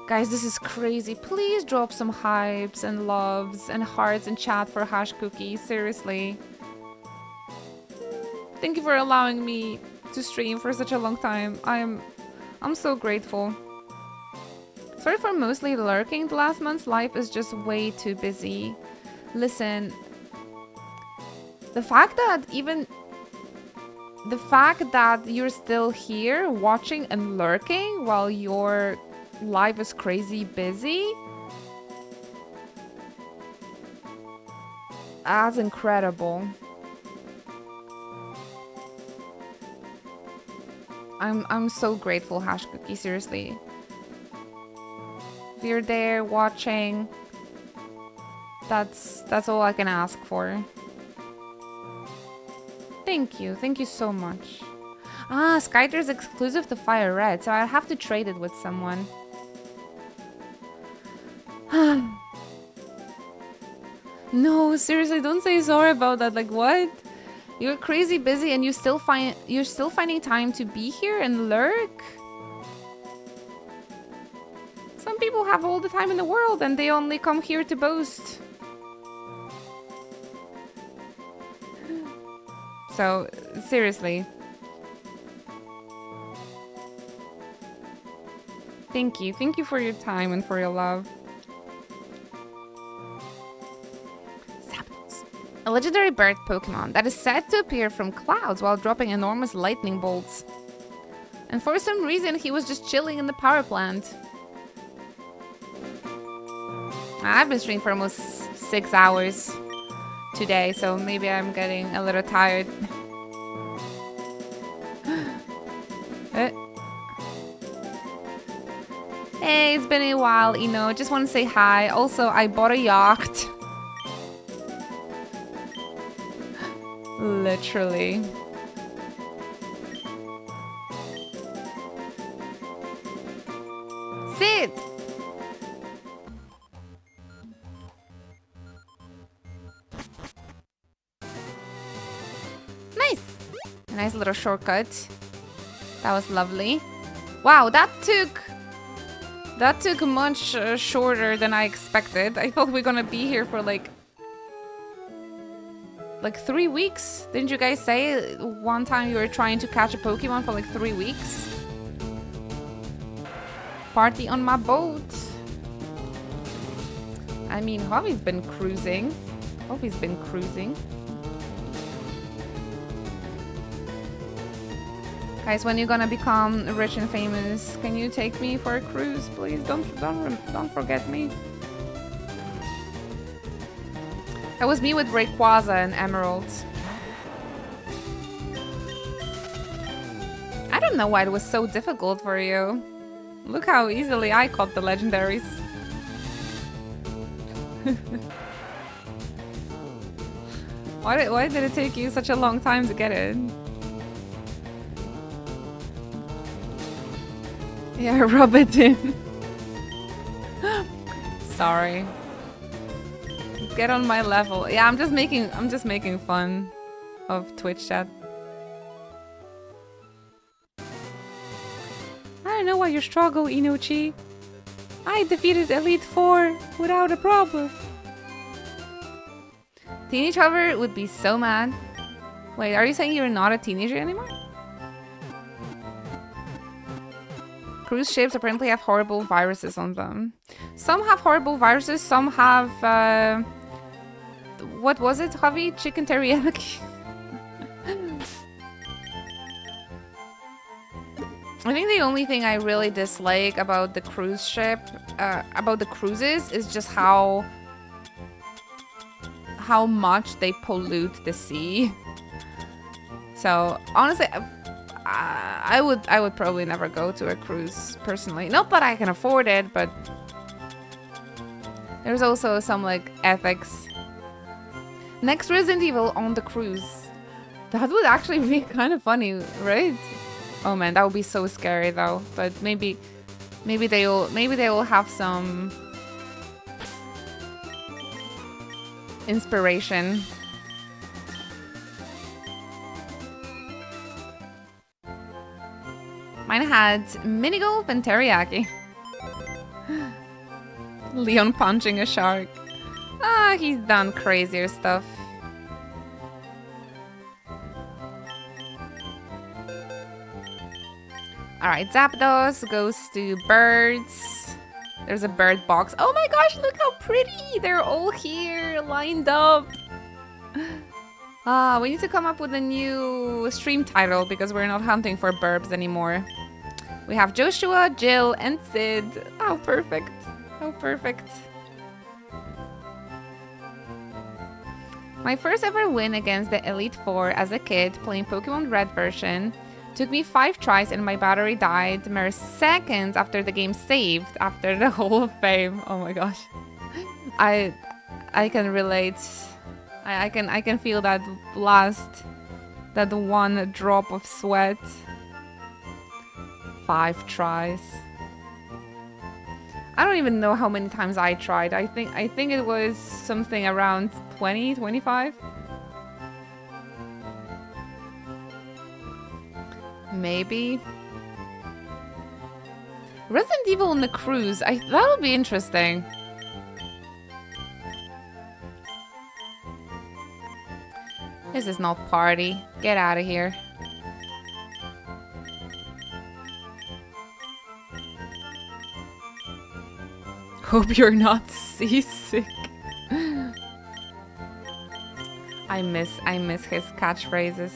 Guys, this is crazy. Please drop some hypes and loves and hearts in chat for Hash Cookie. Seriously. Thank you for allowing me to stream for such a long time. I'm so grateful. Sorry for mostly lurking. The last month's life is just way too busy. Listen, the fact that you're still here watching and lurking while your life is crazy busy, that's incredible. I'm so grateful, Hash Cookie, seriously. If you're there watching, that's all I can ask for. Thank you so much. Ah, Skyter is exclusive to Fire Red, so I'll have to trade it with someone. No, seriously, don't say sorry about that. Like, what? You're crazy busy and you're still finding time to be here and lurk? Some people have all the time in the world and they only come here to boast. So, seriously. Thank you. Thank you for your time and for your love. Zapdos. A legendary bird Pokemon that is said to appear from clouds while dropping enormous lightning bolts. And for some reason, he was just chilling in the power plant. I've been streaming for almost 6 hours today, so maybe I'm getting a little tired. Hey, it's been a while, just want to say hi. Also, I bought a yacht. Literally. Sit! Nice! A nice little shortcut. That was lovely. Wow, that took much shorter than I expected. I thought we were gonna be here for like 3 weeks. Didn't you guys say one time you were trying to catch a Pokemon for like 3 weeks? Party on my boat. I mean, Hobby's been cruising. Guys, when you're gonna become rich and famous, can you take me for a cruise, please? Don't forget me. That was me with Rayquaza and Emerald. I don't know why it was so difficult for you. Look how easily I caught the legendaries. Why did it take you such a long time to get it? Yeah, rub it in. Sorry. Get on my level. Yeah, I'm just making fun of Twitch chat. I don't know why you struggle, Inuchi. I defeated Elite Four without a problem. Teenage Hover would be so mad. Wait, are you saying you're not a teenager anymore? Cruise ships apparently have horrible viruses on them. Some have horrible viruses, some have... what was it, Javi? Chicken teriyaki? I think the only thing I really dislike about the cruise ship, about the cruises, is just how much they pollute the sea. So honestly, I would probably never go to a cruise personally. Not that I can afford it, but there's also some like ethics. Next Resident Evil on the cruise. That would actually be kind of funny, right? Oh man, that would be so scary though. But maybe they will have some inspiration. Mine had mini golf and teriyaki. Leon punching a shark. Ah, he's done crazier stuff. Alright, Zapdos goes to birds. There's a bird box. Oh my gosh, look how pretty! They're all here, lined up. We need to come up with a new stream title because we're not hunting for burbs anymore. We have Joshua, Jill, and Sid. How perfect. How perfect. My first ever win against the Elite Four as a kid playing Pokemon Red version Took me 5 tries and my battery died mere seconds after the game saved after the Hall of Fame. Oh my gosh. I can relate. I can feel that that one drop of sweat. 5 tries. I don't even know how many times I tried. I think it was something around 20, 25. Maybe. Resident Evil on the cruise. That'll be interesting. This is not party. Get out of here. Hope you're not seasick. I miss his catchphrases.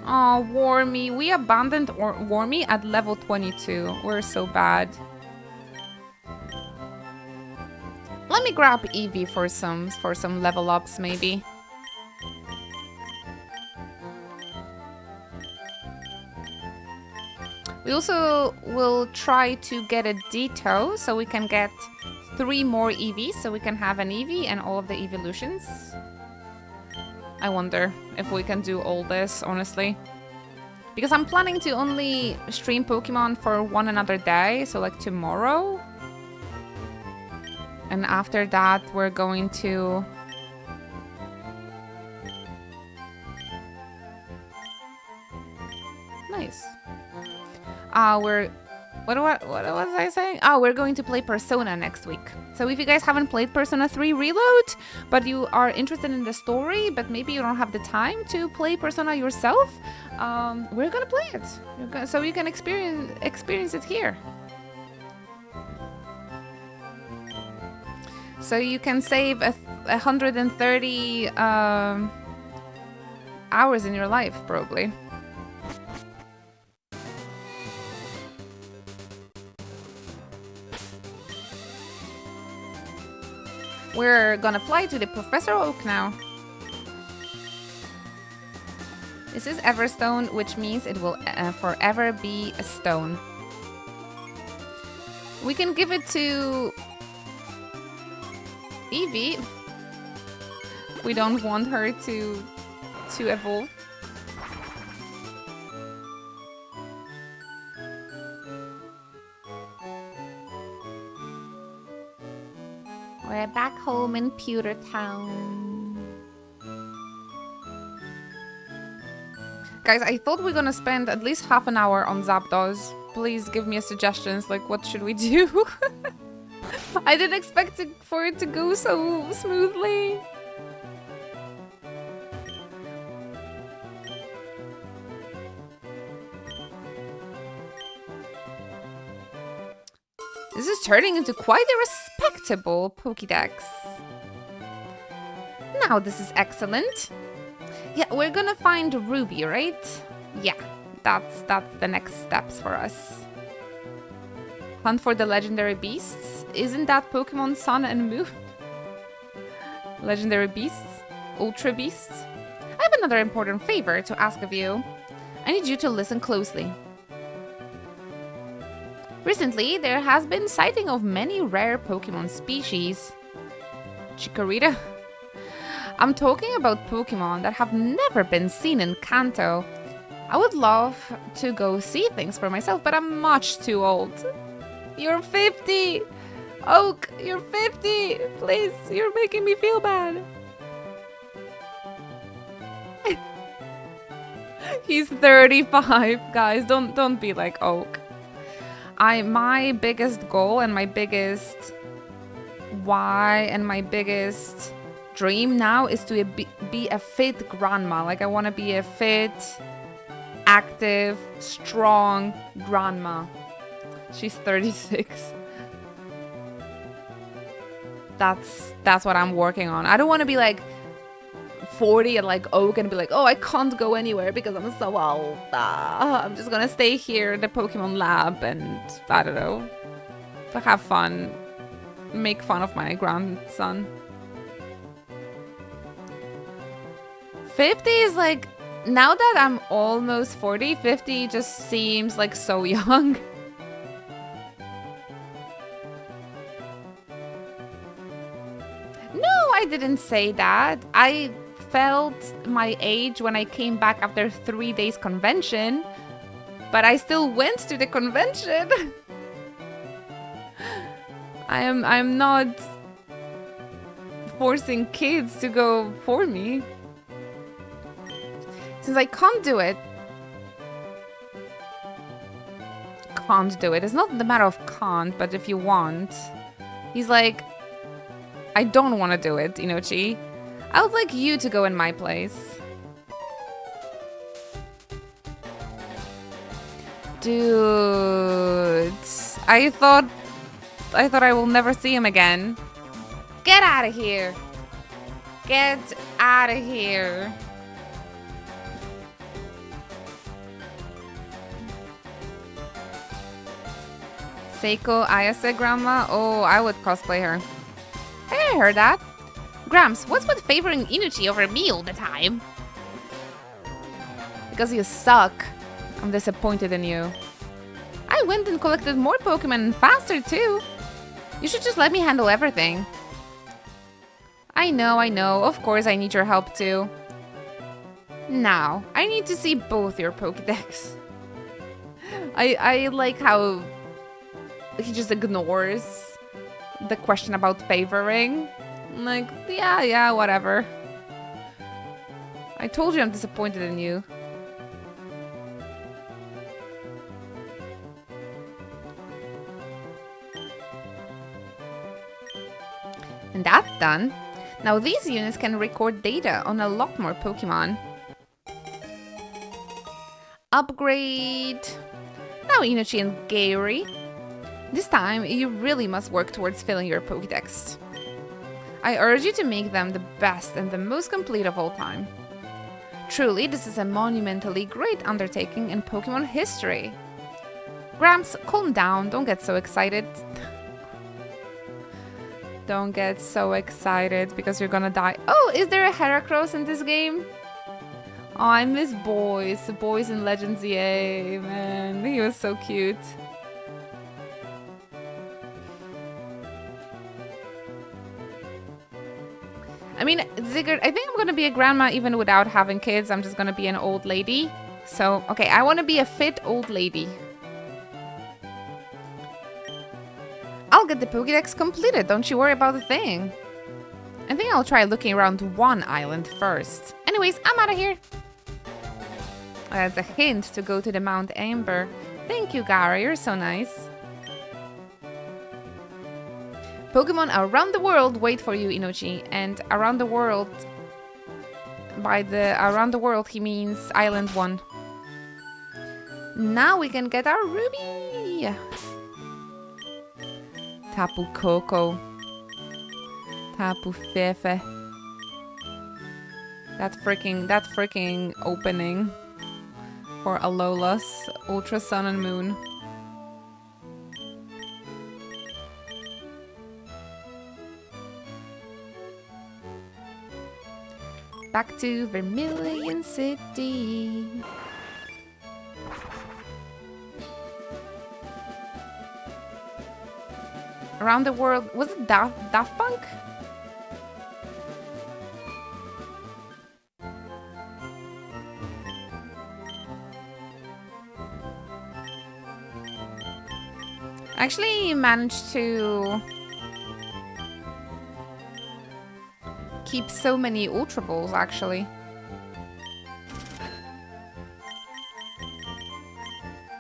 Oh, Wormy. We abandoned Wormy at level 22. We're so bad. Let me grab Eevee for some level ups, maybe. We also will try to get a Ditto so we can get 3 more Eevees, so we can have an Eevee and all of the evolutions. I wonder if we can do all this, honestly. Because I'm planning to only stream Pokemon for one another day, so like tomorrow. And after that, we're going to... Nice. What was I saying? Oh, we're going to play Persona next week. So if you guys haven't played Persona 3 Reload, but you are interested in the story, but maybe you don't have the time to play Persona yourself, we're gonna play it. So you can experience it here. So you can save 130 hours in your life, probably. We're gonna fly to the Professor Oak now. This is Everstone, which means it will forever be a stone. We can give it to Eevee. We don't want her to evolve. We're back home in Pewter Town. Guys, I thought we were gonna spend at least half an hour on Zapdos. Please give me suggestions, like what should we do? I didn't expect for it to go so smoothly. This is turning into quite a respectable Pokédex. Now this is excellent. Yeah, we're gonna find Ruby, right? Yeah, that's the next steps for us. Hunt for the legendary beasts. Isn't that Pokemon Sun and Moon? Legendary beasts? Ultra beasts? I have another important favor to ask of you. I need you to listen closely. Recently, there has been sighting of many rare Pokemon species. Chikorita? I'm talking about Pokemon that have never been seen in Kanto. I would love to go see things for myself, but I'm much too old. You're 50! Oak, you're 50! Please, you're making me feel bad. He's 35, guys. Don't be like Oak. My biggest goal and my biggest why and my biggest dream now is to be a fit grandma. Like, I want to be a fit, active, strong grandma. She's 36. That's what I'm working on. I don't want to be like 40 and like Oak and be like, oh, I can't go anywhere because I'm so old. I'm just gonna stay here in the Pokemon lab and, I don't know, have fun, make fun of my grandson. 50 is like now that I'm almost 40, 50 just seems like so young. No, I didn't say that. I felt my age when I came back after 3 days convention, but I still went to the convention. I'm not forcing kids to go for me. Since I can't do it. Can't do it. It's not the matter of can't, but if you want. He's like, I don't want to do it, Inochi. I would like you to go in my place. Dude. I thought I will never see him again. Get out of here. Get out of here. Seiko Ayase grandma? Oh, I would cosplay her. Hey, I heard that. Gramps, what's with favoring Inochi over me all the time? Because you suck. I'm disappointed in you. I went and collected more Pokemon faster too. You should just let me handle everything. I know. Of course I need your help too. Now, I need to see both your Pokédex. I like how he just ignores the question about favoring. Like, yeah, whatever. I told you I'm disappointed in you. And that's done. Now these units can record data on a lot more Pokemon. Upgrade. Now Inochi and Gary. This time, you really must work towards filling your Pokédex. I urge you to make them the best and the most complete of all time. Truly, this is a monumentally great undertaking in Pokemon history. Gramps, calm down, don't get so excited. Don't get so excited because you're gonna die. Oh, is there a Heracross in this game? Oh, I miss Boys. Boys in Legends EA, man. He was so cute. I mean, Ziggurat, I think I'm gonna be a grandma even without having kids. I'm just gonna be an old lady. So, okay, I wanna be a fit old lady. I'll get the Pokédex completed, don't you worry about a thing. I think I'll try looking around one island first. Anyways, I'm out of here. That's a hint to go to the Mount Amber. Thank you, Gary, you're so nice. Pokemon around the world wait for you, Inochi. And around the world, by the around the world, he means Island 1. Now we can get our Ruby! Tapu Koko. Tapu Fefe. That freaking opening for Alola's Ultra Sun and Moon. Back to Vermilion City. Around the world, was it Daft Punk? I actually managed to keep so many Ultra Balls, actually.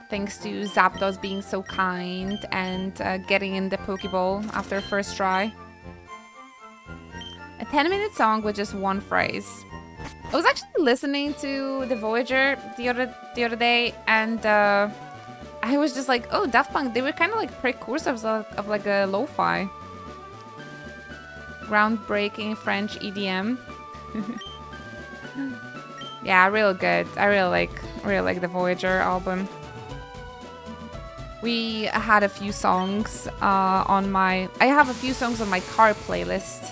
Thanks to Zapdos being so kind and getting in the Pokeball after first try. A 10-minute song with just one phrase. I was actually listening to the Voyager the other day, and I was just like, oh, Daft Punk, they were kind of like precursors of like a lo-fi. Groundbreaking French EDM. Yeah, real good. I really like the Voyager album. We had a few songs on my... I have a few songs on my car playlist.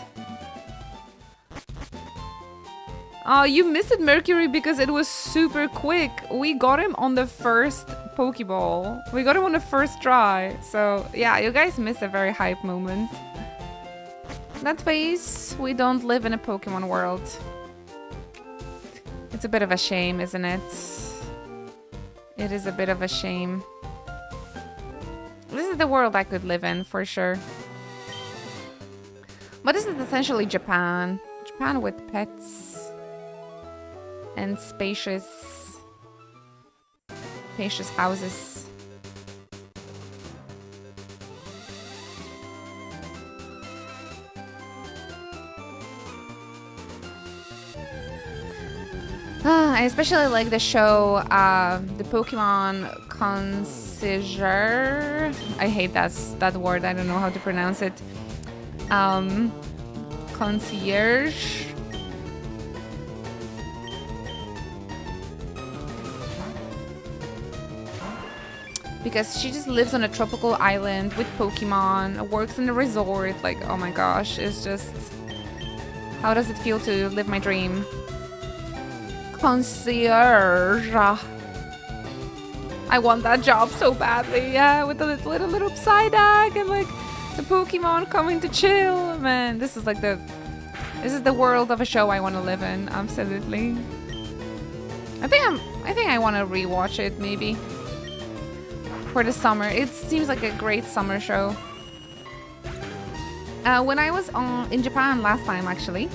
Oh, you missed it, Mercury, because it was super quick. We got him on the first Pokeball. We got him on the first try. So, yeah, you guys missed a very hype moment. That face, we don't live in a Pokemon world. It's a bit of a shame, isn't it? It is a bit of a shame. This is the world I could live in, for sure. But this is essentially Japan. Japan with pets. And spacious houses. I especially like the show, the Pokemon Concierge. I hate that word. I don't know how to pronounce it. Concierge. Because she just lives on a tropical island with Pokemon, works in a resort. Like, oh my gosh, it's just... How does it feel to live my dream? Concierge. I want that job so badly, yeah, with the little Psyduck and like the Pokemon coming to chill. Man, this is the world of a show I want to live in, absolutely. I think I want to rewatch it maybe for the summer. It seems like a great summer show. When I was in Japan last time, actually,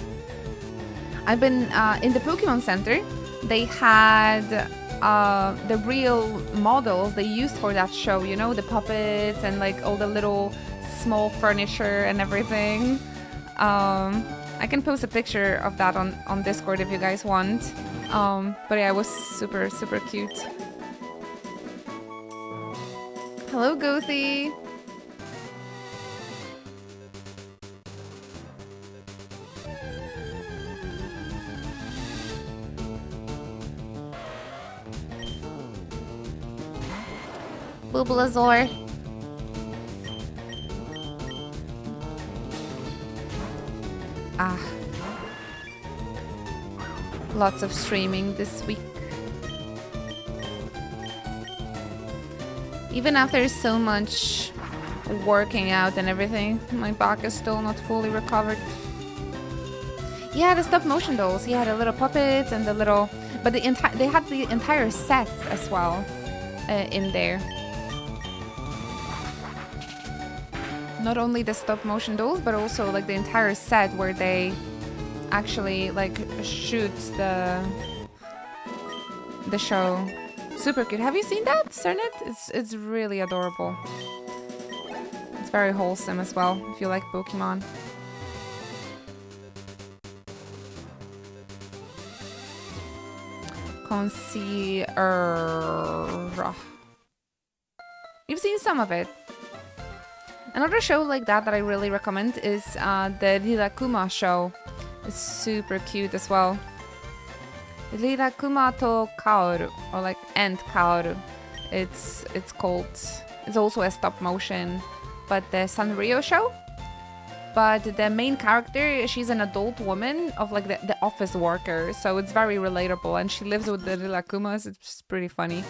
I've been in the Pokemon Center. They had the real models they used for that show, you know, the puppets and like all the little small furniture and everything. I can post a picture of that on Discord if you guys want. But yeah, it was super, super cute. Hello, Gothy. Bulbasaur. Ah. Lots of streaming this week. Even after so much working out and everything, my back is still not fully recovered. Yeah, the stop motion dolls. He had the little puppets and the little... But they had the entire set as well in there. Not only the stop motion dolls, but also like the entire set where they actually like shoot the show. Super cute. Have you seen that, Cernet? It's really adorable. It's very wholesome as well, if you like Pokemon. Concierge. You've seen some of it. Another show like that I really recommend is the Rilakkuma show. It's super cute as well. Rilakkuma to Kaoru, or like and Kaoru. It's called. It's also a stop motion, but the Sanrio show. But the main character, she's an adult woman of like the office worker, so it's very relatable, and she lives with the Rilakkumas. It's pretty funny.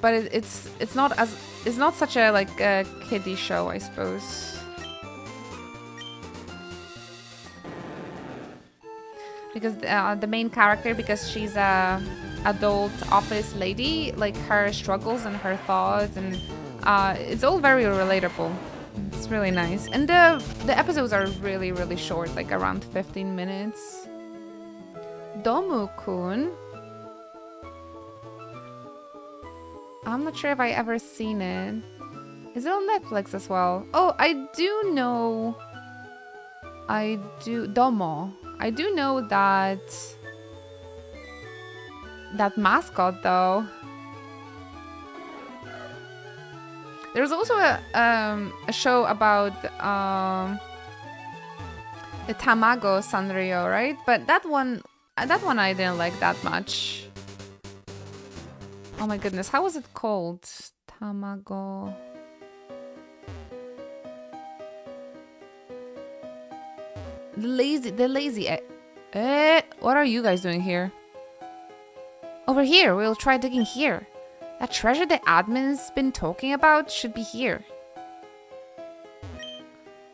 But it's not such a like a kiddie show, I suppose. Because the main character, because she's a adult office lady, like her struggles and her thoughts, and it's all very relatable. It's really nice, and the episodes are really, really short, like around 15 minutes. Domu-kun. I'm not sure if I ever seen it. Is it on Netflix as well? Oh, I do know. Domo. I do know that mascot though. There's also a show about the Tamago Sanrio, right? But that one I didn't like that much. Oh my goodness, how was it called? Tamago. The lazy. What are you guys doing here? Over here. We'll try digging here. That treasure the admin's been talking about should be here.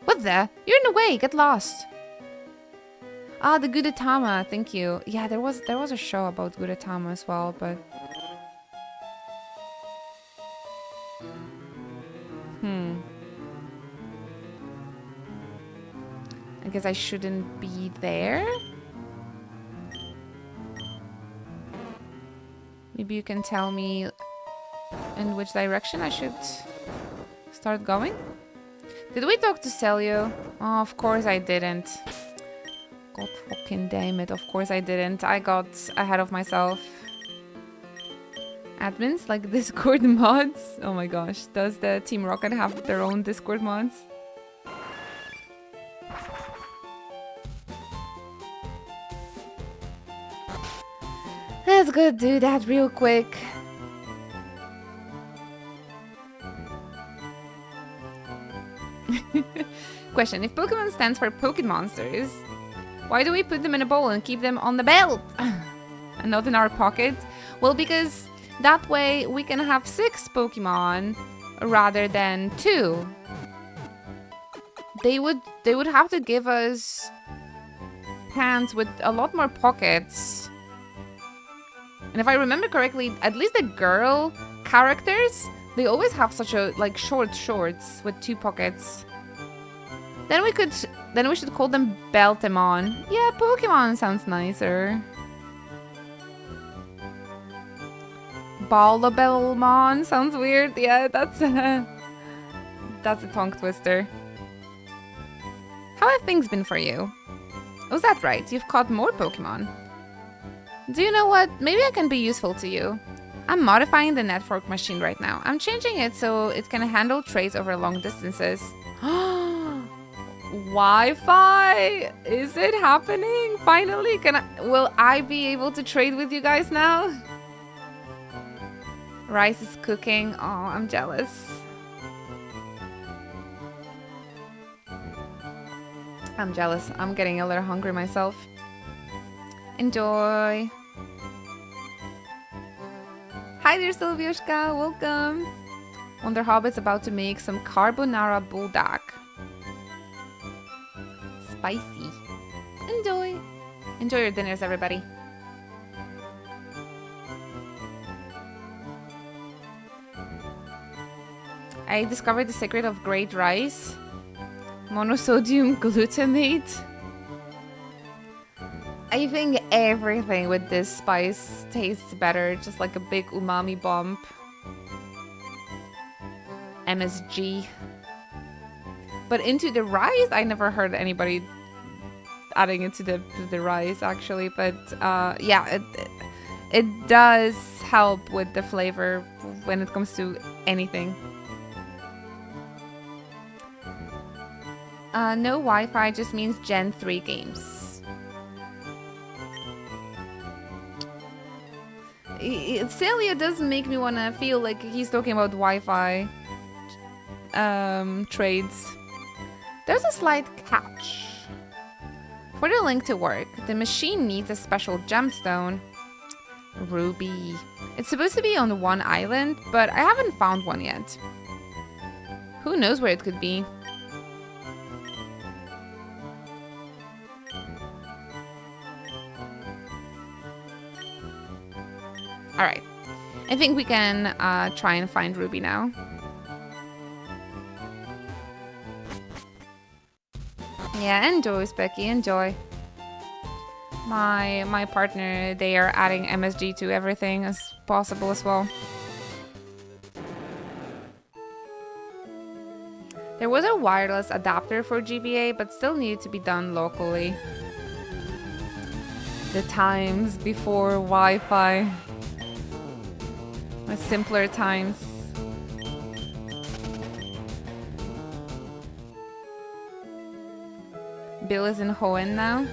What the? You're in the way. Get lost. Ah, the Gudetama. Thank you. Yeah, there was a show about Gudetama as well, but I guess I shouldn't be there. Maybe you can tell me in which direction I should start going. Did we talk to Celio? Oh, of course I didn't. God fucking damn it. Of course I didn't. I got ahead of myself. Admins like Discord mods? Oh my gosh. Does the Team Rocket have their own Discord mods? Let's go do that real quick. Question. If Pokemon stands for Pocket Monsters, why do we put them in a bowl and keep them on the belt and not in our pocket? Well, because that way we can have 6 Pokemon rather than 2. They would have to give us hands with a lot more pockets. And if I remember correctly, at least the girl characters, they always have such a short shorts with 2 pockets. Then we should call them Beltemon. Yeah, Pokemon sounds nicer. Ballabelmon sounds weird. Yeah, that's a tongue twister. How have things been for you? Was that right? You've caught more Pokemon. Do you know what? Maybe I can be useful to you. I'm modifying the network machine right now. I'm changing it so it can handle trades over long distances. Wi-Fi? Is it happening? Finally? Will I be able to trade with you guys now? Rice is cooking. Oh, I'm jealous. I'm jealous. I'm getting a little hungry myself. Enjoy. Hi there, Sylviushka. Welcome. Wonder Hobbit's about to make some carbonara buldak. Spicy. Enjoy. Enjoy your dinners, everybody. I discovered the secret of great rice. Monosodium glutamate. I think everything with this spice tastes better, just like a big umami bomb. MSG. But into the rice, I never heard anybody adding it to the rice actually. But yeah, it does help with the flavor when it comes to anything. No Wi-Fi just means Gen 3 games. Celia does make me want to feel like he's talking about Wi-Fi trades. There's a slight catch. For the link to work, the machine needs a special gemstone. Ruby. It's supposed to be on one island, but I haven't found one yet. Who knows where it could be? Alright, I think we can try and find Ruby now. Yeah, enjoy, Specky, enjoy. My partner, they are adding MSG to everything as possible as well. There was a wireless adapter for GBA, but still needed to be done locally. The times before Wi-Fi. Simpler times. Bill is in Hoenn now.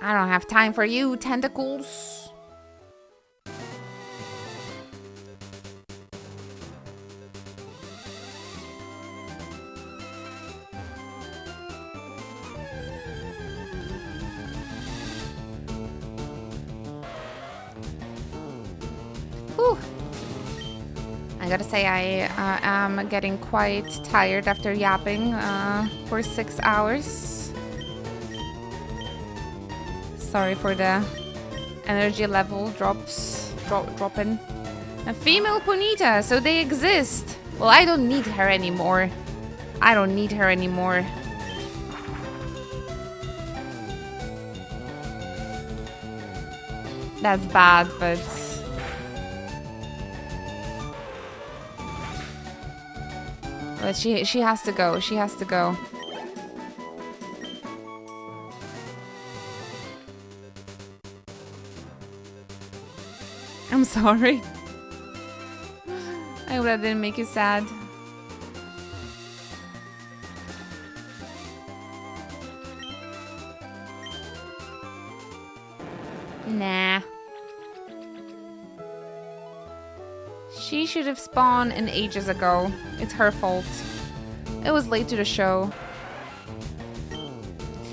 I don't have time for you, tentacles. I gotta say, I am getting quite tired after yapping for 6 hours. Sorry for the energy level dropping. A female Ponyta, so they exist. Well, I don't need her anymore. I don't need her anymore. That's bad, but... But she has to go. She has to go. I'm sorry. I hope that didn't make you sad. Nah. She should have spawned in ages ago. It's her fault. It was late to the show.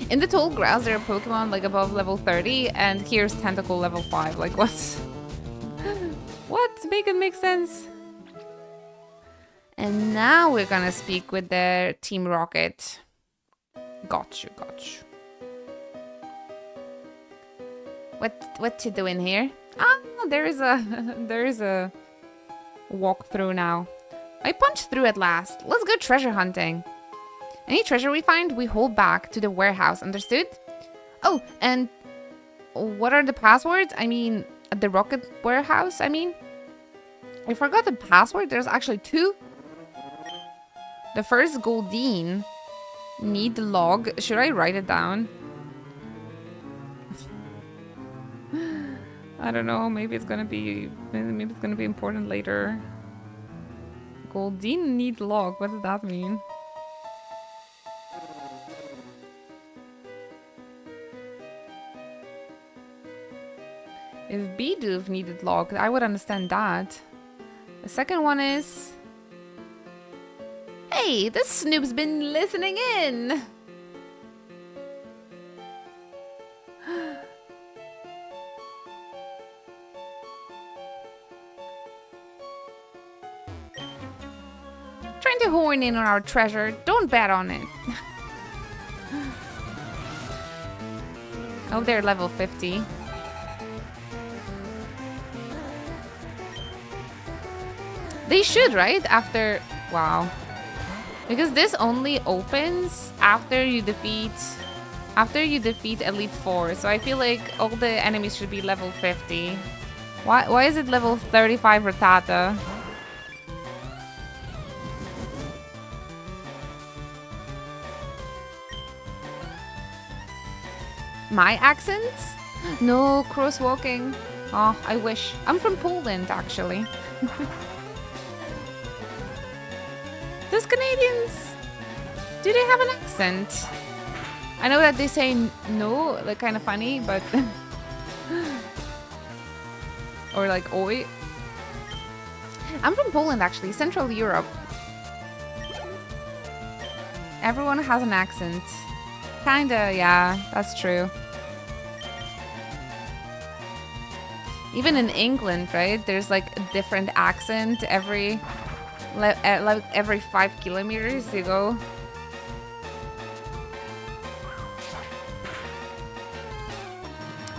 In the tall grass there are Pokemon like above level 30 and here's Tentacle level 5. Like what? What? Make it make sense. And now we're gonna speak with the Team Rocket. Got you. What you doing here? Ah, there is a walkthrough now. I punched through at last. Let's go treasure hunting. Any treasure we find, we hold back to the warehouse, understood? Oh, and what are the passwords? I mean, the rocket warehouse, I mean. I forgot the password. There's actually 2. The first Goldeen. Need the log. Should I write it down? I don't know. Maybe it's gonna be important later. Goldeen need log. What does that mean? If Bidoof needed log, I would understand that. The second one is... Hey, this snoop's been listening in! Trying to horn in on our treasure. Don't bet on it. Oh, they're level 50. They should, right? After... Wow. Because this only opens after you defeat Elite 4. So I feel like all the enemies should be level 50. Why is it level 35 Rattata? My accent? No, crosswalking. Oh, I wish. I'm from Poland, actually. Those Canadians, do they have an accent? I know that they say no, like kind of funny, but... or like oi. I'm from Poland, actually, Central Europe. Everyone has an accent. Kinda, yeah, that's true. Even in England, right? There's like a different accent every 5 kilometers you go.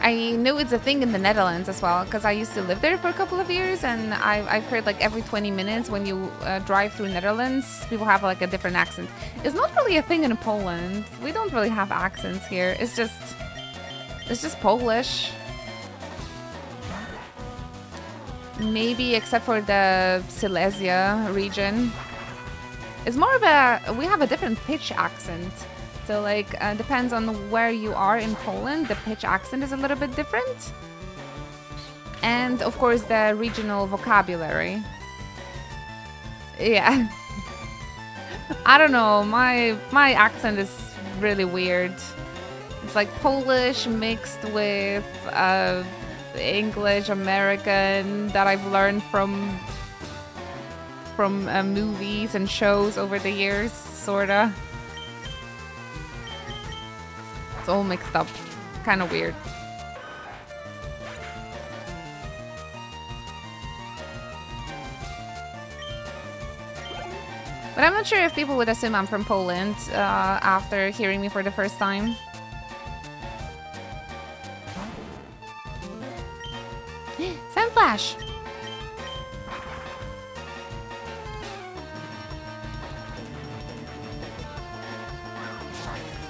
I know it's a thing in the Netherlands as well, because I used to live there for a couple of years, and I've heard like every 20 minutes when you drive through Netherlands, people have like a different accent. It's not really a thing in Poland. We don't really have accents here. It's just Polish. Maybe except for the Silesia region. It's more of we have a different pitch accent. So like, depends on where you are in Poland, the pitch accent is a little bit different. And of course the regional vocabulary. Yeah. I don't know, my accent is really weird. It's like Polish mixed with English, American that I've learned from movies and shows over the years, sorta. It's all mixed up, kind of weird. But I'm not sure if people would assume I'm from Poland after hearing me for the first time. Sunflash!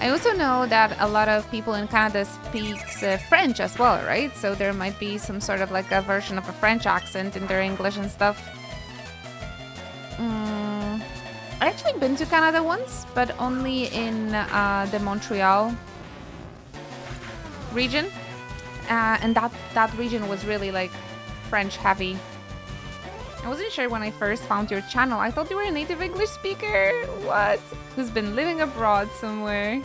I also know that a lot of people in Canada speaks French as well, right? So there might be some sort of like a version of a French accent in their English and stuff. I've actually been to Canada once, but only in the Montreal region. And that region was really like French heavy. I wasn't sure when I first found your channel. I thought you were a native English speaker. What? Who's been living abroad somewhere.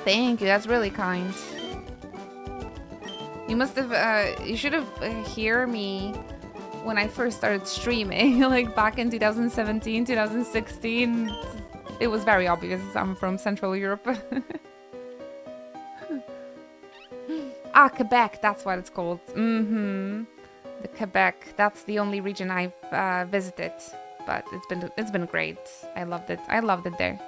Thank you, that's really kind. You must have, you should have heard me when I first started streaming, like back in 2017, 2016. It was very obvious I'm from Central Europe. Ah, Quebec, that's what it's called. The Quebec, that's the only region I've visited, but it's been great. I loved it. I loved it there.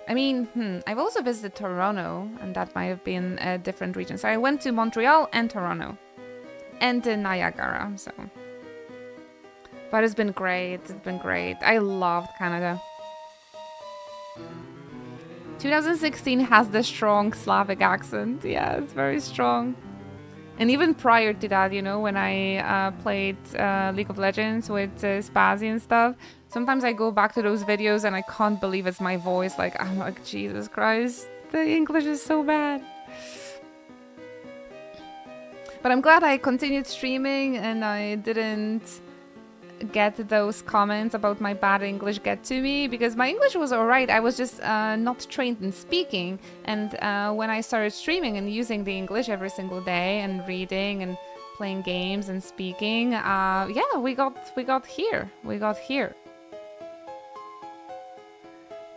I mean, I've also visited Toronto, and that might have been a different region. So I went to Montreal and Toronto, and Niagara. So, but it's been great. It's been great. I loved Canada. 2016 has the strong Slavic accent. Yeah, it's very strong. And even prior to that, you know, when I played League of Legends with Spazzy and stuff, sometimes I go back to those videos and I can't believe it's my voice. Like, I'm like, Jesus Christ, the English is so bad. But I'm glad I continued streaming and I didn't get those comments about my bad English get to me, because my English was alright. I was just not trained in speaking, and when I started streaming and using the English every single day and reading and playing games and speaking, yeah, we got here.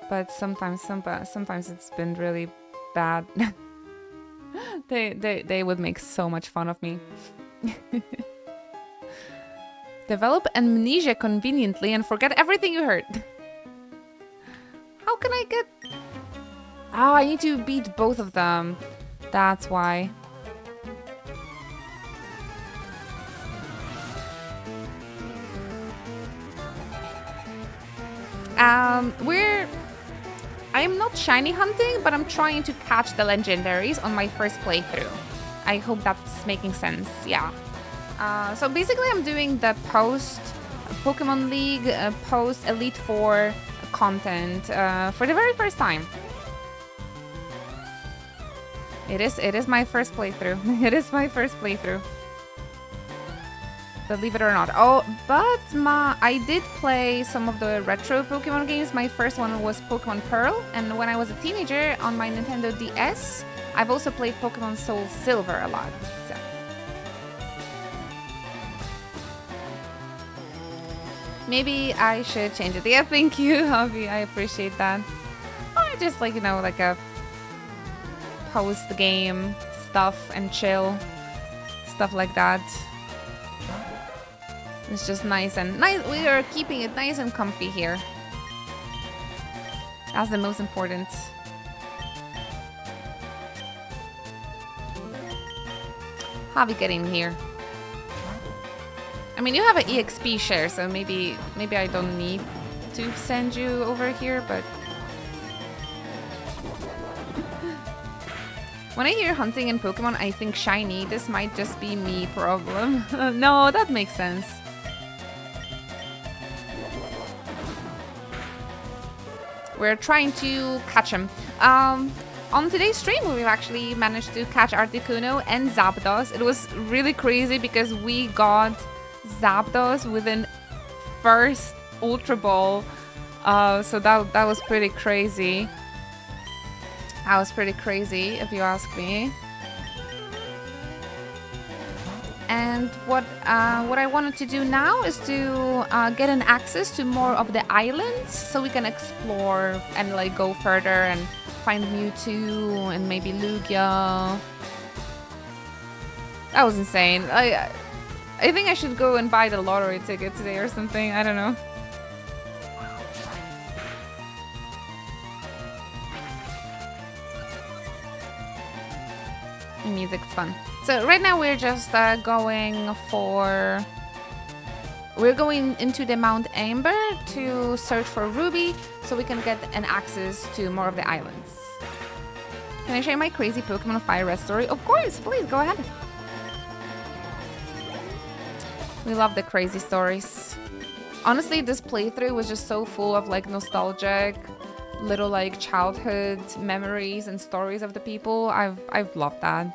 But sometimes it's been really bad. They would make so much fun of me. Develop amnesia conveniently and forget everything you heard. How can I get... Oh, I need to beat both of them. That's why. I'm not shiny hunting, but I'm trying to catch the legendaries on my first playthrough. I hope that's making sense, yeah. So basically I'm doing the post Pokemon League, post Elite Four content for the very first time. It is my first playthrough. It is my first playthrough. Believe it or not. Oh, but I did play some of the retro Pokemon games. My first one was Pokemon Pearl, and when I was a teenager on my Nintendo DS, I've also played Pokemon Soul Silver a lot. So. Maybe I should change it. Yeah, thank you, Javi. I appreciate that. Or just like, you know, like a post-game stuff and chill. Stuff like that. It's just nice and nice. We are keeping it nice and comfy here. That's the most important. Javi, get in here. I mean, you have an EXP share, so maybe I don't need to send you over here, but... When I hear hunting in Pokemon, I think shiny. This might just be me problem. No, that makes sense. We're trying to catch him. On today's stream, we've actually managed to catch Articuno and Zapdos. It was really crazy because we got Zapdos within first Ultra Ball. So that was pretty crazy. That was pretty crazy, if you ask me. And what I wanted to do now is to get an access to more of the islands, so we can explore and like go further and find Mewtwo and maybe Lugia. That was insane. I think I should go and buy the lottery ticket today or something. I don't know. Music's fun. So right now we're just going for... We're going into the Mount Amber to search for Ruby so we can get an access to more of the islands. Can I share my crazy Pokemon Fire Red story? Of course, please, go ahead. We love the crazy stories. Honestly, this playthrough was just so full of like nostalgic little like childhood memories and stories of the people. I've loved that.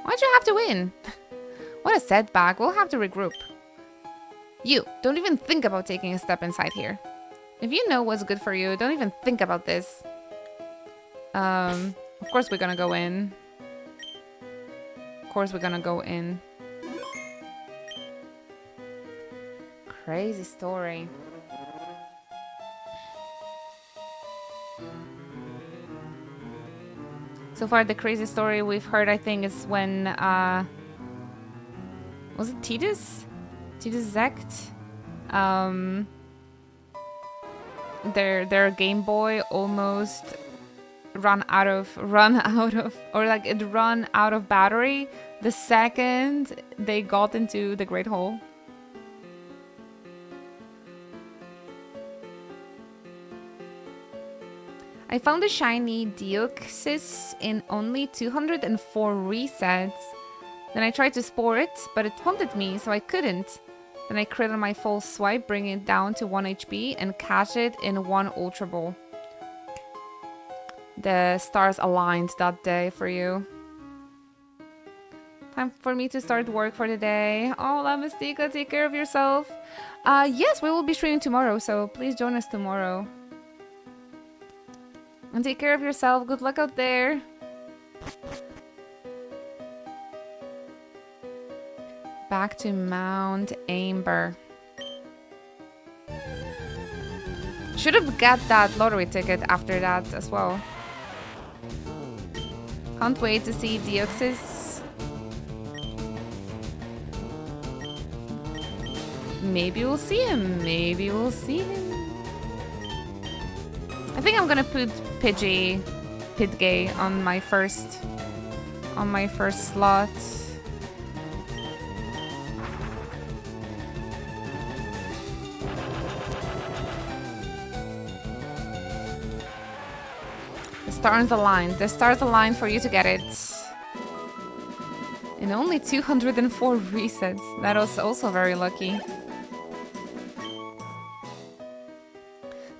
Why'd you have to win? What a setback. We'll have to regroup. You, don't even think about taking a step inside here. If you know what's good for you, don't even think about this. Of course we're gonna go in. Of course we're gonna go in. Crazy story. So far, the crazy story we've heard, I think, is when, was it Tidus? Tidus Zect? Their Game Boy almost run out of, or like it run out of battery the second they got into the Great Hall. I found a shiny Deoxys in only 204 resets. Then I tried to spore it, but it haunted me, so I couldn't. Then I crit on my full swipe, bring it down to 1 HP, and catch it in 1 Ultra Ball. The stars aligned that day for you. Time for me to start work for the day. Oh, La Mystica, take care of yourself. Yes, we will be streaming tomorrow, so please join us tomorrow. And take care of yourself. Good luck out there. Back to Mount Amber. Should have got that lottery ticket after that as well. Can't wait to see Deoxys. Maybe we'll see him. Maybe we'll see him. I think I'm gonna put Pidgey on my first slot. The stars aligned. The stars aligned for you to get it. And only 204 resets. That was also very lucky.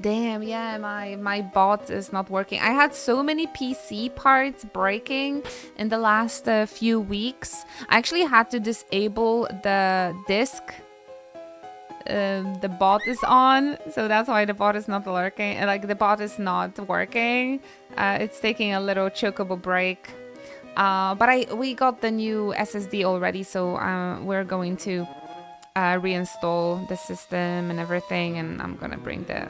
Damn, yeah, my bot is not working. I had so many PC parts breaking in the last few weeks. I actually had to disable the disk the bot is on, so that's why the bot is not lurking. Like the bot is not working. It's taking a little chocobo break. But we got the new SSD already, so we're going to reinstall the system and everything, and I'm gonna bring the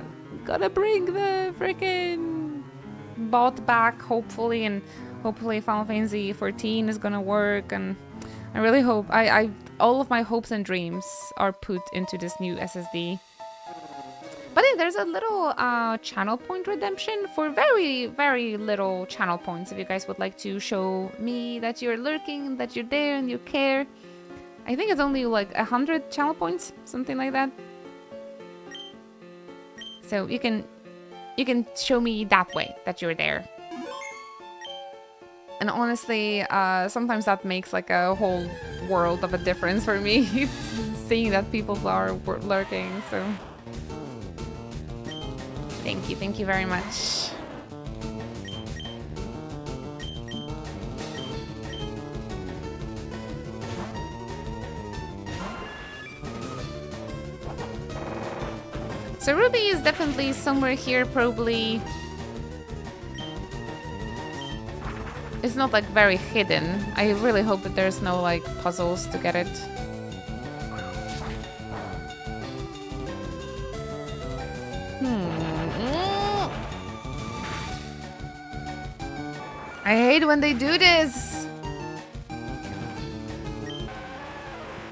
freaking bot back, hopefully, and hopefully Final Fantasy 14 is gonna work. And I really hope all of my hopes and dreams are put into this new SSD. But yeah, there's a little channel point redemption for very, very little channel points. If you guys would like to show me that you're lurking, that you're there and you care. I think it's only like 100 channel points, something like that. So you can show me that way that you're there. And honestly, sometimes that makes like a whole world of a difference for me, seeing that people are lurking. So thank you very much. So Ruby is definitely somewhere here, probably. It's not like very hidden. I really hope that there's no like puzzles to get it. I hate when they do this.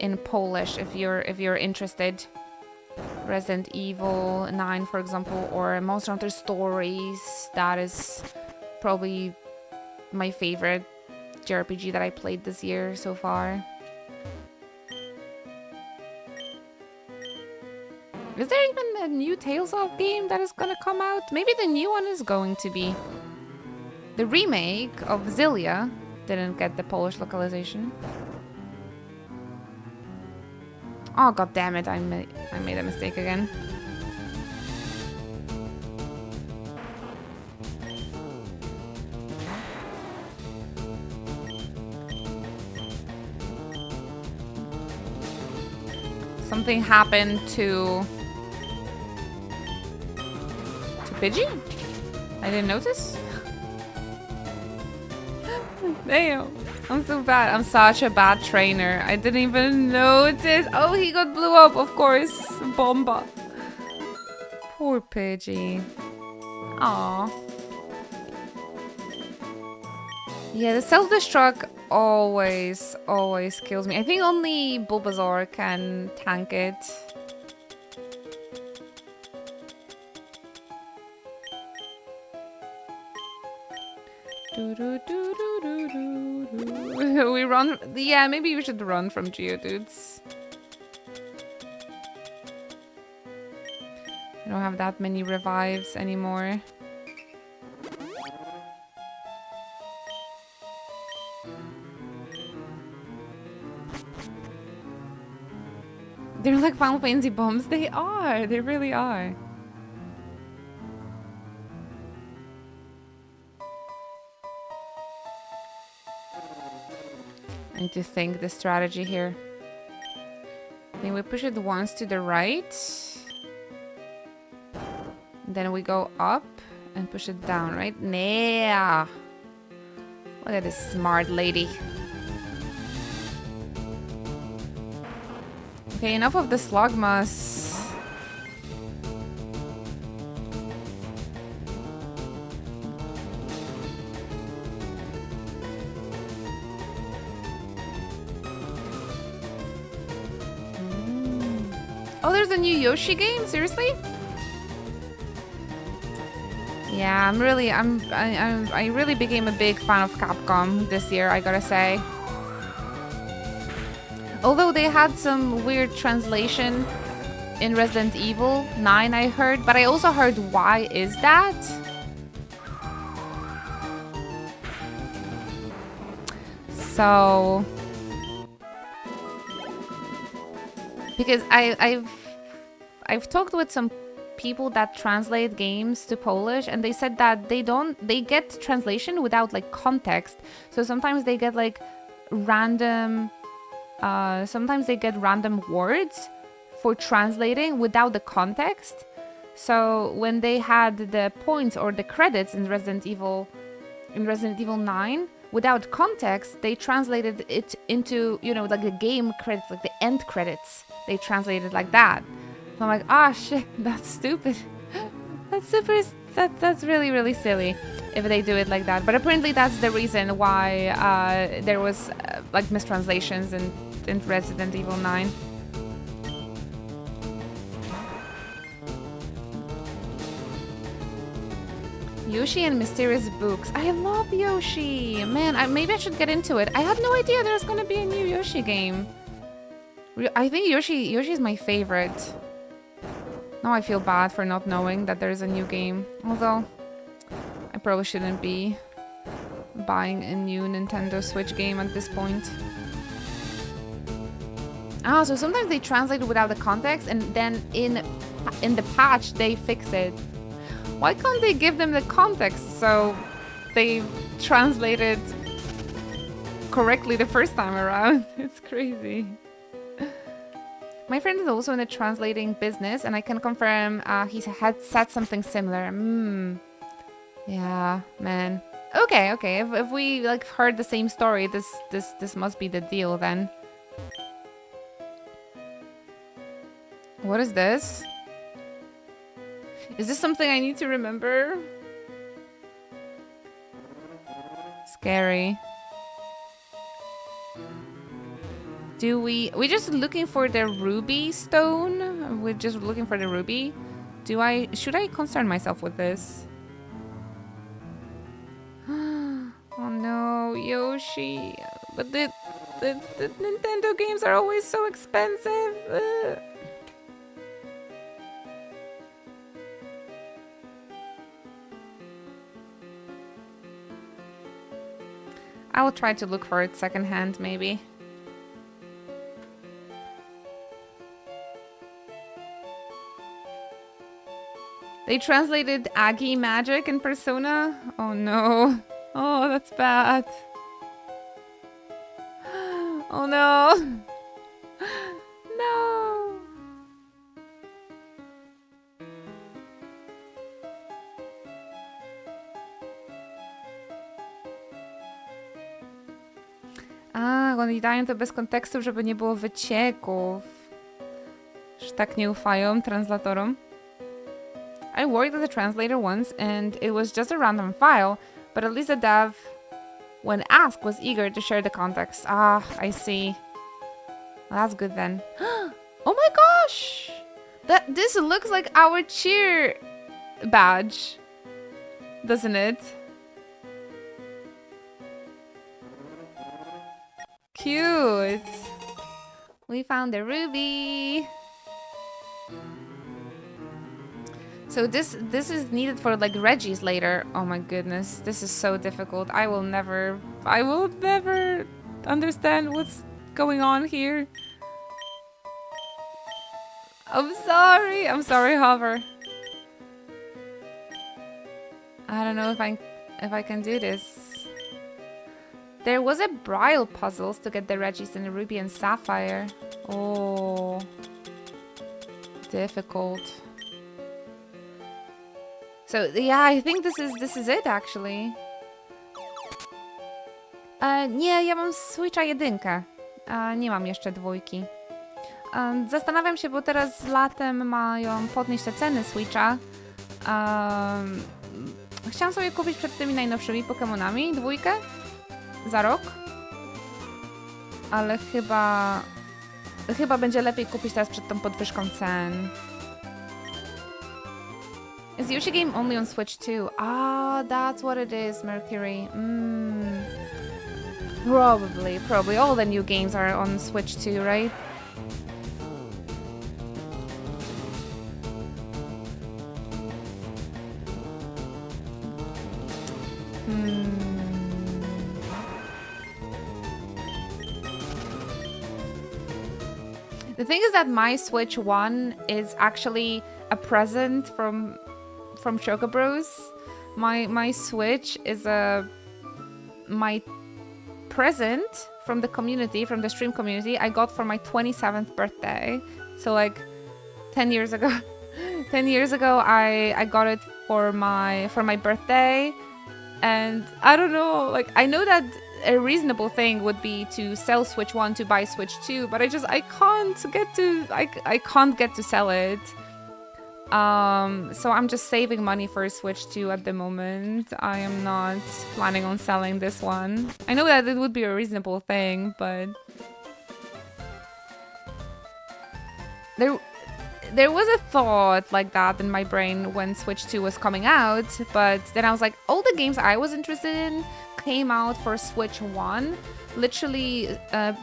in Polish if you're interested. Resident Evil 9, for example, or Monster Hunter Stories. That is probably my favorite JRPG that I played this year so far. Is there even a new Tales of game that is gonna come out? Maybe the new one is going to be. The remake of Xillia didn't get the Polish localization. Oh, god damn it, I made a mistake again. Something happened to Pidgey? I didn't notice? Damn. I'm so bad. I'm such a bad trainer. I didn't even notice. Oh, he got blew up, of course. Bomba. Poor Pidgey. Aww. Yeah, the self-destruct always kills me. I think only Bulbasaur can tank it. We run. Yeah, maybe we should run from Geodudes. I don't have that many revives anymore. They're like Final Fantasy bombs. They are. They really are. I need to think the strategy here. I think we push it once to the right. Then we go up and push it down, right? Yeah. Look at this smart lady. Okay, enough of the Slugmas. Oh, there's a new Yoshi game? Seriously? Yeah, I really became a big fan of Capcom this year, I gotta say. Although they had some weird translation in Resident Evil 9, I heard, but I also heard why is that? So because I've talked with some people that translate games to Polish, and they said that they get translation without like context. So sometimes they get like random words for translating without the context. So when they had the points or the credits in Resident Evil 9 without context, they translated it into, you know, like the game credits, like the end credits. They translated like that. So I'm like, ah, shit, that's stupid. That's really, really silly if they do it like that. But apparently that's the reason why there was like mistranslations in Resident Evil 9. Yoshi and Mysterious Books. I love Yoshi. Man, maybe I should get into it. I had no idea there's gonna be a new Yoshi game. I think Yoshi is my favorite. Now I feel bad for not knowing that there's a new game. Although, I probably shouldn't be buying a new Nintendo Switch game at this point. Ah, so sometimes they translate it without the context, and then in the patch they fix it. Why can't they give them the context so they translate it correctly the first time around? It's crazy. My friend is also in the translating business, and I can confirm he had said something similar. Yeah, man. Okay. If we like heard the same story, this must be the deal then. What is this? Is this something I need to remember? Scary. We're just looking for the ruby stone? We're just looking for the ruby? Should I concern myself with this? Oh no, Yoshi. But the Nintendo games are always so expensive. Ugh. I will try to look for it secondhand, maybe. They translated Aggie magic in Persona? Oh no. Oh, that's bad. Oh no. No. Oni dają to bez kontekstu, żeby nie było wycieków. Że tak nie ufają translatorom. I worked as a translator once, and it was just a random file, but at least the dev, when asked, was eager to share the context. Ah, I see. Well, that's good then. Oh my gosh! This looks like our cheer badge, doesn't it? Cute! We found the ruby! So this is needed for like Reggie's later. Oh my goodness, this is so difficult. I will never understand what's going on here. I'm sorry, Hover. I don't know if I can do this. There was a Braille puzzles to get the Reggies and the Ruby and Sapphire. Oh, difficult. So yeah, I think this is it actually. Nie, ja mam Switcha 1. Nie mam jeszcze 2. Zastanawiam się, bo teraz z latem mają podnieść te ceny Switcha. Chciałam sobie kupić przed tymi najnowszymi Pokémonami 2 za rok. Ale chyba będzie lepiej kupić teraz przed tą podwyżką cen. Is Yoshi game only on Switch too? Ah, that's what it is, Mercury. Probably. All the new games are on Switch too, right? The thing is that my Switch 1 is actually a present from Choco Bros. My Switch is my present from the community, from the stream community. I got for my 27th birthday. So like 10 years ago. 10 years ago I got it for my birthday. And I don't know, like I know that a reasonable thing would be to sell Switch 1 to buy Switch 2, but I can't get to sell it. So I'm just saving money for Switch 2 at the moment. I am not planning on selling this one. I know that it would be a reasonable thing, but there was a thought like that in my brain when Switch 2 was coming out, but then I was like, all the games I was interested in came out for Switch 1. Literally,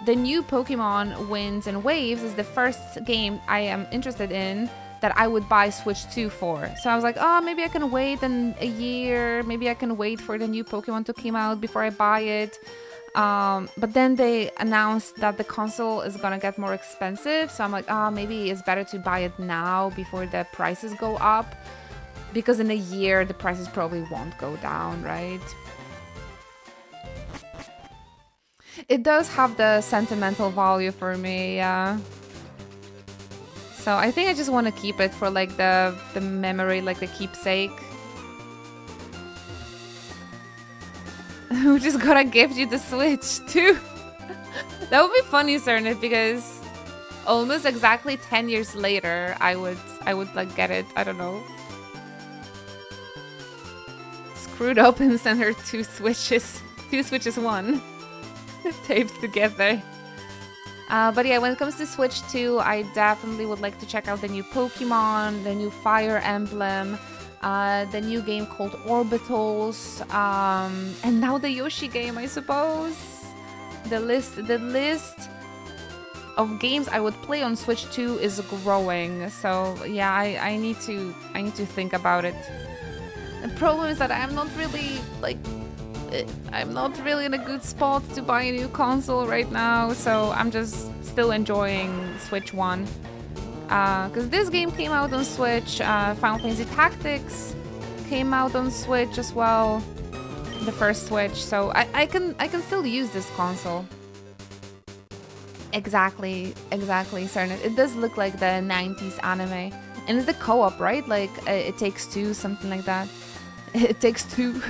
the new Pokemon Winds and Waves is the first game I am interested in that I would buy Switch 2 for. So I was like, oh, maybe I can wait a year. Maybe I can wait for the new Pokemon to come out before I buy it. But then they announced that the console is gonna get more expensive. So I'm like, maybe it's better to buy it now before the prices go up. Because in a year, the prices probably won't go down, right? It does have the sentimental value for me, yeah. So I think I just want to keep it for like the memory, like the keepsake. We just gotta gift you the Switch too. That would be funny, Cernit, because almost exactly 10 years later, I would like get it. I don't know. Screwed up and send her 2 Switches 1 taped together. But yeah, when it comes to Switch 2, I definitely would like to check out the new Pokemon, the new Fire Emblem, the new game called Orbitals, and now the Yoshi game, I suppose. The list of games I would play on Switch 2 is growing. So yeah, I need to think about it. The problem is that I'm not really in a good spot to buy a new console right now, so I'm just still enjoying Switch 1. Because this game came out on Switch, Final Fantasy Tactics came out on Switch as well, the first Switch, so I can still use this console. Exactly, Cernet. It does look like the 90s anime. And it's the co-op, right? Like, it takes two, something like that. It takes two.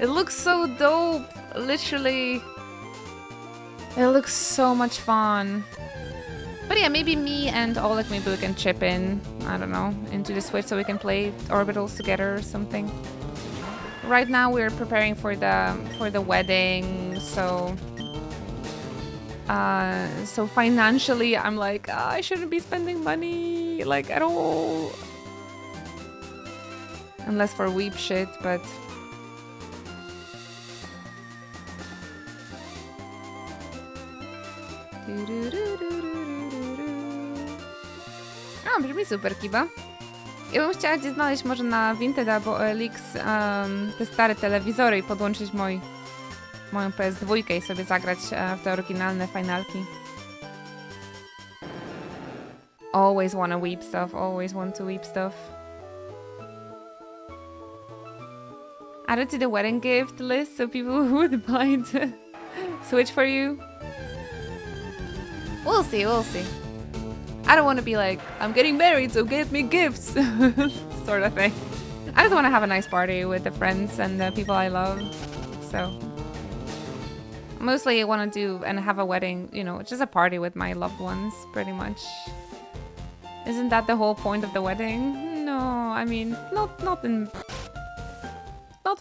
It looks so dope, literally. It looks so much fun. But yeah, maybe me and Oleg, maybe we can chip in, I don't know, into the Switch so we can play Orbitals together or something. Right now we're preparing for the wedding, so financially I'm like, I shouldn't be spending money, like, at all. Unless for weep shit, but... A, brzmi super, Kiba. Ja bym chciała gdzieś znaleźć może na Vinted albo OLX te stare telewizory i podłączyć moją PS2 i sobie zagrać w te oryginalne finalki. Always wanna weep stuff, always want to weep stuff. Add it to the wedding gift list so people would buy the Switch for you. We'll see, we'll see. I don't want to be like, I'm getting married, so get me gifts, sort of thing. I just want to have a nice party with the friends and the people I love, so. Mostly I want to do and have a wedding, you know, just a party with my loved ones, pretty much. Isn't that the whole point of the wedding? No, I mean, not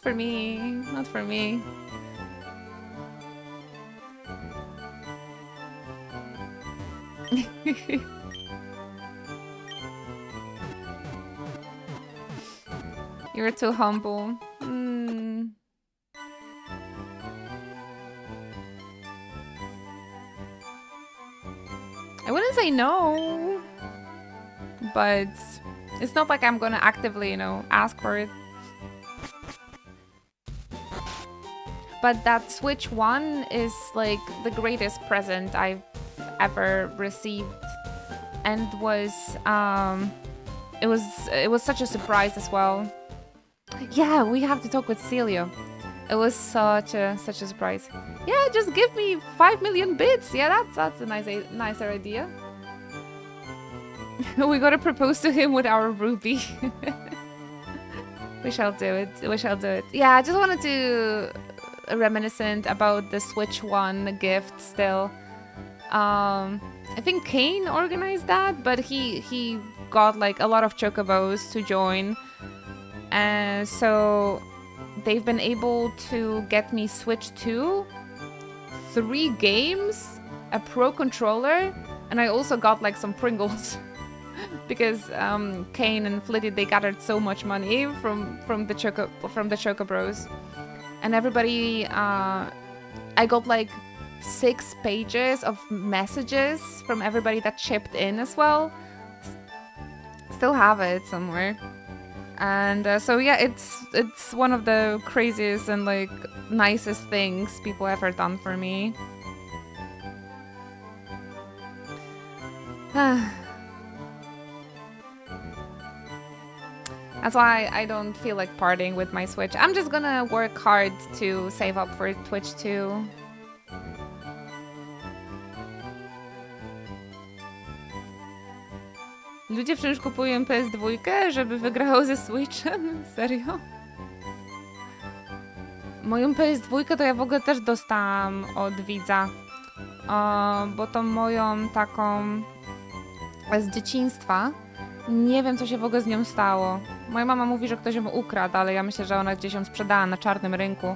for me, not for me. You're too humble. I wouldn't say no, but it's not like I'm gonna actively, you know, ask for it. But that Switch 1 is like the greatest present I've ever received, and it was such a surprise as well. Yeah, we have to talk with Celia. It was such a surprise. Yeah, just give me 5 million bits. Yeah, that's a nicer idea. We gotta propose to him with our ruby. We shall do it. We shall do it. Yeah, I just wanted to reminiscent about the Switch 1 gift still. I think Kane organized that, but he got like a lot of chocobos to join. So they've been able to get me Switch 2, 3 games, a Pro controller, and I also got like some Pringles. Because Kane and Flitty, they gathered so much money from the Choco Bros, and everybody, I got like 6 pages of messages from everybody that chipped in as well. Still have it somewhere, and so yeah, it's one of the craziest and like nicest things people ever done for me. That's why I don't feel like partying with my Switch. I'm just gonna work hard to save up for Twitch 2. Ludzie wciąż kupują PS2, żeby wygrało ze Switchem? Serio? Moją PS2 to ja w ogóle też dostałam od widza. Bo tą moją taką z dzieciństwa. Nie wiem, co się w ogóle z nią stało. Moja mama mówi, że ktoś ją ukradł, ale ja myślę, że ona gdzieś ją sprzedała na czarnym rynku.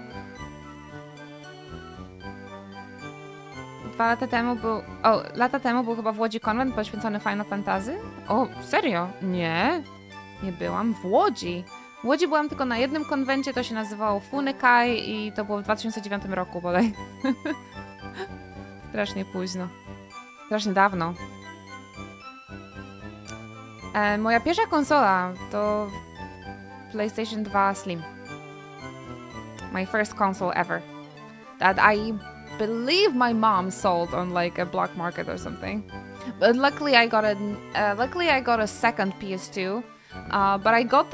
Lata temu był chyba w Łodzi konwent poświęcony Final Fantasy? O, serio? Nie. Nie byłam w Łodzi. W Łodzi byłam tylko na jednym konwencie, to się nazywało Funekai i to było w 2009 roku bodaj. Strasznie późno. Strasznie dawno. Moja pierwsza konsola to PlayStation 2 Slim. My first console ever. That I believe my mom sold on like a black market or something. But luckily I got a second PS2. But I got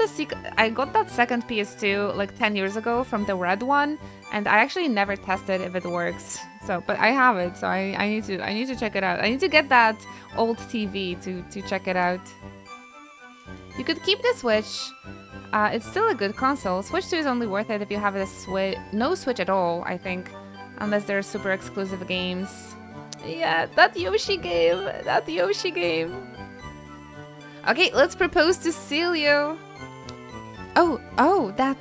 that second PS2 like 10 years ago from the red one, and I actually never tested if it works. So, but I have it, so I need to check it out. I need to get that old TV to check it out. You could keep the Switch. It's still a good console. Switch 2 is only worth it if you have no Switch at all, I think, unless they're super exclusive games. Yeah, that Yoshi game. Okay, let's propose to Celio. Oh, that's...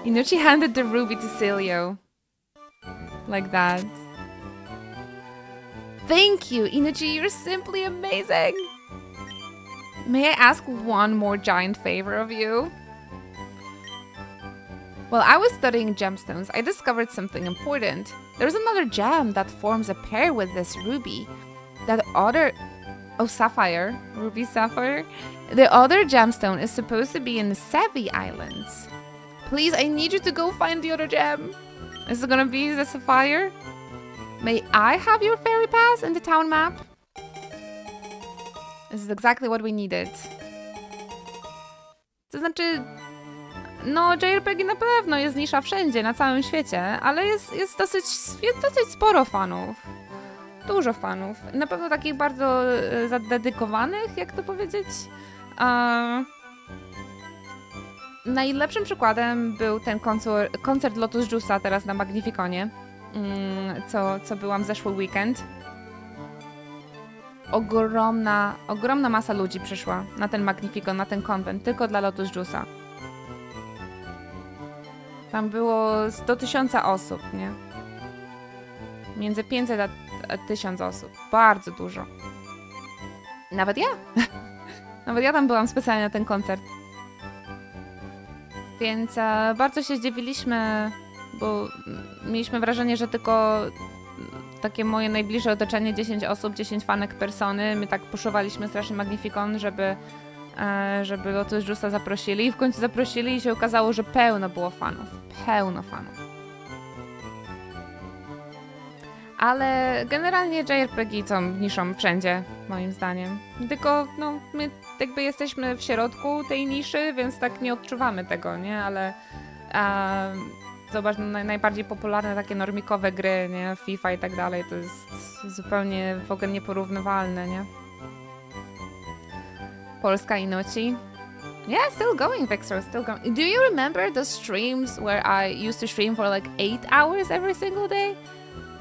Inuchi handed the ruby to Celio. Like that. Thank you, Inuchi, you're simply amazing. May I ask one more giant favor of you? While I was studying gemstones, I discovered something important. There's another gem that forms a pair with this ruby. Sapphire. Ruby Sapphire. The other gemstone is supposed to be in the Sevi Islands. Please, I need you to go find the other gem. Is it gonna be the Sapphire? May I have your fairy pass and the town map? This is exactly what we needed. To znaczy... No, JRPG na pewno jest nisza wszędzie, na całym świecie, ale jest dosyć sporo fanów. Dużo fanów. Na pewno takich bardzo zadedykowanych, jak to powiedzieć. Najlepszym przykładem był ten koncert Lotus Juice'a teraz na Magnificonie, co byłam zeszły weekend. Ogromna masa ludzi przyszła na ten Magnificon, na ten konwent, tylko dla Lotus Juice'a. Tam było 100 000 osób, nie? Między 500 a 1000 osób. Bardzo dużo. Nawet ja. Nawet ja tam byłam specjalnie na ten koncert. Więc bardzo się zdziwiliśmy, bo mieliśmy wrażenie, że tylko takie moje najbliższe otoczenie, 10 osób, 10 fanek persony. My tak poszuwaliśmy strasznie Magnificon, żeby Lotus Juice'a zaprosili. I w końcu zaprosili i się okazało, że pełno było fanów. Pełno fanów. Ale generalnie JRPG są niszą wszędzie, moim zdaniem. Tylko, no, my jakby jesteśmy w środku tej niszy, więc tak nie odczuwamy tego, nie? Ale zobacz, najbardziej popularne takie normikowe gry, nie? FIFA i tak dalej, to jest zupełnie w ogóle nieporównywalne, nie? Polska Inuchi. Yeah, still going, Vixor, still going. Do you remember the streams where I used to stream for like 8 hours every single day?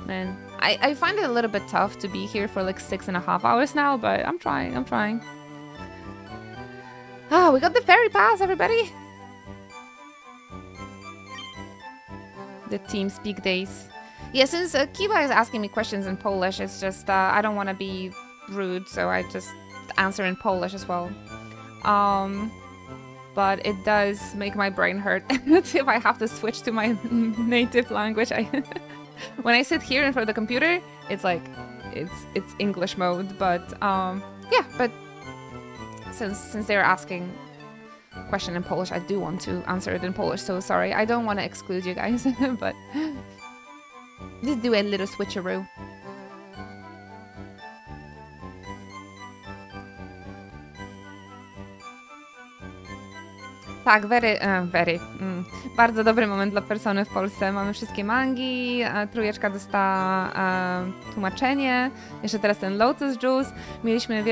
Man, I find it a little bit tough to be here for like 6.5 hours now, but I'm trying. Oh, we got the ferry pass, everybody! The TeamSpeak days. Yeah, since Kiba is asking me questions in Polish, it's just, I don't want to be rude, so I just answer in Polish as well. But it does make my brain hurt if I have to switch to my native language. When I sit here in front of the computer, it's like it's English mode. But yeah. But since they're asking a question in Polish, I do want to answer it in Polish. So sorry, I don't want to exclude you guys, but just do a little switcheroo. Tak, bardzo dobry moment dla persony w Polsce. Mamy wszystkie mangi, trójeczka dostała tłumaczenie, jeszcze teraz ten Lotus Juice. Mieliśmy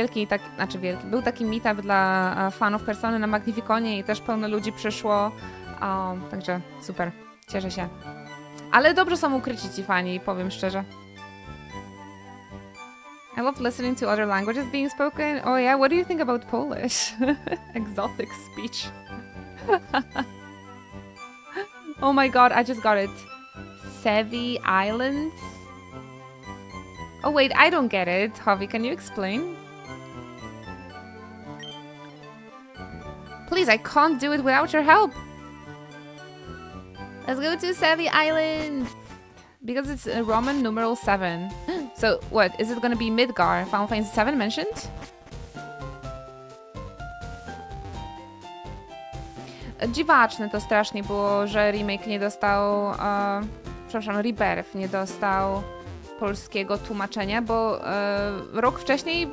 był taki meetup dla fanów persony na Magnificonie i też pełno ludzi przyszło, także super, cieszę się. Ale dobrze są ukryci ci fani, powiem szczerze. I love listening to other languages being spoken. Oh yeah, what do you think about Polish? Exotic speech. Oh my god, I just got it. Sevi Islands? Oh wait, I don't get it. Javi, can you explain? Please, I can't do it without your help. Let's go to Savvy Island. Because it's Roman numeral 7. So, what? Is it gonna be Midgar? Final Fantasy 7 mentioned? Dziwaczne to strasznie było, że remake nie dostał... przepraszam, Rebirth nie dostał polskiego tłumaczenia, bo rok wcześniej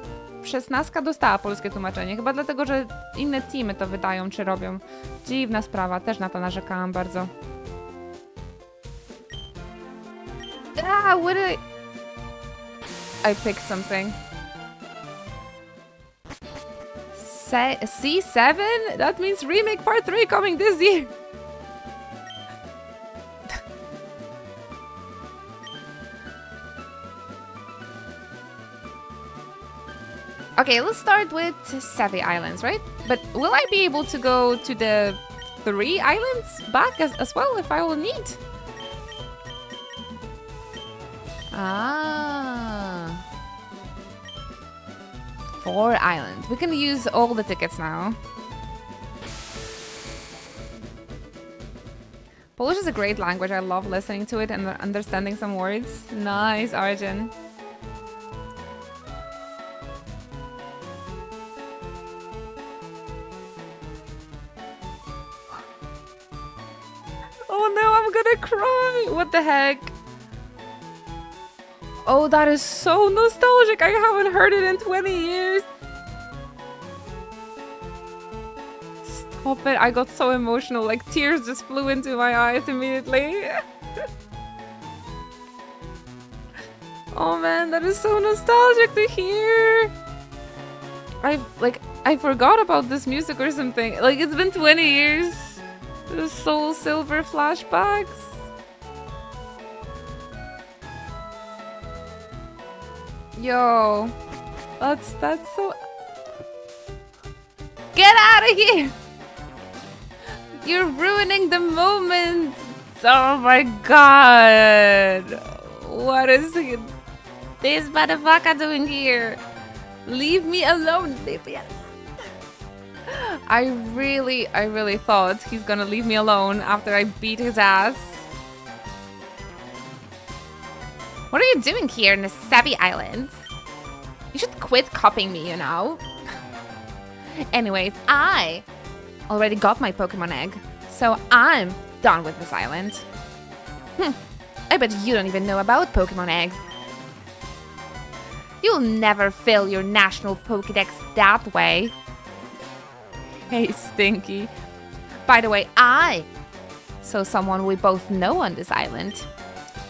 16 dostała polskie tłumaczenie. Chyba dlatego, że inne teamy to wydają czy robią. Dziwna sprawa, też na to narzekałam bardzo. What did I picked something. C7? That means remake part 3 coming this year. Okay, let's start with Savvy Islands, right? But will I be able to go to the 3 islands back as well if I will need? Ah. 4 islands. We can use all the tickets now. Polish is a great language. I love listening to it and understanding some words. Nice, Arjun. Oh no, I'm gonna cry! What the heck? Oh, that is so nostalgic. I haven't heard it in 20 years. Stop it. I got so emotional. Like, tears just flew into my eyes immediately. Oh man, that is so nostalgic to hear. I forgot about this music or something. Like, it's been 20 years. The Soul Silver flashbacks. Yo, that's so... Get out of here! You're ruining the moment! Oh my god! What is this motherfucker doing here? Leave me alone! Leave me alone! I really thought he's gonna leave me alone after I beat his ass. What are you doing here in the Savvy Islands? You should quit copying me, you know? Anyways, I already got my Pokemon egg, so I'm done with this island. I bet you don't even know about Pokemon eggs. You'll never fill your national Pokédex that way. Hey, Stinky. By the way, I saw someone we both know on this island.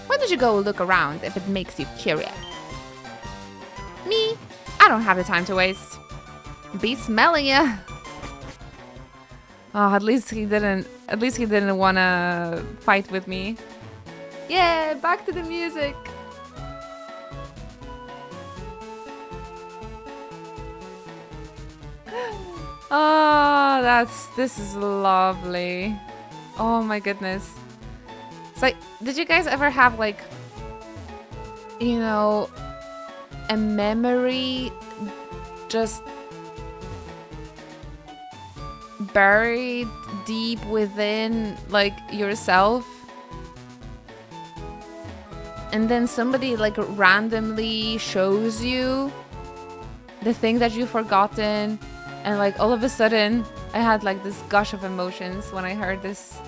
Why don't you go look around if it makes you curious? Me? I don't have the time to waste. Be smelling ya. Oh, at least he didn't wanna fight with me. Yeah, back to the music. Oh, this is lovely. Oh my goodness. It's like, did you guys ever have like, you know, a memory just buried deep within like yourself? And then somebody like randomly shows you the thing that you've forgotten, and like all of a sudden I had like this gush of emotions when I heard this.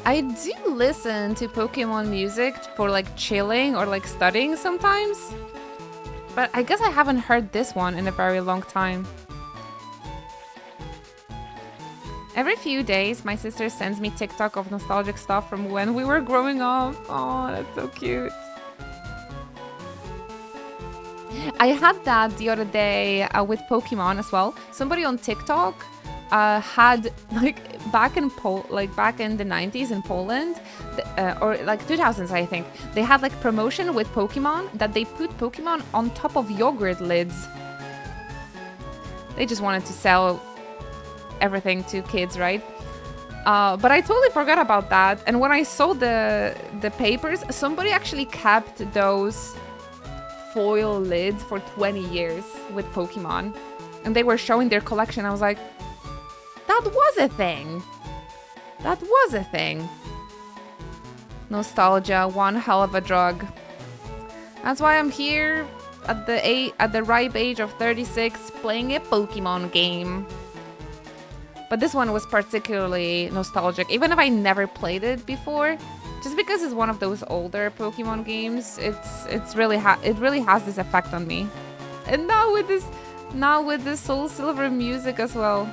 I do listen to Pokemon music for like chilling or like studying sometimes, but I guess I haven't heard this one in a very long time. Every few days, my sister sends me TikTok of nostalgic stuff from when we were growing up. Oh, that's so cute. I had that the other day with Pokemon as well. Somebody on TikTok had like back in the 90s in Poland, or like 2000s I think, they had like promotion with Pokemon that they put Pokemon on top of yogurt lids. They just wanted to sell everything to kids, right? But I totally forgot about that. And when I saw the papers, somebody actually kept those foil lids for 20 years with Pokemon. And they were showing their collection. I was like, that was a thing. That was a thing. Nostalgia, one hell of a drug. That's why I'm here at the ripe age of 36 playing a Pokemon game. But this one was particularly nostalgic, even if I never played it before. Just because it's one of those older Pokemon games, it really has this effect on me. And now with this Soul Silver music as well.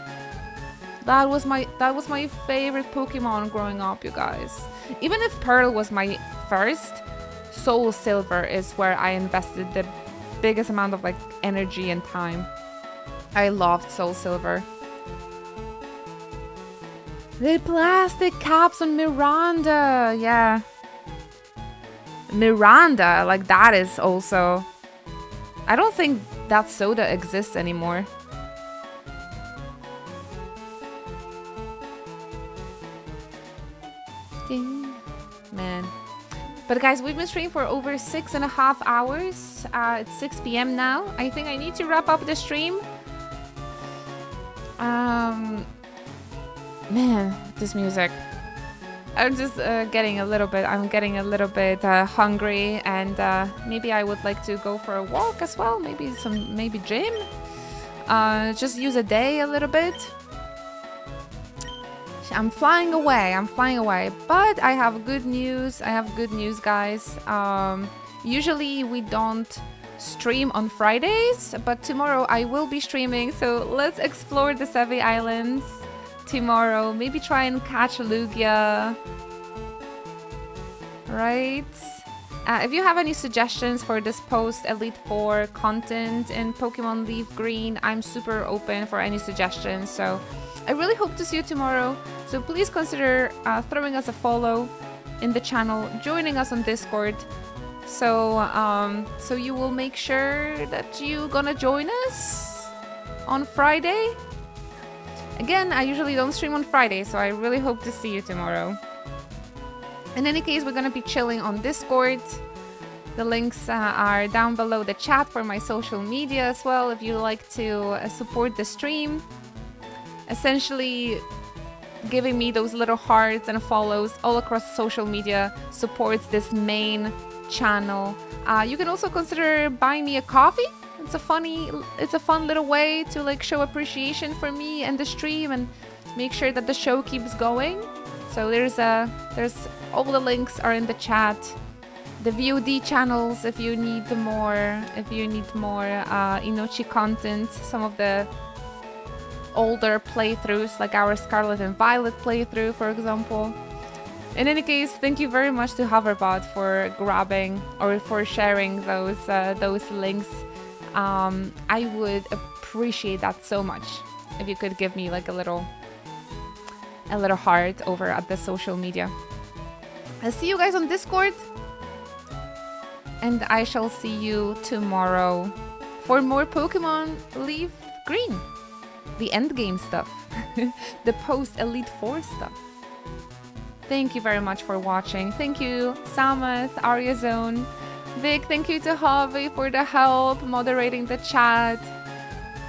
That was my favorite Pokemon growing up, you guys. Even if Pearl was my first, Soul Silver is where I invested the biggest amount of like energy and time. I loved Soul Silver. The plastic caps on Miranda, yeah. Miranda, like that is also... I don't think that soda exists anymore. Ding. Man. But guys, we've been streaming for over 6.5 hours. It's 6 p.m. now. I think I need to wrap up the stream. Man, this music. I'm just getting a little bit hungry, and maybe I would like to go for a walk as well. Maybe gym. Just use a day a little bit. I'm flying away. But I have good news. Guys. Usually we don't stream on Fridays, but tomorrow I will be streaming. So let's explore the Sevi Islands tomorrow. Maybe try and catch a Lugia. Right? If you have any suggestions for this post Elite 4 content in Pokemon Leaf Green, I'm super open for any suggestions. So I really hope to see you tomorrow. So please consider throwing us a follow in the channel, joining us on Discord. So you will make sure that you're gonna join us on Friday. Again, I usually don't stream on Friday, so I really hope to see you tomorrow. In any case, we're gonna be chilling on Discord. The links are down below the chat for my social media as well, if you like to support the stream. Essentially, giving me those little hearts and follows all across social media supports this main channel. You can also consider buying me a coffee. It's a fun little way to like show appreciation for me and the stream and make sure that the show keeps going. So there's all the links are in the chat. The VOD channels if you need more Inochi content, some of the older playthroughs like our Scarlet and Violet playthrough, for example. In any case, thank you very much to Hoverbot for grabbing or for sharing those links. I would appreciate that so much if you could give me like a little heart over at the social media. I'll see you guys on Discord, and I shall see you tomorrow for more Pokemon Leaf Green, the endgame stuff, the post Elite 4 stuff. Thank you very much for watching. Thank you, Samath, Aryazone, Vic. Thank you to Javi for the help moderating the chat.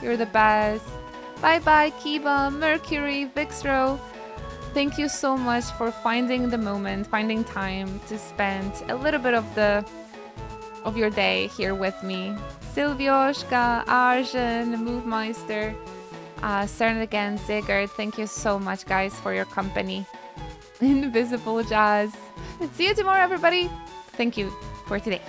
You're the best. Bye bye, Kiba, Mercury, Vixro. Thank you so much for finding the moment, finding time to spend a little bit of your day here with me. Silvioshka, Arjun, Movemeister, Cern again, Sigurd. Thank you so much, guys, for your company. Invisible Jazz. See you tomorrow, everybody. Thank you for today.